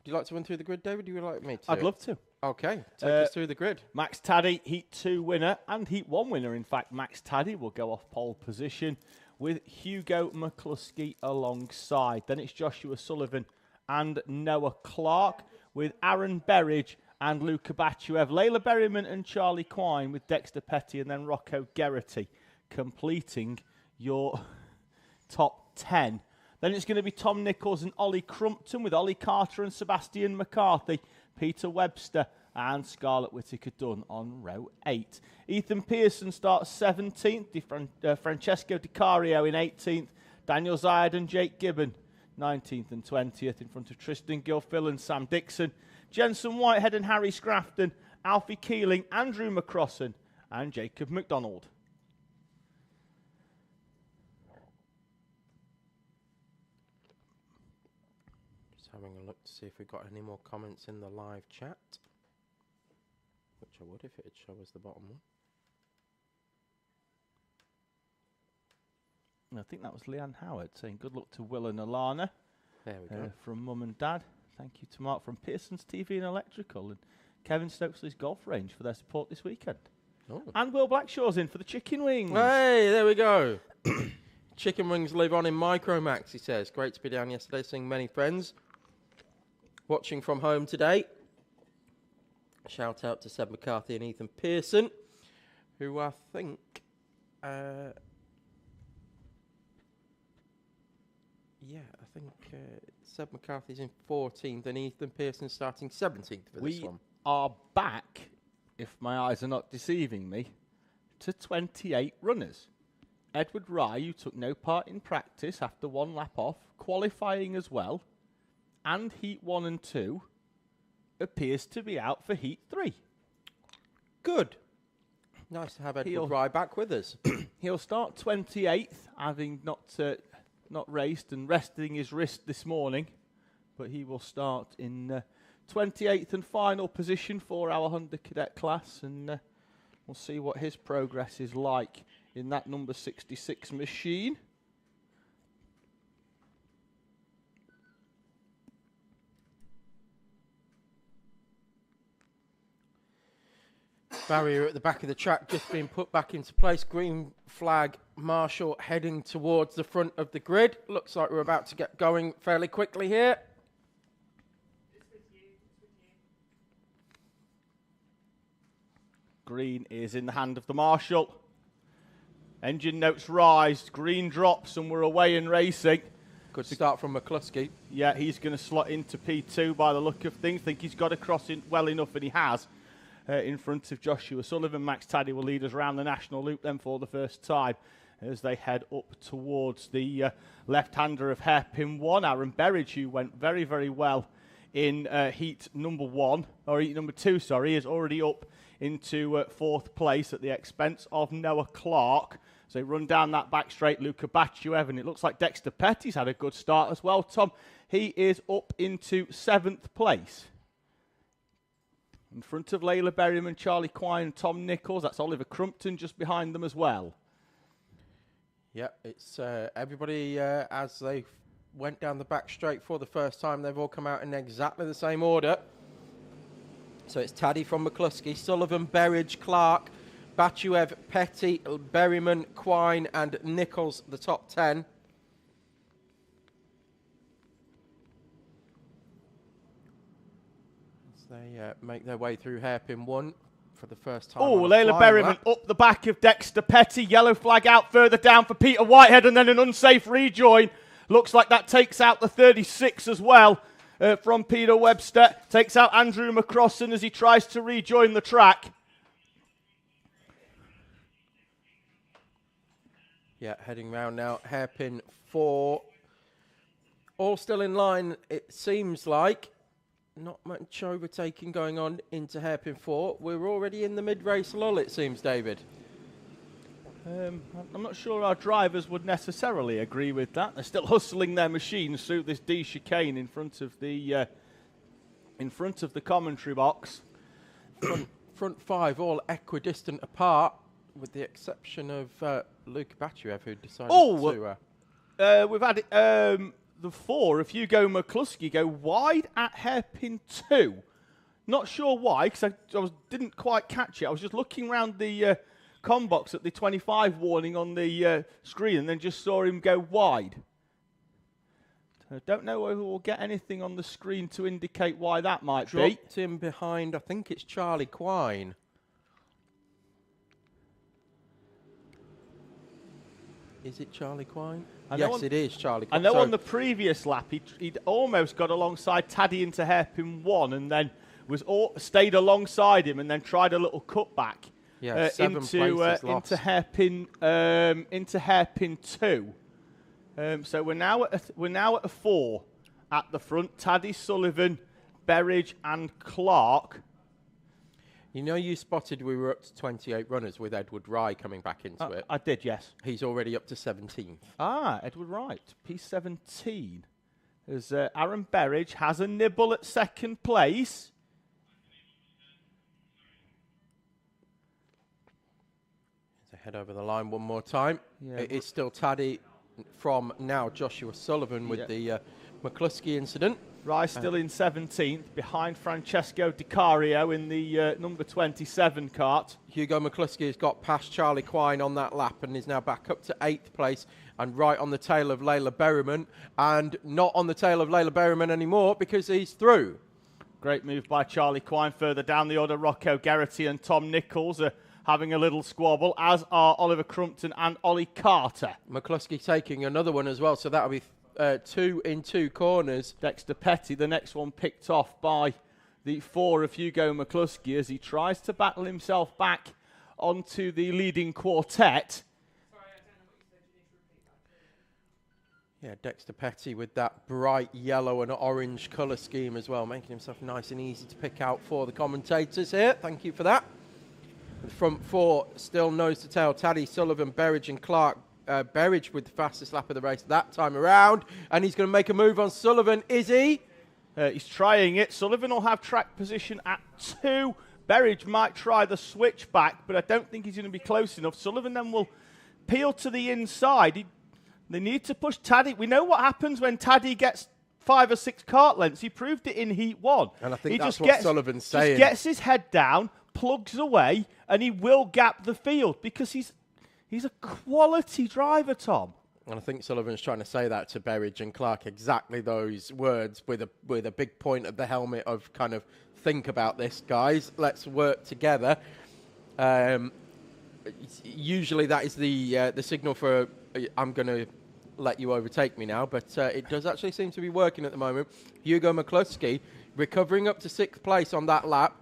you like to run through the grid, David? Would you like me to? I'd love to. Okay, take us through the grid. Max Taddy, Heat 2 winner, and Heat 1 winner. In fact, Max Taddy will go off pole position with Hugo McCluskey alongside. Then it's Joshua Sullivan and Noah Clark with Aaron Berridge and Luca Bachuev. Layla Berryman and Charlie Quine with Dexter Petty and then Rocco Geraghty completing your top 10. Then it's going to be Tom Nichols and Ollie Crumpton with Ollie Carter and Sebastian McCarthy, Peter Webster and Scarlett Whittaker Dunn on row 8. Ethan Pearson starts 17th, Francesco Di Cario in 18th, Daniel Zayed and Jake Gibbon 19th and 20th in front of Tristan Gilfill and Sam Dixon, Jensen Whitehead and Harry Scrafton, Alfie Keeling, Andrew McCrossan and Jacob McDonald. Just having a look to see if we've got any more comments in the live chat, which I would if it would show us the bottom one. I think that was Leanne Howard saying good luck to Will and Alana. There we go. From Mum and Dad. Thank you to Mark from Pearson's TV and Electrical and Kevin Stokesley's Golf Range for their support this weekend. Oh. And Will Blackshaw's in for the chicken wings. Hey, there we go. Chicken wings live on in Micromax, he says. Great to be down yesterday, seeing many friends. Watching from home today. Shout out to Seb McCarthy and Ethan Pearson, who I think... yeah, I think Seb McCarthy's in 14th and Ethan Pearson starting 17th for this one. We are back, if my eyes are not deceiving me, to 28 runners. Edward Rye, who took no part in practice after one lap off, qualifying as well, and Heat 1 and 2, appears to be out for Heat 3. Good. Nice to have Edward Rye back with us. He'll start 28th, having not raced and resting his wrist this morning, but he will start in 28th and final position for our Honda Cadet class, and we'll see what his progress is like in that number 66 machine. Barrier at the back of the track just being put back into place. Green flag marshal heading towards the front of the grid. Looks like we're about to get going fairly quickly here. Green is in the hand of the marshal. Engine notes rise, green drops, and we're away and racing. Good start from McCluskey. Yeah, he's going to slot into P2 by the look of things. Think he's got across in well enough, and he has. In front of Joshua Sullivan. Max Taddy will lead us around the national loop then for the first time as they head up towards the left-hander of hairpin 1, Aaron Berridge, who went very, very well in heat number 2, is already up into 4th place at the expense of Noah Clark. So they run down that back straight, Luca Batchev, and it looks like Dexter Petty's had a good start as well, Tom. He is up into 7th place. In front of Layla Berryman, Charlie Quine and Tom Nichols. That's Oliver Crumpton just behind them as well. Yeah, it's everybody as they went down the back straight for the first time. They've all come out in exactly the same order. So it's Taddy from McCluskey, Sullivan, Berridge, Clark, Batchev, Petty, Berryman, Quine and Nichols, the top 10. They make their way through hairpin 1 for the first time. Oh, Layla Berryman up the back of Dexter Petty. Yellow flag out further down for Peter Whitehead, and then an unsafe rejoin. Looks like that takes out the 36 as well from Peter Webster. Takes out Andrew McCrossan as he tries to rejoin the track. Yeah, heading round now. Hairpin 4. All still in line, it seems like. Not much overtaking going on into hairpin 4. We're already in the mid-race lull, it seems, David. I'm not sure our drivers would necessarily agree with that. They're still hustling their machines through this D chicane in front of the commentary box. Front 5 all equidistant apart, with the exception of Luke Batchev, who decided to... we've had the 4, if Hugo McCluskey, go wide at hairpin 2. Not sure why, because I didn't quite catch it. I was just looking around the com box at the 25 warning on the screen and then just saw him go wide. I don't know whether we'll get anything on the screen to indicate why that might be. Dropped him behind, I think it's Charlie Quine. Is it Charlie Quine? Yes, it is Charlie Quine. I know on the previous lap he'd almost got alongside Taddy into hairpin 1 and then stayed alongside him and then tried a little cutback into hairpin 2. So we're now at a 4 at the front. Taddy, Sullivan, Berridge and Clark. You know, you spotted we were up to 28 runners with Edward Rye coming back into it. I did, yes. He's already up to 17th. Ah, Edward Wright, P17. As Aaron Berridge has a nibble at second place. Head over the line one more time. Yeah, it is still Taddy from now Joshua Sullivan with the McCluskey incident. Rye still in 17th, behind Francesco Di Cario in the number 27 kart. Hugo McCluskey has got past Charlie Quine on that lap and is now back up to 8th place and right on the tail of Layla Berryman, and not on the tail of Layla Berryman anymore because he's through. Great move by Charlie Quine. Further down the order, Rocco Garrity and Tom Nichols are having a little squabble, as are Oliver Crumpton and Ollie Carter. McCluskey taking another one as well, so that'll be 2 in 2 corners. Dexter Petty, the next one picked off by the 4 of Hugo McCluskey as he tries to battle himself back onto the leading quartet. Yeah, Dexter Petty with that bright yellow and orange colour scheme as well, making himself nice and easy to pick out for the commentators here. Thank you for that. The front 4 still nose to tail. Taddy, Sullivan, Berridge and Clark. Berridge with the fastest lap of the race that time around. And he's going to make a move on Sullivan, is he? He's trying it. Sullivan will have track position at 2. Berridge might try the switch back, but I don't think he's going to be close enough. Sullivan then will peel to the inside. They need to push Taddy. We know what happens when Taddy gets 5 or 6 kart lengths. He proved it in Heat 1. And I think that's what Sullivan's saying. Just gets his head down, plugs away, and he will gap the field because he's a quality driver, Tom. And I think Sullivan's trying to say that to Berridge and Clark, exactly those words with a big point at the helmet of kind of, think about this, guys. Let's work together. Usually that is the signal for I'm going to let you overtake me now, but it does actually seem to be working at the moment. Hugo McCluskey recovering up to 6th place on that lap.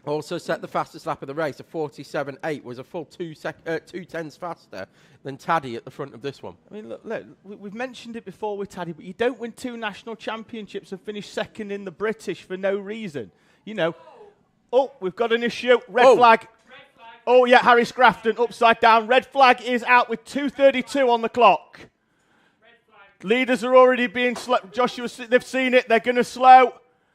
Also set the fastest lap of the race, a 47.8, was a full 2 tenths faster than Taddy at the front of this one. I mean, look, we've mentioned it before with Taddy, but you don't win 2 national championships and finish 2nd in the British for no reason. You know, oh, we've got an issue. Red flag. Oh, yeah, Harry Scrafton upside down. Red flag is out with 2:32 on the clock. Leaders are already being slow. Joshua, they've seen it. They're going to slow.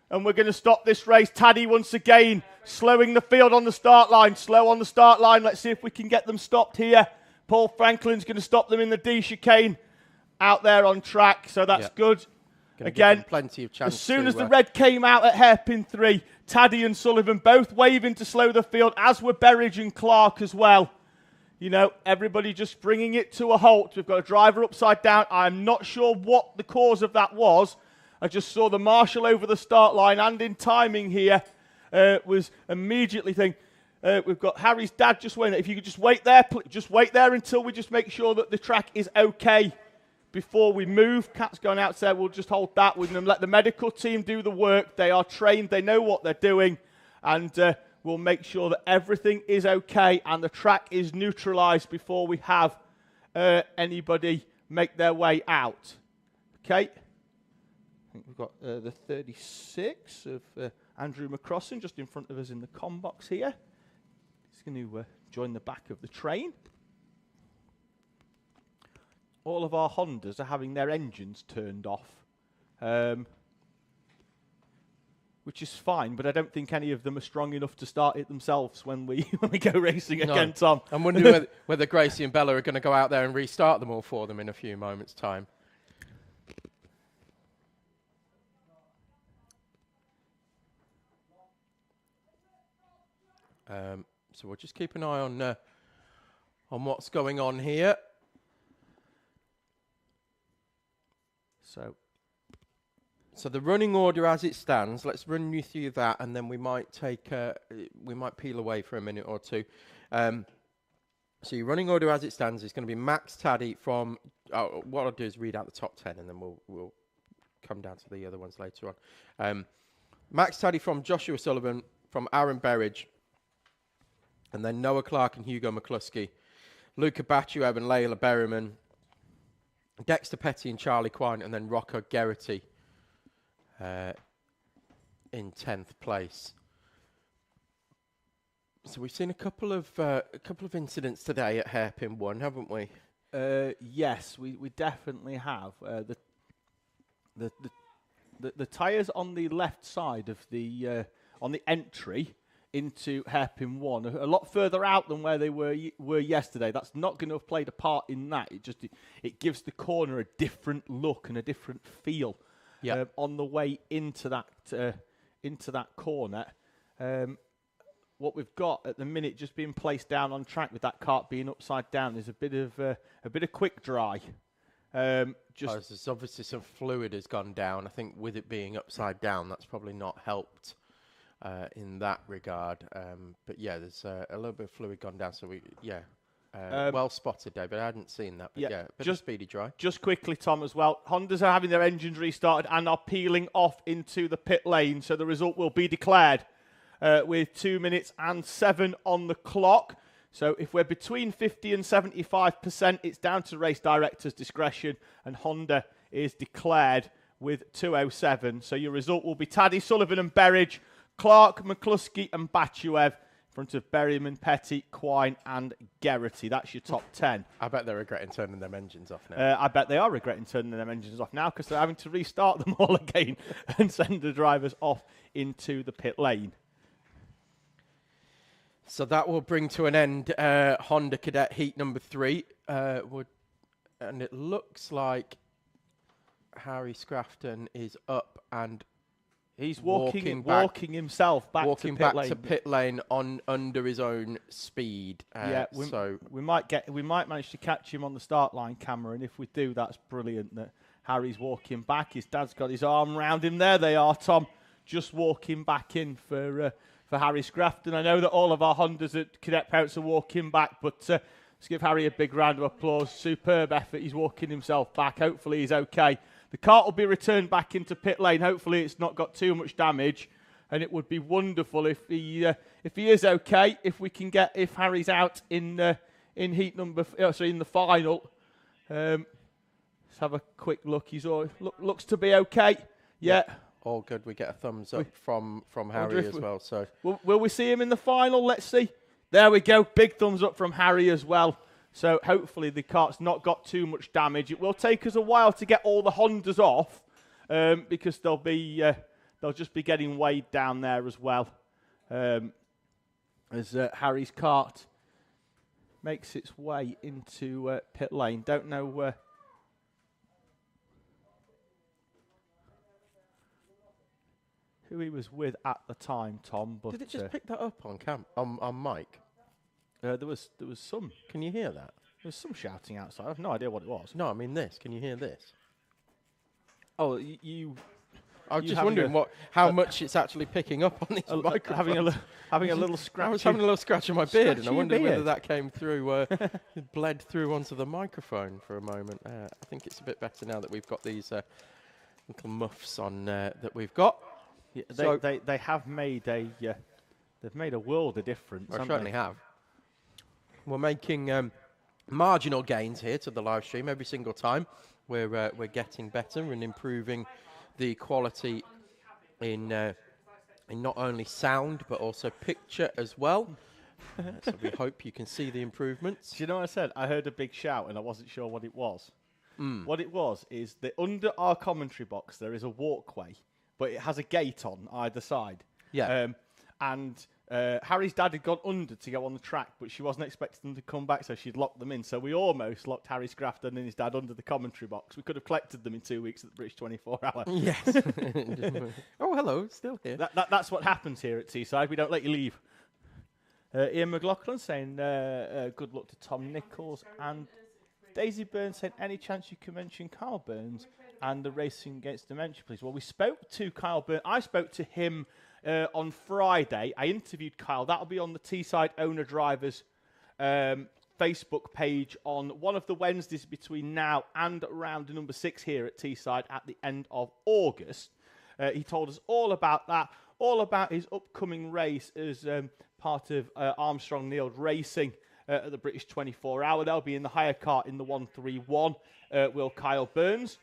And we're going to stop this race. Taddy once again slowing the field on the start line. Slow on the start line. Let's see if we can get them stopped here. Paul Franklin's going to stop them in the D chicane out there on track. So that's good. Again, plenty of chance. As soon as the red came out at hairpin 3, Taddy and Sullivan both waving to slow the field, as were Berridge and Clark as well. You know, everybody just bringing it to a halt. We've got a driver upside down. I'm not sure what the cause of that was. I just saw the marshal over the start line and in timing here was immediately thinking, we've got Harry's dad just waiting. If you could just wait there until we just make sure that the track is okay before we move. Cat's gone out there. We'll just hold that with them. Let the medical team do the work. They are trained. They know what they're doing. And we'll make sure that everything is okay and the track is neutralised before we have anybody make their way out. Okay. I think we've got the 36 of Andrew McCrossan just in front of us in the comm box here. He's going to join the back of the train. All of our Hondas are having their engines turned off, which is fine, but I don't think any of them are strong enough to start it themselves when we go racing again, Tom. I'm wondering whether Gracie and Bella are going to go out there and restart them all for them in a few moments' time. So we'll just keep an eye on what's going on here. So the running order as it stands, let's run you through that, and then we might peel away for a minute or two. So your running order as it stands is going to be Max Taddy from. What I'll do is read out the top 10, and then we'll come down to the other ones later on. Max Taddy from Joshua Sullivan, from Aaron Berridge, and then Noah Clark and Hugo McCluskey, Luca Batuev and Layla Berryman, Dexter Petty and Charlie Quine, and then Rocco Geraghty in 10th place. So we've seen a couple of incidents today at Hairpin 1, haven't we? Yes, we definitely have. The tyres on the left side of the on the entry into Hairpin 1 are a lot further out than where they were yesterday. That's not going to have played a part in that. It gives the corner a different look and a different feel on the way into that corner. What we've got at the minute, just being placed down on track with that kart being upside down, is a bit of quick dry. There's obviously some fluid has gone down. I think with it being upside down, that's probably not helped in that regard. But yeah, there's a little bit of fluid gone down. So well spotted, David. I hadn't seen that. But yeah, just speedy dry. Just quickly, Tom, as well. Hondas are having their engines restarted and are peeling off into the pit lane. So the result will be declared with 2 minutes and 7 on the clock. So if we're between 50 and 75%, it's down to race director's discretion, and Honda is declared with 2:07. So your result will be Taddy, Sullivan and Berridge, Clark, McCluskey and Batuev, in front of Berryman, Petty, Quine and Geraghty. That's your top 10. I bet they're regretting turning them engines off now. I bet they are regretting turning them engines off now because they're having to restart them all again and send the drivers off into the pit lane. So that will bring to an end Honda Cadet Heat number 3. And it looks like Harry Scrafton is up and he's walking himself back to pit lane on under his own speed. We might manage to catch him on the start line camera, and if we do, that's brilliant. That Harry's walking back. His dad's got his arm round him. There they are, Tom, just walking back in for Harry Scrafton. I know that all of our Hondas at Cadet parents are walking back, but let's give Harry a big round of applause. Superb effort. He's walking himself back. Hopefully he's okay. The kart will be returned back into pit lane. Hopefully it's not got too much damage, and it would be wonderful if he is okay. If Harry's out in heat number, in the final. Let's have a quick look. He's looks to be okay. Yeah. All good. We get a thumbs up from Harry as well. So will we see him in the final? Let's see. There we go. Big thumbs up from Harry as well. So hopefully the kart's not got too much damage. It will take us a while to get all the Hondas off because they'll just be getting weighed down there as well as Harry's kart makes its way into pit lane. Don't know. Who he was with at the time, Tom? But did it just pick that up on mic? There was some. Can you hear that? There was some shouting outside. I have no idea what it was. No, I mean this. Can you hear this? Oh, you. I was just wondering how much it's actually picking up on these microphones. Having a little scratch. I was having a little scratch on my beard, and I wondered whether that came through, it bled through onto the microphone for a moment. I think it's a bit better now that we've got these little muffs on that we've got. Yeah, they have made they've made a world of difference. I certainly have. We're making marginal gains here to the live stream every single time. We're getting better and improving the quality in not only sound but also picture as well. So we hope you can see the improvements. Do you know what I said? I heard a big shout and I wasn't sure what it was. What it was is that under our commentary box there is a walkway, but it has a gate on either side. Yeah. And Harry's dad had gone under to go on the track, but she wasn't expecting them to come back, so she'd locked them in. So we almost locked Harry Scrafton and his dad under the commentary box. We could have collected them in 2 weeks at the British 24-hour. Yes. Oh, hello, still here. That's what happens here at Teesside. We don't let you leave. Ian McLaughlin saying good luck to Tom Nichols. And Daisy Burns saying, any chance you can mention Kyle Burns and the Racing Against Dementia, please? Well, we spoke to Kyle Burns. I spoke to him on Friday. I interviewed Kyle. That'll be on the Teesside Owner Drivers Facebook page on one of the Wednesdays between now and round number 6 here at Teesside at the end of August. He told us all about that, all about his upcoming race as part of Armstrong Neild Racing at the British 24 Hour. They'll be in the higher kart in the 131, will Kyle Burns,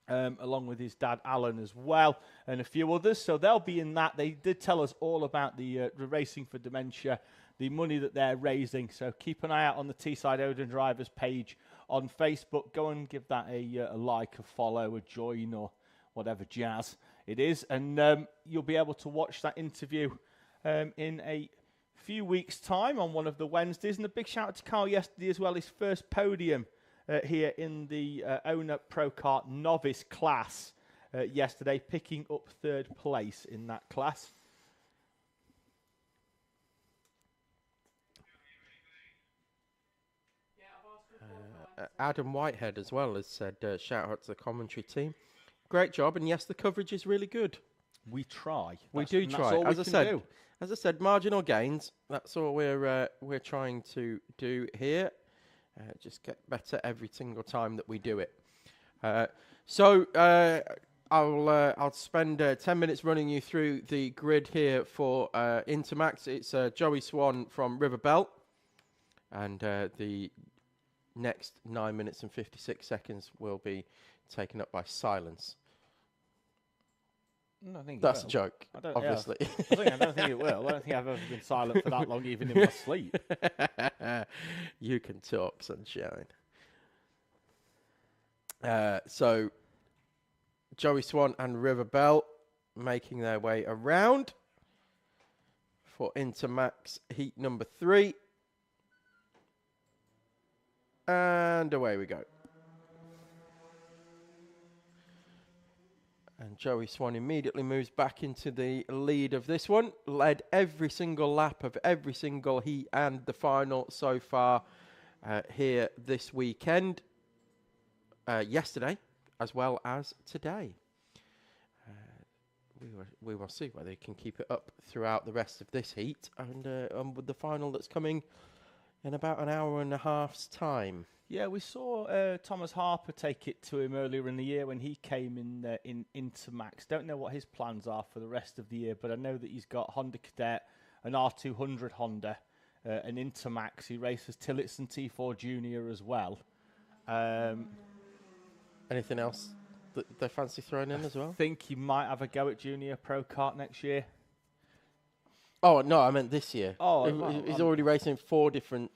along with his dad Alan as well, and a few others. So they'll be in that. They did tell us all about the Racing for Dementia, the money that they're raising. So keep an eye out on the Teesside Odin Drivers page on Facebook. Go and give that a like, a follow, a join, or whatever jazz it is. And you'll be able to watch that interview in a few weeks' time on one of the Wednesdays. And a big shout out to Carl yesterday as well, his first podium here in the Owner Pro Kart novice class yesterday, picking up 3rd place in that class. Adam Whitehead as well has said, shout out to the commentary team. Great job, and yes, the coverage is really good. We try. We do try. As I said, marginal gains. That's all we're trying to do here. Just get better every single time that we do it. I'll spend 10 minutes running you through the grid here for Intermax. It's Joey Swan from Riverbelt, and the next 9 minutes and 56 seconds will be taken up by silence. No, I think that's a joke, obviously. Yeah. I don't think it will. I don't think I've ever been silent for that long, even in my sleep. You can talk, sunshine. So, Joey Swan and Riverbelt making their way around for Intermax heat number 3. And away we go. And Joey Swan immediately moves back into the lead of this one. Led every single lap of every single heat and the final so far here this weekend. Yesterday, as well as today. We will see whether he can keep it up throughout the rest of this heat. And with the final that's coming in about an hour and a half's time. Yeah, we saw Thomas Harper take it to him earlier in the year when he came in Intermax. Don't know what his plans are for the rest of the year, but I know that he's got Honda Cadet, an R200 Honda, an Intermax. He races Tillotson T4 Junior as well. Anything else that they fancy throwing in as well? I think he might have a go at Junior Pro Kart next year. Oh, no, I meant this year. Oh, he's already racing 4 different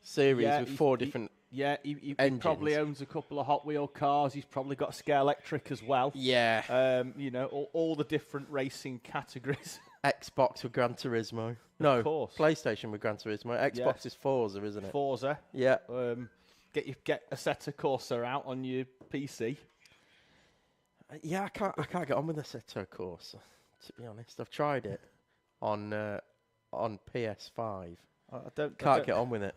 series with 4 different he probably owns a couple of Hot Wheel cars. He's probably got Scale Electric as well. Yeah. You know, all the different racing categories. Xbox with Gran Turismo. No, of course. PlayStation with Gran Turismo. Xbox is Forza, isn't it? Forza. Yeah. Get Assetto Corsa out on your PC. Yeah, I can't get on with Assetto Corsa, to be honest. I've tried it on PS5. I can't get on with it.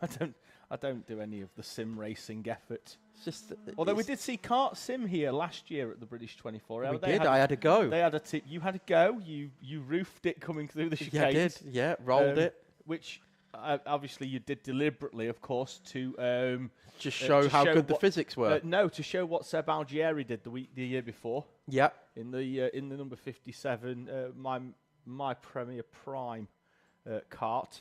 I don't do any of the sim racing effort. It's just although we did see Kart Sim here last year at the British 24 Hour. We did. I had a go. They had you had a go. You roofed it coming through the chicanes. Yeah, I did. Yeah, rolled it. Which obviously you did deliberately, of course, to just show how good the physics were. No, to show what Seb Algieri did the year before. Yeah. In the number 57, my Premier Prime kart.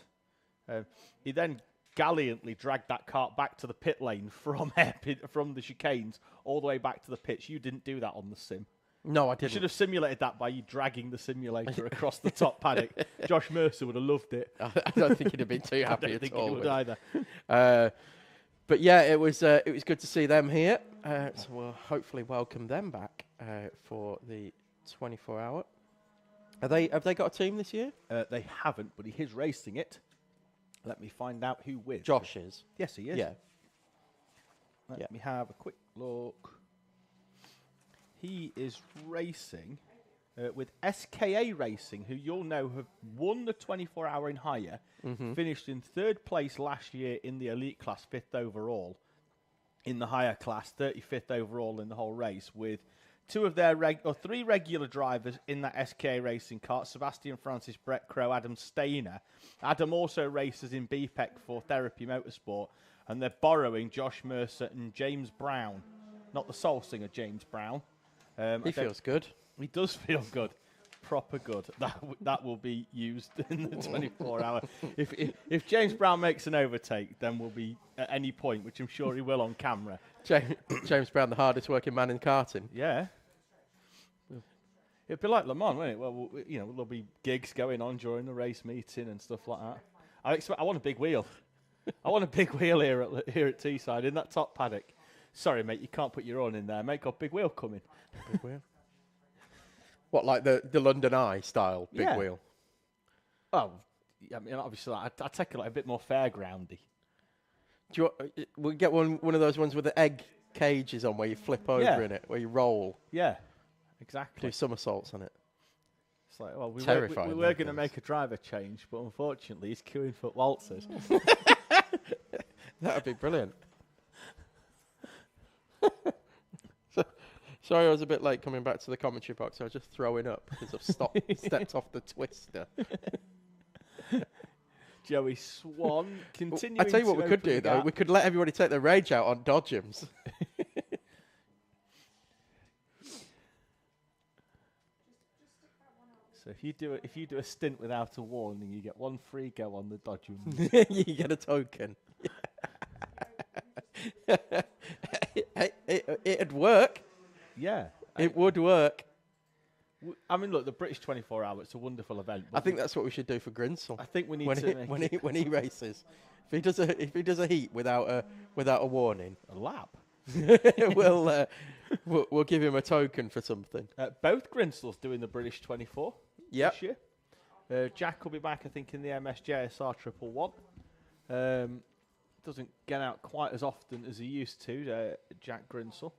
He then gallantly dragged that kart back to the pit lane from the chicanes all the way back to the pits. You didn't do that on the sim. No, I didn't. You should have simulated that by you dragging the simulator across the top paddock. Josh Mercer would have loved it. I don't think he'd have been too happy at all. I don't think he would either. But yeah, it was good to see them here. So we'll hopefully welcome them back for the 24 Hour. Have they got a team this year? They haven't, but he is racing it. Let me find out who with. Josh is. Yes, he is. Yeah. Let me have a quick look. He is racing with SKA Racing, who you'll know have won the 24 Hour in hire, finished in 3rd place last year in the elite class, 5th overall. In the higher class, 35th overall in the whole race, with 2 of their 3 regular drivers in that SKA Racing kart, Sebastian Francis, Brett Crow, Adam Stainer. Adam also races in BPEC for Therapy Motorsport, and they're borrowing Josh Mercer and James Brown. Not the soul singer James Brown. He feels good. He does feel good. proper good. That will be used in the 24-hour. If James Brown makes an overtake, then we'll be at any point, which I'm sure he will on camera. James Brown, the hardest working man in karting. Yeah. It'd be like Le Mans, wouldn't it? Well, there'll be gigs going on during the race meeting and stuff like that. I want a big wheel. I want a big wheel here at Teesside in that top paddock. Sorry, mate, you can't put your own in there. Mate, got big wheel coming. Big wheel. What, like the London Eye style big wheel? Oh, I mean, obviously, I take it like a bit more fairgroundy. Do you we'll get one of those ones with the egg cages on where you flip over in it, where you roll. Yeah, exactly. Do somersaults on it. It's like, well, we Terrifying. were going to make a driver change, but unfortunately, he's queuing for waltzers. That would be brilliant. Sorry, I was a bit late coming back to the commentary box. I was just throwing up because I've stepped off the twister. Joey Swan continuing. I tell you what we could do though. We could let everybody take their rage out on Dodgems. So if you do a stint without a warning, you get one free go on the Dodgems. You get a token. It'd work. Yeah, it would work. I mean, look, the British 24-hour, it's a wonderful event. I think that's what we should do for Grinsell. I think we need when he races. If he does a heat without a warning, a lap, we'll give him a token for something. Both Grinsells doing the British 24 this year. Jack will be back, I think, in the MSJSR 111. Doesn't get out quite as often as he used to, Jack Grinsell.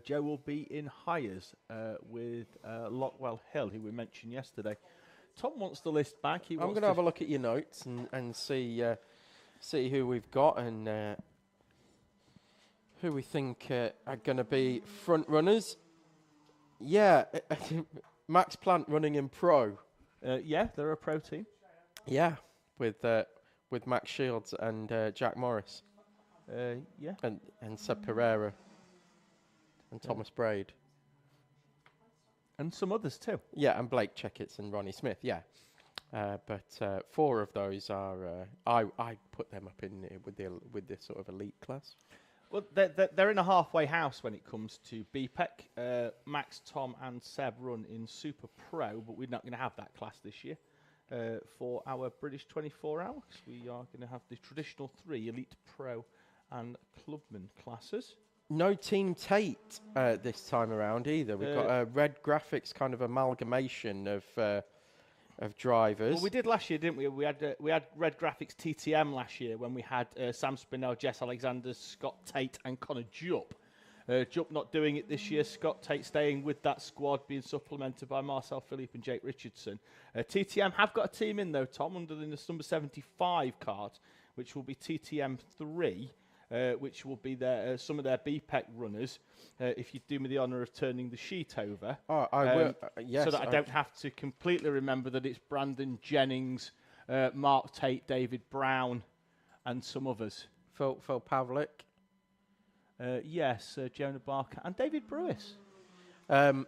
Joe will be in hires with Lockwell Hill, who we mentioned yesterday. Tom wants the list back. I'm going to have a look at your notes and see who we've got and who we think are going to be front runners. Yeah, Max Plant running in pro. Yeah, they're a pro team. Yeah, with Max Shields and Jack Morris. Yeah, and Seb Pereira. And Thomas Braid. And some others too. Yeah, and Blake Checketts and Ronnie Smith, yeah. But 4 of those are, I put them up in with this sort of elite class. Well, they're in a halfway house when it comes to BPEC. Max, Tom and Seb run in Super Pro, but we're not going to have that class this year. For our British 24 hours, we are going to have the traditional 3 Elite Pro and Clubman classes. No Team Tate this time around either. We've got a Red Graphics kind of amalgamation of drivers. Well, we did last year, didn't we? We had Red Graphics TTM last year when we had Sam Spinell, Jess Alexander, Scott Tate, and Connor Jupp. Jupp not doing it this year. Scott Tate staying with that squad, being supplemented by Marcel Philippe and Jake Richardson. TTM have got a team in though, Tom, under the number 75 card, which will be TTM 3. Which will be some of their BPEC runners, if you do me the honour of turning the sheet over. Oh, I will, yes. So that I don't have to completely remember that it's Brandon Jennings, Mark Tate, David Brown, and some others. Phil Pavlik. Yes, Jonah Barker, and David Brewis. I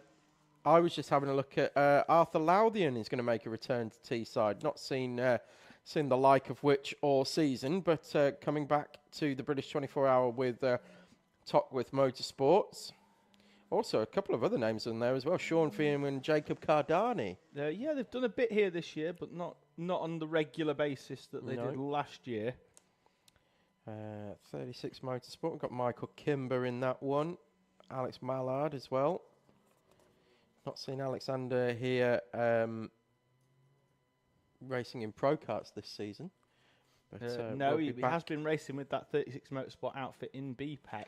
was just having a look at Arthur Loudhian is going to make a return to Teesside. Not seen the like of which all season, but coming back to the British 24-hour with Tockworth Motorsports. Also, a couple of other names in there as well. Sean Feehan and Jacob Cardani. Yeah, they've done a bit here this year, but not on the regular basis that they did last year. 36 Motorsport. We've got Michael Kimber in that one. Alex Mallard as well. Not seen Alexander here racing in Pro Karts this season. But, no, he has been racing with that 36 Motorsport outfit in BPEC.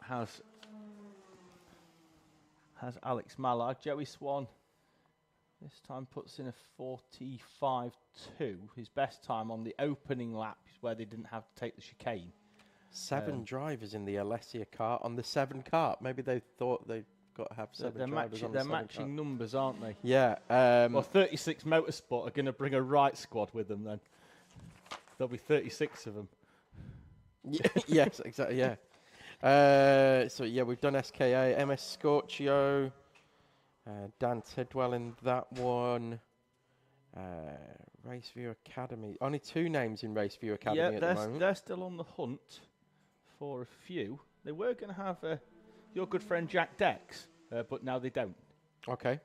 Has Alex Mallard. Joey Swan this time puts in a 45.2. His best time on the opening lap is where they didn't have to take the chicane. 7 drivers in the Alessia kart on the 7 kart. Maybe they thought they'd got to have 7 drivers on the 7 They're matching numbers, aren't they? Yeah. Well, 36 Motorsport are going to bring a right squad with them then. There'll be 36 of them. Yes, exactly, yeah. So, yeah, we've done SKA, MS Scorchio, Dan Tidwell in that one. Raceview Academy. Only 2 names in Raceview Academy at the moment. They're still on the hunt for a few. They were going to have your good friend Jack Dex, but now they don't. Okay.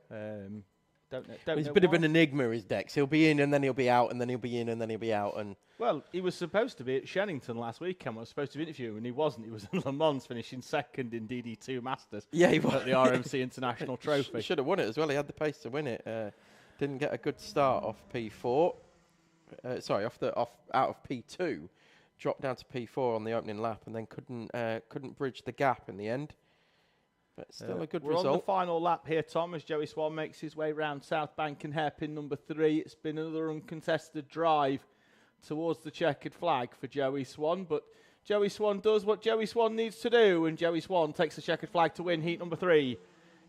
Don't He's know a bit of why. an enigma, is Dex. He'll be in and then he'll be out, and then he'll be in and then he'll be out. And Well, he was supposed to be at Shennington last weekend. I was supposed to interview him, and he wasn't. He was in Le Mans, finishing second in DD2 Masters. Yeah, he was. At the RMC International Trophy. Should have won it as well. He had the pace to win it. Didn't get a good start off P4. Out of P2. Dropped down to P4 on the opening lap, and then couldn't bridge the gap in the end. But still a good result. We're on the final lap here, Tom, as Joey Swan makes his way round South Bank and hairpin number 3. It's been another uncontested drive towards the checkered flag for Joey Swan, but Joey Swan does what Joey Swan needs to do, and Joey Swan takes the checkered flag to win heat number 3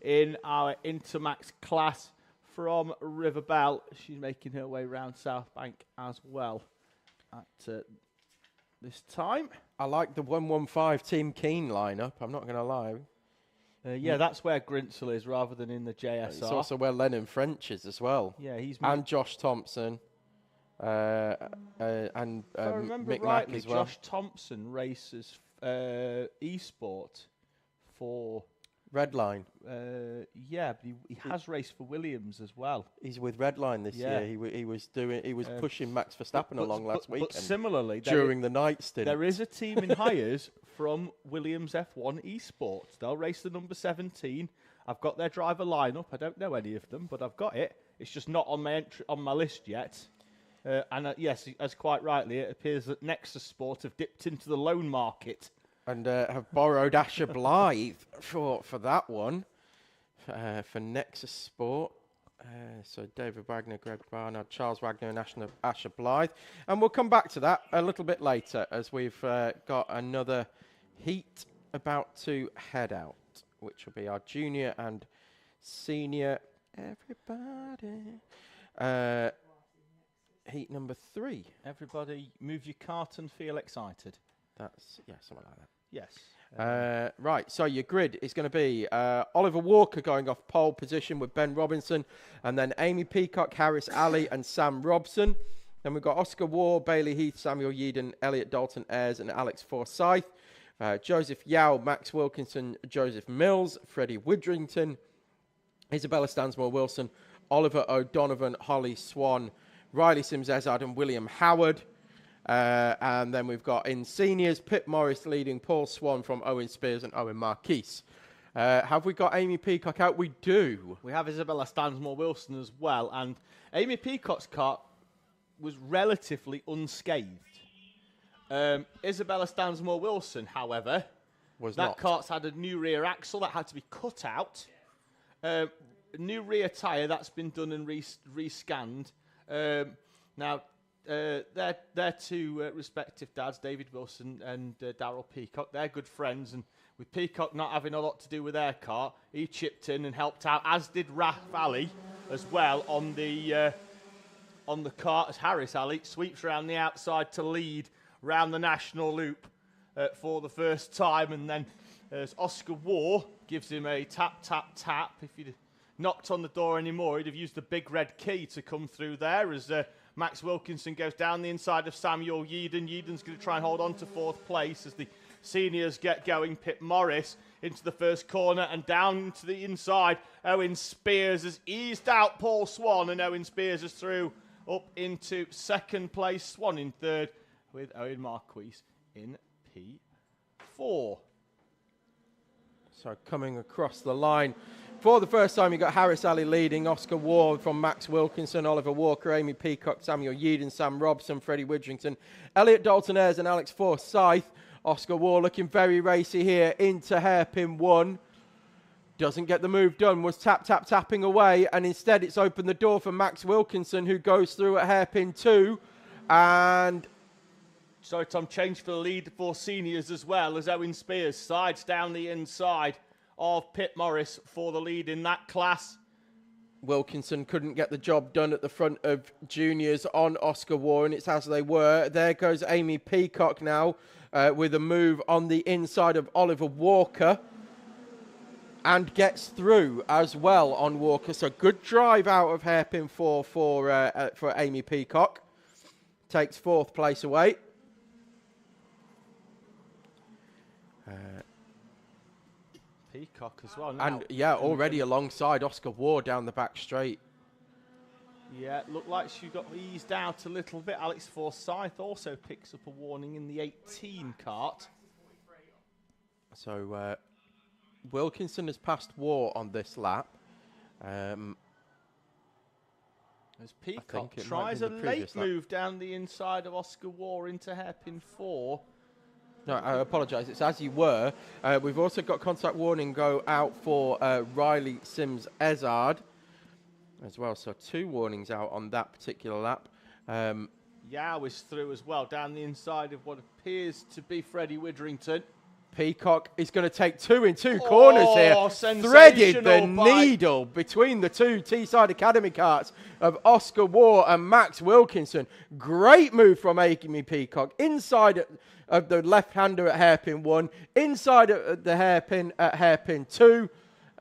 in our Intermax class from River Bell. She's making her way round South Bank as well at this time. I like the 115 Team Keen lineup, I'm not going to lie. Yeah, that's where Grintzell is rather than in the JSR. It's also where Lennon French is as well. Yeah, he's... And Josh Thompson. And if I remember Mick rightly, Mack as well. Josh Thompson races eSport for... Redline. Yeah, but he has raced for Williams as well. He's with Redline this year. He was pushing Max Verstappen along last weekend. But similarly, during the night stint, there is a team in hires from Williams F1 Esports. They'll race the number 17. I've got their driver lineup. I don't know any of them, but I've got it. It's just not on my list yet. Yes, as quite rightly, it appears that Nexus Sport have dipped into the loan market. And have borrowed Asher Blythe for that one, for Nexus Sport. So David Wagner, Greg Barnard, Charles Wagner and Asher Blythe. And we'll come back to that a little bit later as we've got another heat about to head out, which will be our junior and senior. Everybody. Heat number 3. Everybody move your cart and feel excited. That's, something like that. Yes. Right, so your grid is going to be Oliver Walker going off pole position with Ben Robinson, and then Amy Peacock, Harris Ali, and Sam Robson. Then we've got Oscar Waugh, Bailey Heath, Samuel Yeadon, Elliot Dalton Ayres, and Alex Forsyth. Joseph Yao, Max Wilkinson, Joseph Mills, Freddie Widrington, Isabella Stansmore Wilson, Oliver O'Donovan, Holly Swan, Riley Sims-Ezard, and William Howard. And then we've got in seniors, Pip Morris leading Paul Swan from Owen Spears and Owen Marquise. Have we got Amy Peacock out? We do. We have Isabella Stansmore Wilson as well. And Amy Peacock's kart was relatively unscathed. Isabella Stansmore Wilson, however, that kart's had a new rear axle that had to be cut out. New rear tyre that's been done and rescanned. Now, their two respective dads, David Wilson and Darryl Peacock, they're good friends, and with Peacock not having a lot to do with their car, he chipped in and helped out, as did Raf Ali as well on the kart, as Harris Ali sweeps around the outside to lead round the national loop for the first time, and then as Oscar Waugh gives him a tap, tap, tap. If he'd knocked on the door anymore, he'd have used the big red key to come through there, as Max Wilkinson goes down the inside of Samuel Yeadon. Yeadon's going to try and hold on to 4th place as the seniors get going. Pip Morris into the first corner and down to the inside. Owen Spears has eased out Paul Swan, and Owen Spears is through up into 2nd place. Swan in 3rd with Owen Marquise in P4. So coming across the line. For the first time, you've got Harris Ali leading, Oscar Waugh from Max Wilkinson, Oliver Walker, Amy Peacock, Samuel Yeadon, Sam Robson, Freddie Widrington, Elliot Dalton Ayres and Alex Forsyth. Oscar Waugh looking very racy here into hairpin 1. Doesn't get the move done, was tapping away, and instead it's opened the door for Max Wilkinson, who goes through at hairpin 2. And... Sorry, Tom, change for the lead for seniors as well, as Owen Spears slides down the inside of Pip Morris for the lead in that class. Wilkinson couldn't get the job done at the front of juniors on Oscar Waugh, and it's as they were. There goes Amy Peacock now with a move on the inside of Oliver Walker. and gets through as well on Walker. So good drive out of hairpin 4 for Amy Peacock. Takes 4th place away. Peacock as well now. And yeah, already alongside Oscar War down the back straight. Yeah, looked like she got eased out a little bit. Alex Forsyth also picks up a warning in the 18 kart. So Wilkinson has passed War on this lap. As Peacock tries a late move down the inside of Oscar War into hairpin 4. No, I apologise. It's as you were. We've also got contact warning go out for Riley Sims-Ezard as well. So 2 warnings out on that particular lap. Yao is through as well, down the inside of what appears to be Freddie Witherington. Peacock is going to take 2 in 2 corners here. Threaded the needle between the 2 Teesside Academy karts of Oscar War and Max Wilkinson. Great move from Amy Peacock. Inside of the left-hander at hairpin 1, inside of the hairpin at hairpin 2,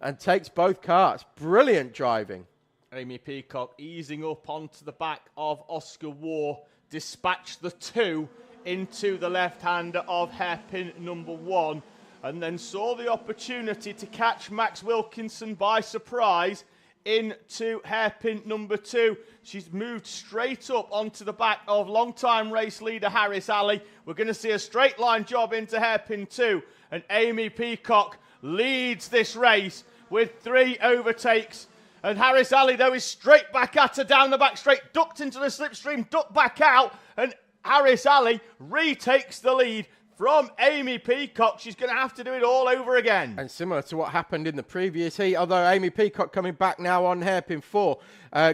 and takes both karts. Brilliant driving. Amy Peacock easing up onto the back of Oscar War, dispatched the 2 into the left-hander of hairpin number 1, and then saw the opportunity to catch Max Wilkinson by surprise into hairpin number 2. She's moved straight up onto the back of long-time race leader Harris Alley. We're going to see a straight-line job into hairpin 2, and Amy Peacock leads this race with 3 overtakes. And Harris Alley, though, is straight back at her down the back straight, ducked into the slipstream, ducked back out, and Harris Alley retakes the lead from Amy Peacock. She's going to have to do it all over again. And similar to what happened in the previous heat, although Amy Peacock coming back now on hairpin 4,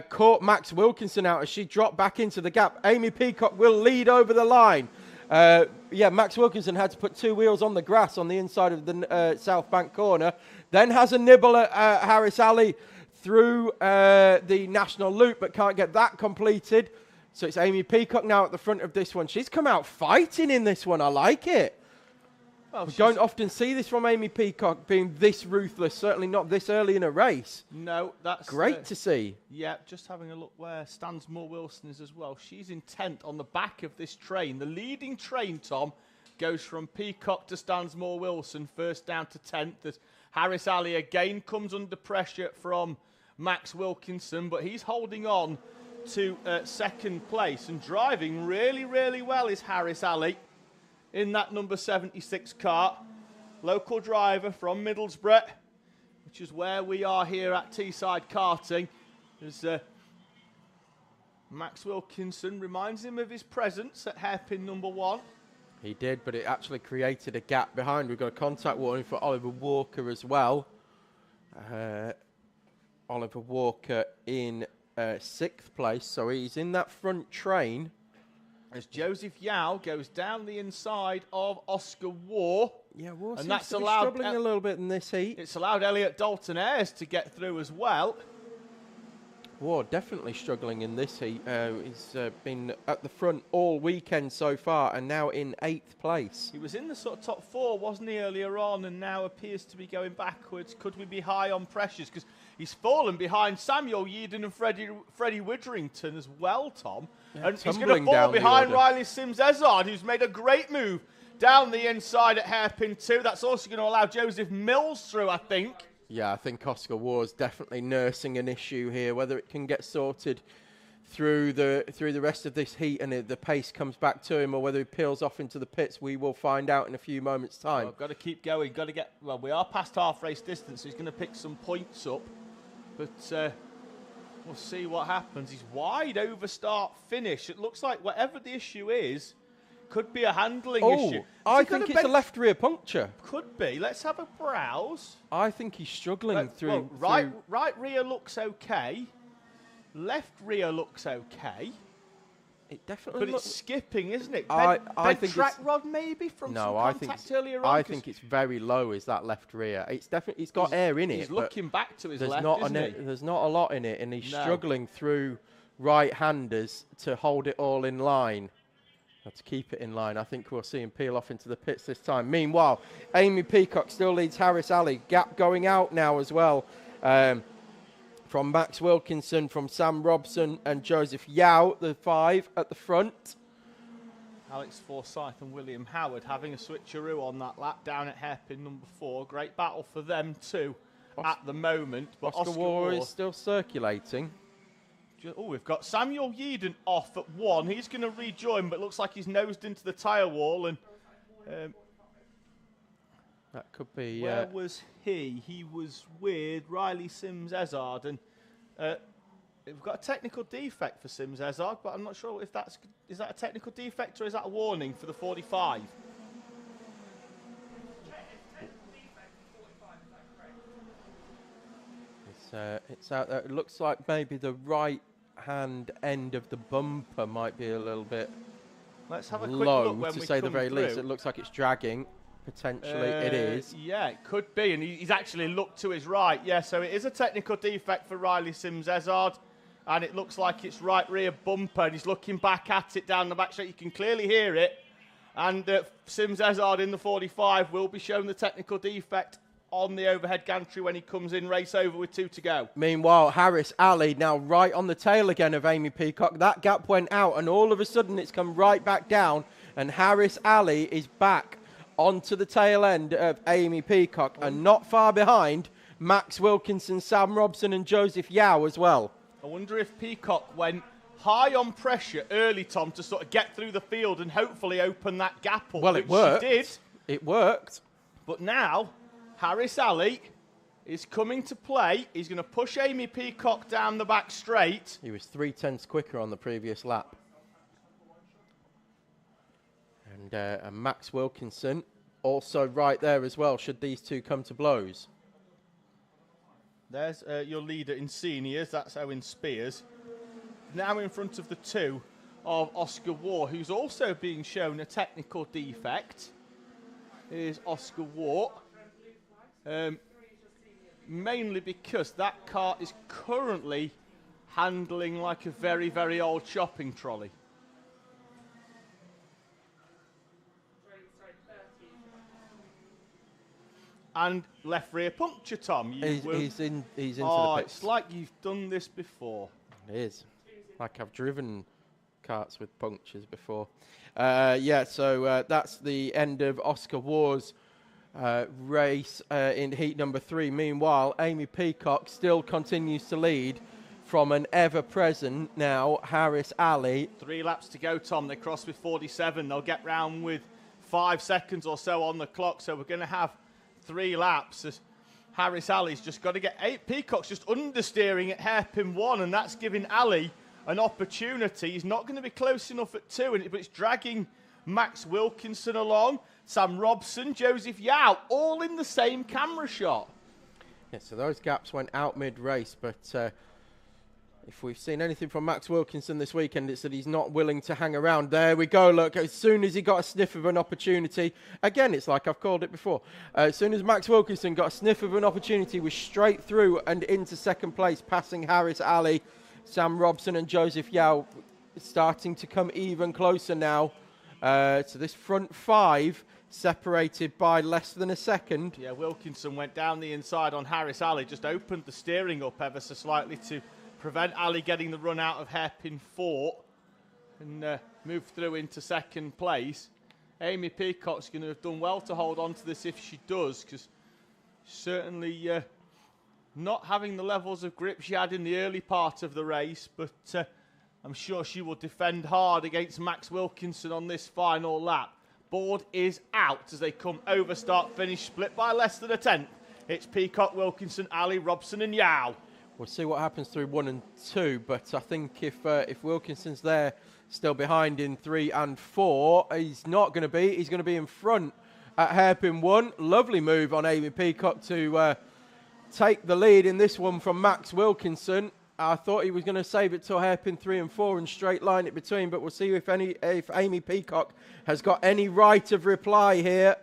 caught Max Wilkinson out as she dropped back into the gap. Amy Peacock will lead over the line. Yeah, Max Wilkinson had to put 2 wheels on the grass on the inside of the South Bank corner, then has a nibble at Harris Alley through the national loop, but can't get that completed. So it's Amy Peacock now at the front of this one. She's come out fighting in this one. I like it. Well, we don't often see this from Amy Peacock, being this ruthless, certainly not this early in a race. No, that's great to see. Yeah, just having a look where Stansmore Wilson is as well. She's intent on the back of this train. The leading train, Tom, goes from Peacock to Stansmore Wilson, first down to 10th. As Harris Alley again comes under pressure from Max Wilkinson, but he's holding on to second place, and driving really, really well is Harris Alley in that number 76 car. Local driver from Middlesbrough, which is where we are here at Teesside Karting. As Max Wilkinson reminds him of his presence at hairpin number 1. He did, but it actually created a gap behind. We've got a contact warning for Oliver Walker as well. Oliver Walker in 6th place, so he's in that front train. As Joseph Yao goes down the inside of Oscar War. Yeah, War and that's seems to be allowed struggling a little bit in this heat. It's allowed Elliot Dalton Ayres to get through as well. War definitely struggling in this heat. He's been at the front all weekend so far, and now in 8th place. He was in the sort of top 4, wasn't he, earlier on, and now appears to be going backwards. Could we be high on pressures? Because he's fallen behind Samuel Yeadon and Freddie Witherington as well, Tom. Yeah, and he's going to fall behind Riley Sims-Ezard, who's made a great move down the inside at hairpin 2. That's also going to allow Joseph Mills through, I think. Yeah, I think Oscar War's definitely nursing an issue here. Whether it can get sorted through the rest of this heat and the pace comes back to him, or whether he peels off into the pits, we will find out in a few moments' time. Well, got to keep going. Got to get. Well, we are past half race distance, so he's going to pick some points up. But we'll see what happens. He's wide over start finish. It looks like whatever the issue is, could be a handling issue. I think it's a left rear puncture. Could be. Let's have a browse. I think he's struggling through. Well, right rear looks okay. Left rear looks okay. It definitely But it's skipping, isn't it? I think track rod maybe from some contact earlier on. I think it's very low. Is that left rear? It's definitely. It's got air in it. He's looking back to his left, isn't he? There's not a lot in it, and he's struggling through right-handers to hold it all in line. Let's keep it in line. I think we'll see him peel off into the pits this time. Meanwhile, Amy Peacock still leads Harris Alley. Gap going out now as well. From Max Wilkinson, from Sam Robson and Joseph Yao, the 5 at the front. Alex Forsyth and William Howard having a switcheroo on that lap down at hairpin number 4. Great battle for them too at the moment. But Oscar War is still circulating. Oh, we've got Samuel Yeadon off at 1. He's going to rejoin, but looks like he's nosed into the tyre wall. And that could be... where was he? He was with Riley Sims-Ezard. And we've got a technical defect for Sims-Ezard, but I'm not sure if is that a technical defect or is that a warning for the 45? It's out there. It looks like maybe the right hand end of the bumper might be a little bit Let's have a quick low, look when to we say the come very least. through. It looks like it's dragging. Potentially it is. Yeah, it could be. And he's actually looked to his right. Yeah, so it is a technical defect for Riley Sims-Ezard. And it looks like it's right rear bumper. And he's looking back at it down the back straight. You can clearly hear it. And Sims-Ezard in the 45 will be shown the technical defect on the overhead gantry when he comes in, race over with 2 to go. Meanwhile, Harris Alley now right on the tail again of Amy Peacock. That gap went out and all of a sudden it's come right back down and Harris Alley is back onto the tail end of Amy Peacock and not far behind Max Wilkinson, Sam Robson and Joseph Yao as well. I wonder if Peacock went high on pressure early, Tom, to sort of get through the field and hopefully open that gap up. Well, it worked. She did. It worked. But now, Harris Alley is coming to play. He's going to push Amy Peacock down the back straight. He was 0.3 quicker on the previous lap. And Max Wilkinson also right there as well, should these two come to blows. There's your leader in seniors. That's Owen Spears. Now in front of the 2 of Oscar War, who's also being shown a technical defect. Here's Oscar War. Mainly because that car is currently handling like a very, very old shopping trolley. And left rear puncture, Tom. He's into the pits. It's like you've done this before. It is. Like I've driven karts with punctures before. So that's the end of Oscar War's race in heat number 3. Meanwhile, Amy Peacock still continues to lead from an ever-present now Harris Alley. 3 laps to go, Tom. They cross with 47. They'll get round with 5 seconds or so on the clock. So we're going to have 3 laps as Harris Alley's just got to get 8. Peacock's just understeering at hairpin 1, and that's giving Alley an opportunity. He's not going to be close enough at 2, but it's dragging Max Wilkinson along. Sam Robson, Joseph Yao, all in the same camera shot. Yeah, so those gaps went out mid-race, but if we've seen anything from Max Wilkinson this weekend, it's that he's not willing to hang around. There we go, look, as soon as he got a sniff of an opportunity, again, it's like I've called it before, as soon as Max Wilkinson got a sniff of an opportunity, was straight through and into second place, passing Harris Alley, Sam Robson and Joseph Yao, starting to come even closer now. So this front 5 separated by less than a second. Yeah, Wilkinson went down the inside on Harris Alley, just opened the steering up ever so slightly to prevent Alley getting the run out of hairpin 4 and move through into second place. Amy Peacock's going to have done well to hold on to this if she does, because certainly not having the levels of grip she had in the early part of the race, but I'm sure she will defend hard against Max Wilkinson on this final lap. Board is out as they come over start finish, split by less than a tenth. It's Peacock, Wilkinson, Alley, Robson and Yao. We'll see what happens through 1 and 2, but I think if Wilkinson's there still behind in 3 and 4, he's not going to be. He's going to be in front at hairpin 1. Lovely move on Amy Peacock to take the lead in this one from Max Wilkinson. I thought he was going to save it till hairpin 3 and 4 and straight line it between, but we'll see if Amy Peacock has got any right of reply here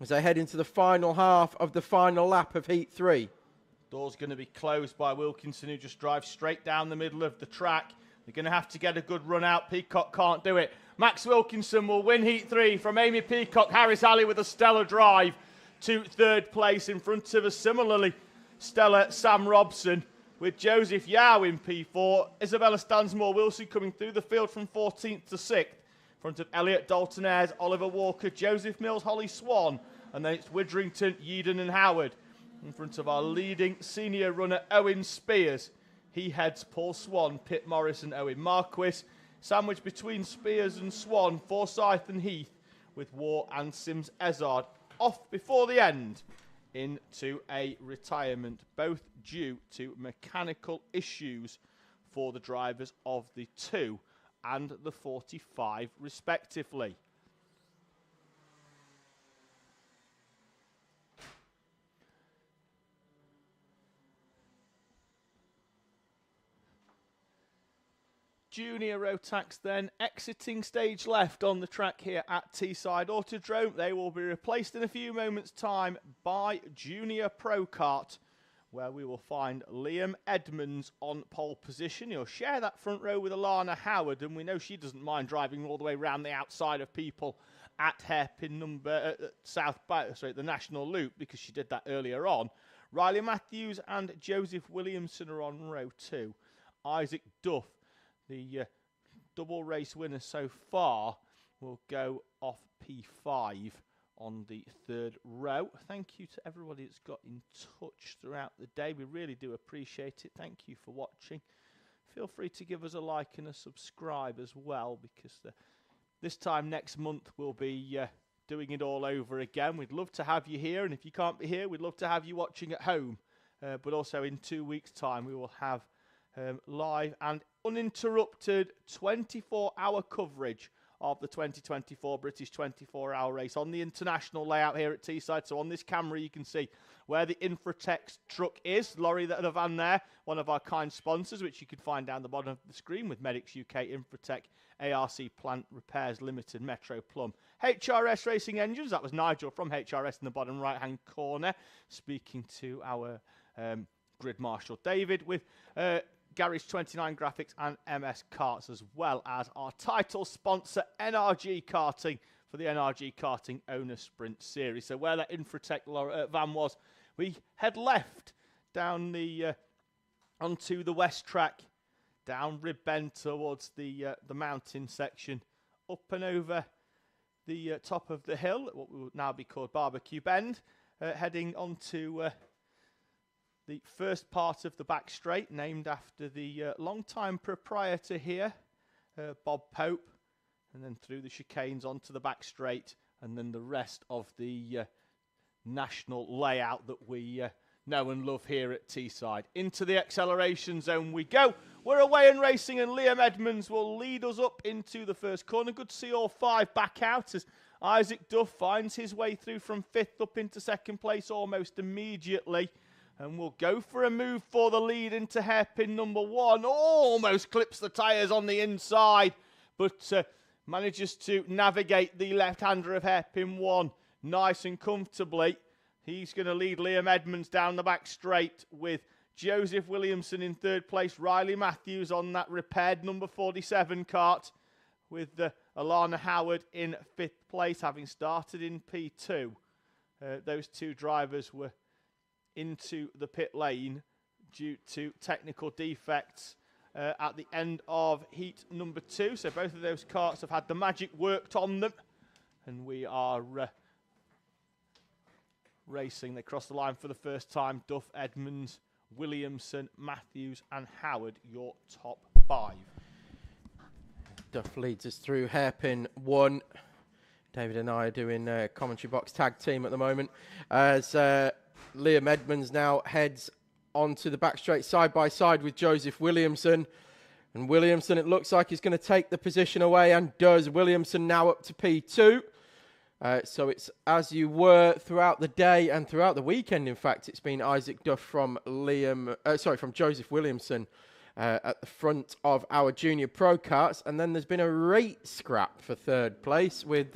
as they head into the final half of the final lap of heat 3. Door's going to be closed by Wilkinson, who just drives straight down the middle of the track. They're going to have to get a good run out. Peacock can't do it. Max Wilkinson will win Heat 3 from Amy Peacock. Harris Alley with a stellar drive to third place in front of a similarly stellar Sam Robson, with Joseph Yao in P4. Isabella Stansmore-Wilson coming through the field from 14th to 6th. In front of Elliot Dalton Ayres, Oliver Walker, Joseph Mills, Holly Swan. And then it's Widrington, Yeadon and Howard. In front of our leading senior runner, Owen Spears. He heads Paul Swan, Pitt Morris and Owen Marquis. Sandwiched between Spears and Swan, Forsyth and Heath, with War and Sims Ezard off before the end into a retirement, both due to mechanical issues for the drivers of the 2 and the 45 respectively. Junior Rotax then exiting stage left on the track here at Teesside Autodrome. They will be replaced in a few moments' time by Junior Pro Kart, where we will find Liam Edmonds on pole position. He'll share that front row with Alana Howard, and we know she doesn't mind driving all the way around the outside of people at hairpin number the National Loop, because she did that earlier on. Riley Matthews and Joseph Williamson are on row 2. Isaac Duff, the double race winner so far, will go off P5 on the 3rd row. Thank you to everybody that's got in touch throughout the day. We really do appreciate it. Thank you for watching. Feel free to give us a like and a subscribe as well, because this time next month we'll be doing it all over again. We'd love to have you here, and if you can't be here, we'd love to have you watching at home. But also in 2 weeks' time we will have live and uninterrupted 24-hour coverage of the 2024 British 24-hour race on the international layout here at Teesside. So on this camera you can see where the Inter-Rotax truck is, the van there, one of our kind sponsors, which you can find down the bottom of the screen, with Medics UK, Inter-Rotax, ARC Plant Repairs Limited, Metro Plum, HRS Racing Engines. That was Nigel from HRS in the bottom right-hand corner, speaking to our grid marshal David, with Garage 29 Graphics and MS Karts, as well as our title sponsor NRG Karting for the NRG Karting Owner Sprint Series. So where that Inter-Rotax van was, we head left down the onto the west track, down Rib Bend towards the mountain section, up and over the top of the hill, what will now be called Barbecue Bend, heading onto the first part of the back straight, named after the long-time proprietor here, Bob Pope, and then through the chicanes onto the back straight, and then the rest of the national layout that we know and love here at Teesside. Into the acceleration zone we go. We're away and racing, and Liam Edmonds will lead us up into the first corner. Good to see all 5 back out as Isaac Duff finds his way through from 5th up into 2nd place almost immediately. And we'll go for a move for the lead into hairpin number 1. Almost clips the tyres on the inside, but manages to navigate the left-hander of hairpin 1 nice and comfortably. He's going to lead Liam Edmonds down the back straight, with Joseph Williamson in 3rd place. Riley Matthews on that repaired number 47 kart, with Alana Howard in 5th place, having started in P2. Those 2 drivers were into the pit lane due to technical defects at the end of heat number 2. So both of those karts have had the magic worked on them, and we are racing. They cross the line for the first time. Duff, Edmonds, Williamson, Matthews and Howard, your top 5. Duff leads us through hairpin 1. David and I are doing commentary box tag team at the moment, as Liam Edmonds now heads onto the back straight side by side with Joseph Williamson. And Williamson, it looks like he's going to take the position away, and does. Williamson now up to P2. So it's as you were throughout the day and throughout the weekend. In fact, it's been Isaac Duff from from Joseph Williamson at the front of our Junior Pro Karts. And then there's been a rate scrap for 3rd place, with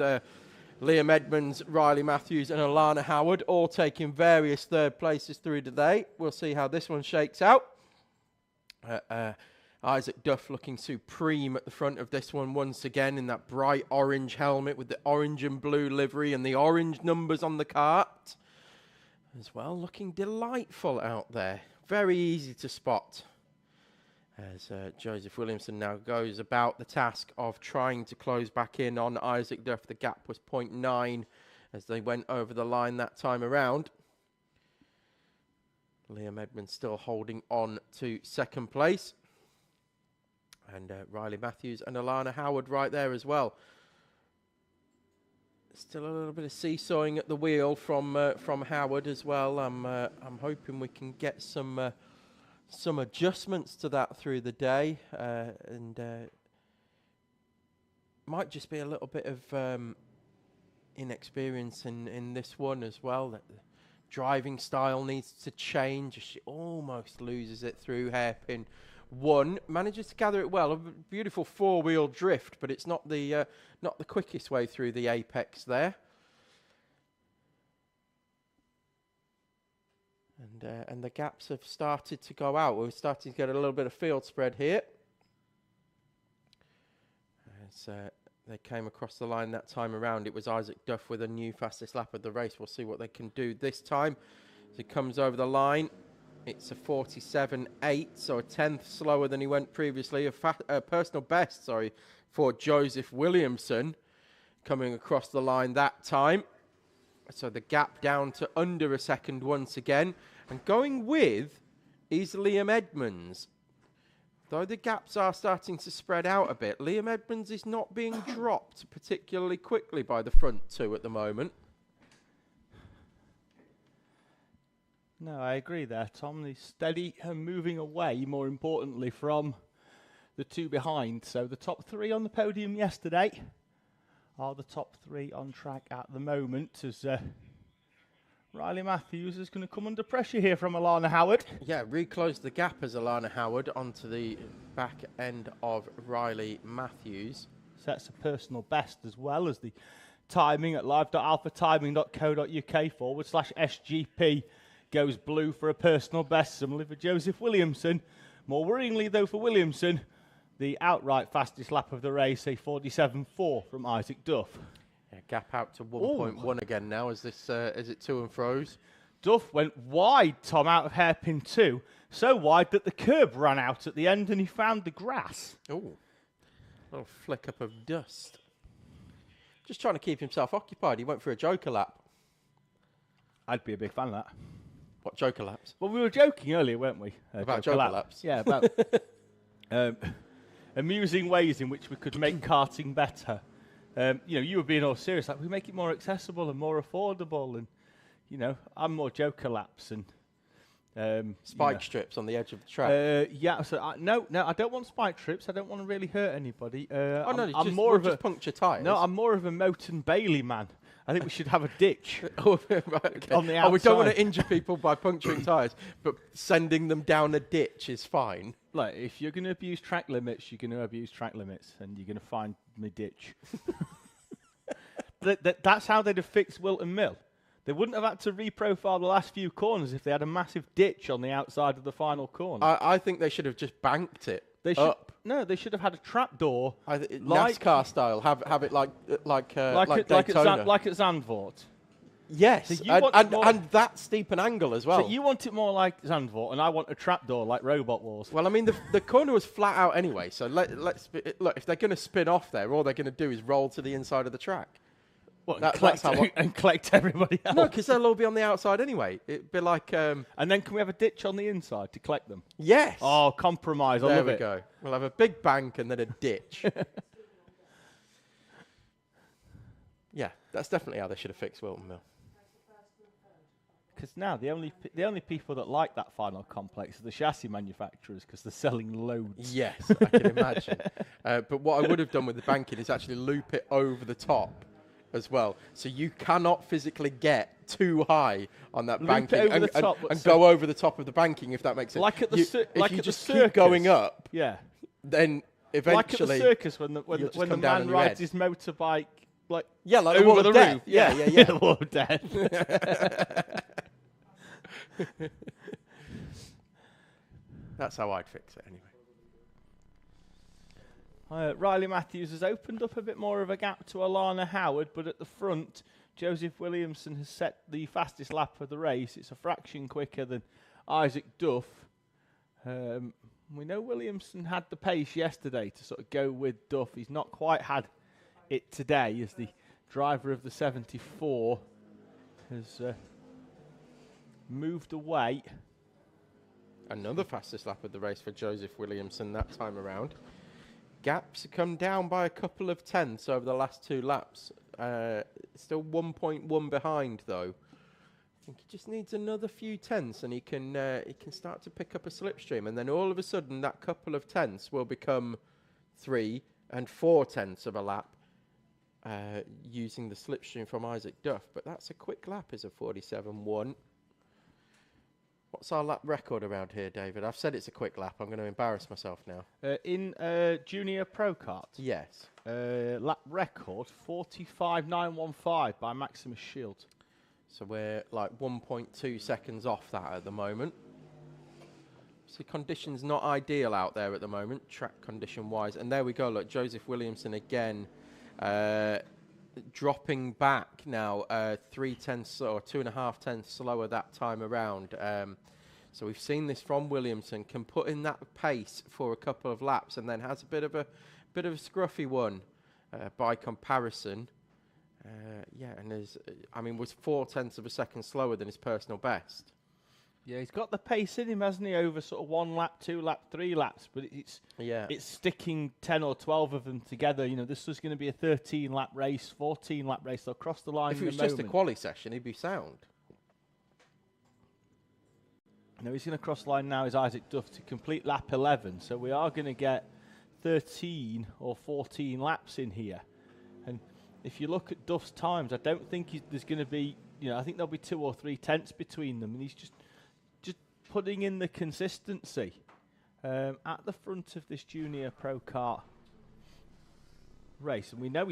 Liam Edmonds, Riley Matthews and Alana Howard all taking various 3rd places through today. We'll see how this one shakes out. Isaac Duff looking supreme at the front of this one once again in that bright orange helmet with the orange and blue livery and the orange numbers on the kart. As well, looking delightful out there. Very easy to spot. As Joseph Williamson now goes about the task of trying to close back in on Isaac Duff. The gap was 0.9 as they went over the line that time around. Liam Edmonds still holding on to second place. And Riley Matthews and Alana Howard right there as well. Still a little bit of seesawing at the wheel from Howard as well. I'm hoping we can get some adjustments to that through the day, and might just be a little bit of inexperience in this one as well. That the driving style needs to change. She almost loses it through hairpin 1, manages to gather it well. A beautiful four-wheel drift, but it's not the quickest way through the apex there. And the gaps have started to go out. We're starting to get a little bit of field spread here. As they came across the line that time around, it was Isaac Duff with a new fastest lap of the race. We'll see what they can do this time. As he comes over the line, it's a 47.8, so a tenth slower than he went previously. A personal best, for Joseph Williamson coming across the line that time. So the gap down to under a second once again. And going with is Liam Edmonds. Though the gaps are starting to spread out a bit, Liam Edmonds is not being dropped particularly quickly by the front two at the moment. No, I agree there, Tom. He's steady and moving away, more importantly, from the two behind. So the top three on the podium yesterday are the top three on track at the moment, as Riley Matthews is going to come under pressure here from Alana Howard. Yeah, reclose the gap as Alana Howard onto the back end of Riley Matthews. Sets a personal best as well as the timing at live.alphatiming.co.uk/SGP goes blue for a personal best, similarly for Joseph Williamson. More worryingly, though, for Williamson, the outright fastest lap of the race, a 47.4 from Isaac Duff. Yeah, gap out to 1.1 again now as this as it to and fro's. Duff went wide, Tom, out of hairpin 2, so wide that the curb ran out at the end and he found the grass. Oh, a little flick up of dust. Just trying to keep himself occupied. He went for a joker lap. I'd be a big fan of that. What, joker laps? Well, we were joking earlier, weren't we? About joker laps? Yeah, about amusing ways in which we could make karting better. You were being all serious, like we make it more accessible and more affordable, and I'm more joker laps and spike strips on the edge of the track. No, I don't want spike strips. I don't want to really hurt anybody. I'm more of a puncture tyres. No, I'm more of a Moton Bailey man. I think we should have a ditch right, okay. on the outside. We don't want to injure people by puncturing tyres, but sending them down a ditch is fine. Like, if you're going to abuse track limits, you're going to abuse track limits, and you're going to find me ditch. That's how they'd have fixed Wilton Mill. They wouldn't have had to reprofile the last few corners if they had a massive ditch on the outside of the final corner. I think they should have just banked it up. No, they should have had a trapdoor. NASCAR style, have it like Daytona. Like at Zandvoort. Yes, So and that steep an angle as well. So you want it more like Zandvoort, and I want a trapdoor like Robot Wars. Well, I mean, the corner was flat out anyway, so let's look, if they're going to spin off there, all they're going to do is roll to the inside of the track. And collect everybody else. No, because they'll all be on the outside anyway. It'd be like... and then can we have a ditch on the inside to collect them? Yes. Oh, compromise. I love it. There we go. We'll have a big bank and then a ditch. Yeah, that's definitely how they should have fixed Wilton Mill. Because now the only people that like that final complex are the chassis manufacturers because they're selling loads. Yes, I can imagine. But what I would have done with the banking is actually loop it over the top as well. So you cannot physically get too high on that banking and go over the top of the banking, if that makes sense. Like at the if you just keep going up, then eventually... Like at the circus when the man rides his motorbike like the over wall the of death. roof. Yeah. The wall of death. That's how I'd fix it anyway. Riley Matthews has opened up a bit more of a gap to Alana Howard, but at the front, Joseph Williamson has set the fastest lap of the race. It's a fraction quicker than Isaac Duff. We know Williamson had the pace yesterday to sort of go with Duff. He's not quite had it today as the driver of the 74 has moved away. Another fastest lap of the race for Joseph Williamson that time around. Gaps come down by a couple of tenths over the last 2 laps. Still 1.1 behind though. I think he just needs another few tenths and he can start to pick up a slipstream, and then all of a sudden that couple of tenths will become 3 and 4 tenths of a lap using the slipstream from Isaac Duff. But that's a quick lap, is a 47.1. What's our lap record around here, David? I've said it's a quick lap. I'm going to embarrass myself now. In Junior Pro Kart? Yes. Lap record 45.915 by Maximus Shields. So we're like 1.2 seconds off that at the moment. So conditions not ideal out there at the moment, track condition wise. And there we go, look, Joseph Williamson again dropping back now 3 tenths or 2.5 tenths slower that time around. So we've seen this from Williamson, can put in that pace for a couple of laps and then has a bit of a scruffy one by comparison. Yeah, and was 4 tenths of a second slower than his personal best. Yeah, he's got the pace in him, hasn't he, over sort of 1 lap, 2 lap, 3 laps, but it's sticking 10 or 12 of them together. You know, this was going to be a 13-lap race, 14-lap race. They'll cross the line If it was just a quali session, he'd be sound. No, he's going to cross the line now is Isaac Duff to complete lap 11. So we are going to get 13 or 14 laps in here. And if you look at Duff's times, I don't think there's going to be, I think there'll be 2 or 3 tenths between them. And he's just putting in the consistency at the front of this Junior Pro Kart race. And we know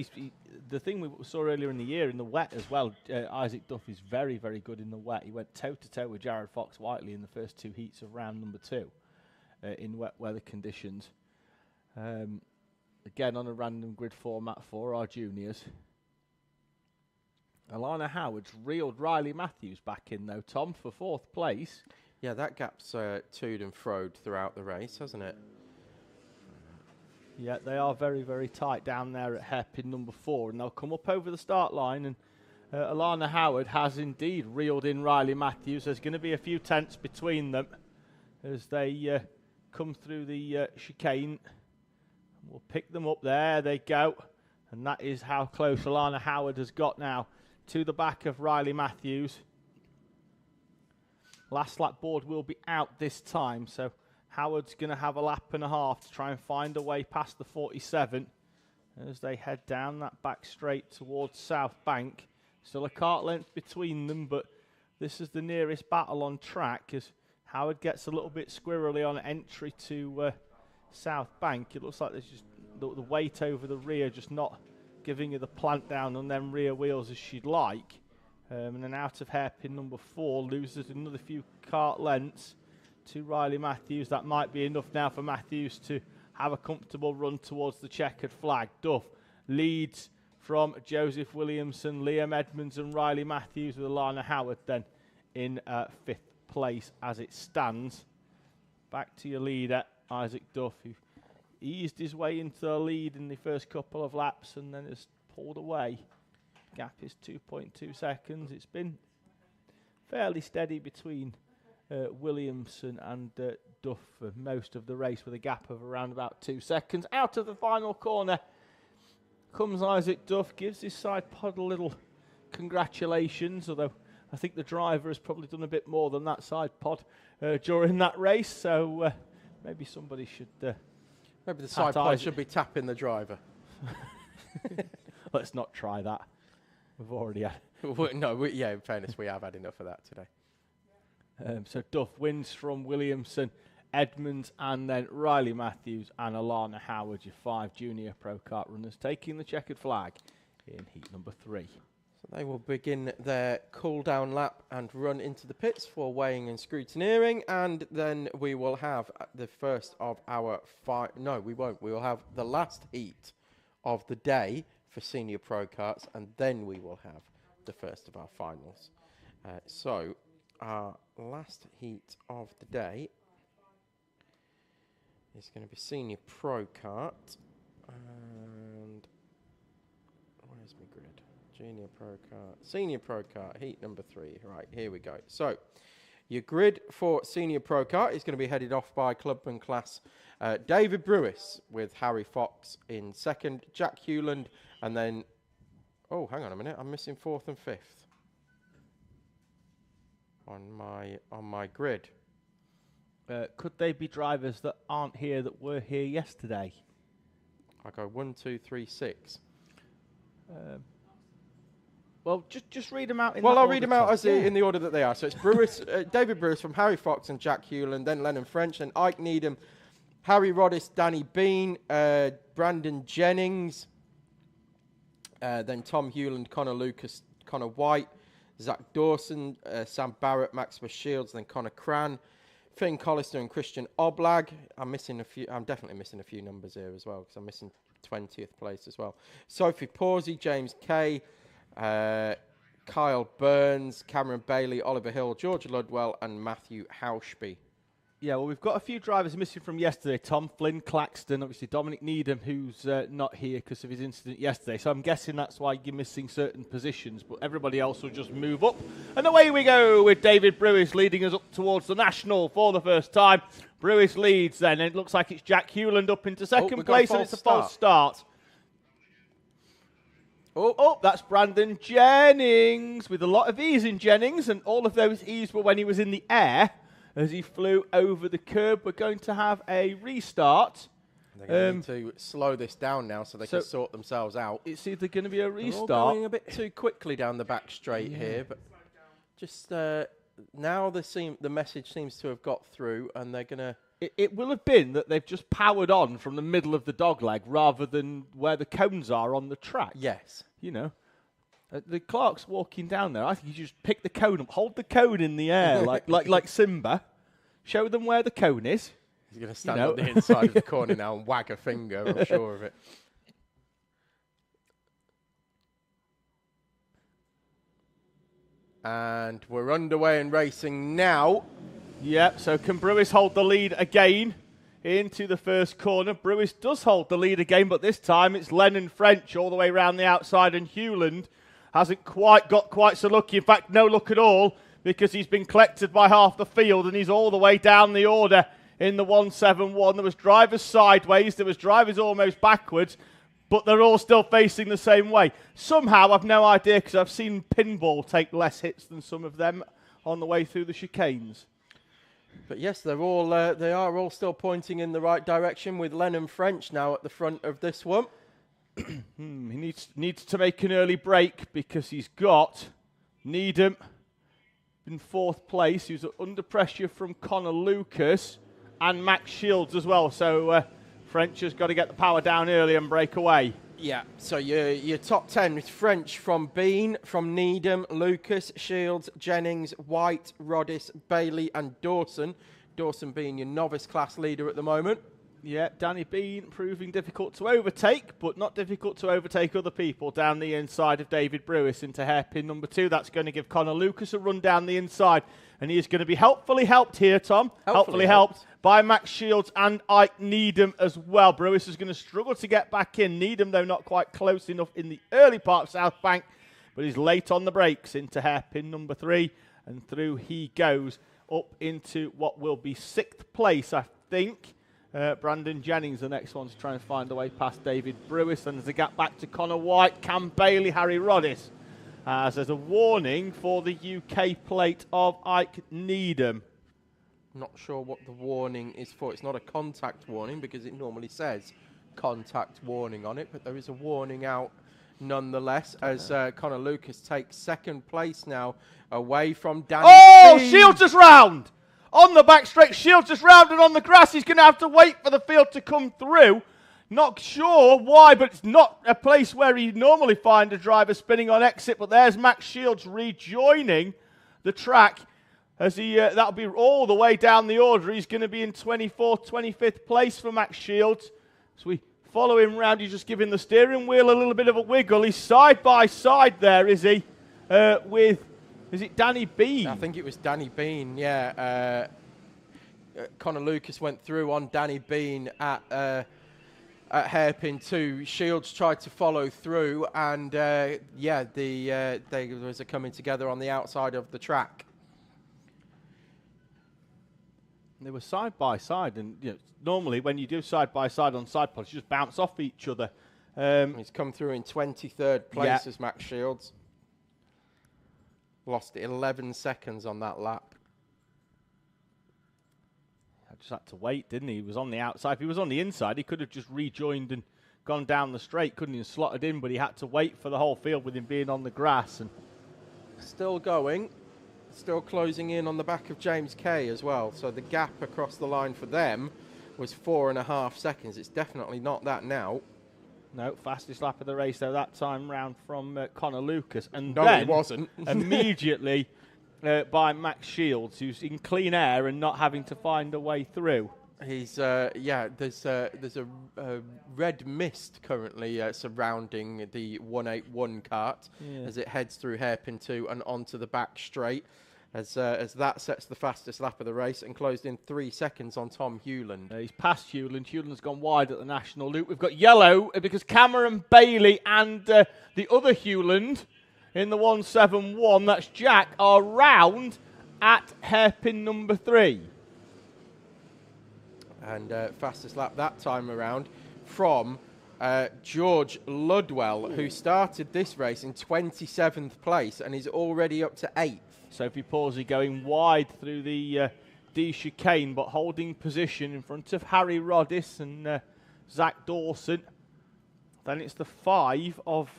the thing we saw earlier in the year in the wet as well, Isaac Duff is very, very good in the wet. He went toe-to-toe with Jared Fox-Whiteley in the first 2 heats of round number 2 in wet weather conditions. Again, on a random grid format for our juniors. Alana Howard's reeled Riley Matthews back in, though, Tom, for 4th place. Yeah, that gap's toed and froed throughout the race, hasn't it? Yeah, they are very, very tight down there at hairpin number 4, and they'll come up over the start line, and Alana Howard has indeed reeled in Riley Matthews. There's going to be a few tenths between them as they come through the chicane. We'll pick them up. There they go. And that is how close Alana Howard has got now to the back of Riley Matthews. Last lap board will be out this time, so Howard's going to have a lap and a half to try and find a way past the 47 as they head down that back straight towards South Bank. Still a kart length between them, but this is the nearest battle on track as Howard gets a little bit squirrely on entry to South Bank. It looks like there's just the weight over the rear just not giving her the plant down on them rear wheels as she'd like. And then out of hairpin number 4, loses another few kart lengths to Riley Matthews. That might be enough now for Matthews to have a comfortable run towards the checkered flag. Duff leads from Joseph Williamson, Liam Edmonds and Riley Matthews, with Alana Howard then in 5th place as it stands. Back to your leader, Isaac Duff, who eased his way into the lead in the first couple of laps and then has pulled away. Gap is 2.2 seconds. It's been fairly steady between Williamson and Duff for most of the race, with a gap of around about 2 seconds. Out of the final corner comes Isaac Duff, gives his side pod a little congratulations, although I think the driver has probably done a bit more than that side pod during that race, so maybe somebody should... maybe the side pod should be tapping the driver. Let's not try that. We've already had... in fairness, we have had enough of that today. So Duff wins from Williamson, Edmonds, and then Riley Matthews and Alana Howard, your 5 Junior Pro Kart runners, taking the checkered flag in heat number 3. So They will begin their cool-down lap and run into the pits for weighing and scrutineering, and then we will have the first of our no, we won't. We will have the last heat of the day for Senior Pro Karts, and then we will have the first of our finals. So, our last heat of the day is going to be Senior Pro Kart, and where's my grid? Junior Pro Kart, Senior Pro Kart, heat number 3. Right, here we go. So, your grid for Senior Pro Kart is going to be headed off by clubman class David Brewis with Harry Fox in second, Jack Hewland, and then, oh, hang on a minute, I'm missing 4th and 5th on my grid. Could they be drivers that aren't here that were here yesterday? I go 1, 2, 3, 6. Well, just read them out. I'll read them out in the order that they are. So it's Brewis, David Brewis from Harry Fox and Jack Hewland, then Lennon French, then Ike Needham, Harry Roddis, Danny Bean, Brandon Jennings, then Tom Hewland, Connor Lucas, Connor White, Zach Dawson, Sam Barrett, Maximus Shields, then Connor Cran, Finn Collister and Christian Oblag. I'm definitely missing a few numbers here as well because I'm missing 20th place as well. Sophie Pawsey, James Kay, Kyle Burns, Cameron Bailey, Oliver Hill, George Ludwell, and Matthew Hauschby. Yeah, well, we've got a few drivers missing from yesterday. Tom Flynn, Claxton, obviously Dominic Needham, who's not here because of his incident yesterday. So I'm guessing that's why you're missing certain positions, but everybody else will just move up. And away we go with David Brewis leading us up towards the National for the first time. Brewis leads then, and it looks like it's Jack Hewland up into second place, and it's a false start. Oh, that's Brandon Jennings with a lot of ease in Jennings, and all of those ease were when he was in the air as he flew over the curb. We're going to have a restart. They're going to need to slow this down now so they can sort themselves out. It's either going to be a restart. They're all going a bit too quickly down the back straight here, but just now the message seems to have got through, and they're going to... It will have been that they've just powered on from the middle of the dogleg rather than where the cones are on the track. Yes. You know, the Clark's walking down there. I think you just pick the cone up, hold the cone in the air like Simba, show them where the cone is. He's going to stand on the inside of the corner now and wag a finger, I'm sure of it. And we're underway and racing now. Yep, so can Brewis hold the lead again into the first corner? Brewis does hold the lead again, but this time it's Lennon French all the way around the outside, and Hewland hasn't got quite so lucky. In fact, no luck at all, because he's been collected by half the field, and he's all the way down the order in the 171. There was drivers sideways, there was drivers almost backwards, but they're all still facing the same way. Somehow, I've no idea, because I've seen Pinball take less hits than some of them on the way through the chicanes. But yes, they are all still pointing in the right direction, with Lennon French now at the front of this one. He needs to make an early break because he's got Needham in 4th place, who's under pressure from Connor Lucas and Max Shields as well. So French has got to get the power down early and break away. Yeah, so your top 10 is French from Bean, from Needham, Lucas, Shields, Jennings, White, Roddis, Bailey and Dawson. Dawson being your novice class leader at the moment. Yeah, Danny Bean proving difficult to overtake, but not difficult to overtake other people down the inside of David Brewis into hairpin number 2. That's going to give Connor Lucas a run down the inside, and he is going to be helpfully helped here, Tom. Helpfully helped by Max Shields and Ike Needham as well. Brewis is going to struggle to get back in. Needham, though, not quite close enough in the early part of South Bank, but he's late on the brakes into hairpin number 3, and through he goes up into what will be 6th place, I think. Brandon Jennings, the next one, to try and find a way past David Brewis. And there's a gap back to Connor White, Cam Bailey, Harry Roddis. As there's a warning for the UK plate of Ike Needham. Not sure what the warning is for. It's not a contact warning because it normally says contact warning on it, but there is a warning out nonetheless as Connor Lucas takes 2nd place now away from Danny Bean. Shields is round! On the back straight, Shields just rounded on the grass. He's going to have to wait for the field to come through. Not sure why, but it's not a place where you normally find a driver spinning on exit. But there's Max Shields rejoining the track as that'll be all the way down the order. He's going to be in 24th, 25th place for Max Shields. So we follow him round. He's just giving the steering wheel a little bit of a wiggle. He's side by side there, is he? With, is it Danny Bean? I think it was Danny Bean, yeah. Connor Lucas went through on Danny Bean at hairpin 2. Shields tried to follow through, and there was a coming together on the outside of the track. They were side by side, and normally when you do side by side on side pods, you just bounce off each other. He's come through in 23rd place as Max Shields. Lost 11 seconds on that lap. I just had to wait, didn't he? He was on the outside. If he was on the inside, he could have just rejoined and gone down the straight, couldn't he, and slotted in, but he had to wait for the whole field with him being on the grass. And still going. Still closing in on the back of James Kay as well. So the gap across the line for them was 4.5 seconds. It's definitely not that now. No, fastest lap of the race, though, that time round from Connor Lucas. And no, then it wasn't. immediately by Max Shields, who's in clean air and not having to find a way through. He's, there's a red mist currently surrounding the 181 kart as it heads through hairpin 2 and onto the back straight. As that sets the fastest lap of the race and closed in 3 seconds on Tom Hewland. He's past Hewland. Hewland's gone wide at the national loop. We've got yellow because Cameron Bailey and the other Hewland in the 171, that's Jack, are round at hairpin number 3. And fastest lap that time around from George Ludwell, who started this race in 27th place and is already up to 8th. Sophie Pawsey going wide through the D chicane, but holding position in front of Harry Roddis and Zach Dawson. Then it's the 5 of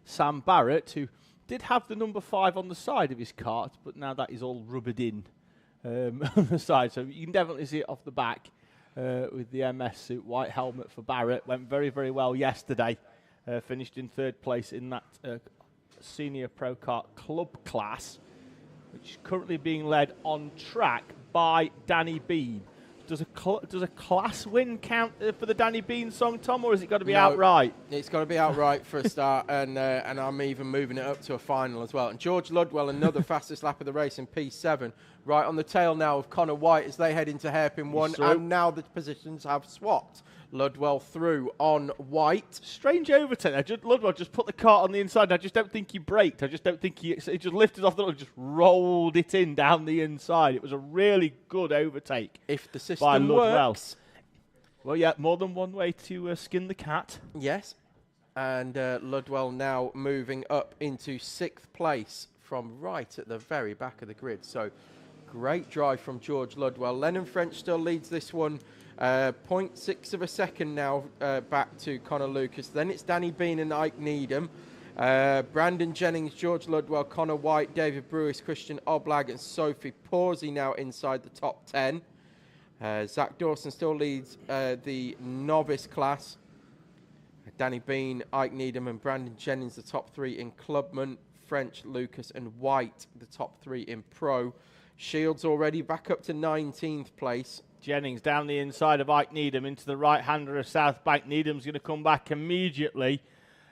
Sam Barrett, who did have the number 5 on the side of his kart, but now that is all rubbered in on the side. So you can definitely see it off the back with the MS suit, white helmet for Barrett. Went very, very well yesterday. Finished in 3rd place in that Senior Pro Kart Club class, which is currently being led on track by Danny Bean. Does a class win count for the Danny Bean song, Tom, or has it got to be outright? It's got to be outright for a start, and I'm even moving it up to a final as well. And George Ludwell, another fastest lap of the race in P7, right on the tail now of Connor White as they head into hairpin 1, and now the positions have swapped. Ludwell through on White. Strange overtake. Ludwell just put the cart on the inside. I just don't think he braked. I just don't think he just lifted off the road and just rolled it in down the inside. It was a really good overtake. If the system by Ludwell. works. Well, yeah, more than one way to skin the cat. Yes. And Ludwell now moving up into 6th place from right at the very back of the grid. So great drive from George Ludwell. Lennon French still leads this one. 0.6 of a second now back to Connor Lucas. Then it's Danny Bean and Ike Needham. Brandon Jennings, George Ludwell, Connor White, David Brewis, Christian Oblag and Sophie Pawsey now inside the top 10. Zach Dawson still leads the novice class. Danny Bean, Ike Needham and Brandon Jennings the top 3 in Clubman. French, Lucas and White the top 3 in Pro. Shields already back up to 19th place. Jennings down the inside of Ike Needham into the right-hander of South Bank. Needham's going to come back immediately.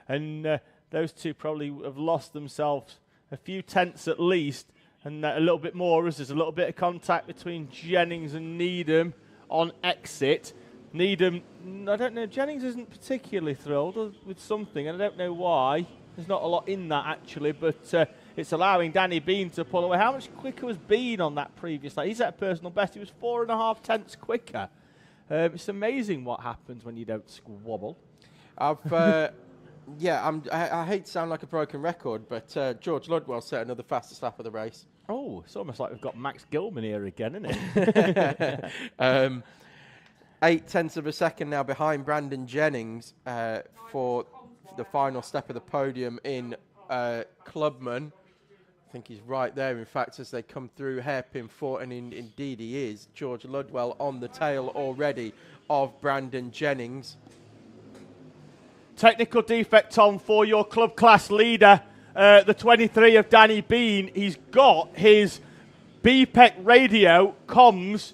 And those two probably have lost themselves a few tenths at least. And a little bit more as there's a little bit of contact between Jennings and Needham on exit. Needham, I don't know, Jennings isn't particularly thrilled with something. And I don't know why. There's not a lot in that actually, but it's allowing Danny Bean to pull away. How much quicker was Bean on that previous lap? He's at a personal best. He was 4.5 tenths quicker. It's amazing what happens when you don't squabble. I hate to sound like a broken record, but George Ludwell set another fastest lap of the race. Oh, it's almost like we've got Max Gilman here again, isn't it? 8 tenths of a second now behind Brandon Jennings for the final step of the podium in Clubman. I think he's right there. In fact, as they come through, hairpin foot, and indeed he is. George Ludwell on the tail already of Brandon Jennings. Technical defect, Tom, for your club class leader, the 23 of Danny Bean. He's got his BPEC radio comms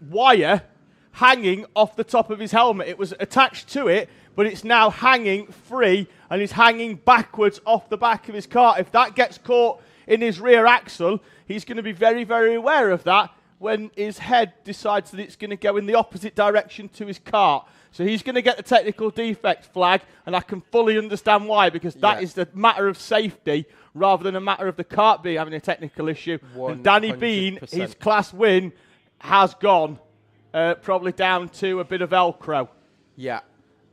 wire hanging off the top of his helmet. It was attached to it, but it's now hanging free, and he's hanging backwards off the back of his car. If that gets caught in his rear axle, he's going to be very, very aware of that when his head decides that it's going to go in the opposite direction to his car. So he's going to get the technical defect flag, and I can fully understand why, because that is the matter of safety rather than a matter of the kart being having a technical issue. And Danny Bean, his class win has gone, probably down to a bit of Velcro. Yeah,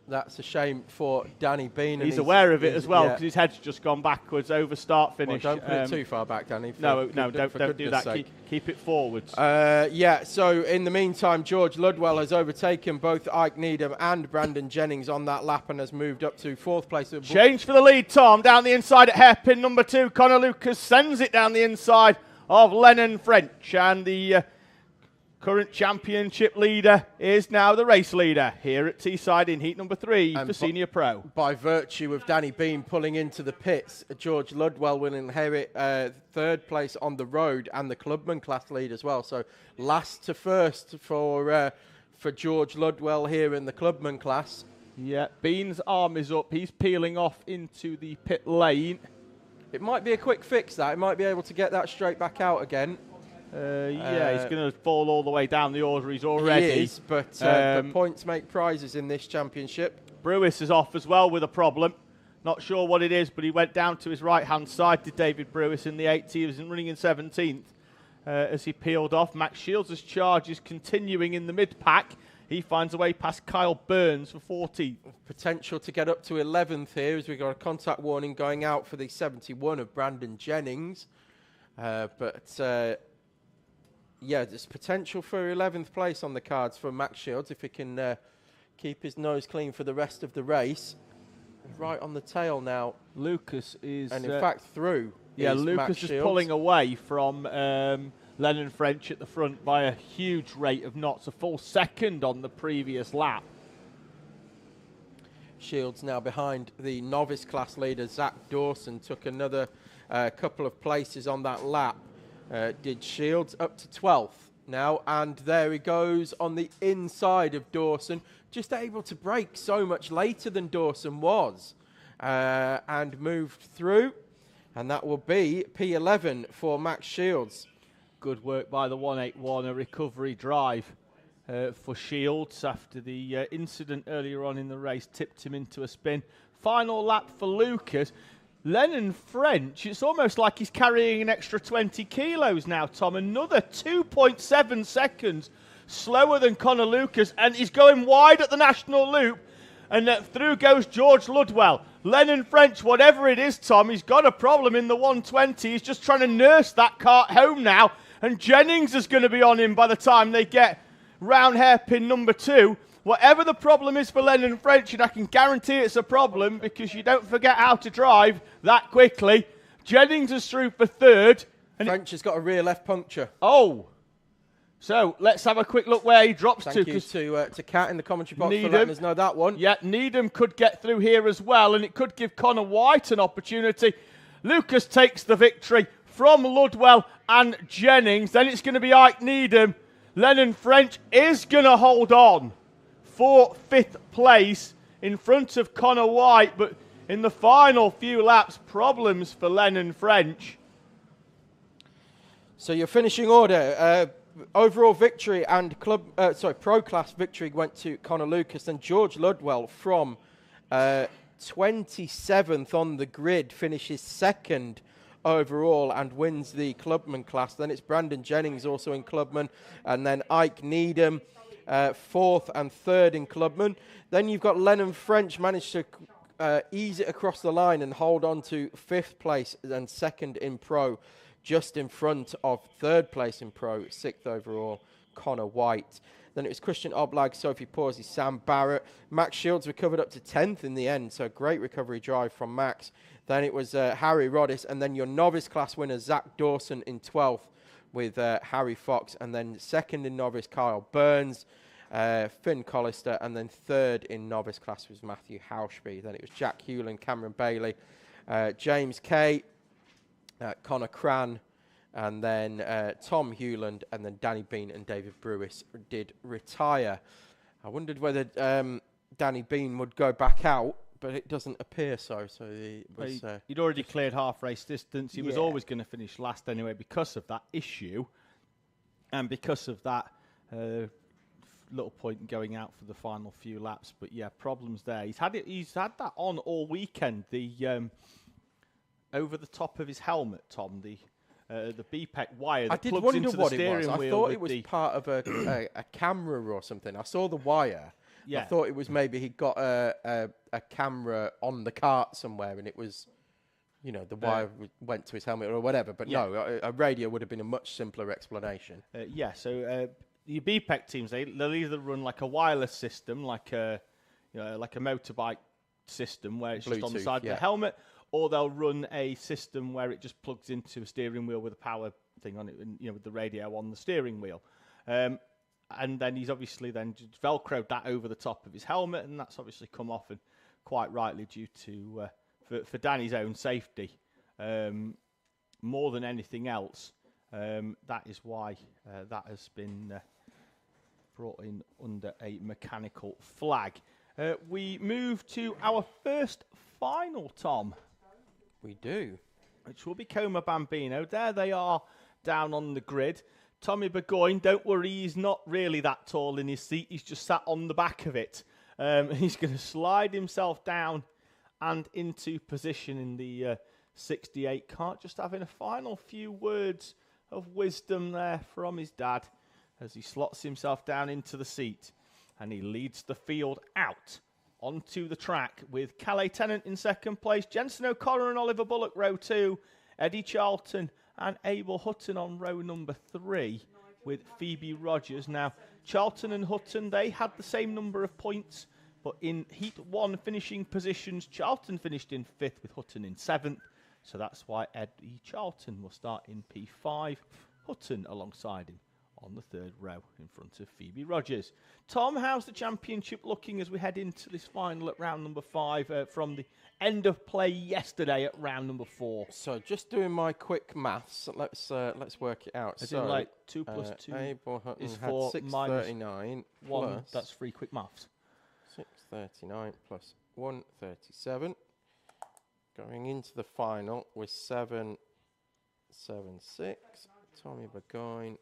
that's a shame for Danny Bean. He's aware of it as well, because his head's just gone backwards over start finish. Well, don't put it too far back, Danny. No, don't do that. Keep it forwards. Yeah, so in the meantime, George Ludwell has overtaken both Ike Needham and Brandon Jennings on that lap and has moved up to 4th place. Change for the lead, Tom. Down the inside at hairpin number 2. Connor Lucas sends it down the inside of Lennon French, and the current championship leader is now the race leader here at Teesside in heat number 3 for Senior Pro. By virtue of Danny Bean pulling into the pits, George Ludwell will inherit 3rd place on the road and the clubman class lead as well. So last to first for George Ludwell here in the clubman class. Yeah, Bean's arm is up. He's peeling off into the pit lane. It might be a quick fix, that. He might be able to get that straight back out again. Yeah, he's going to fall all the way down the order. He's already. He is, but the points make prizes in this championship. Brewis is off as well with a problem. Not sure what it is, but he went down to his right-hand side, did David Brewis in the 8th. He was running in 17th as he peeled off. Max Shields' charge is continuing in the mid-pack. He finds a way past Kyle Burns for 14th. Potential to get up to 11th here as we've got a contact warning going out for the 71 of Brandon Jennings. Yeah, there's potential for 11th place on the cards for Max Shields if he can keep his nose clean for the rest of the race. Right on the tail now. Lucas is... And in fact, through. Yeah, Lucas is pulling away from Lennon French at the front by a huge rate of knots, a full second on the previous lap. Shields now behind the novice class leader, Zach Dawson, took another couple of places on that lap. Did Shields up to 12th now, and there he goes on the inside of Dawson, just able to brake so much later than Dawson was, and moved through, and that will be P11 for Max Shields. Good work by the 181, a recovery drive for Shields after the incident earlier on in the race tipped him into a spin. Final lap for Lucas. Lennon French, it's almost like he's carrying an extra 20 kilos now, Tom. Another 2.7 seconds slower than Connor Lucas, and he's going wide at the national loop, and through goes George Ludwell. Lennon French, whatever it is, Tom, he's got a problem in the 120. He's just trying to nurse that kart home now, and Jennings is going to be on him by the time they get round hairpin number 2. Whatever the problem is for Lennon French, and I can guarantee it's a problem because you don't forget how to drive that quickly. Jennings is through for 3rd. And French has got a rear left puncture. Oh. So let's have a quick look where he drops to. Thank you to Kat in the commentary box for letting us know that one. Yeah, Needham could get through here as well, and it could give Connor White an opportunity. Lucas takes the victory from Ludwell and Jennings. Then it's going to be Ike Needham. Lennon French is going to hold on for 5th place in front of Connor White, but in the final few laps, problems for Lennon French. So your finishing order, overall victory and pro class victory went to Connor Lucas, and George Ludwell from 27th on the grid finishes 2nd overall and wins the clubman class. Then it's Brandon Jennings also in clubman, and then Ike Needham 4th and 3rd in clubman. Then you've got Lennon French managed to ease it across the line and hold on to 5th place and 2nd in pro, just in front of 3rd place in pro, 6th overall, Connor White. Then it was Christian Oblag, Sophie Pawsey, Sam Barrett. Max Shields recovered up to 10th in the end, so great recovery drive from Max. Then it was Harry Roddis, and then your novice class winner, Zach Dawson, in 12th with Harry Fox. And then second in novice, Kyle Burns, Finn Collister, and then third in novice class was Matthew Hauschby. Then it was Jack Hewland, Cameron Bailey, James Kay, Connor Cran, and then Tom Hewland, and then Danny Bean and David Brewis did retire. I wondered whether Danny Bean would go back out, but it doesn't appear so. So he'd already cleared half race distance. He was always going to finish last anyway because of that issue, and because of that little point in going out for the final few laps. But yeah, problems there. He's had that on all weekend. The over the top of his helmet, Tom. The BPEC wire that plugs into the steering wheel. I thought it was part of a camera or something. I saw the wire. Yeah. I thought it was maybe he got a camera on the kart somewhere, and it was, the wire went to his helmet or whatever. But no, a radio would have been a much simpler explanation. So the BPEC teams, they'll either run like a wireless system, like a motorbike system where it's Bluetooth, just on the side of the helmet, or they'll run a system where it just plugs into a steering wheel with a power thing on it, and with the radio on the steering wheel. And then he's obviously then just velcroed that over the top of his helmet, and that's obviously come off, and quite rightly due to for Danny's own safety, more than anything else. That is why that has been brought in under a mechanical flag. We move to our first final, Tom. We do. Which will be Como Bambino. There they are down on the grid. Tommy Burgoyne, don't worry, he's not really that tall in his seat. He's just sat on the back of it. He's going to slide himself down and into position in the 68 kart. Just having a final few words of wisdom there from his dad as he slots himself down into the seat. And he leads the field out onto the track with Calais Tennant in second place, Jensen O'Connor and Oliver Bullock row 2, Eddie Charlton and Abel Hutton on row number 3 with Phoebe Rogers. Now, Charlton and Hutton, they had the same number of points, but in Heat 1 finishing positions, Charlton finished in 5th with Hutton in 7th, so that's why Eddie Charlton will start in P5, Hutton alongside him on the 3rd row in front of Phoebe Rogers. Tom, how's the championship looking as we head into this final at round number 5 from the end of play yesterday at round number 4? So just doing my quick maths, let's work it out. As in like 2 plus 2 Abel Hutton is had 4 639 1. Plus That's 3 quick maths. 639 plus 137. Going into the final with 776. Tommy Burgoyne.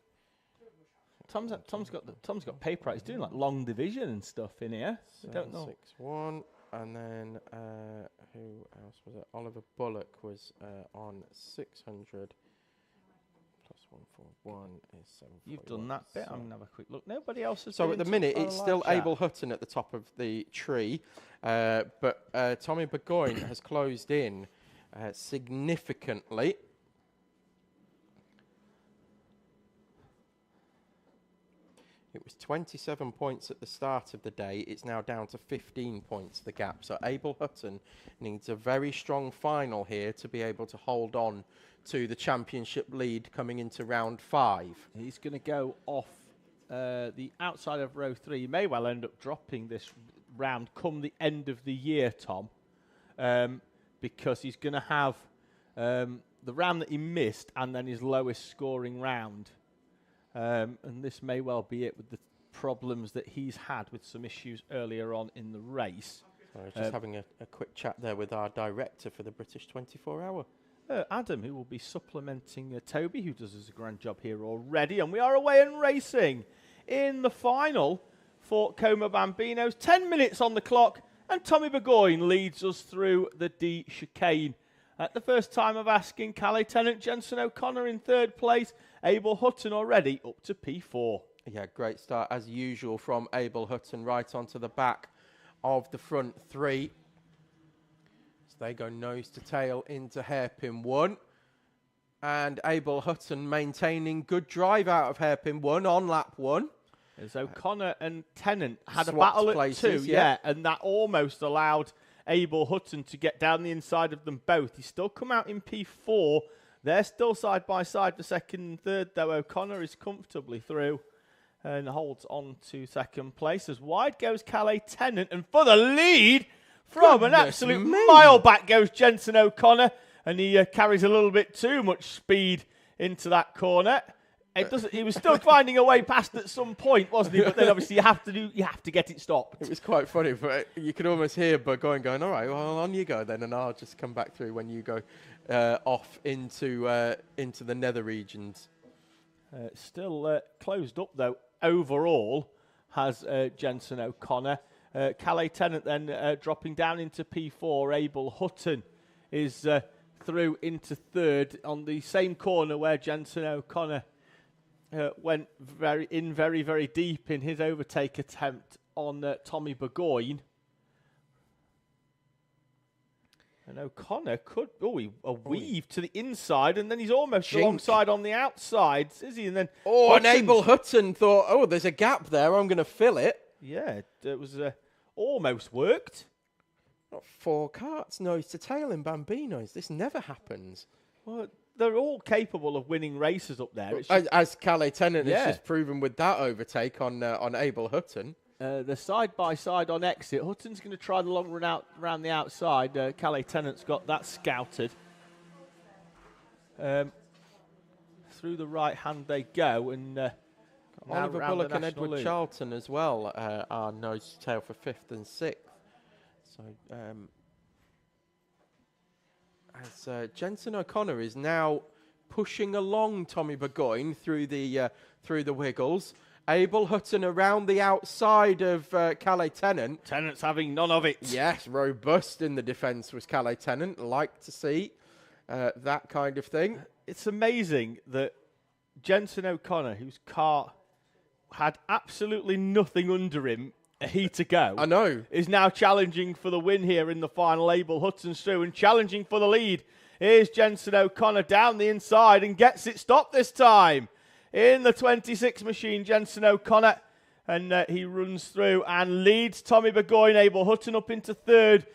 Tom's got paper out. He's doing like long division and stuff in here. I don't know. 761, and then who else was it? Oliver Bullock was on 600 plus 141 is 741. You've done that bit. I'm gonna have a quick look. Nobody else has. So at the minute, it's still Abel Hutton at the top of the tree, but Tommy Burgoyne has closed in significantly. It was 27 points at the start of the day. It's now down to 15 points, the gap. So Abel Hutton needs a very strong final here to be able to hold on to the championship lead coming into round 5. He's going to go off the outside of row 3. He may well end up dropping this round come the end of the year, Tom, because he's going to have the round that he missed and then his lowest scoring round. And this may well be it with the problems that he's had with some issues earlier on in the race. Sorry, just having a quick chat there with our director for the British 24-hour. Adam, who will be supplementing Toby, who does us a grand job here already. And we are away and racing in the final for Como Bambinos. 10 minutes on the clock, and Tommy Burgoyne leads us through the D chicane. At the first time of asking, Calais Tennant, Jensen O'Connor in 3rd place, Abel Hutton already up to P4. Yeah, great start as usual from Abel Hutton right onto the back of the front 3. So they go nose to tail into hairpin 1. And Abel Hutton maintaining good drive out of hairpin 1 on lap 1. As O'Connor and Tennant had Swapped a battle at places, 2, yeah. and that almost allowed Abel Hutton to get down the inside of them both. He's still come out in P4. They're still side by side for second and third, though O'Connor is comfortably through and holds on to second place. As wide goes Calais Tennant, and for the lead from an absolute mile back goes Jensen O'Connor, and he carries a little bit too much speed into that corner. He was still finding a way past at some point, wasn't he? But then obviously you have to get it stopped. It was quite funny, but you could almost hear Burgoyne going, all right, well, on you go then, and I'll just come back through when you go off into the nether regions. Still closed up, though, overall, has Jensen O'Connor. Calais Tennant then dropping down into P4. Abel Hutton is through into third on the same corner where Jensen O'Connor went very, very deep in his overtake attempt on Tommy Burgoyne. And O'Connor could, a weave to the inside, and then he's almost alongside on the outside, is he? And then and Abel Hutton thought, there's a gap there, I'm going to fill it. Yeah, it was almost worked. Not 4 karts, nose to tail in Bambinos. This never happens. Well, they're all capable of winning races up there. As Calais Tennant has just proven with that overtake on Abel Hutton. The side-by-side on exit. Hutton's going to try the long run out around the outside. Calais Tennant's got that scouted. Through the right hand they go. And Oliver Bullock and Edward Charlton as well are nose to tail for 5th and 6th. So as Jensen O'Connor is now pushing along Tommy Burgoyne through the wiggles. Abel Hutton around the outside of Calais Tennant. Tennant's having none of it. Yes, robust in the defence was Calais Tennant. Like to see that kind of thing. It's amazing that Jensen O'Connor, whose car had absolutely nothing under him a heat ago, I know, is now challenging for the win here in the final. Abel Hutton's through and challenging for the lead. Here's Jensen O'Connor down the inside and gets it stopped this time. In the 26 machine, Jensen O'Connor, and he runs through and leads Tommy Burgoyne. Abel Hutton up into third.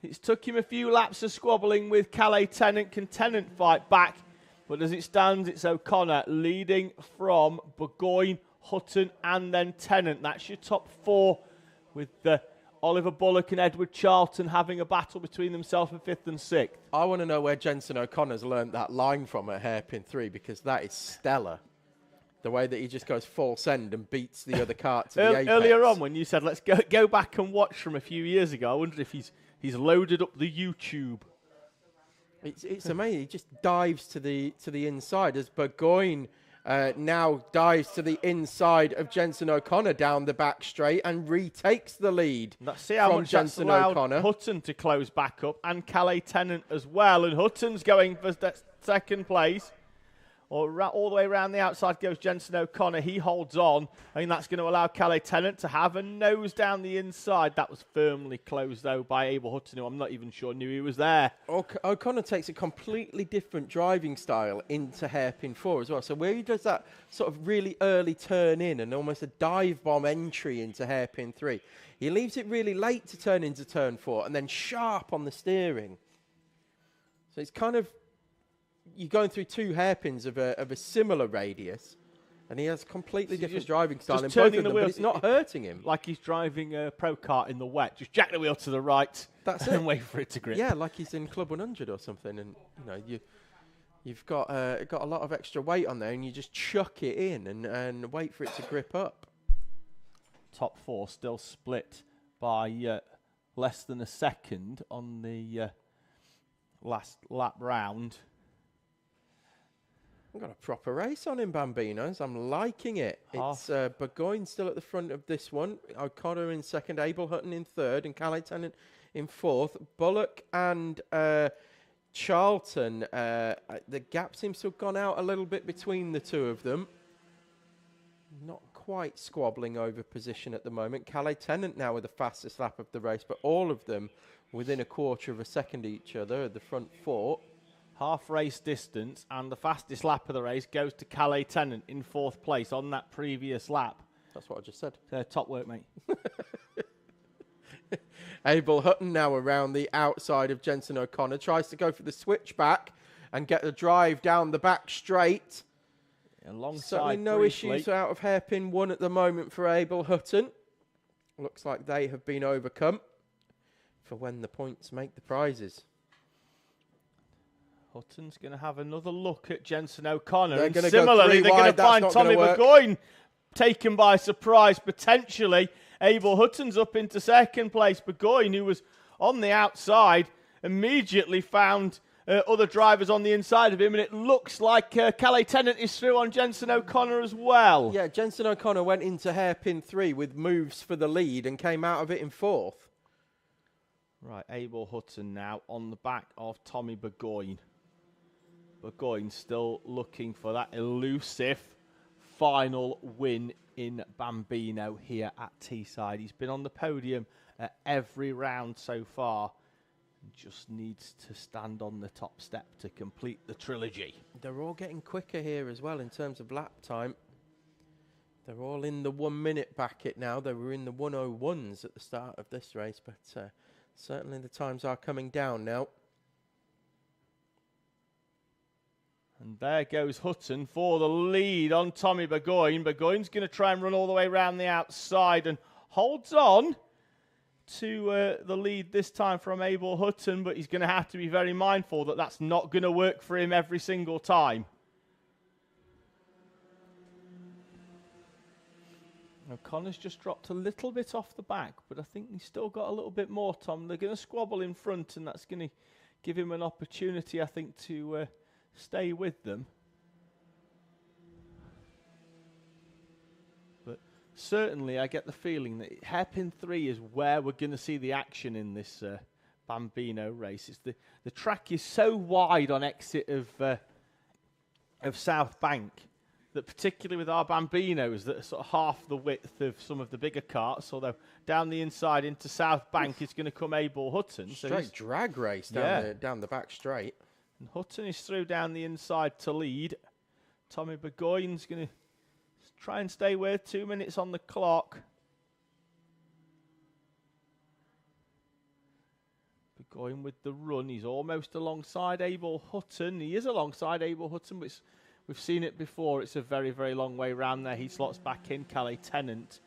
It's took him a few laps of squabbling with Calais Tennant. Can Tennant fight back? But as it stands, it's O'Connor leading from Burgoyne, Hutton, and then Tennant. That's your top 4, with Oliver Bullock and Edward Charlton having a battle between themselves in 5th and 6th. I want to know where Jensen O'Connor's learned that line from at hairpin 3, because that is stellar. The way that he just goes full send and beats the other kart to the apex. Earlier on, when you said let's go back and watch from a few years ago, I wondered if he's loaded up the YouTube. It's amazing. He just dives to the inside as Burgoyne now dives to the inside of Jensen O'Connor down the back straight and retakes the lead. See how from much Jensen that's allowed O'Connor. Hutton to close back up, and Calais Tennant as well. And Hutton's going for second place. All the way around the outside goes Jensen O'Connor. He holds on. I mean, that's going to allow Calais Tennant to have a nose down the inside. That was firmly closed, though, by Abel Hutton, who I'm not even sure knew he was there. O'Connor takes a completely different driving style into hairpin 4 as well. So where he does that sort of really early turn in and almost a dive bomb entry into hairpin 3, he leaves it really late to turn into turn 4 and then sharp on the steering. So it's kind of, you're going through 2 hairpins of a similar radius, and he has a completely different driving style in both of them, but it's not hurting him. Like he's driving a Pro Kart in the wet. Just jack the wheel to the right and wait for it to grip. Yeah, like he's in Club 100 or something, and you've got a lot of extra weight on there, and you just chuck it in and wait for it to grip up. Top 4 still split by less than a second on the last lap round. We've got a proper race on in Bambinos. I'm liking it. It's Burgoyne still at the front of this one. O'Connor in second, Abel Hutton in third, and Calais Tennant in fourth. Bullock and Charlton, the gap seems to have gone out a little bit between the two of them. Not quite squabbling over position at the moment. Calais Tennant now with the fastest lap of the race, but all of them within a quarter of a second each other at the front 4. Half race distance, and the fastest lap of the race goes to Calais Tennant in 4th place on that previous lap. That's what I just said. Top work, mate. Abel Hutton now around the outside of Jensen O'Connor. Tries to go for the switchback and get the drive down the back straight. Certainly no briefly. issues out of hairpin 1 at the moment for Abel Hutton. Looks like they have been overcome for when the points make the prizes. Hutton's going to have another look at Jensen O'Connor. They're And gonna go similarly, three they're going wide, to that's find not Tommy gonna work. Burgoyne taken by surprise, potentially. Abel Hutton's up into second place. Burgoyne, who was on the outside, immediately found other drivers on the inside of him, and it looks like Calais Tennant is through on Jensen O'Connor as well. Yeah, Jensen O'Connor went into hairpin 3 with moves for the lead and came out of it in 4th. Right, Abel Hutton now on the back of Tommy Burgoyne. Burgoyne still looking for that elusive final win in Bambino here at Teesside. He's been on the podium at every round so far. Just needs to stand on the top step to complete the trilogy. They're all getting quicker here as well in terms of lap time. They're all in the 1 minute bracket now. They were in the 1:01s at the start of this race, but certainly the times are coming down now. And there goes Hutton for the lead on Tommy Burgoyne. Burgoyne's going to try and run all the way around the outside and holds on to the lead this time from Abel Hutton, but he's going to have to be very mindful that that's not going to work for him every single time. O'Connor's just dropped a little bit off the back, but I think he's still got a little bit more, Tom. They're going to squabble in front, and that's going to give him an opportunity, I think, to stay with them. But certainly I get the feeling that hairpin 3 is where we're going to see the action in this Bambino race. It's the track is so wide on exit of South Bank that, particularly with our Bambinos that are sort of half the width of some of the bigger karts, although down the inside into South Bank is going to come Abel Hutton. Straight drag race down the back straight. And Hutton is through down the inside to lead. Tommy Burgoyne's going to try and stay with 2 minutes on the clock. Burgoyne with the run. He's almost alongside Abel Hutton. He is alongside Abel Hutton, but we've seen it before. It's a very, very long way round there. He slots back in. Calais Tennant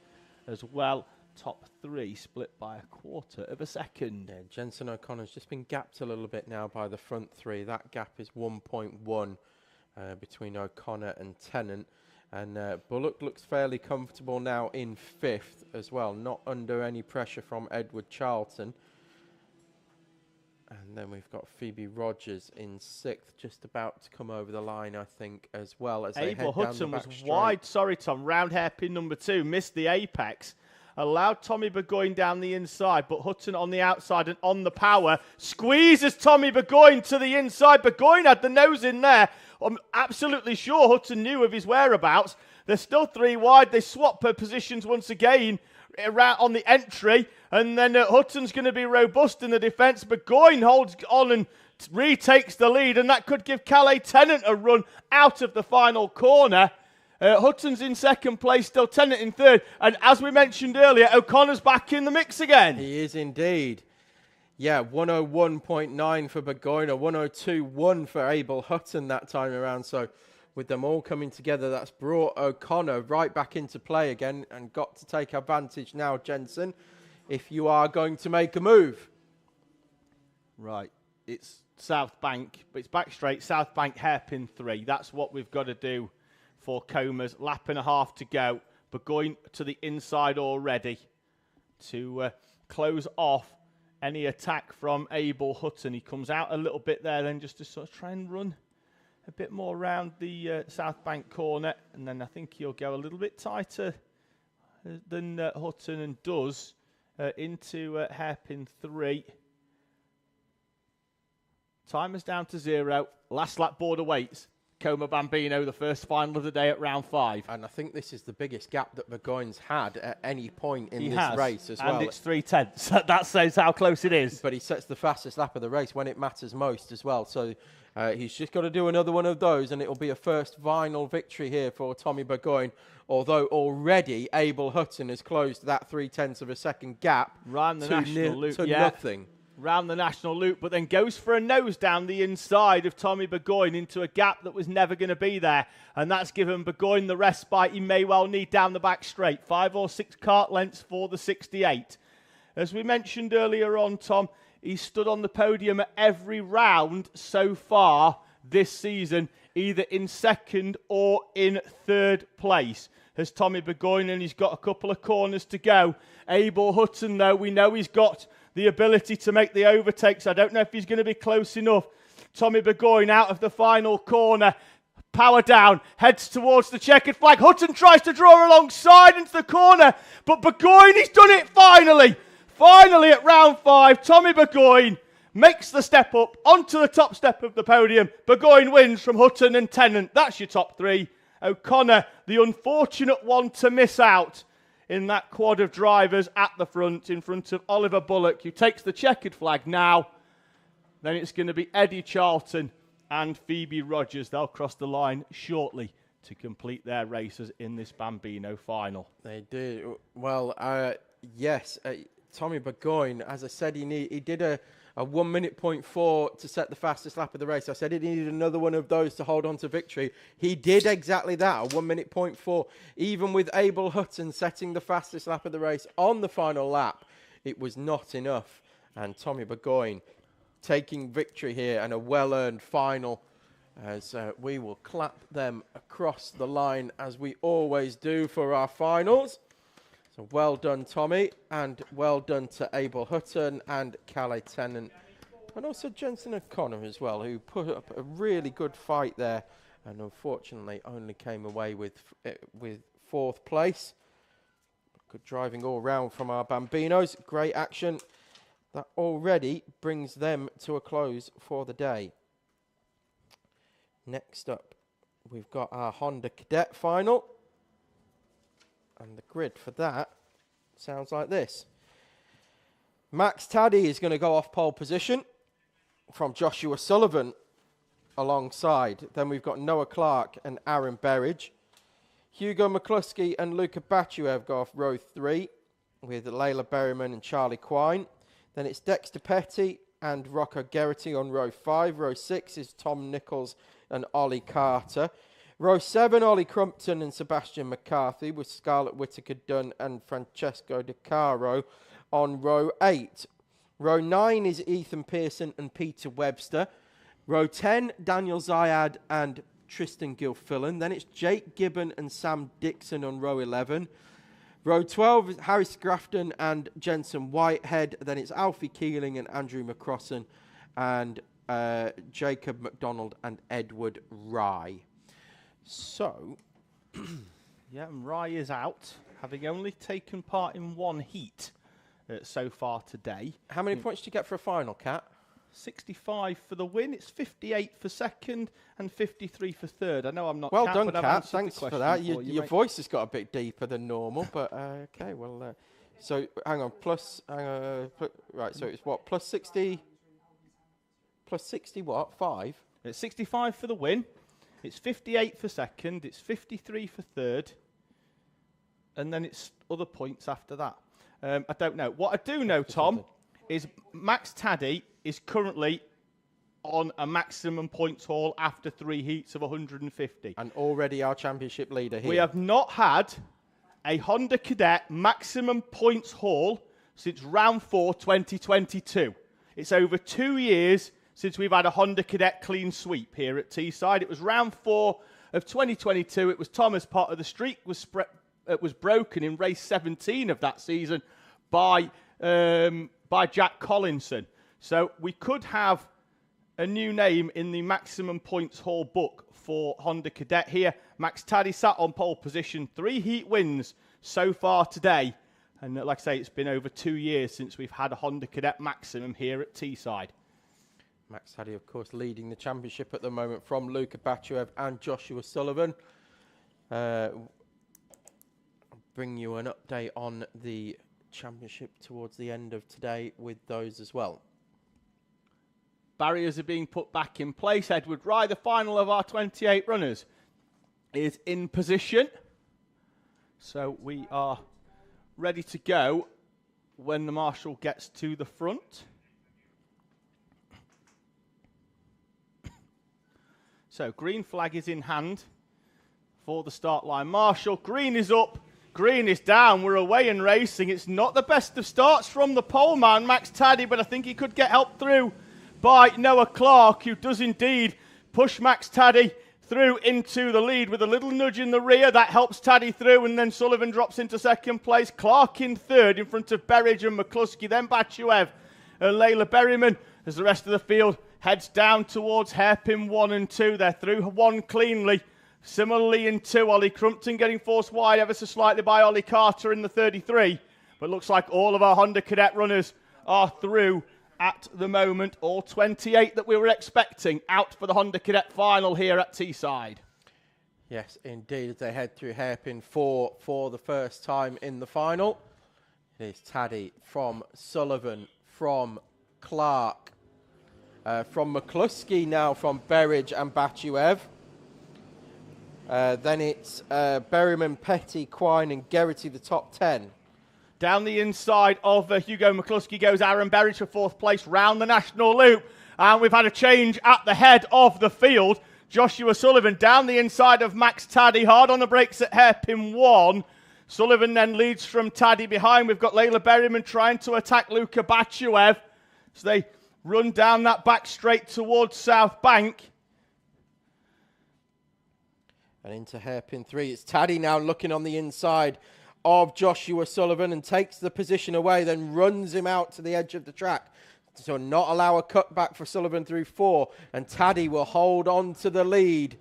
as well. Top 3 split by 1/4 of a second. Yeah, Jensen O'Connor's just been gapped a little bit now by the front 3. That gap is 1.1 between O'Connor and Tennant. And Bullock looks fairly comfortable now in 5th as well, not under any pressure from Edward Charlton. And then we've got Phoebe Rogers in 6th, just about to come over the line, I think, as well as Abel they head Hutton down the was back straight. wide. Sorry, Tom. Round hairpin number 2. Missed the apex. Allowed Tommy Burgoyne down the inside, but Hutton on the outside and on the power. Squeezes Tommy Burgoyne to the inside. Burgoyne had the nose in there. I'm absolutely sure Hutton knew of his whereabouts. They're still 3 wide. They swap positions once again around on the entry. And then Hutton's going to be robust in the defence. Burgoyne holds on and retakes the lead. And that could give Calais Tennant a run out of the final corner. Hutton's in 2nd place, still Tennant in 3rd. And as we mentioned earlier, O'Connor's back in the mix again. He is indeed. Yeah, 101.9 for Burgoyne, 102.1 for Abel Hutton that time around. So with them all coming together, that's brought O'Connor right back into play again and got to take advantage now, Jensen, if you are going to make a move. Right, it's South Bank, but it's back straight, South Bank hairpin 3. That's what we've got to do for Comas. Lap and a half to go, but going to the inside already to close off any attack from Abel Hutton. He comes out a little bit there then just to sort of try and run a bit more around the South Bank corner, and then I think he'll go a little bit tighter than Hutton and does into hairpin 3. Timer's down to 0. Last lap board awaits. Como Bambino, the first final of the day at round 5. And I think this is the biggest gap that Burgoyne's had at any point in He this has, race as well. And it's 3/10. That says how close it is. But he sets the fastest lap of the race when it matters most as well. So he's just got to do another one of those, and it'll be a first final victory here for Tommy Burgoyne. Although already Abel Hutton has closed that 0.3 of a second gap Round the national loop, to nothing. Round the national loop, but then goes for a nose down the inside of Tommy Burgoyne into a gap that was never going to be there. And that's given Burgoyne the respite he may well need down the back straight. 5 or 6 kart lengths for the 68. As we mentioned earlier on, Tom, he's stood on the podium at every round so far this season, either in second or in third place. Has Tommy Burgoyne, and he's got a couple of corners to go. Abel Hutton, though, we know he's got the ability to make the overtakes. I don't know if he's going to be close enough. Tommy Burgoyne out of the final corner. Power down, heads towards the checkered flag. Hutton tries to draw alongside into the corner, but Burgoyne, he's done it finally. Finally at round 5, Tommy Burgoyne makes the step up onto the top step of the podium. Burgoyne wins from Hutton and Tennant. That's your top 3. O'Connor, the unfortunate one to miss out in that quad of drivers at the front, in front of Oliver Bullock, who takes the checkered flag now. Then it's going to be Eddie Charlton and Phoebe Rogers. They'll cross the line shortly to complete their races in this Bambino final. They do. Well, yes, Tommy Burgoyne, as I said, he did a 1 minute point 4 to set the fastest lap of the race. I said he needed another one of those to hold on to victory. He did exactly that, a 1 minute point 4. Even with Abel Hutton setting the fastest lap of the race on the final lap, it was not enough. And Tommy Burgoyne taking victory here and a well-earned final, as we will clap them across the line as we always do for our finals. So well done, Tommy, and well done to Abel Hutton and Calais Tennant, and also Jensen O'Connor as well, who put up a really good fight there, and unfortunately only came away with 4th place. Good driving all round from our Bambinos. Great action. That already brings them to a close for the day. Next up, we've got our Honda Cadet final. And the grid for that sounds like this. Max Taddy is going to go off pole position from Joshua Sullivan alongside. Then we've got Noah Clark and Aaron Berridge. Hugo McCluskey and Luca Batuev go off row 3 with Layla Berryman and Charlie Quine. Then it's Dexter Petty and Rocco Geraghty on row 5. Row 6 is Tom Nichols and Ollie Carter. Row 7, Ollie Crumpton and Sebastian McCarthy, with Scarlett Whittaker-Dunn and Francesco De Caro on row 8. Row 9 is Ethan Pearson and Peter Webster. Row 10, Daniel Zayad and Tristan Gilfillan. Then it's Jake Gibbon and Sam Dixon on row 11. Row 12 is Harry Scrafton and Jensen Whitehead. Then it's Alfie Keeling and Andrew McCrossan and Jacob McDonald and Edward Rye. So, yeah, and Rye is out, having only taken part in 1 heat so far today. How many points do you get for a final, Kat? 65 for the win. It's 58 for second and 53 for third. I know I'm not. Well Kat, done, but I've Kat. answered the Thanks for question that. for Your voice has got a bit deeper than normal, but okay. Well, so hang on. Right. So it's what? Plus 60. Plus 60 what? 5? It's 65 for the win. It's 58 for second, it's 53 for third, and then it's other points after that. I don't know. What I do know, Tom, is Max Taddy is currently on a maximum points haul after 3 heats of 150. And already our championship leader here. We have not had a Honda Cadet maximum points haul since round 4, 2022. It's over 2 years since we've had a Honda Cadet clean sweep here at Teesside. It was round 4 of 2022. It was Thomas Potter. The streak was broken in race 17 of that season by Jack Collinson. So we could have a new name in the maximum points haul book for Honda Cadet here. Max Taddy sat on pole position, 3 heat wins so far today. And like I say, it's been over 2 years since we've had a Honda Cadet maximum here at Teesside. Max Taddy, of course, leading the championship at the moment from Luka Batchev and Joshua Sullivan. I'll bring you an update on the championship towards the end of today with those as well. Barriers are being put back in place. Edward Rye, the final of our 28 runners, is in position. So we are ready to go when the marshal gets to the front. So green flag is in hand for the start line. Marshal, green is up, green is down. We're away and racing. It's not the best of starts from the pole man, Max Taddy, but I think he could get helped through by Noah Clark, who does indeed push Max Taddy through into the lead with a little nudge in the rear. That helps Taddy through, and then Sullivan drops into second place. Clark in third in front of Berridge and McCluskey, then Batchev and Layla Berryman as the rest of the field heads down towards hairpin 1 and 2. They're through 1 cleanly. Similarly in 2, Ollie Crumpton getting forced wide ever so slightly by Ollie Carter in the 33. But looks like all of our Honda Cadet runners are through at the moment. All 28 that we were expecting out for the Honda Cadet final here at Teesside. Yes, indeed, as they head through hairpin 4 for the first time in the final. It is Taddy from Sullivan, from Clark, from McCluskey now, from Berridge and Batchev. Then it's Berryman, Petty, Quine and Geraghty, the top 10. Down the inside of Hugo McCluskey goes Aaron Berridge for 4th place round the national loop. And we've had a change at the head of the field. Joshua Sullivan down the inside of Max Taddy, hard on the brakes at hairpin 1. Sullivan then leads from Taddy behind. We've got Layla Berryman trying to attack Luka Batchev. So they run down that back straight towards South Bank. And into hairpin 3. It's Taddy now looking on the inside of Joshua Sullivan and takes the position away, then runs him out to the edge of the track. So not allow a cutback for Sullivan through 4. And Taddy will hold on to the lead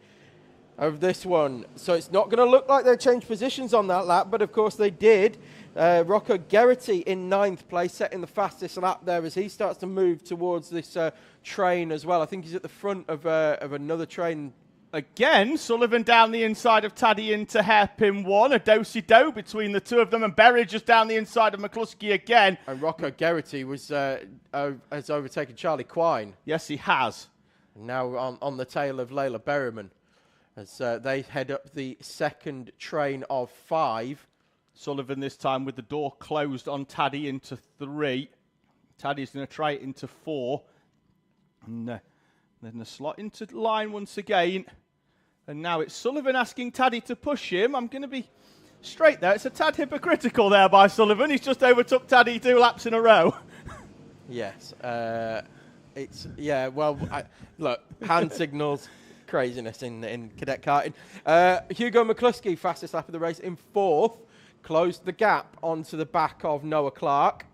of this one. So it's not going to look like they changed positions on that lap, but of course they did. Rocco Geraghty in 9th place, setting the fastest lap there as he starts to move towards this train as well. I think he's at the front of another train. Again, Sullivan down the inside of Taddy into hairpin 1. A do-si-do between the two of them. And Berridge just down the inside of McCluskey again. And Rocco Geraghty has overtaken Charlie Quine. Yes, he has. Now on the tail of Layla Berryman as they head up the second train of 5. Sullivan this time with the door closed on Taddy into 3. Taddy's going to try it into 4. And then the slot into line once again. And now it's Sullivan asking Taddy to push him. I'm going to be straight there. It's a tad hypocritical there by Sullivan. He's just overtook Taddy 2 laps in a row. Yes. Look, hand signals, craziness in cadet karting. Hugo McCluskey, fastest lap of the race in 4th. Closed the gap onto the back of Noah Clark.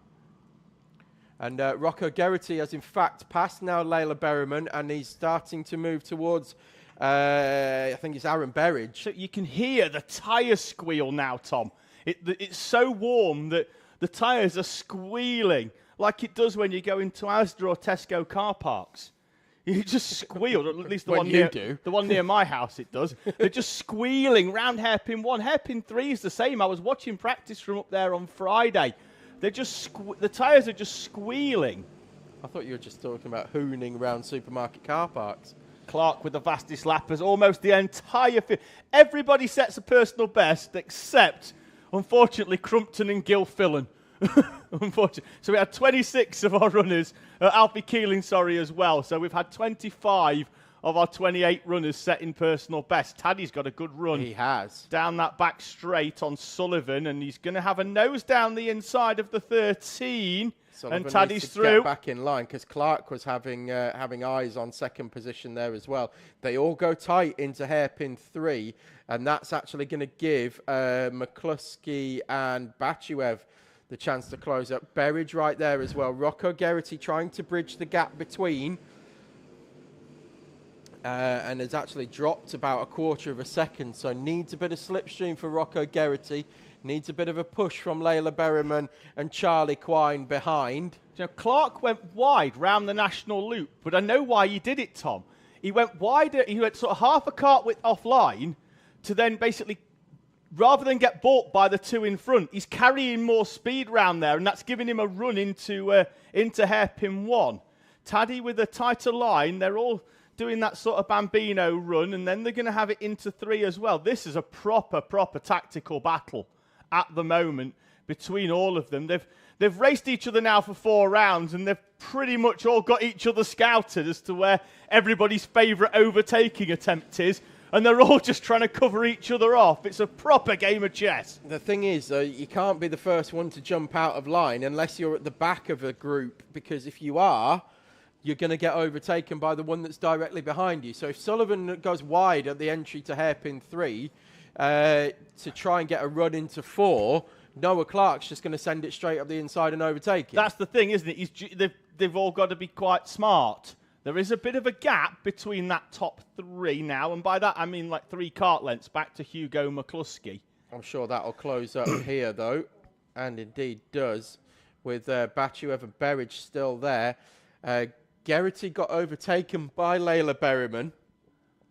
And Rocco Geraghty has in fact passed now Layla Berryman, and he's starting to move towards, I think it's Aaron Berridge. So you can hear the tyre squeal now, Tom. It's so warm that the tyres are squealing like it does when you go into Asda or Tesco car parks. You just squeal, at least the one near my house it does. They're just squealing round hairpin 1. Hairpin 3 is the same. I was watching practice from up there on Friday. They're just the tyres are just squealing. I thought you were just talking about hooning around supermarket car parks. Clark with the fastest lappers, almost the entire field. Everybody sets a personal best except, unfortunately, Crumpton and Gilfillan. Unfortunately. So we had 26 of our runners, Alfie Keeling, as well. So we've had 25 of our 28 runners setting personal best. Taddy's got a good run. He has. Down that back straight on Sullivan, and he's going to have a nose down the inside of the 13. Sullivan and Taddy's needs to through. Get back in line because Clark was having eyes on second position there as well. They all go tight into hairpin 3, and that's actually going to give McCluskey and Batchev the chance to close up. Berridge right there as well. Rocco Geraghty trying to bridge the gap between. And has actually dropped about a quarter of a second, so needs a bit of slipstream for Rocco Geraghty. Needs a bit of a push from Layla Berryman and Charlie Quine behind. You know, Clark went wide round the national loop, but I know why he did it, Tom. He went wider, he went sort of half a kart width offline to then basically, rather than get bought by the two in front, he's carrying more speed round there, and that's giving him a run into hairpin 1. Taddy with a tighter line, they're all doing that sort of Bambino run, and then they're going to have it into 3 as well. This is a proper tactical battle at the moment between all of them. They've raced each other now for 4 rounds, and they've pretty much all got each other scouted as to where everybody's favourite overtaking attempt is, and they're all just trying to cover each other off. It's a proper game of chess. The thing is, though, you can't be the first one to jump out of line unless you're at the back of a group, because if you are, you're going to get overtaken by the one that's directly behind you. So if Sullivan goes wide at the entry to hairpin 3 to try and get a run into 4, Noah Clark's just going to send it straight up the inside and overtake it. That's the thing, isn't it? They've all got to be quite smart. There is a bit of a gap between that top 3 now, and by that I mean like 3 kart lengths back to Hugo McCluskey. I'm sure that'll close up here, though, and indeed does, with Batuev and Berridge still there. Geraghty got overtaken by Layla Berryman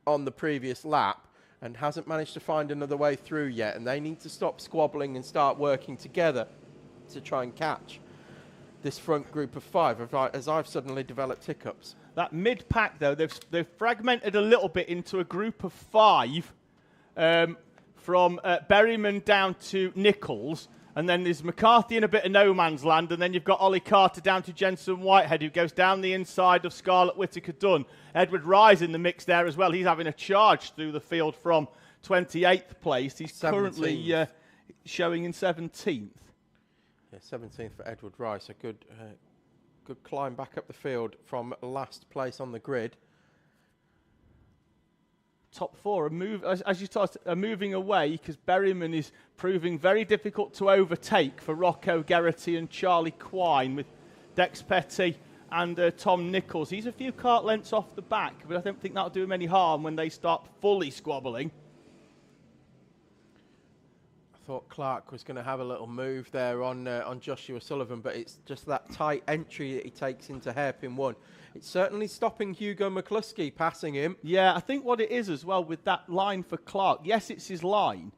on the previous lap and hasn't managed to find another way through yet, and they need to stop squabbling and start working together to try and catch this front group of 5, as I've suddenly developed hiccups. That mid-pack, though, they've fragmented a little bit into a group of 5 from Berryman down to Nichols, and then there's McCarthy in a bit of no man's land, and then you've got Ollie Carter down to Jensen Whitehead, who goes down the inside of Scarlett Whittaker-Dunn. Edward Rye's in the mix there as well. He's having a charge through the field from 28th place. He's 17th. Currently showing in 17th. Yeah, 17th for Edward Rye, so good climb back up the field from last place on the grid. Top 4 are moving away because Berryman is proving very difficult to overtake for Rocco Geraghty and Charlie Quine, with Dex Petty and Tom Nichols. He's a few kart lengths off the back, but I don't think that'll do him any harm when they start fully squabbling. I thought Clark was going to have a little move there on Joshua Sullivan, but it's just that tight entry that he takes into hairpin 1. It's certainly stopping Hugo McCluskey passing him. Yeah, I think what it is as well with that line for Clark, yes, it's his line,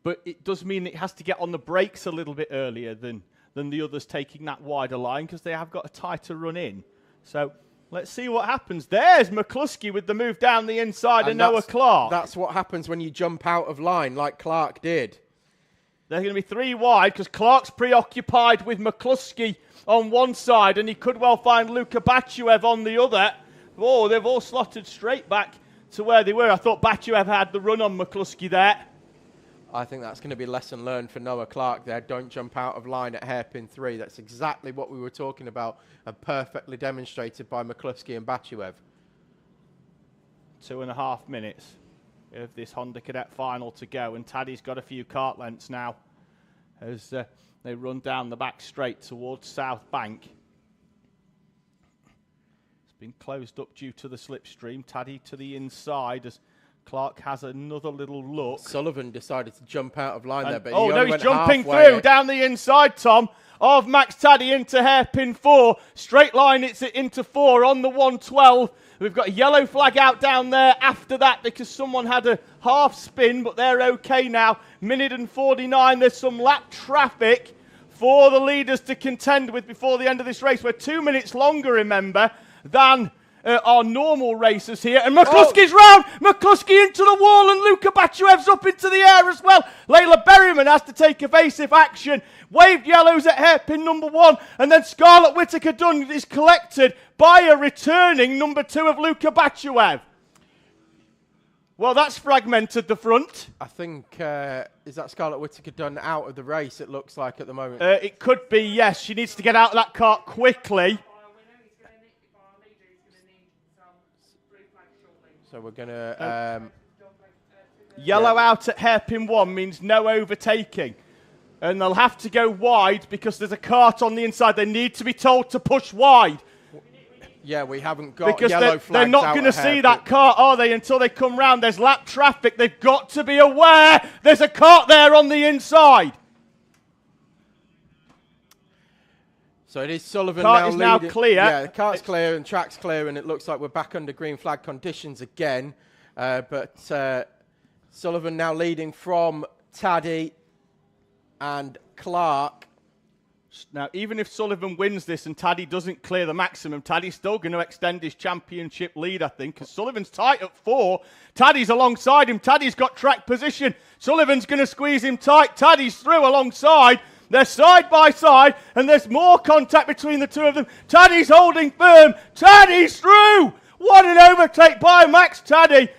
but it does mean it has to get on the brakes a little bit earlier than the others taking that wider line, because they have got a tighter run in. So let's see what happens. There's McCluskey with the move down the inside of Noah Clark. That's what happens when you jump out of line like Clark did. They're going to be 3 wide because Clark's preoccupied with McCluskey on one side, and he could well find Luka Batuev on the other. Oh, they've all slotted straight back to where they were. I thought Batuev had the run on McCluskey there. I think that's going to be a lesson learned for Noah Clark there. Don't jump out of line at hairpin 3. That's exactly what we were talking about, and perfectly demonstrated by McCluskey and Batuev. 2.5 minutes of this Honda Cadet final to go, and Taddy's got a few kart lengths now as they run down the back straight towards South Bank. It's been closed up due to the slipstream. Taddy to the inside as Clark has another little look. Sullivan decided to jump out of line there, but he's jumping through down the inside, Tom, of Max Taddy into hairpin 4. Straight line, it's into 4 on the 112. We've got a yellow flag out down there after that because someone had a half spin, but they're okay now. Minute and 49. There's some lap traffic for the leaders to contend with before the end of this race. We're 2 minutes longer, remember, than our normal races here. And McCluskey's round. McCluskey into the wall, and Luka Batuev's up into the air as well. Layla Berryman has to take evasive action. Waved yellows at hairpin number 1, and then Scarlett Whittaker-Dunn is collected by a returning number 2 of Luka Batuev. Well, that's fragmented the front. I think, is that Scarlett Whittaker-Dunn out of the race, it looks like, at the moment? It could be, yes. She needs to get out of that kart quickly. So we're going to... Yellow out at hairpin 1 means no overtaking. And they'll have to go wide because there's a kart on the inside. They need to be told to push wide. Yeah, we haven't got because yellow flags they're not going to see that kart, are they, until they come round. There's lap traffic. They've got to be aware there's a kart there on the inside. So it is Sullivan Kart now is now leading. clear. Yeah, the kart's clear and track's clear, and it looks like we're back under green flag conditions again. But Sullivan now leading from Taddy and Clark. Now, even if Sullivan wins this and Taddy doesn't clear the maximum, Taddy's still going to extend his championship lead, I think, because Sullivan's tight at 4. Taddy's alongside him. Taddy's got track position. Sullivan's going to squeeze him tight. Taddy's through alongside. They're side by side, and there's more contact between the two of them. Taddy's holding firm. Taddy's through. What an overtake by Max Taddy.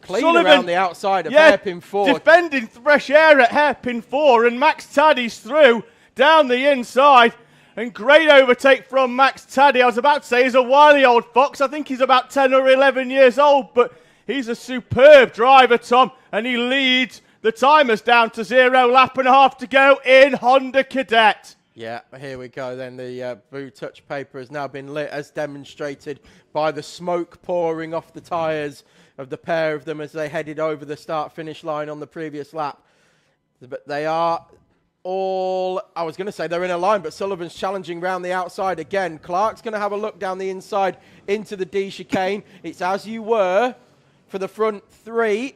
Clean Sullivan, around the outside of hairpin 4. Defending fresh air at hairpin 4, and Max Taddy's through down the inside. And great overtake from Max Taddy. I was about to say he's a wily old fox. I think he's about 10 or 11 years old, but he's a superb driver, Tom, and he leads. The timer's down to 0 lap and a half to go in Honda Cadet. Yeah, here we go then. The blue touch paper has now been lit, as demonstrated by the smoke pouring off the tyres of the pair of them as they headed over the start-finish line on the previous lap. But they are all, I was going to say they're in a line, but Sullivan's challenging round the outside again. Clark's going to have a look down the inside into the D chicane. It's as you were for the front 3.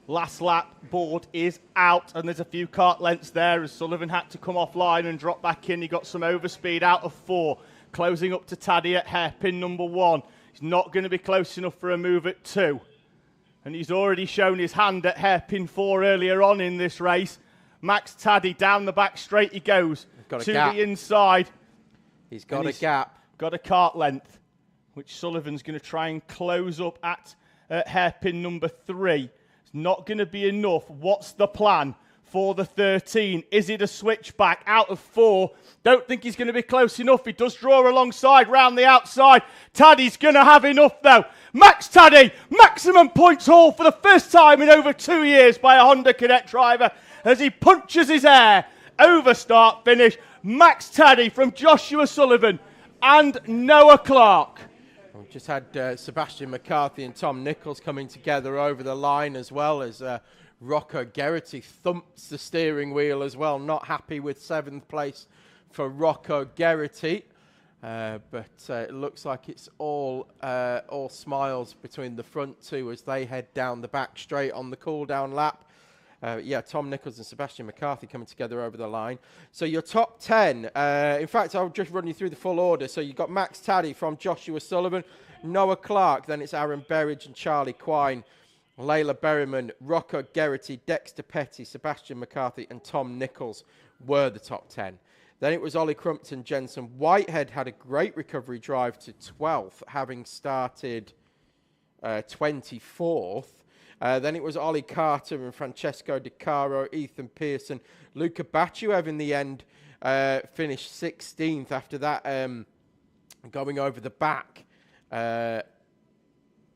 Last lap board is out, and there's a few kart lengths there as Sullivan had to come offline and drop back in. He got some overspeed out of 4, closing up to Taddy at hairpin number 1. He's not going to be close enough for a move at 2. And he's already shown his hand at hairpin 4 earlier on in this race. Max Taddy down the back straight he goes to the inside. He's got a gap. Got a kart length, which Sullivan's going to try and close up at hairpin number 3. It's not going to be enough. What's the plan for the 13? Is it a switchback out of 4? Don't think he's going to be close enough. He does draw alongside round the outside. Taddy's going to have enough though. Max Taddy, maximum points haul for the first time in over 2 years by a Honda Cadet driver as he punches his air over start finish. Max Taddy from Joshua Sullivan and Noah Clark. We've just had Sebastian McCarthy and Tom Nichols coming together over the line, as well as Rocco Geraghty thumps the steering wheel as well. Not happy with 7th place for Rocco Geraghty. But it looks like it's all smiles between the front 2 as they head down the back straight on the cool-down lap. Yeah, Tom Nichols and Sebastian McCarthy coming together over the line. So your top 10, in fact, I'll just run you through the full order. So you've got Max Taddy from Joshua Sullivan, Noah Clark, then it's Aaron Berridge and Charlie Quine, Layla Berryman, Rocco Geraghty, Dexter Petty, Sebastian McCarthy and Tom Nichols were the top 10. Then it was Ollie Crumpton, Jensen Whitehead had a great recovery drive to 12th, having started 24th. Then it was Ollie Carter and Francesco Di Caro, Ethan Pearson, Luca Batuev in the end finished 16th after that, going over the back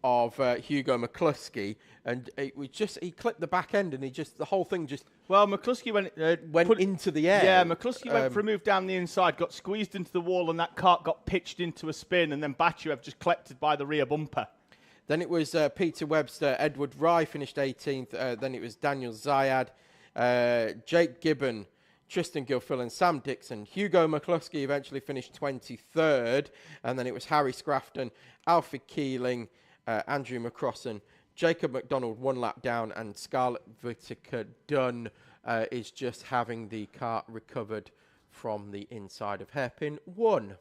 of Hugo McCluskey, and he clipped the back end, and the whole thing just. Well, McCluskey went into the air. Yeah, McCluskey went for a move down the inside, got squeezed into the wall, and that kart got pitched into a spin, and then Batuev just collected by the rear bumper. Then it was Peter Webster, Edward Rye finished 18th. Then it was Daniel Zayad, Jake Gibbon, Tristan Gilfil and Sam Dixon. Hugo McCluskey eventually finished 23rd. And then it was Harry Scrafton, Alfie Keeling, Andrew McCrossan, Jacob McDonald 1 lap down, and Scarlett Whittaker Dunn is just having the kart recovered from the inside of hairpin 1.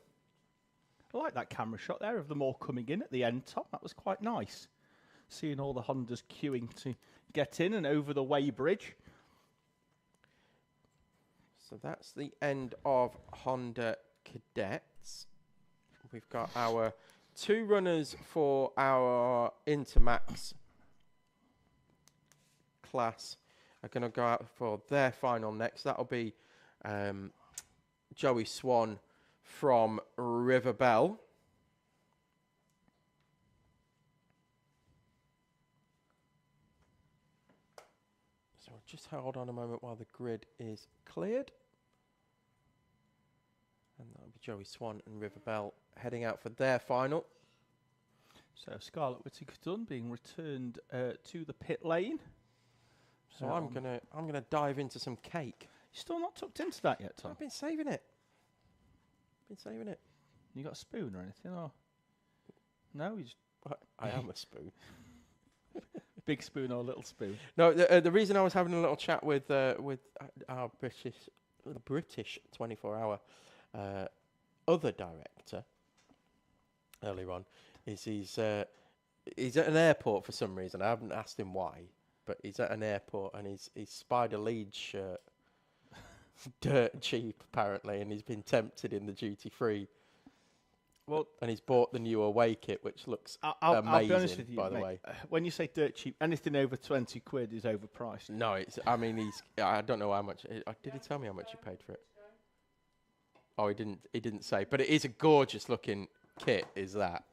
I like that camera shot there of them all coming in at the end, Tom. That was quite nice. Seeing all the Hondas queuing to get in and over the weighbridge. So that's the end of Honda Cadets. We've got our 2 runners for our Intermax class are going to go out for their final next. That'll be Joey Swan from River Bell. So just hold on a moment while the grid is cleared. And that'll be Joey Swan and River Bell heading out for their final. So Scarlett Whittaker Dunn being returned to the pit lane. So I'm gonna dive into some cake. You're still not tucked into that yet, Tom? I've been saving it. been saving it. You got a spoon or anything? Or no, you just. I am a spoon. Big spoon or little spoon? No, the reason I was having a little chat with our British 24-hour other director earlier on is he's at an airport for some reason. I haven't asked him why, but he's at an airport and he's spied a Leeds shirt dirt cheap apparently, and he's been tempted in the duty free. Well, and he's bought the new away kit, which looks amazing. I'll be honest with you, by the mate, way. When you say dirt cheap, anything over 20 quid is overpriced. No, it's. I mean, I don't know how much. Did he tell me how much he paid for it? Oh, he didn't. He didn't say. But it is a gorgeous looking kit. Is that?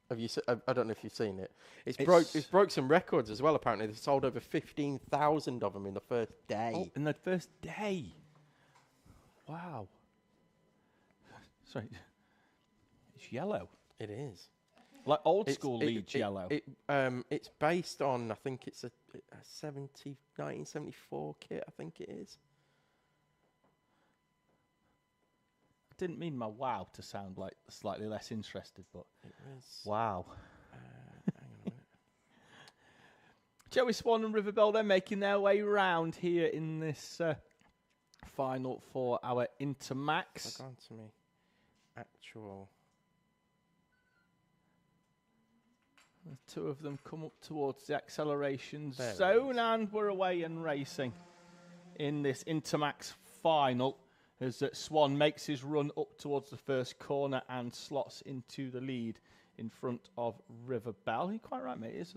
Have you? I don't know if you've seen it. It's broke some records as well. Apparently, they sold over 15,000 of them in the first day. Oh, in the first day. Wow. Sorry. It's yellow. It is. Like old school Leeds yellow. It's based on, I think it's a 1974 kit, I think it is. I didn't mean my wow to sound like slightly less interested, but it was. Wow. Hang on a minute. Joey Swan and Riverbell, they're making their way round here in this final for our Intermax. Log on to me. Actual. The two of them come up towards the acceleration zone, and we're away and racing in this Intermax final as Swan makes his run up towards the first corner and slots into the lead in front of Riverbell. You're quite right, mate. It's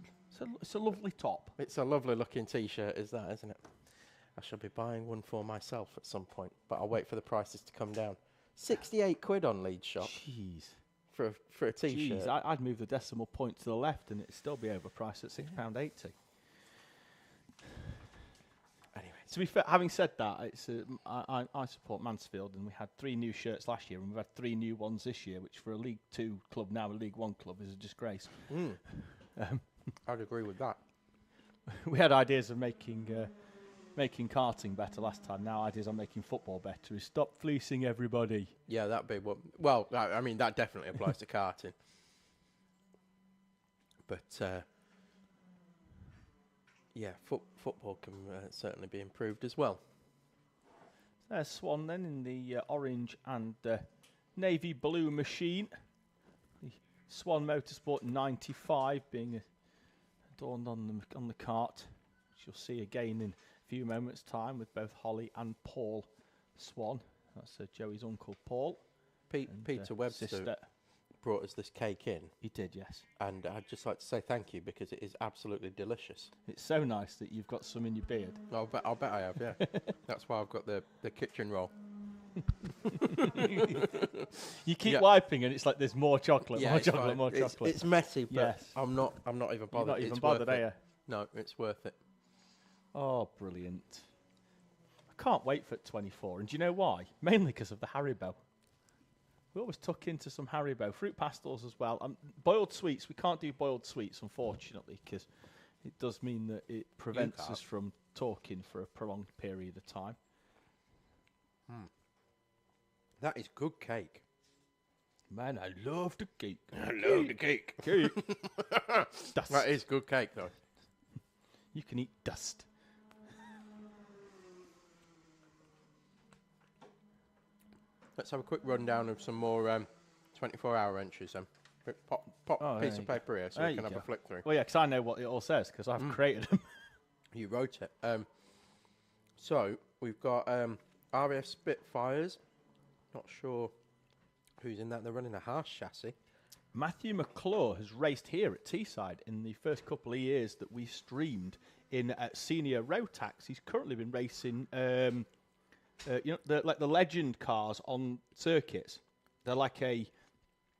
a lovely top. It's a lovely looking T-shirt, is that, isn't it? I shall be buying one for myself at some point, but I'll wait for the prices to come down. 68 quid on Leeds shop. Jeez. For a T-shirt. Jeez, I'd move the decimal point to the left and it'd still be overpriced at £6.80. Anyway, to be fair, having said that, it's I support Mansfield, and we had 3 new shirts last year, and we've had 3 new ones this year, which for a League 2 club, now a League 1 club, is a disgrace. I'd agree with that. We had ideas of making karting better last time. Now ideas on making football better is stop fleecing everybody. Yeah, that'd be what. Well, I mean that definitely applies to karting. But yeah, football can certainly be improved as well. There's Swan then in the orange and navy blue machine. The Swan Motorsport 95 being adorned on the kart, which you'll see again in few moments' time with both Holly and Paul Swan. That's Joey's uncle Paul. Peter Webster sister brought us this cake in. He did, yes. And I'd just like to say thank you because it is absolutely delicious. It's so nice that you've got some in your beard. I'll bet I have, yeah. That's why I've got the kitchen roll. You keep wiping and it's like there's more chocolate, yeah, more chocolate, more chocolate. It's messy, but yes. I'm not even bothered. You're not even it's bothered, worth are you? it. No, it's worth it. Oh, brilliant. I can't wait for 24. And do you know why? Mainly because of the Haribo. We always tuck into some Haribo. Fruit pastels as well. Boiled sweets. We can't do boiled sweets, unfortunately, because it does mean that it prevents us from talking for a prolonged period of time. That is good cake. Man, I love the cake. I love the cake. Dust. That is good cake, though. You can eat dust. Let's have a quick rundown of some more 24-hour entries then. Pop a piece of paper here so we can have a flick through. Well, yeah, because I know what it all says because I've created them. You wrote it. So we've got RAF Spitfires. Not sure who's in that. They're running a Haas chassis. Matthew McClure has raced here at Teesside in the first couple of years that we streamed in Senior Rotax. He's currently been racing, like the legend cars on circuits. They're like a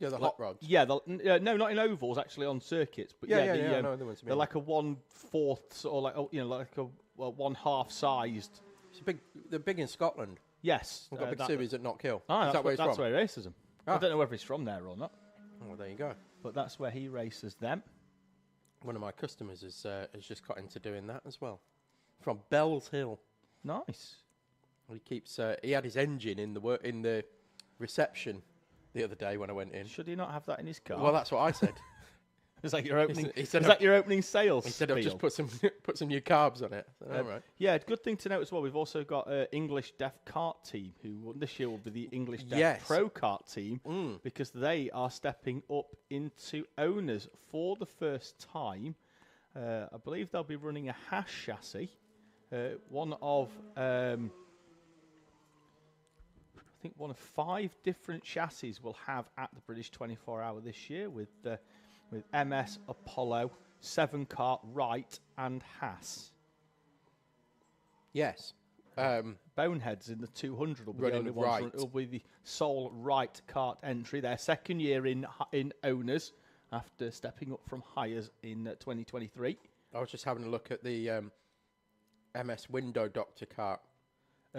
the hot rods. Yeah, no, not in ovals, actually on circuits. But I know the ones you they're mean. like a 1/4 or like a 1/2 sized. They're big in Scotland. Yes, we've got big series at Knockhill. That's where he's from? Where he races them. I don't know whether he's from there or not. Well, there you go. But that's where he races them. One of my customers has just got into doing that as well. From Bells Hill. Nice. He keeps. He had his engine in the reception the other day when I went in. Should he not have that in his car? Well, that's what I said. Is that your opening? He said is that your opening sales? He said I've just spiel? put some new carbs on it. So, all right. Yeah, good thing to note as well. We've also got English Deaf Kart team, who this year will be the English Deaf Pro Kart team, because they are stepping up into owners for the first time. I believe they'll be running a hash chassis. One of I think one of 5 different chassis we'll have at the British 24-hour this year with MS, Apollo, 7 Kart, Wright, and Haas. Yes. Boneheads in the 200 will be the Running only ones. Wright. Will be the sole Wright Kart entry. Their second year in owners after stepping up from hires in 2023. I was just having a look at the MS Window Doctor kart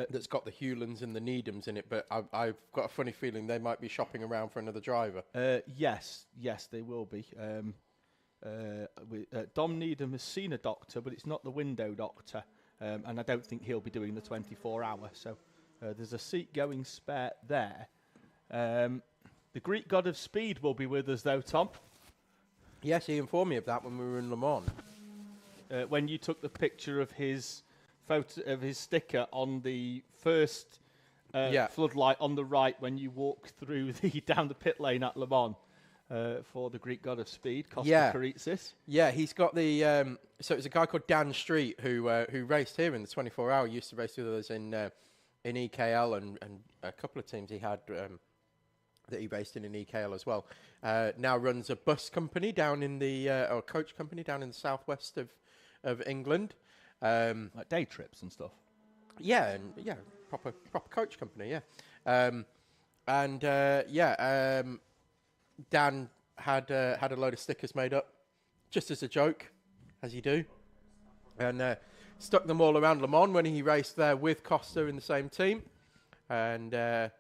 that's got the Hewlands and the Needhams in it, but I've got a funny feeling they might be shopping around for another driver. Yes, they will be. Dom Needham has seen a doctor, but it's not the Window Doctor, and I don't think he'll be doing the 24-hour. So there's a seat going spare there. The Greek god of speed will be with us, though, Tom. Yes, he informed me of that when we were in Le Mans. When you took the picture of his photo of his sticker on the first floodlight on the right when you walk through down the pit lane at Le Mans for the Greek god of speed, Costa Karitsis. Yeah, he's got the. So it's a guy called Dan Street who raced here in the 24-hour. Used to race with us in EKL and a couple of teams he had that he raced in EKL as well. Now runs a bus company down in the or a coach company down in the southwest of England. Like day trips and stuff. Yeah, proper coach company. Yeah, Dan had a load of stickers made up, just as a joke, as you do, and stuck them all around Le Mans when he raced there with Costa in the same team, and they're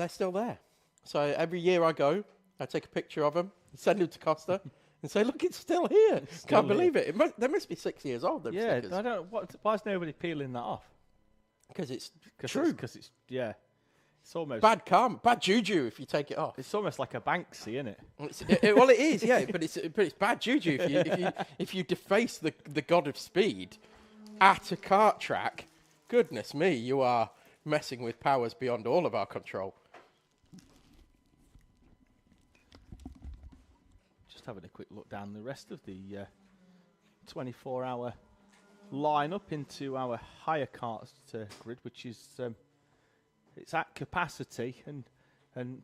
still there. So every year I go, I take a picture of them, send them to Costa. And say, look, it's still here. Can't believe it. They must be 6 years old. Them stickers. I don't. Why is nobody peeling that off? Because it's true. Because it's It's almost bad karma, bad juju if you take it off. It's almost like a Banksy, isn't it? Well, it is, yeah. But it's bad juju if you deface the god of speed at a kart track. Goodness me, you are messing with powers beyond all of our control. Having a quick look down the rest of the 24-hour lineup into our higher karts grid, which is it's at capacity and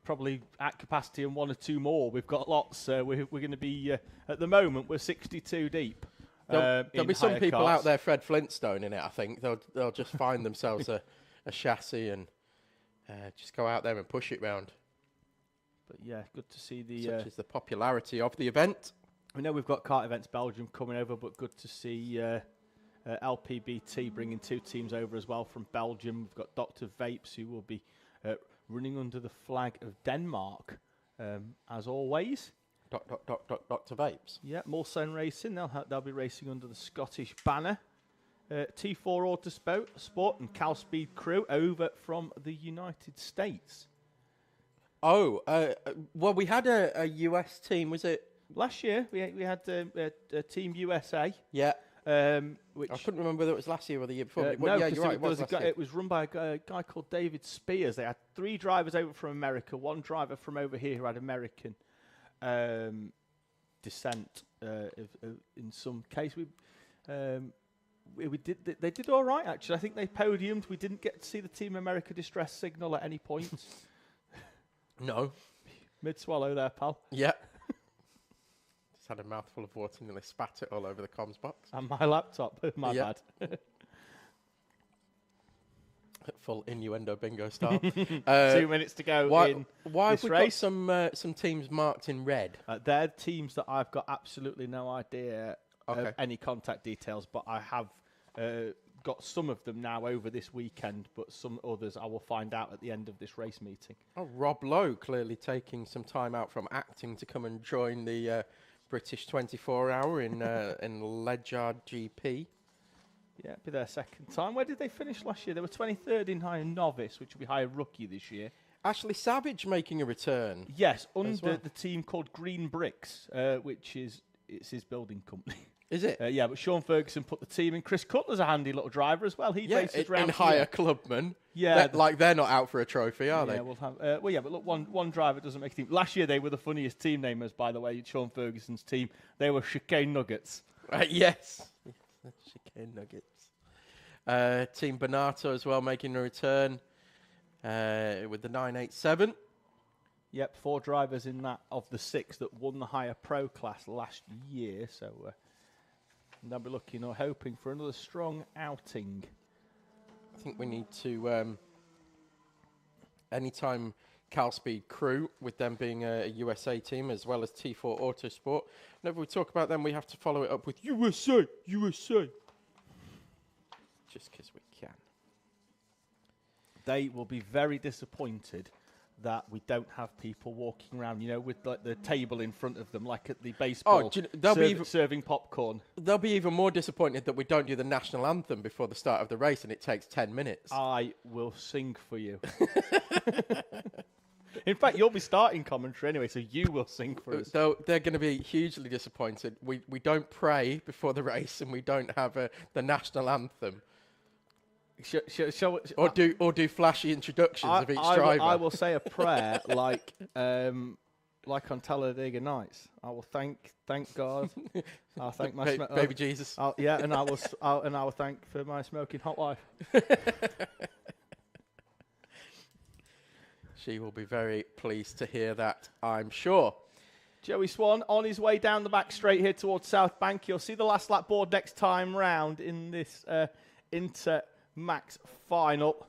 probably at capacity and 1 or 2 more. We've got lots. We're going to be at the moment we're 62 deep. There'll be some people karts out there, Fred Flintstone in it. I think they'll just find themselves a chassis and just go out there and push it round. But yeah, good to see such is the popularity of the event. I know we've got Kart Events Belgium coming over, but good to see LPBT bringing 2 teams over as well from Belgium. We've got Dr. Vapes, who will be running under the flag of Denmark, as always. Dr. Vapes. Yeah, Mulsanne Racing. They'll be racing under the Scottish banner. T4 Autosport and Cal Speed Crew over from the United States. Oh, well, we had a US team, was it? Last year, we had a Team USA. Yeah. Which I couldn't remember whether it was last year or the year before. No, yeah, you're right. It was run by a guy called David Spears. They had 3 drivers over from America, 1 driver from over here who had American descent. In some case, they did all right, actually. I think they podiumed. We didn't get to see the Team America distress signal at any point. No. Mid-swallow there, pal. Yeah. Just had a mouthful of water and nearly spat it all over the comms box. And my laptop. My bad. Full innuendo bingo style. 2 minutes to go in why this have we race. got some teams marked in red? They're teams that I've got absolutely no idea of any contact details, but I have got some of them now over this weekend, but some others I will find out at the end of this race meeting. Oh, Rob Lowe clearly taking some time out from acting to come and join the British 24-hour in Ledyard GP. Yeah, it'll be their second time. Where did they finish last year? They were 23rd in higher novice, which will be higher rookie this year. Ashley Savage making a return. Yes, under well. the team called Green Bricks, which is his building company. Is it? Yeah, but Sean Ferguson put the team in. Chris Cutler's a handy little driver as well. He races round in higher here. clubman. Yeah, they're not out for a trophy, are they? Yeah, we'll have. Well, yeah, but look, one driver doesn't make a team. Last year they were the funniest team namers, by the way. Sean Ferguson's team. They were Chicane Nuggets. Yes, Chicane Nuggets. Team Bonato as well making a return with the 987. Yep, 4 drivers in that of the 6 that won the higher pro class last year. So they'll be looking or hoping for another strong outing. I think we need to, anytime Cal Speed Crew, with them being a USA team as well as T4 Autosport, whenever we talk about them, we have to follow it up with USA, USA. Just because we can. They will be very disappointed that we don't have people walking around, with like the table in front of them, like at the baseball, serving popcorn. They'll be even more disappointed that we don't do the national anthem before the start of the race and it takes 10 minutes. I will sing for you. In fact, you'll be starting commentary anyway, so you will sing for us. Though they're going to be hugely disappointed. We don't pray before the race and we don't have the national anthem. Or do flashy introductions of each driver. I will say a prayer like on Talladega Nights. I will thank God. I'll thank my baby Jesus. And I will thank for my smoking hot wife. She will be very pleased to hear that, I'm sure. Joey Swan on his way down the back straight here towards South Bank. You'll see the last lap board next time round in this Inter-Max final.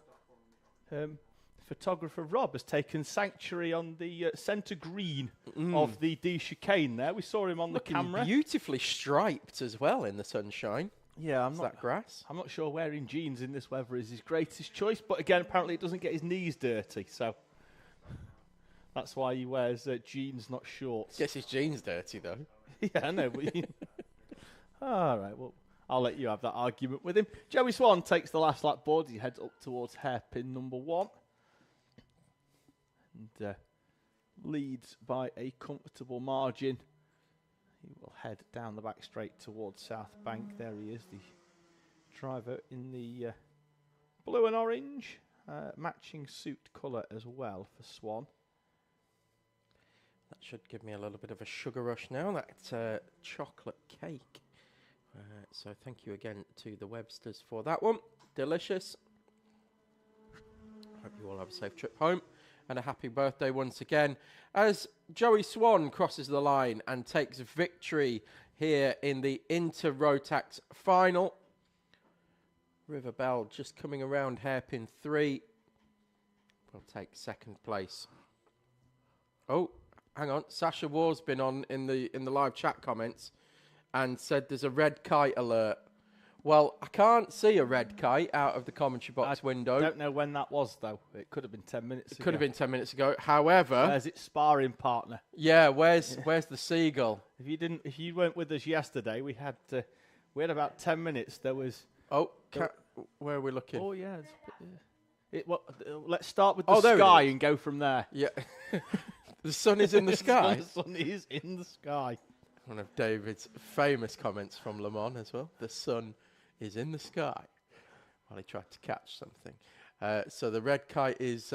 Photographer Rob has taken sanctuary on the centre green of the D chicane there. We saw him on the camera. Beautifully striped as well in the sunshine. Yeah, that grass. I'm not sure wearing jeans in this weather is his greatest choice, but again, apparently it doesn't get his knees dirty, so that's why he wears jeans, not shorts. Gets his jeans dirty, though. Yeah, I know. But all right, well, I'll let you have that argument with him. Joey Swan takes the last lap board. He heads up towards hairpin number 1. And leads by a comfortable margin. He will head down the back straight towards South Bank. There he is, the driver in the blue and orange. Matching suit colour as well for Swan. That should give me a little bit of a sugar rush now, that chocolate cake. So thank you again to the Websters for that one. Delicious. Hope you all have a safe trip home. And a happy birthday once again. As Joey Swan crosses the line and takes victory here in the Inter-Rotax final. River Bell just coming around hairpin 3. Will take second place. Oh, hang on. Sasha Waugh's been on in the live chat comments and said there's a red kite alert. Well, I can't see a red kite out of the commentary box window. I don't know when that was, though. It could have been 10 minutes ago. It could have been 10 minutes ago. However... Where's its sparring partner? Yeah, where's the seagull? If you weren't with us yesterday, we had about 10 minutes. There was... Oh, where are we looking? Oh, yeah. Let's start with the sky and go from there. Yeah. The sun is in the sky? The sun is in the sky. One of David's famous comments from Le Mans as well. The sun is in the sky while he tried to catch something. So the red kite is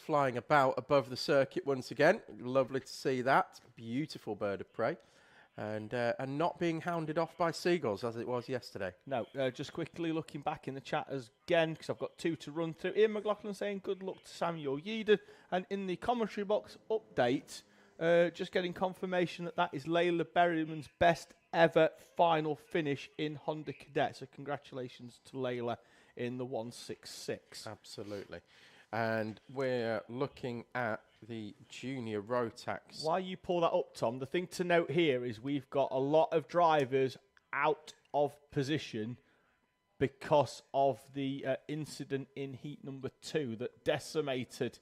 flying about above the circuit once again. Lovely to see that. Beautiful bird of prey. And not being hounded off by seagulls as it was yesterday. No, just quickly looking back in the chat again, because I've got 2 to run through. Ian McLaughlin saying good luck to Samuel Yeadon. And in the commentary box update, just getting confirmation that is Layla Berryman's best ever final finish in Honda Cadet. So congratulations to Layla in the 166. Absolutely. And we're looking at the Junior Rotax. While you pull that up, Tom, the thing to note here is we've got a lot of drivers out of position because of the incident in heat number 2 that decimated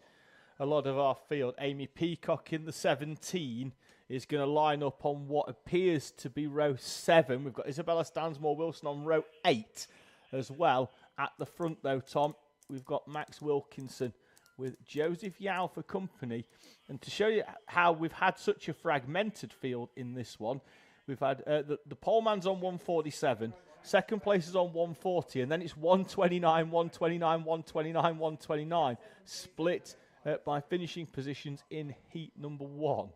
a lot of our field. Amy Peacock in the 17 is going to line up on what appears to be row 7. We've got Isabella Stansmore Wilson on row 8. as well. At the front, though, Tom, we've got Max Wilkinson with Joseph Yao for company. And to show you how we've had such a fragmented field in this one, we've had the poleman's on 147, second place is on 140, and then it's 129, 129, 129, 129, split by finishing positions in heat number 1.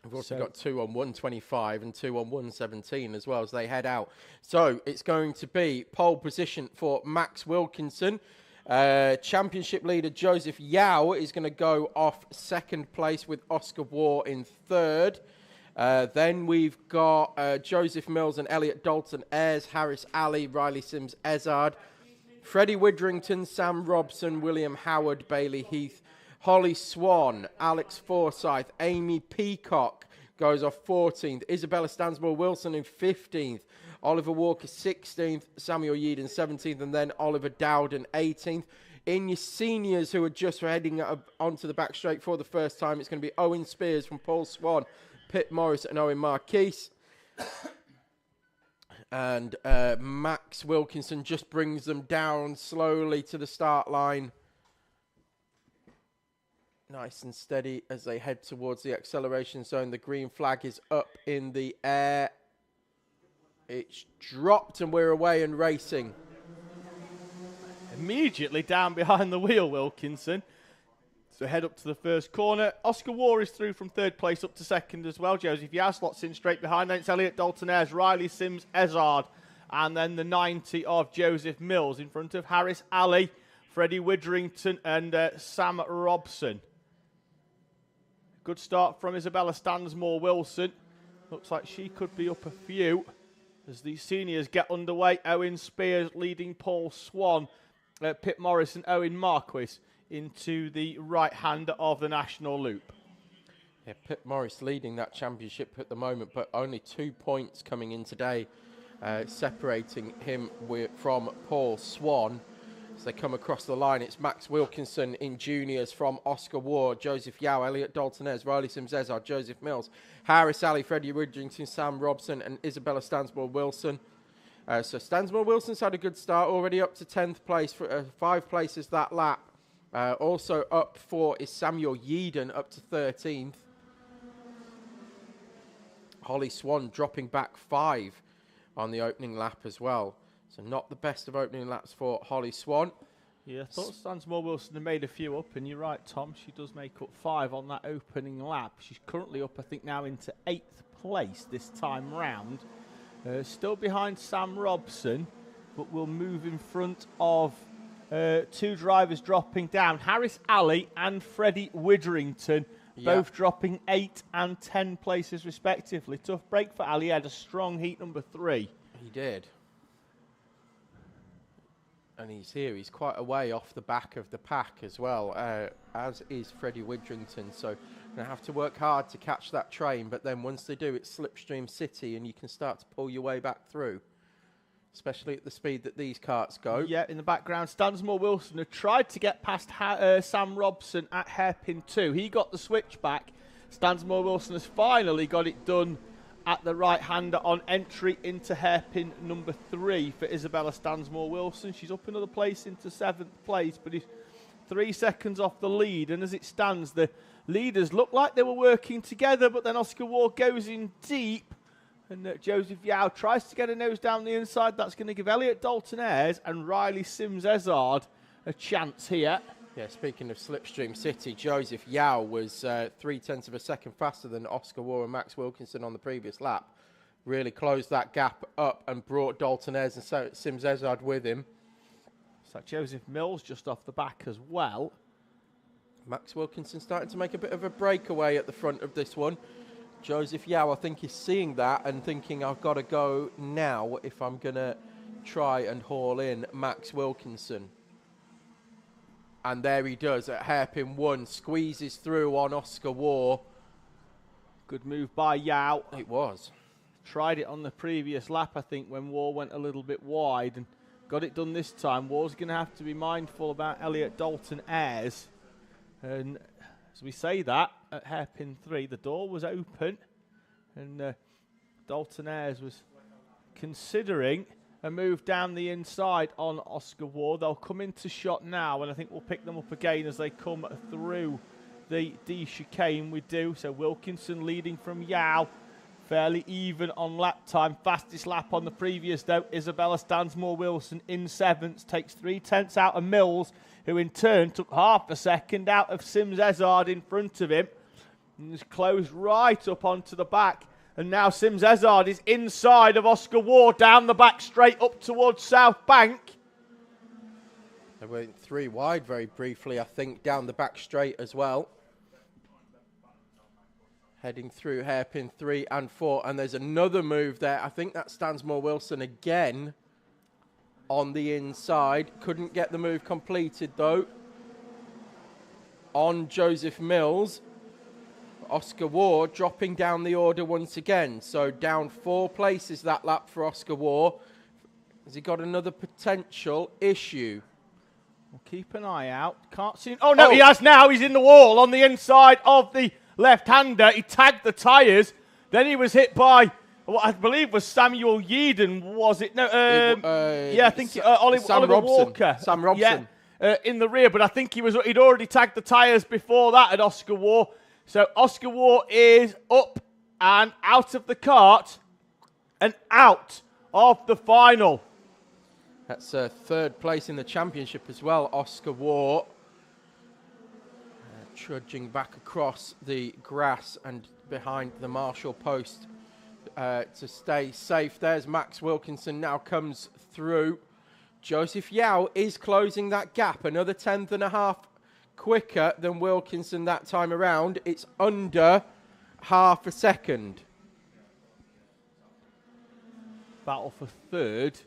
We've also got 2 on 125 and 2 on 117 as well as they head out. So it's going to be pole position for Max Wilkinson. Championship leader Joseph Yao is going to go off second place with Oscar War in third. Then we've got Joseph Mills and Elliot Dalton Ayres, Harris Ali, Riley Sims Ezard, Freddie Widrington, Sam Robson, William Howard, Bailey Heath, Holly Swan, Alex Forsyth, Amy Peacock goes off 14th, Isabella Stansmore Wilson in 15th, Oliver Walker 16th, Samuel Yeadon 17th, and then Oliver Dowden 18th. In your seniors who are just heading onto the back straight for the first time, it's going to be Owen Spears from Paul Swan, Pitt Morris and Owen Marquise. And Max Wilkinson just brings them down slowly to the start line. Nice and steady as they head towards the acceleration zone. The green flag is up in the air. It's dropped and we're away and racing. Immediately down behind the wheel, Wilkinson. So head up to the first corner. Oscar War is through from third place up to second as well. Joseph Yao slots in straight behind. Then it's Elliot Dalton Ayres, Riley Sims Ezard. And then the 90 of Joseph Mills in front of Harris Ali, Freddie Widrington and Sam Robson. Good start from Isabella Stansmore Wilson. Looks like she could be up a few as the seniors get underway. Owen Spears leading Paul Swan, Pitt Morris and Owen Marquis into the right hand of the national loop. Yeah, Pitt Morris leading that championship at the moment, but only 2 points coming in today, separating him from Paul Swan. As they come across the line, it's Max Wilkinson in juniors from Oscar Ward, Joseph Yao, Elliot Dalton Ayres, Riley Sims Ezard, Joseph Mills, Harris Ali, Freddie Widrington, Sam Robson and Isabella Stansmore Wilson. So Stansmore Wilson's had a good start, already up to 10th place for 5 places that lap. Also up 4 is Samuel Yeadon, up to 13th. Holly Swan dropping back 5 on the opening lap as well. So not the best of opening laps for Holly Swan. Yeah, I thought Stansmore Wilson had made a few up, and you're right, Tom. She does make up 5 on that opening lap. She's currently up, I think, now into 8th place this time round. Still behind Sam Robson, but will move in front of 2 drivers dropping down. Harris Ali and Freddie Widrington, both dropping 8 and 10 places respectively. Tough break for Ali. He had a strong heat number 3. He did. And he's here. He's quite a way off the back of the pack as well, as is Freddie Widrington. So going to have to work hard to catch that train. But then once they do, it's Slipstream City, and you can start to pull your way back through, especially at the speed that these karts go. Yeah, in the background, Stansmore Wilson had tried to get past Sam Robson at hairpin 2. He got the switchback. Stansmore Wilson has finally got it done at the right-hander on entry into hairpin number 3 for Isabella Stansmore Wilson. She's up another place into 7th place, but he's 3 seconds off the lead. And as it stands, the leaders look like they were working together, but then Oscar Ward goes in deep. And Joseph Yao tries to get a nose down the inside. That's going to give Elliot Dalton Ayres and Riley Sims Ezard a chance here. Yeah, speaking of Slipstream City, Joseph Yao was 0.3 of a second faster than Oscar Ward and Max Wilkinson on the previous lap. Really closed that gap up and brought Dalton Ayres and Sims Ezard with him. So Joseph Mills just off the back as well. Max Wilkinson starting to make a bit of a breakaway at the front of this one. Joseph Yao, I think, is seeing that and thinking, I've got to go now if I'm going to try and haul in Max Wilkinson. And there he does at hairpin 1, squeezes through on Oscar War. Good move by Yao. It was. Tried it on the previous lap, I think, when War went a little bit wide and got it done this time. War's going to have to be mindful about Elliot Dalton Ayres. And as we say that, at hairpin 3, the door was open and Dalton Ayres was considering a move down the inside on Oscar Ward. They'll come into shot now, and I think we'll pick them up again as they come through the D chicane. We do. So Wilkinson leading from Yao. Fairly even on lap time. Fastest lap on the previous, though. Isabella Stansmore-Wilson in 7th. Takes 3/10 out of Mills, who in turn took half a second out of Sims Ezard in front of him. And is closed right up onto the back. And now Sims Ezard is inside of Oscar Ward, down the back straight up towards South Bank. They went 3 wide very briefly, I think, down the back straight as well. Heading through hairpin 3 and 4. And there's another move there. I think that Stansmore-Wilson again on the inside. Couldn't get the move completed, though, on Joseph Mills. Oscar Ward dropping down the order once again. So down 4 places that lap for Oscar Ward. Has he got another potential issue? We'll keep an eye out. Can't see. Oh, no, he has now. He's in the wall on the inside of the left-hander. He tagged the tyres. Then he was hit by what I believe was Samuel Yeadon, was it? No, yeah, I think Oliver Walker. Sam Robson. Yeah, in the rear, but I think he'd already tagged the tyres before that at Oscar Ward. So Oscar Ward is up and out of the kart and out of the final. That's 3rd place in the championship as well, Oscar Ward. Trudging back across the grass and behind the Marshall post to stay safe. There's Max Wilkinson now comes through. Joseph Yao is closing that gap. Another 10th.5 quicker than Wilkinson that time around. It's under half a second. Battle for 3rd.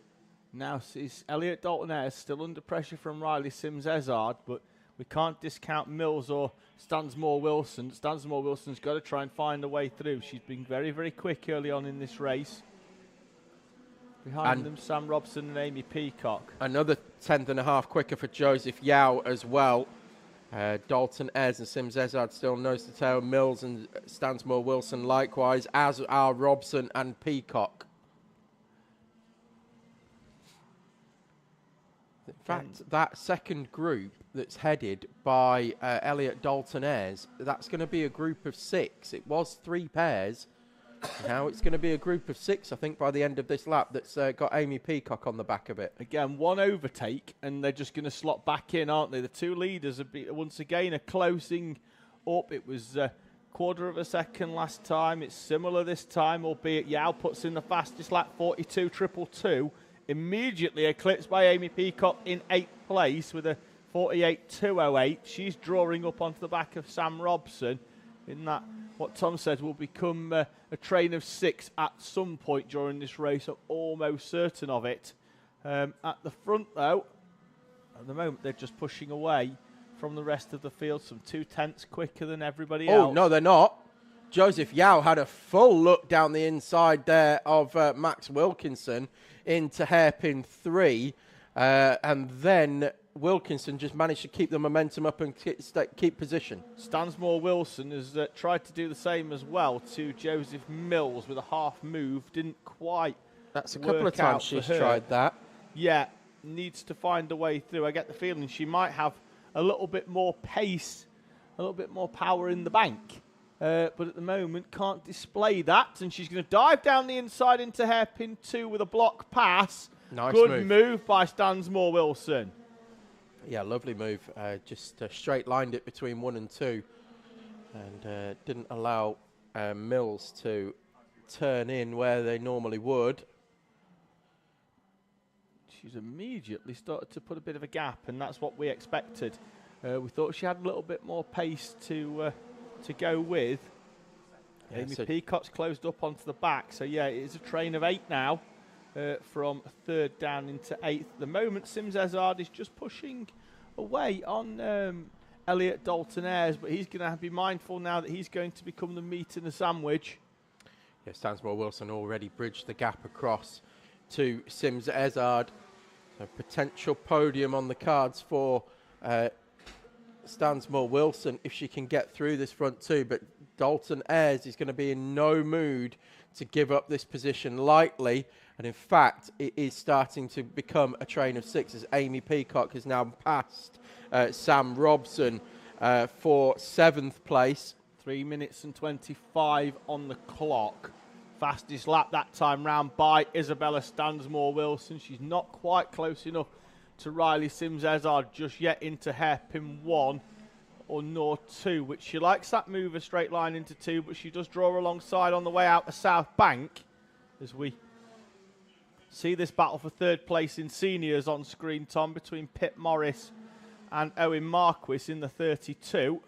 Now sees Elliot Dalton-Ayres still under pressure from Riley Sims-Ezard, but we can't discount Mills or Stansmore-Wilson. Stansmore-Wilson's got to try and find a way through. She's been very, very quick early on in this race. Behind them, Sam Robson and Amy Peacock. Another 10th.5 quicker for Joseph Yao as well. Dalton-Ayres and Sims-Ezard still nose to tail. Mills and Stansmore-Wilson likewise, as are Robson and Peacock. In fact, that second group that's headed by Elliot Dalton-Ayres, that's going to be a group of 6. It was 3 pairs. Now it's going to be a group of 6, I think, by the end of this lap that's got Amy Peacock on the back of it. Again, one overtake, and they're just going to slot back in, aren't they? The 2 leaders, once again, are closing up. It was a quarter of a second last time. It's similar this time, albeit Yao puts in the fastest lap, 42.222. Immediately eclipsed by Amy Peacock in 8th place with a 48.208. She's drawing up onto the back of Sam Robson in that, what Tom said, will become a train of 6 at some point during this race. I'm almost certain of it. At the front, though, at the moment, they're just pushing away from the rest of the field. Some 2/10 quicker than everybody else. Oh, no, they're not. Joseph Yao had a full look down the inside there of Max Wilkinson into hairpin 3. And then Wilkinson just managed to keep the momentum up and keep position. Stansmore-Wilson has tried to do the same as well to Joseph Mills with a half move. Didn't quite. That's a couple of times she's tried that. Yeah, needs to find a way through. I get the feeling she might have a little bit more pace, a little bit more power in the bank. But at the moment, can't display that. And she's going to dive down the inside into hairpin 2 with a block pass. Nice Good move by Stansmore-Wilson. Yeah, lovely move. Just straight lined it between 1 and 2. And didn't allow Mills to turn in where they normally would. She's immediately started to put a bit of a gap, and that's what we expected. We thought she had a little bit more pace to go with. Yeah, Amy Peacock's closed up onto the back, so yeah, it is a train of 8 now from 3rd down into 8th. At the moment, Sims-Ezard is just pushing away on Elliot Dalton-Ayres, but he's going to be mindful now that he's going to become the meat in the sandwich. Yeah, Stansmore-Wilson already bridged the gap across to Sims-Ezard. So potential podium on the cards for Stansmore-Wilson if she can get through this front 2, but Dalton Ayres is going to be in no mood to give up this position lightly. And in fact, it is starting to become a train of six as Amy Peacock has now passed Sam Robson for 7th place. 3 minutes and 25 on the clock. Fastest lap that time round by Isabella Stansmore-Wilson. She's not quite close enough to Riley Sims-Ezard just yet into hairpin 1 or nor 2, which she likes that move a straight line into 2, but she does draw alongside on the way out of South Bank as we see this battle for 3rd place in seniors on screen, Tom, between Pip Morris and Owen Marquis in the 32.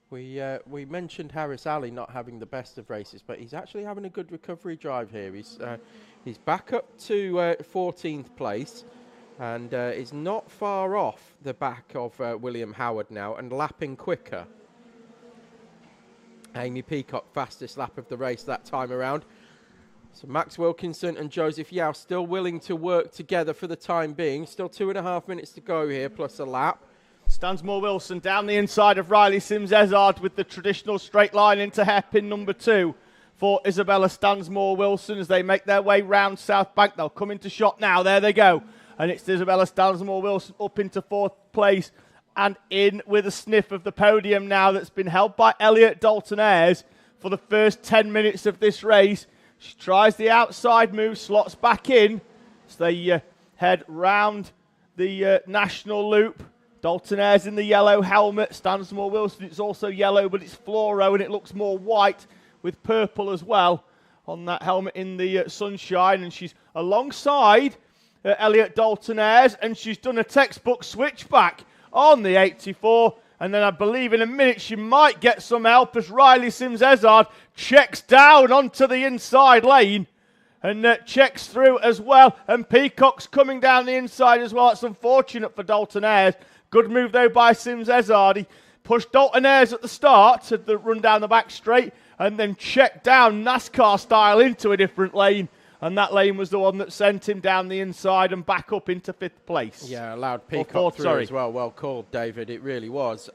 We mentioned Harris Ali not having the best of races, but he's actually having a good recovery drive here. He's back up to 14th place and is not far off the back of William Howard now and lapping quicker. Amy Peacock, fastest lap of the race that time around. So Max Wilkinson and Joseph Yao still willing to work together for the time being. Still 2.5 minutes to go here, plus a lap. Stansmore-Wilson down the inside of Riley Sims-Ezard with the traditional straight line into hairpin number 2 for Isabella Stansmore-Wilson as they make their way round South Bank. They'll come into shot now. There they go. And it's Isabella Stansmore-Wilson up into 4th place and in with a sniff of the podium now that's been held by Elliot Dalton Ayres for the first 10 minutes of this race. She tries the outside move, slots back in as they head round the national loop. Dalton Ayres in the yellow helmet. Stansmore-Wilson, it's also yellow, but it's fluoro, and it looks more white with purple as well on that helmet in the sunshine. And she's alongside Elliot Dalton Ayres, and she's done a textbook switchback on the 84. And then I believe in a minute she might get some help as Riley Sims-Ezard checks down onto the inside lane and checks through as well. And Peacock's coming down the inside as well. It's unfortunate for Dalton Ayres. Good move, though, by Sims-Ezard. He pushed Dalton Ayres at the start to run down the back straight and then checked down NASCAR style into a different lane. And that lane was the one that sent him down the inside and back up into 5th place. Yeah, allowed Peacock through as well. Well called, David. It really was.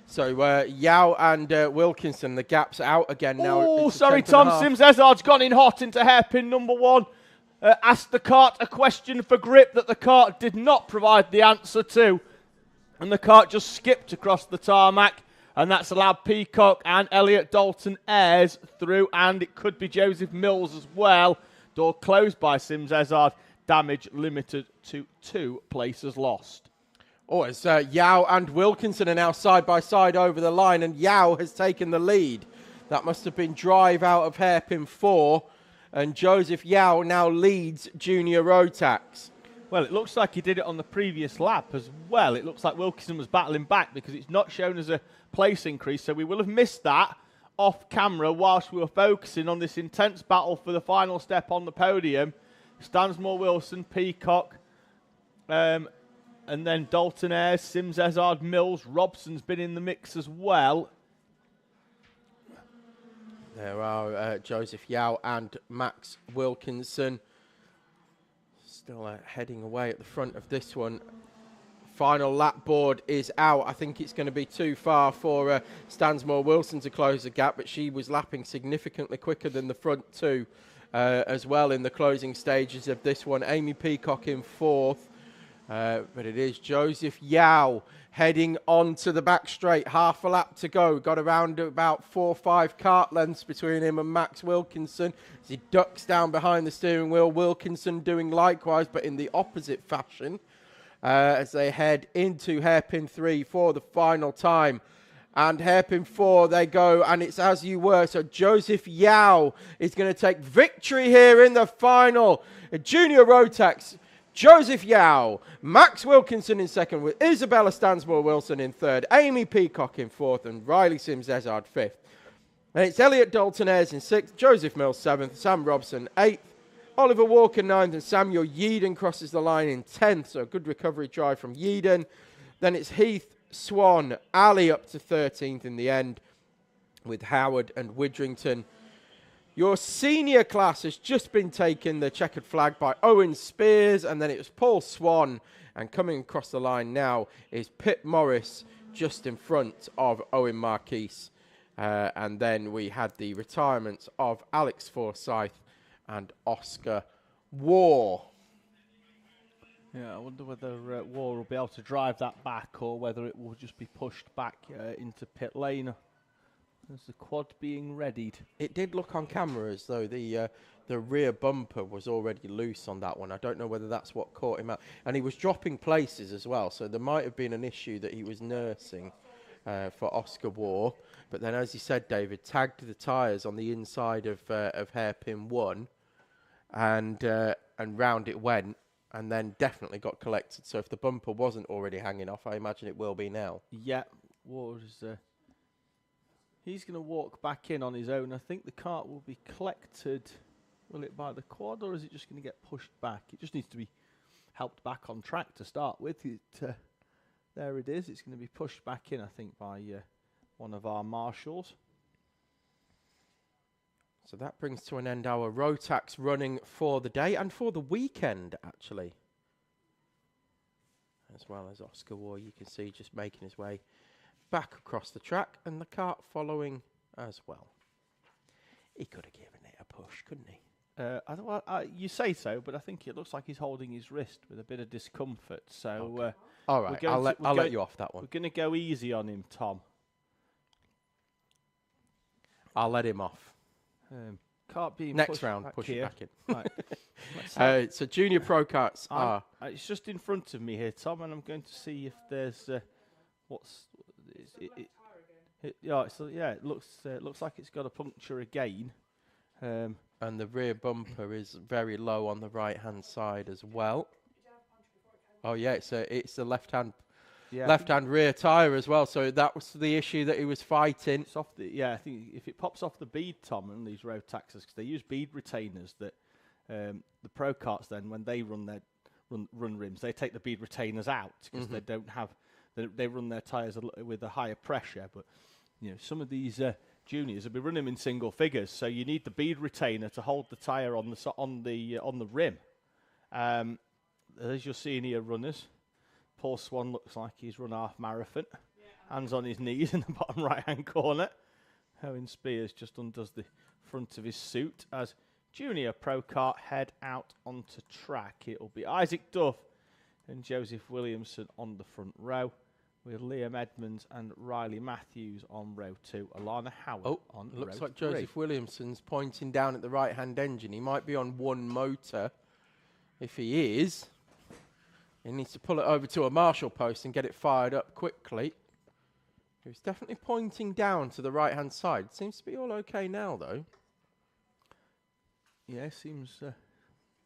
So Yao and Wilkinson, the gap's out again now. Oh, sorry, Tom. Sims-Ezard's gone in hot into hairpin number 1. Asked the kart a question for grip that the kart did not provide the answer to. And the kart just skipped across the tarmac. And that's allowed Peacock and Elliot Dalton Ayres through. And it could be Joseph Mills as well. Door closed by Sims-Ezard. Damage limited to 2 places lost. Oh, it's Yao and Wilkinson are now side by side over the line. And Yao has taken the lead. That must have been drive out of hairpin 4. And Joseph Yao now leads Junior Rotax. Well, it looks like he did it on the previous lap as well. It looks like Wilkinson was battling back because it's not shown as a place increase. So we will have missed that off camera whilst we were focusing on this intense battle for the final step on the podium. Stansmore-Wilson, Peacock, and then Dalton Ayres, Sims-Ezard, Mills. Robson's been in the mix as well. There are Joseph Yao and Max Wilkinson still heading away at the front of this one. Final lap board is out. I think it's going to be too far for Stansmore-Wilson to close the gap, but she was lapping significantly quicker than the front two as well in the closing stages of this one. Amy Peacock in 4th, but it is Joseph Yao heading on to the back straight. Half a lap to go. Got around about 4 or 5 kart lengths between him and Max Wilkinson as he ducks down behind the steering wheel. Wilkinson doing likewise, but in the opposite fashion. As they head into hairpin 3 for the final time. And hairpin 4 they go, and it's as you were. So Joseph Yao is going to take victory here in the final. Junior Rotax, Joseph Yao, Max Wilkinson in 2nd with Isabella Stansmore-Wilson in 3rd, Amy Peacock in 4th, and Riley Sims-Ezard 5th. And it's Elliot Dalton Ayres in 6th, Joseph Mills 7th, Sam Robson 8th, Oliver Walker 9th, and Samuel Yeadon crosses the line in 10th. So a good recovery drive from Yeadon. Then it's Heath, Swan, Ali up to 13th in the end with Howard and Widrington. Your senior class has just been taken, the checkered flag, by Owen Spears, and then it was Paul Swan. And coming across the line now is Pip Morris just in front of Owen Marquis And then we had the retirements of Alex Forsyth and Oscar War. Yeah, I wonder whether War will be able to drive that back or whether it will just be pushed back into pit lane. There's the quad being readied. It did look on camera as though the rear bumper was already loose on that one. I don't know whether that's what caught him out. And he was dropping places as well, so there might have been an issue that he was nursing for Oscar War. But then, as you said, David, tagged the tyres on the inside of hairpin 1 and round it went, and then definitely got collected. So if the bumper wasn't already hanging off, I imagine it will be now. Yeah, War is... he's going to walk back in on his own. I think the kart will be collected. Will it by the quad, or is it just going to get pushed back? It just needs to be helped back on track to start with. There it is. It's going to be pushed back in, I think, by one of our marshals. So that brings to an end our Rotax running for the day and for the weekend, actually. As well as Oscar War, you can see just making his way back across the track, and the kart following as well. He could have given it a push, couldn't he? You say so, but I think it looks like he's holding his wrist with a bit of discomfort. So, okay. All right, I'll let you off that one. We're going to go easy on him, Tom. I'll let him off. Kart being next round, push it back in. Right. So Junior Pro Karts are... It's just in front of me here, Tom, and I'm going to see if there's... it looks like it's got a puncture again. And the rear bumper is very low on the right-hand side as well. Oh yeah, it's a left-hand rear tyre as well. So that was the issue that he was fighting. It's off I think if it pops off the bead, Tom, and these Rotaxes, because they use bead retainers, that the Pro Karts then, when they run their run rims, they take the bead retainers out because they don't have. They run their tyres with a higher pressure, but some of these juniors will be running them in single figures, so you need the bead retainer to hold the tyre on the rim. As you're seeing here, runners. Paul Swan looks like he's run half marathon. Hands on his knees in the bottom right-hand corner. Owen Spears just undoes the front of his suit as Junior Pro Kart head out onto track. It'll be Isaac Duff and Joseph Williamson on the front row, with Liam Edmonds and Riley Matthews on row 2. Alana Howard on row 3. Looks like Joseph Williamson's pointing down at the right-hand engine. He might be on one motor. If he is, he needs to pull it over to a marshal post and get it fired up quickly. He's definitely pointing down to the right-hand side. Seems to be all okay now, though. Yeah, seems...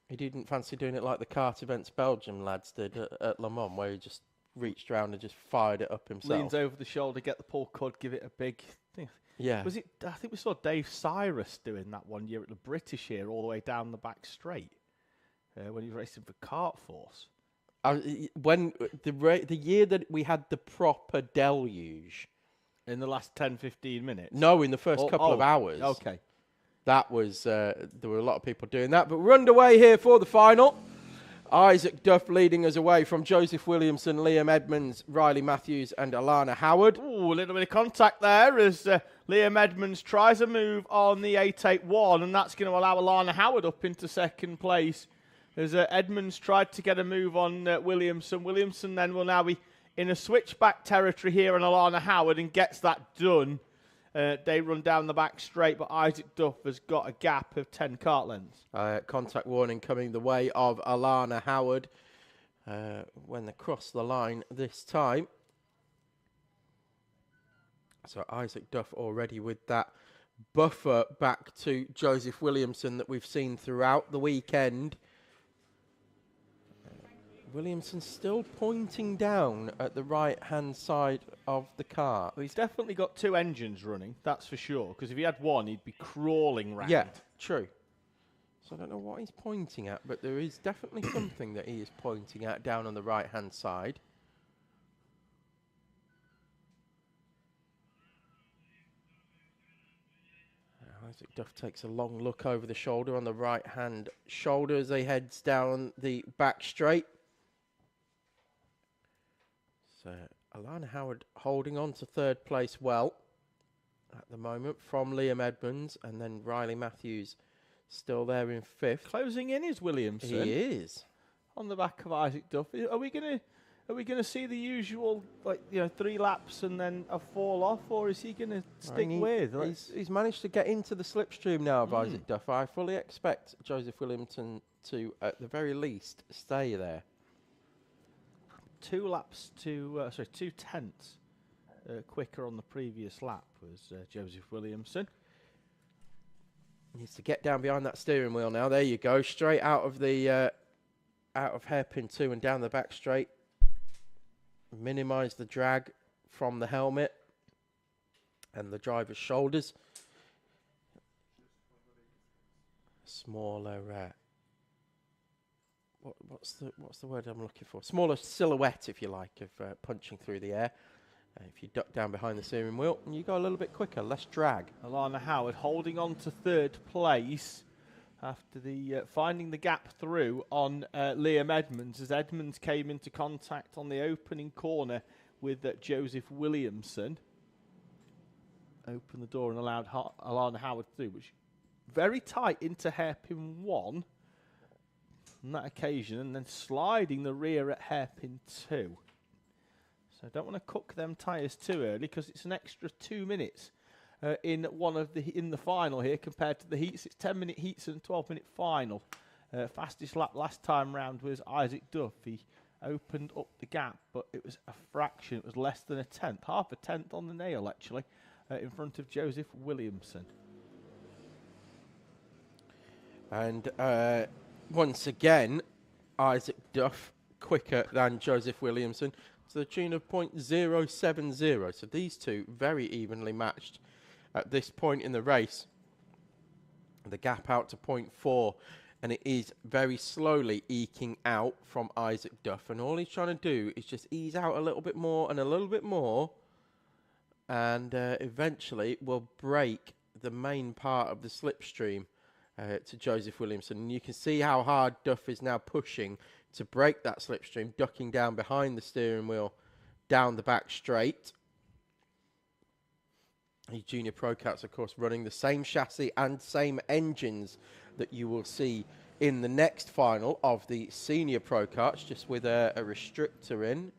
He didn't fancy doing it like the Kart Events Belgium lads did at Le Mans, where he just reached around and just fired it up himself. Leans over the shoulder, get the pull cord, give it a big thing. Yeah. Was it? I think we saw Dave Cyrus doing that one year at the British here, all the way down the back straight, when he was racing for Kart Force. When the year that we had the proper deluge. In the last 10-15 minutes? No, in the first couple of hours. Okay. That was, there were a lot of people doing that. But we're underway here for the final. Isaac Duff leading us away from Joseph Williamson, Liam Edmonds, Riley Matthews and Alana Howard. Ooh, a little bit of contact there as Liam Edmonds tries a move on the 881, and that's going to allow Alana Howard up into second place. As Edmonds tried to get a move on Williamson. Williamson then will now be in a switchback territory here on Alana Howard and gets that done. They run down the back straight, but Isaac Duff has got a gap of 10 kart lengths. Contact warning coming the way of Alana Howard when they cross the line this time. So Isaac Duff already with that buffer back to Joseph Williamson that we've seen throughout the weekend. Williamson still pointing down at the right-hand side of the car. Well, he's definitely got two engines running, that's for sure, because if he had one, he'd be crawling round. Yeah, true. So I don't know what he's pointing at, but there is definitely something that he is pointing at down on the right-hand side. Isaac Duff takes a long look over the shoulder on the right-hand shoulder as he heads down the back straight. So Alana Howard holding on to third place well. at the moment from Liam Edmonds, and then Riley Matthews still there in 5th. Closing in is Williamson. He is. On the back of Isaac Duff. Are we gonna see the usual 3 laps and then a fall off, or is he gonna stick with? He's managed to get into the slipstream now of Isaac Duff. I fully expect Joseph Williamson to, at the very least, stay there. 2 laps to 2 tenths quicker on the previous lap was Joseph Williamson. Needs to get down behind that steering wheel now. There you go, straight out of the out of hairpin 2 and down the back straight. Minimise the drag from the helmet and the driver's shoulders. Smaller. What's the word I'm looking for? Smaller silhouette, if you like, of punching through the air. If you duck down behind the steering wheel, and you go a little bit quicker, less drag. Alana Howard holding on to 3rd place after the finding the gap through on Liam Edmonds, as Edmonds came into contact on the opening corner with Joseph Williamson. Opened the door and allowed Alana Howard through, which very tight into hairpin 1 on that occasion, and then sliding the rear at hairpin 2. So I don't want to cook them tyres too early, because it's an extra 2 minutes in the final here compared to the heats. It's 10-minute heats and 12-minute final. Fastest lap last time round was Isaac Duff. He opened up the gap, but it was a fraction. It was less than a tenth, half a tenth on the nail actually, in front of Joseph Williamson. And once again, Isaac Duff quicker than Joseph Williamson to the tune of .070. So these two very evenly matched at this point in the race. The gap out to .4, and it is very slowly eking out from Isaac Duff. And all he's trying to do is just ease out a little bit more and a little bit more, and eventually will break the main part of the slipstream to Joseph Williamson. And you can see how hard Duff is now pushing to break that slipstream, ducking down behind the steering wheel, down the back straight. These Junior Pro Karts, of course, running the same chassis and same engines that you will see in the next final of the Senior Pro Karts, just with a restrictor in,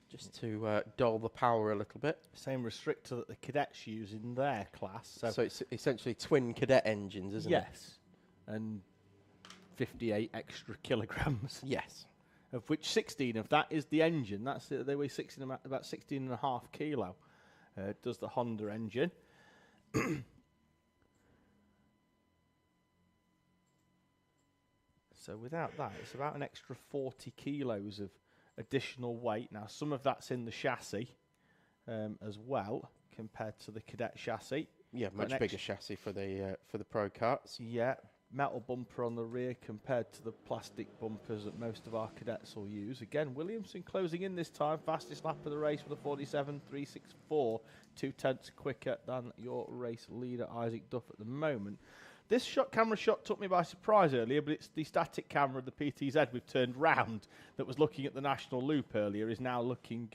just to dull the power a little bit. Same restrictor that the cadets use in their class. So it's essentially twin cadet engines, isn't it? Yes. And 58 extra kilograms. Yes. Of which 16 of that is the engine. They weigh about 16.5 kilo. Does the Honda engine. So without that, it's about an extra 40 kilos of additional weight. Now, some of that's in the chassis as well, compared to the cadet chassis. Yeah, much bigger chassis for the Pro Karts. Yeah, metal bumper on the rear compared to the plastic bumpers that most of our cadets will use. Again, Williamson closing in this time, fastest lap of the race with a 47.364, 2 tenths quicker than your race leader Isaac Duff at the moment. This camera shot took me by surprise earlier, but it's the static camera of the PTZ we've turned round that was looking at the national loop earlier, is now looking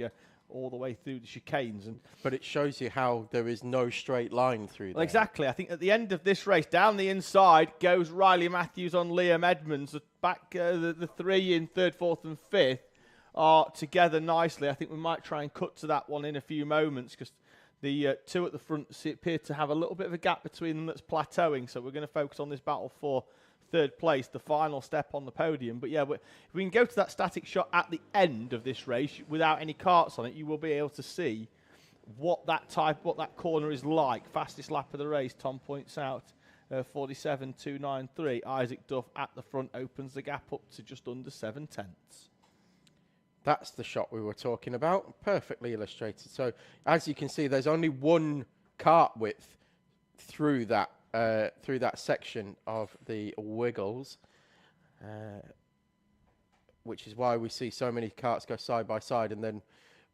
all the way through the chicanes. But it shows you how there is no straight line through there. Well, exactly. I think at the end of this race, down the inside goes Riley Matthews on Liam Edmonds. Back the 3 in 3rd, 4th and 5th are together nicely. I think we might try and cut to that one in a few moments, because the 2 at the front appear to have a little bit of a gap between them that's plateauing. So we're going to focus on this battle for 3rd place, the final step on the podium. But yeah, if we can go to that static shot at the end of this race without any karts on it, you will be able to see what that corner is like. Fastest lap of the race, Tom points out, 47.293. Isaac Duff at the front opens the gap up to just under 7 tenths. That's the shot we were talking about. Perfectly illustrated. So as you can see, there's only one kart width through that section of the Wiggles, which is why we see so many karts go side by side, and then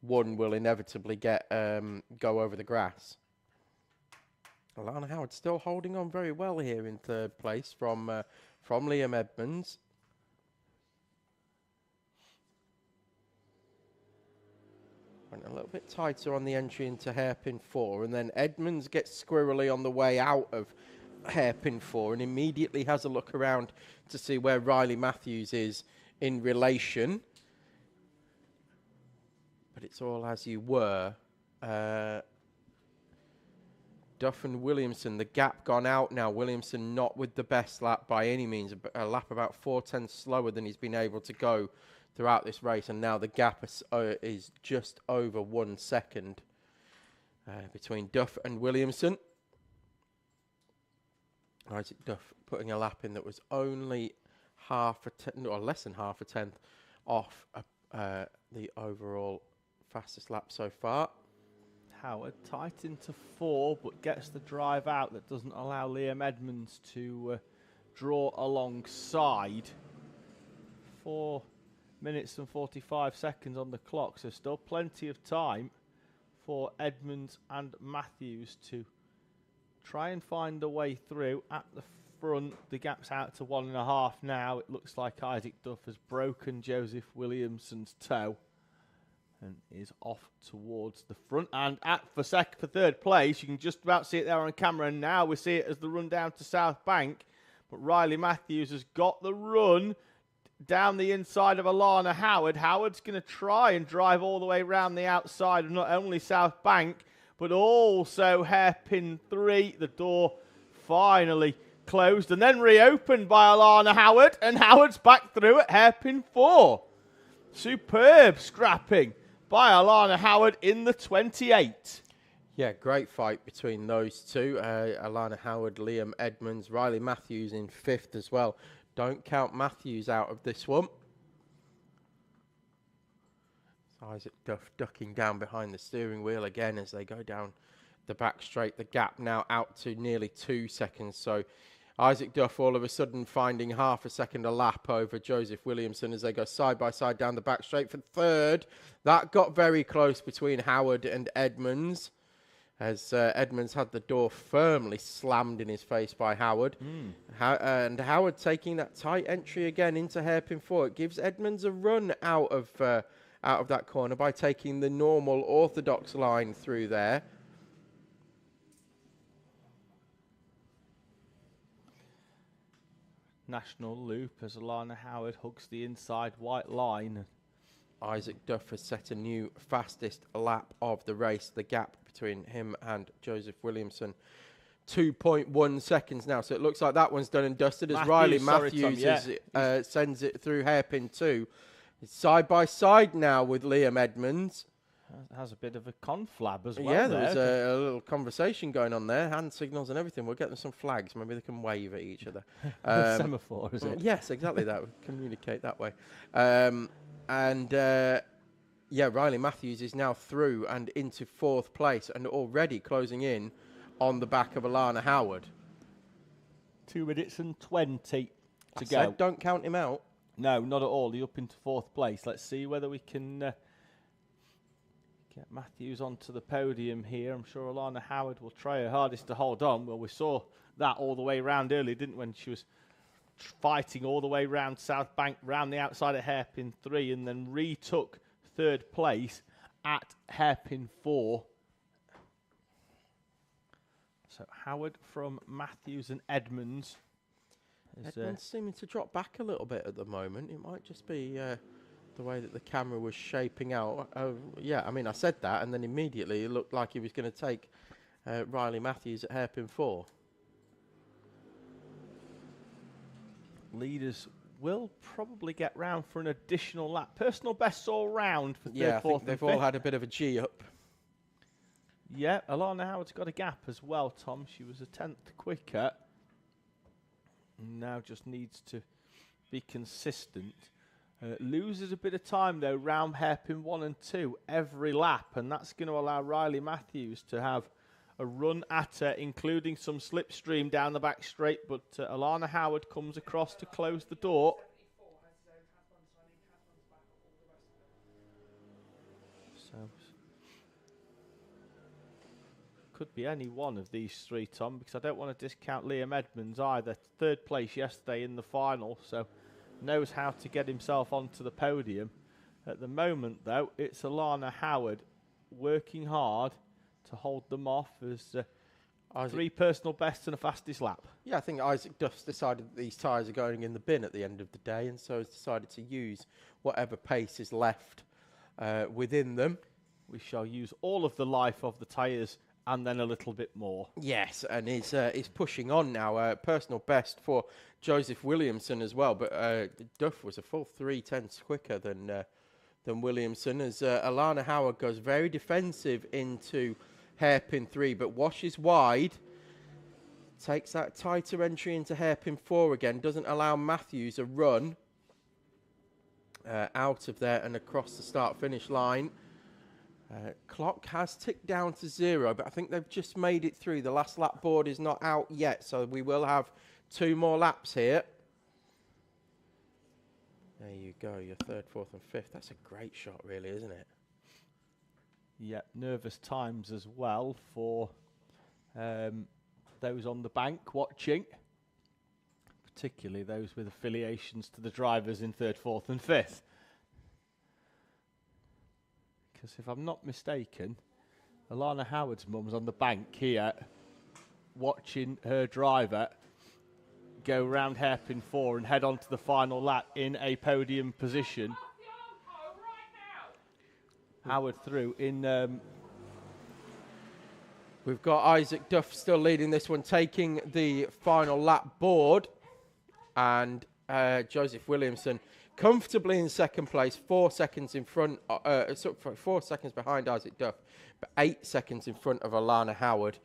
one will inevitably go over the grass. Alana Howard still holding on very well here in 3rd place from Liam Edmonds. Went a little bit tighter on the entry into hairpin 4, and then Edmonds gets squirrely on the way out of hairpin 4 and immediately has a look around to see where Riley Matthews is in relation. But it's all as you were. Duff and Williamson, the gap gone out now. Williamson not with the best lap by any means, a lap about 4/10 slower than he's been able to go throughout this race, and now the gap is just over 1 second between Duff and Williamson. Isaac Duff putting a lap in that was only less than half a tenth off the overall fastest lap so far. Howard tight into 4, but gets the drive out that doesn't allow Liam Edmonds to draw alongside. 4 minutes and 45 seconds on the clock, so still plenty of time for Edmonds and Matthews to try and find a way through. At the front, the gap's out to 1.5 now. It looks like Isaac Duff has broken Joseph Williamson's toe and is off towards the front. And for third place, you can just about see it there on camera, and now we see it as the run down to South Bank. But Riley Matthews has got the run down the inside of Alana Howard. Howard's going to try and drive all the way around the outside of not only South Bank, but also hairpin 3. The door finally closed and then reopened by Alana Howard, and Howard's back through at hairpin 4. Superb scrapping by Alana Howard in the 28. Yeah, great fight between those two. Alana Howard, Liam Edmonds, Riley Matthews in 5th as well. Don't count Matthews out of this one. Isaac Duff ducking down behind the steering wheel again as they go down the back straight. The gap now out to nearly 2 seconds. So Isaac Duff all of a sudden finding half a second a lap over Joseph Williamson as they go side by side down the back straight for 3rd. That got very close between Howard and Edmonds as Edmonds had the door firmly slammed in his face by Howard. And Howard taking that tight entry again into hairpin 4. It gives Edmonds a run out of that corner by taking the normal orthodox line through there. National loop as Alana Howard hugs the inside white line. Isaac Duff has set a new fastest lap of the race. The gap between him and Joseph Williamson, 2.1 seconds now. So it looks like that one's done and dusted as Riley Matthews sends it through hairpin 2. It's side by side now with Liam Edmonds. Has a bit of a conflab as well. Yeah, there's a little conversation going on there, hand signals and everything. We'll get them some flags. Maybe they can wave at each other. Semaphore, is it? Yes, exactly that. We communicate that way. Riley Matthews is now through and into 4th place and already closing in on the back of Alana Howard. 2 minutes and 20 to go. Said don't count him out. No, not at all. He's up into 4th place. Let's see whether we can get Matthews onto the podium here. I'm sure Alana Howard will try her hardest to hold on. Well, we saw that all the way around earlier, didn't we? When she was fighting all the way round South Bank, round the outside of hairpin 3, and then retook 3rd place at hairpin 4. So Howard from Matthews and Edmonds. Edmonds seeming to drop back a little bit at the moment. It might just be the way that the camera was shaping out. I said that, and then immediately it looked like he was going to take Riley Matthews at hairpin 4. Leaders will probably get round for an additional lap. Personal bests all round for 3rd, 4th, they've all had a bit of a G up. Yeah, Alana Howard's got a gap as well, Tom. She was a 10th quicker. Now just needs to be consistent. Loses a bit of time, though, round hairpin 1 and 2 every lap, and that's going to allow Riley Matthews to have a run at her, including some slipstream down the back straight, but Alana Howard comes across to close the door. So, could be any one of these 3, Tom, because I don't want to discount Liam Edmonds either. 3rd place yesterday in the final, so knows how to get himself onto the podium. At the moment, though, it's Alana Howard working hard to hold them off as 3 personal bests and a fastest lap. Yeah, I think Isaac Duff's decided that these tyres are going in the bin at the end of the day, and so has decided to use whatever pace is left within them. We shall use all of the life of the tyres and then a little bit more. Yes, and he's pushing on now. Personal best for Joseph Williamson as well, but Duff was a full 3/10 quicker than Williamson, as Alana Howard goes very defensive into hairpin 3, but washes wide, takes that tighter entry into hairpin 4 again, doesn't allow Matthews a run out of there and across the start-finish line. Clock has ticked down to 0, but I think they've just made it through. The last lap board is not out yet, so we will have 2 more laps here. There you go, your 3rd, 4th and 5th. That's a great shot, really, isn't it? Yeah, nervous times as well for those on the bank watching, particularly those with affiliations to the drivers in 3rd, 4th and 5th. Because if I'm not mistaken, Alana Howard's mum's on the bank here watching her driver go round hairpin 4 and head on to the final lap in a podium position. Howard through in... We've got Isaac Duff still leading this one, taking the final lap board. And Joseph Williamson comfortably in 2nd place, 4 seconds in front, 4 seconds behind Isaac Duff, but 8 seconds in front of Alana Howard.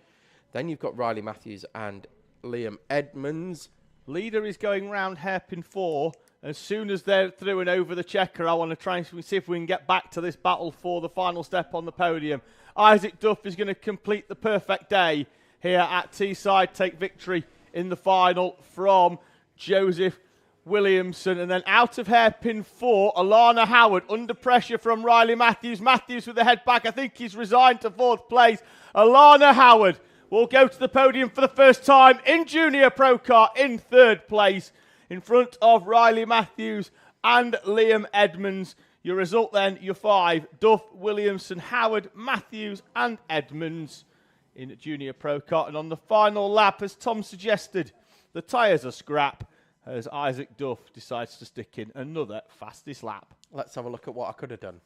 Then you've got Riley Matthews and Liam Edmonds. Leader is going round hairpin 4. As soon as they're through and over the checker, I want to try and see if we can get back to this battle for the final step on the podium. Isaac Duff is going to complete the perfect day here at Teesside, take victory in the final from Joseph Williamson. And then out of hairpin 4, Alana Howard under pressure from Riley Matthews. Matthews with the head back. I think he's resigned to 4th place. Alana Howard will go to the podium for the first time in Junior Pro Kart in 3rd place in front of Riley Matthews and Liam Edmonds. Your result then, your 5, Duff, Williamson, Howard, Matthews and Edmonds in Junior Pro Kart. And on the final lap, as Tom suggested, the tyres are scrap as Isaac Duff decides to stick in another fastest lap. Let's have a look at what I could have done.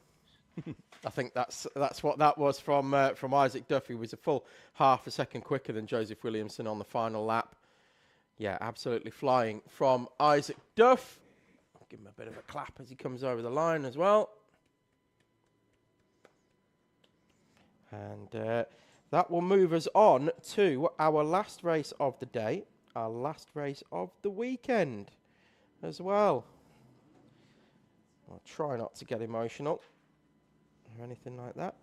I think that's what that was from Isaac Duff. He was a full half a second quicker than Joseph Williamson on the final lap. Yeah, absolutely flying from Isaac Duff. I'll give him a bit of a clap as he comes over the line as well. And that will move us on to our last race of the day, our last race of the weekend as well. I'll try not to get emotional or anything like that.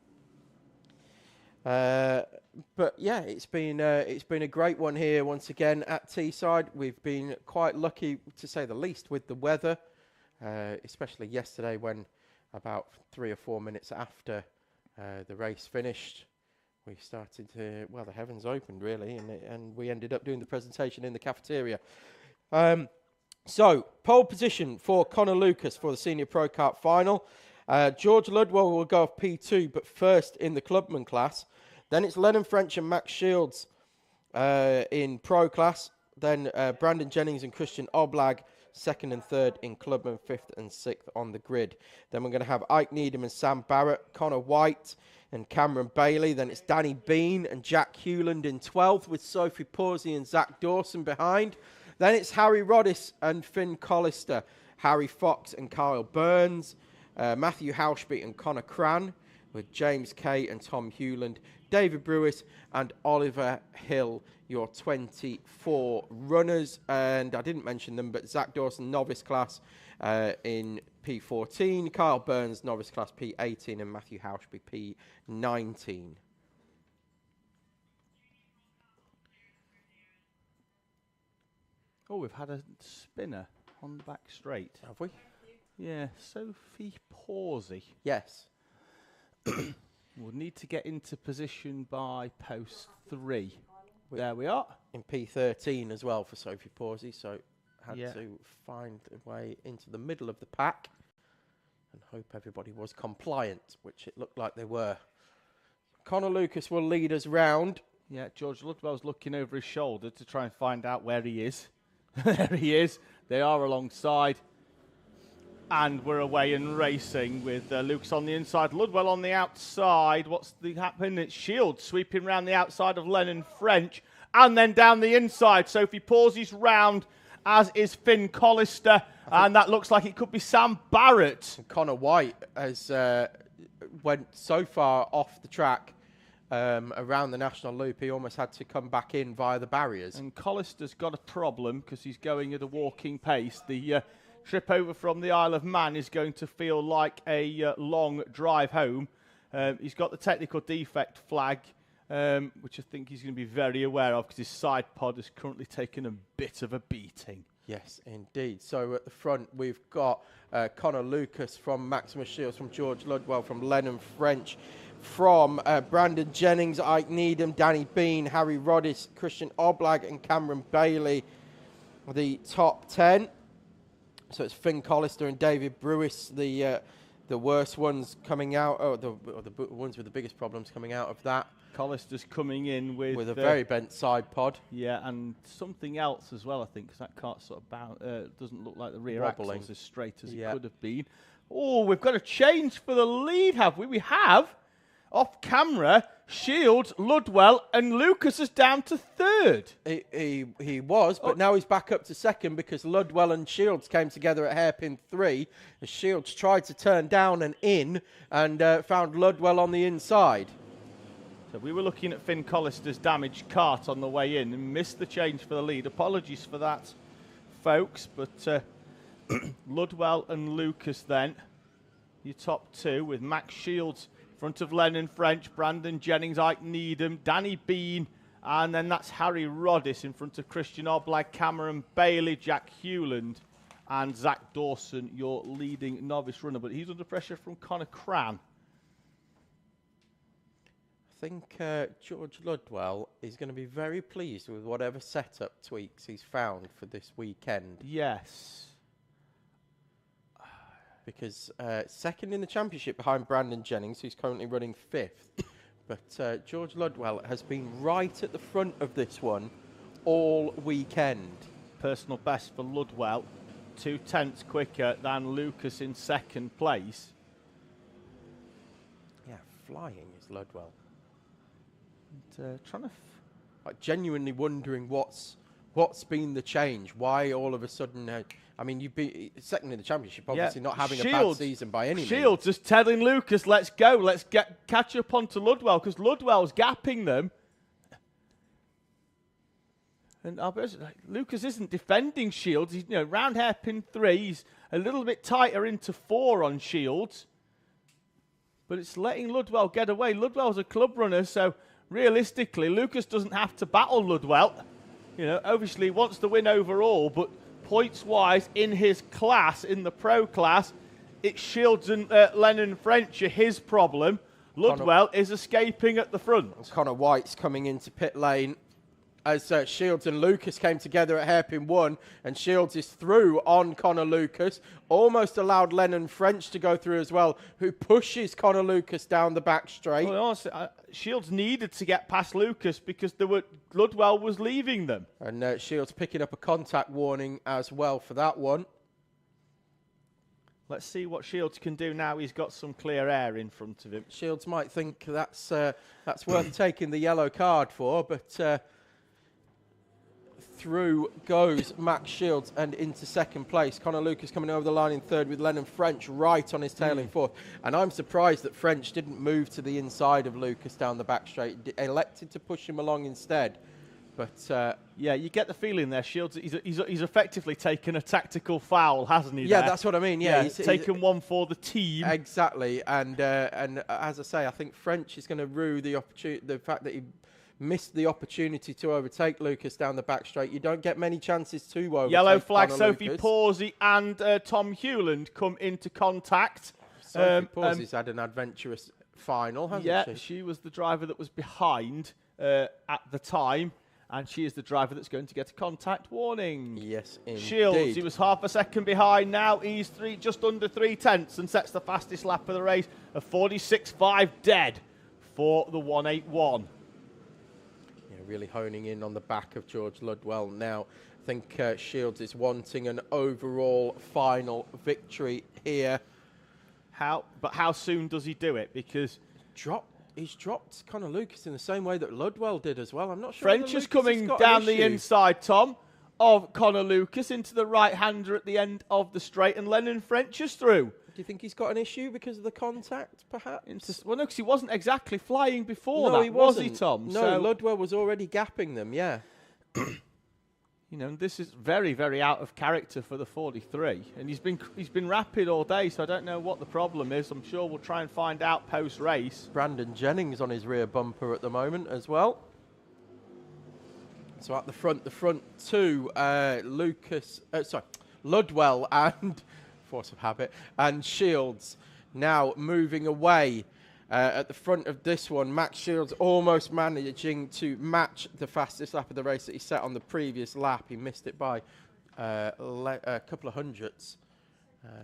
But yeah, it's been a great one here once again at Teesside. We've been quite lucky, to say the least, with the weather, especially yesterday when about 3 or 4 minutes after the race finished, we started to, well, the heavens opened really, and we ended up doing the presentation in the cafeteria. So, pole position for Connor Lucas for the Senior Pro Kart final. George Ludwell will go off P2, but first in the clubman class. Then it's Lennon French and Max Shields in pro class. Then Brandon Jennings and Christian Oblag, 2nd and 3rd in clubman, 5th and 6th on the grid. Then we're going to have Ike Needham and Sam Barrett, Connor White and Cameron Bailey. Then it's Danny Bean and Jack Hewland in 12th with Sophie Pawsey and Zach Dawson behind. Then it's Harry Roddis and Finn Collister, Harry Fox and Kyle Burns, Matthew Hauschby and Connor Cran, with James Kay and Tom Hewland, David Brewis and Oliver Hill, your 24 runners. And I didn't mention them, but Zach Dawson, novice class in P14, Kyle Burns, novice class P18, and Matthew Hauschby, P19. Oh, we've had a spinner on the back straight. Have we? Yeah, Sophie Pawsey. Yes. We'll need to get into position by post 3. There we are. In P13 as well for Sophie Pawsey, so had to find a way into the middle of the pack and hope everybody was compliant, which it looked like they were. Connor Lucas will lead us round. Yeah, George Ludwell's looking over his shoulder to try and find out where he is. There he is. They are alongside. And we're away and racing with Lucas on the inside, Ludwell on the outside. What's happening? It's Shields sweeping round the outside of Lennon French and then down the inside. Sophie pauses round, as is Finn Collister, and that looks like it could be Sam Barrett. Connor White has went so far off the track around the national loop, he almost had to come back in via the barriers. And Collister's got a problem because he's going at a walking pace. The trip over from the Isle of Man is going to feel like a long drive home. He's got the technical defect flag, which I think he's going to be very aware of because his side pod has currently taken a bit of a beating. Yes, indeed. So at the front, we've got Connor Lucas from Maximus Shields, from George Ludwell, from Lennon French, from Brandon Jennings, Ike Needham, Danny Bean, Harry Roddis, Christian Oblag and Cameron Bailey, the top 10. So it's Finn Collister and David Brewis, the worst ones coming out, or the ones with the biggest problems coming out of that. Collister's coming in with a very bent side pod. Yeah, and something else as well, I think, because that cart sort of doesn't look like the rear Wobbling. axle's as straight as it could have been. Oh, we've got a change for the lead, have we? We have, off camera, Shields, Ludwell, and Lucas is down to third. He was, but now he's back up to second because Ludwell and Shields came together at hairpin 3. As Shields tried to turn down and in and found Ludwell on the inside. So we were looking at Finn Collister's damaged cart on the way in and missed the change for the lead. Apologies for that, folks, but Ludwell and Lucas then, your top two, with Max Shields in front of Lennon French, Brandon Jennings, Ike Needham, Danny Bean, and then that's Harry Roddis in front of Christian Oblag, Cameron Bailey, Jack Hewland, and Zach Dawson, your leading novice runner. But he's under pressure from Connor Cran. I think George Ludwell is going to be very pleased with whatever setup tweaks he's found for this weekend. Yes. Because second in the championship behind Brandon Jennings, who's currently running 5th. But George Ludwell has been right at the front of this one all weekend. Personal best for Ludwell, 0.2 quicker than Lucas in second place. Yeah, flying is Ludwell. And, trying to like genuinely wondering what's been the change. Why all of a sudden? I mean, you've been second in the championship, obviously not having a bad season by any means. Shields just telling Lucas, "Let's go, let's catch up onto Ludwell," because Ludwell's gapping them. And Lucas isn't defending Shields. He's round hairpin 3. He's a little bit tighter into 4 on Shields, but it's letting Ludwell get away. Ludwell's a club runner, so realistically, Lucas doesn't have to battle Ludwell. Obviously he wants to win overall, but points-wise, in his class, in the pro class, it's Shields and Lennon French are his problem. Ludwell is escaping at the front. Connor White's coming into pit lane as Shields and Lucas came together at hairpin 1, and Shields is through on Connor Lucas. Almost allowed Lennon French to go through as well, who pushes Connor Lucas down the back straight. Well, honestly, Shields needed to get past Lucas because Ludwell was leaving them. And Shields picking up a contact warning as well for that one. Let's see what Shields can do now. He's got some clear air in front of him. Shields might think that's worth taking the yellow card for, but through goes Max Shields and into second place. Connor Lucas coming over the line in third with Lennon French right on his tail in fourth. And I'm surprised that French didn't move to the inside of Lucas down the back straight. Elected to push him along instead. But yeah, you get the feeling there, Shields. He's effectively taken a tactical foul, hasn't he? Yeah, there? that's what I mean. Yeah, he's taken one for the team. Exactly. And as I say, I think French is going to rue the opportunity, the fact that he missed the opportunity to overtake Lucas down the back straight. You don't get many chances to overtake. Yellow flag, Connor Sophie Lucas. Pawsey and Tom Hewland come into contact. Sophie Pawsey's had an adventurous final, hasn't she? She was the driver that was behind at the time, and she is the driver that's going to get a contact warning. Yes, indeed. Shields, he was half a second behind. Now he's just under 3/10 and sets the fastest lap of the race, a 46.5 dead. for the 181. Yeah, really honing in on the back of George Ludwell now. I think Shields is wanting an overall final victory here. But how soon does he do it? Because he's dropped Connor Lucas in the same way that Ludwell did as well. I'm not sure. French is coming down the inside, Tom, of Connor Lucas into the right-hander at the end of the straight, and Lennon French is through. Do you think he's got an issue because of the contact, perhaps? Well, no, because he wasn't exactly flying before no, that, he was wasn't. he, Tom? No, So, Ludwell was already gapping them, yeah. you know, this is very, very out of character for the 43, and he's been rapid all day, so I don't know what the problem is. I'm sure we'll try and find out post-race. Brandon Jennings on his rear bumper at the moment as well. So at the front two, Ludwell and force of habit and Shields now moving away. At the front of this one, Max Shields almost managing to match the fastest lap of the race that he set on the previous lap. He missed it by a couple of hundredths.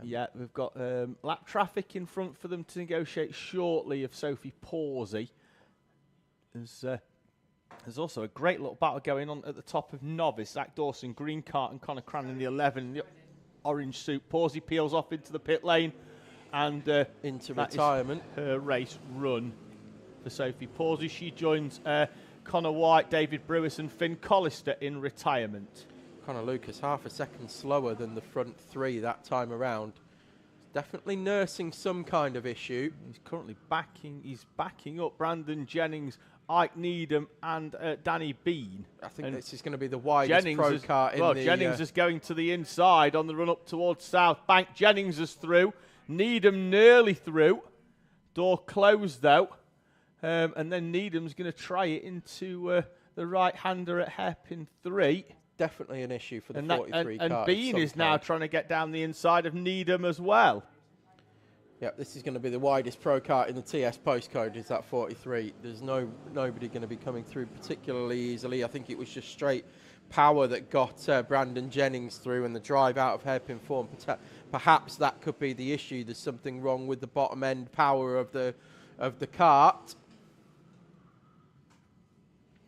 Yeah, we've got lap traffic in front for them to negotiate shortly of Sophie Pawsey. There's also a great little battle going on at the top of novice. Zach Dawson, green cart, and Connor Cran in the 11 in the orange suit. Pawsey peels off into the pit lane. And into retirement. Her race run for Sophie Pawsey. She joins Connor White, David Brewis, and Finn Collister in retirement. Connor Lucas half a second slower than the front three that time around. He's definitely nursing some kind of issue. He's currently backing up Brandon Jennings, Ike Needham, and Danny Bean. I think this is going to be the widest pro kart in the... Jennings is going to the inside on the run up towards South Bank. Jennings is through. Needham nearly through. Door closed though. And then Needham's going to try it into the right-hander at hairpin 3. Definitely an issue for the 43 kart. And Bean is now trying to get down the inside of Needham as well. Yeah, this is going to be the widest pro kart in the TS postcode, is that 43. There's nobody going to be coming through particularly easily. I think it was just straight power that got Brandon Jennings through, and the drive out of hairpin 4. Perhaps that could be the issue. There's something wrong with the bottom end power of the kart.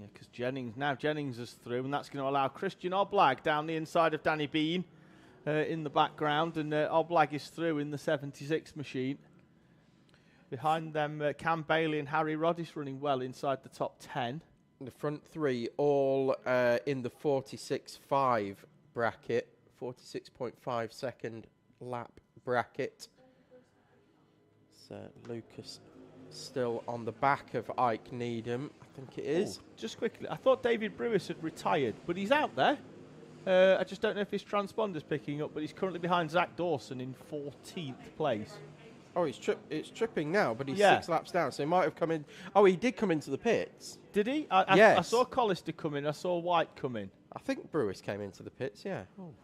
Yeah, because Jennings is through, and that's going to allow Christian Oblag down the inside of Danny Bean in the background, and Oblag is through in the 76 machine. Behind them, Cam Bailey and Harry Roddice running well inside the top 10. The front three all in the 46.5 bracket, 46.5 second lap bracket. So Lucas still on the back of Ike Needham, I think it is. Ooh, just quickly, I thought David Brewis had retired, but he's out there. I just don't know if his transponder's picking up, but he's currently behind Zach Dawson in 14th place. Oh, it's tripping now, but he's 6 laps down, so he might have come in. Oh, he did come into the pits. Did he? Yes. I saw Collister come in. I saw White come in. I think Brewis came into the pits, yeah. Oh.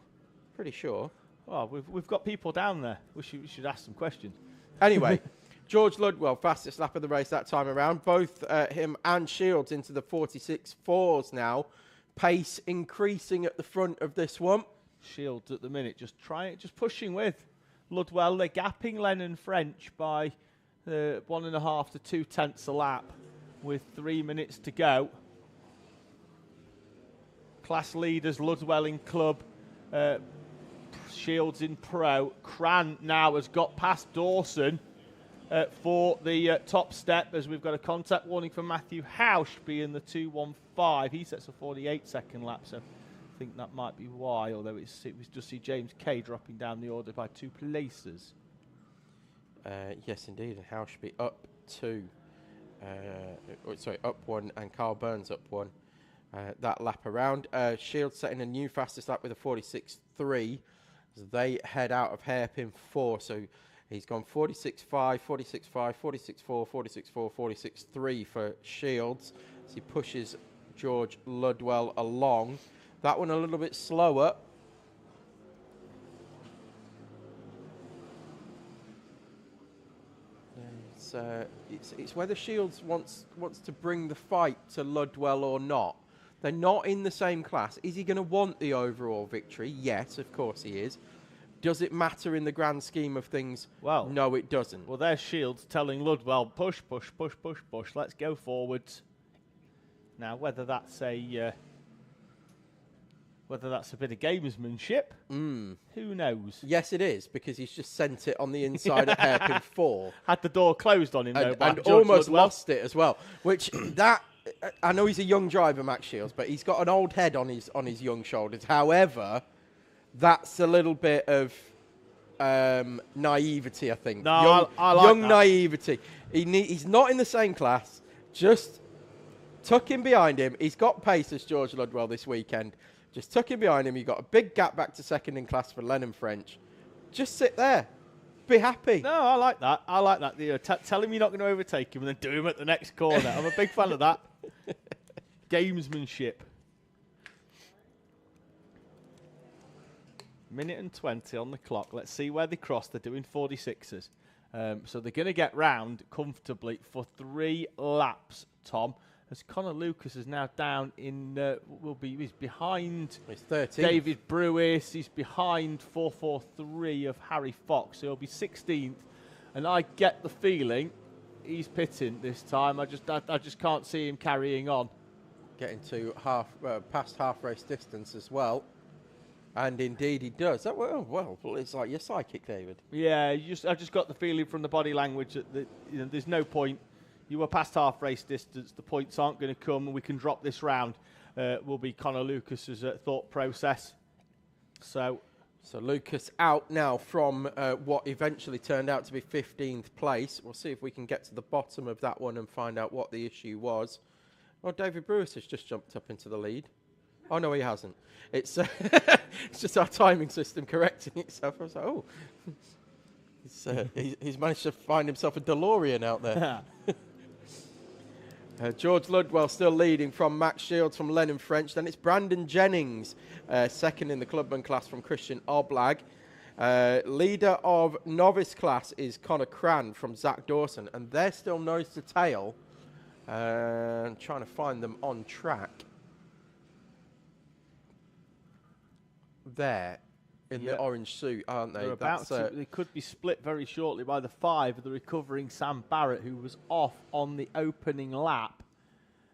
Pretty sure. Oh, we've got people down there. We should ask some questions. Anyway, George Ludwell, fastest lap of the race that time around. Both him and Shields into the 46.4s now. Pace increasing at the front of this one. Shields at the minute just pushing with Ludwell. They're gapping Lennon French by 1.5 to 0.2 a lap with 3 minutes to go. Class leaders, Ludwell in club, Shields in pro. Cran now has got past Dawson for the top step, as we've got a contact warning for Matthew Hauschby in the 2.15. He sets a 48-second lap, so I think that might be why, although we just see James Kay dropping down the order by 2 places. Yes, indeed, and Hauschby up 2. Up 1, and Carl Burns up 1. That lap around. Shields setting a new fastest lap with a 46.3 as they head out of hairpin 4. So he's gone 46.5, 46.5, 46.4, 46.4, 46.3 for Shields as he pushes George Ludwell along. That one a little bit slower. It's whether Shields wants to bring the fight to Ludwell or not. They're not in the same class. Is he going to want the overall victory? Yes, of course he is. Does it matter in the grand scheme of things? Well, no, it doesn't. Well, there's Shields telling Ludwell, push, push, push, push, push. Let's go forwards. Now, whether that's a bit of gamesmanship, who knows? Yes, it is, because he's just sent it on the inside at hairpin 4. Had the door closed on him, though, by and George almost Ludwell. lost it as well. Which that I know he's a young driver, Max Shields, but he's got an old head on his young shoulders. However, that's a little bit of naivety, I think. No, I like young that. naivety. He's not in the same class. Just tuck him behind him. He's got pace as George Ludwell this weekend. Just tuck him behind him. You've got a big gap back to second in class for Lennon French. Just sit there. Be happy. No, I like that. I like that. You know, tell him you're not going to overtake him and then do him at the next corner. I'm a big fan of that. Gamesmanship. Minute and 20 on the clock. Let's see where they cross. They're doing 46ers. So they're going to get round comfortably for 3 laps, Tom. As Connor Lucas is now down in, he's behind he's 13th. David Brewis. He's behind 443 of Harry Fox. So he'll be 16th. And I get the feeling he's pitting this time. I just can't see him carrying on. Getting to past half race distance as well. And indeed he does. Well, it's like you're psychic, David. Yeah, I just got the feeling from the body language that there's no point. You were past half race distance. The points aren't going to come, and we can drop this round. Will be Connor Lucas's thought process. So Lucas out now from what eventually turned out to be 15th place. We'll see if we can get to the bottom of that one and find out what the issue was. Oh, David Brewis has just jumped up into the lead. Oh, no, he hasn't. It's it's just our timing system correcting itself. I was like, oh, he's managed to find himself a DeLorean out there. George Ludwell still leading from Max Shields from Lennon French. Then it's Brandon Jennings, second in the clubman class from Christian Oblag. Leader of novice class is Connor Cran from Zach Dawson. And they're still nose to tail. Trying to find them on track. There in the orange suit, aren't they? They could be split very shortly by the 5 of the recovering Sam Barrett, who was off on the opening lap.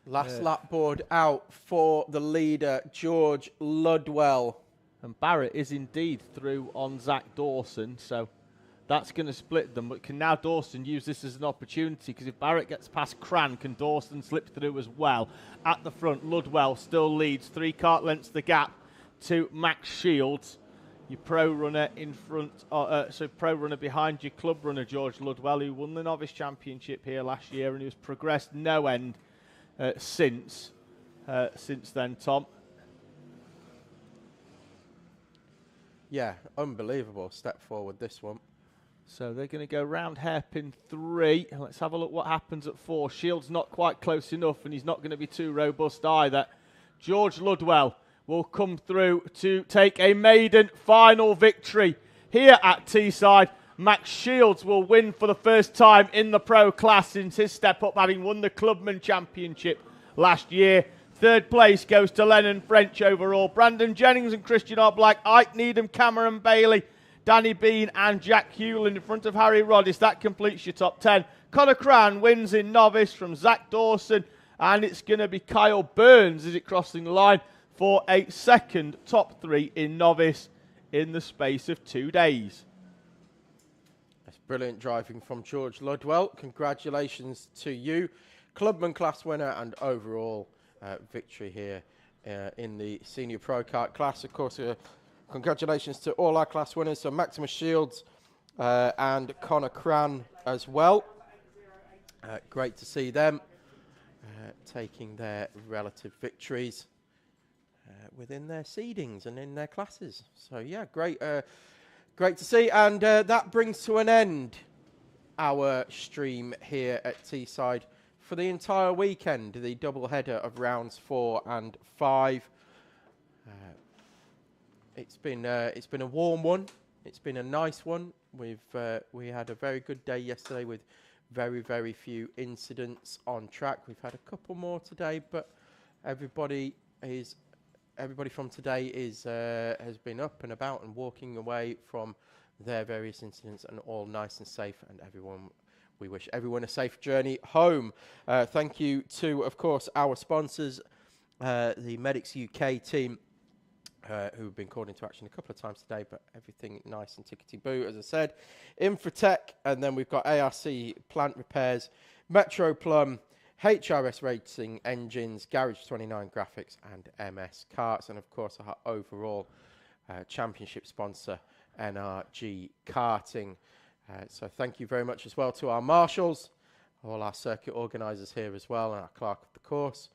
Last lap board out for the leader, George Ludwell. And Barrett is indeed through on Zach Dawson, so that's going to split them. But can now Dawson use this as an opportunity? Because if Barrett gets past Cran, can Dawson slip through as well? At the front, Ludwell still leads 3 kart lengths the gap to Max Shields. Your pro runner in front, pro runner behind your club runner, George Ludwell, who won the novice championship here last year and who's progressed no end since then, Tom. Yeah, unbelievable step forward, this one. So they're going to go round hairpin 3. Let's have a look what happens at 4. Shields not quite close enough, and he's not going to be too robust either. George Ludwell will come through to take a maiden final victory here at Teesside. Max Shields will win for the first time in the pro class since his step up, having won the Clubman Championship last year. 3rd place goes to Lennon French overall. Brandon Jennings and Christian Oblag, Ike Needham, Cameron Bailey, Danny Bean and Jack Hewland in front of Harry Roddis. That completes your top 10. Connor Cran wins in novice from Zach Dawson, and it's going to be Kyle Burns as it crossing the line for a second top 3 in novice in the space of 2 days. That's brilliant driving from George Ludwell. Congratulations to you. Clubman class winner and overall victory here in the Senior Pro Kart class. Of course, congratulations to all our class winners. So Maximus Shields and Connor Cran as well. Great to see them taking their relative victories within their seedings and in their classes. So yeah, great to see. And that brings to an end our stream here at Teesside for the entire weekend, the double header of rounds 4 and 5. It's been a warm one. It's been a nice one. We had a very good day yesterday with very few incidents on track. We've had a couple more today, but everybody is everybody from today has been up and about and walking away from their various incidents and all nice and safe, and we wish everyone a safe journey home. Thank you to, of course, our sponsors, the Medics UK team, who have been called into action a couple of times today, but everything nice and tickety-boo, as I said. Infratech, and then we've got ARC Plant Repairs, Metro Plum, HRS Racing Engines, Garage 29 Graphics, and MS Karts, and of course our overall championship sponsor, NRG Karting. So thank you very much as well to our marshals, all our circuit organisers here as well, and our clerk of the course,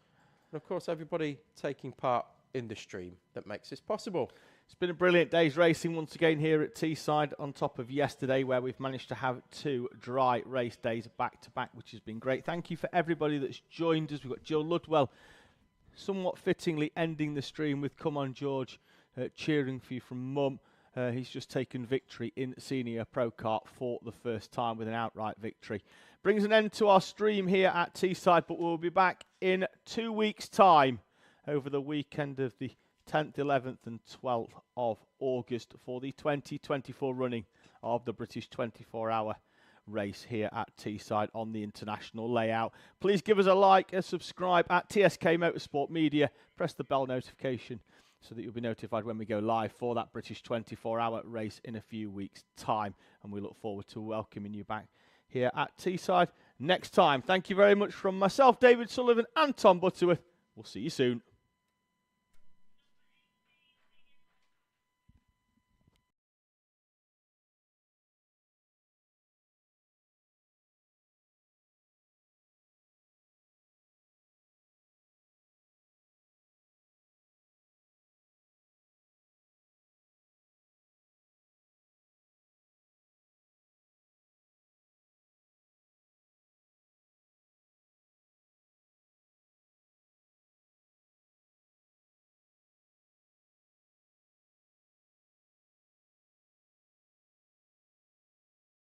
and of course everybody taking part in the stream that makes this possible. It's been a brilliant day's racing once again here at Teesside, on top of yesterday where we've managed to have 2 dry race days back to back, which has been great. Thank you for everybody that's joined us. We've got Jill Ludwell somewhat fittingly ending the stream with "Come on George," cheering for you from Mum. He's just taken victory in Senior Pro Kart for the first time with an outright victory. Brings an end to our stream here at Teesside, but we'll be back in 2 weeks' time over the weekend of the 10th, 11th and 12th of August for the 2024 running of the British 24-hour race here at Teesside on the international layout. Please give us a like, a subscribe at TSK-Motorsport Media. Press the bell notification so that you'll be notified when we go live for that British 24-hour race in a few weeks' time. And we look forward to welcoming you back here at Teesside next time. Thank you very much from myself, David Sullivan, and Tom Butterworth. We'll see you soon.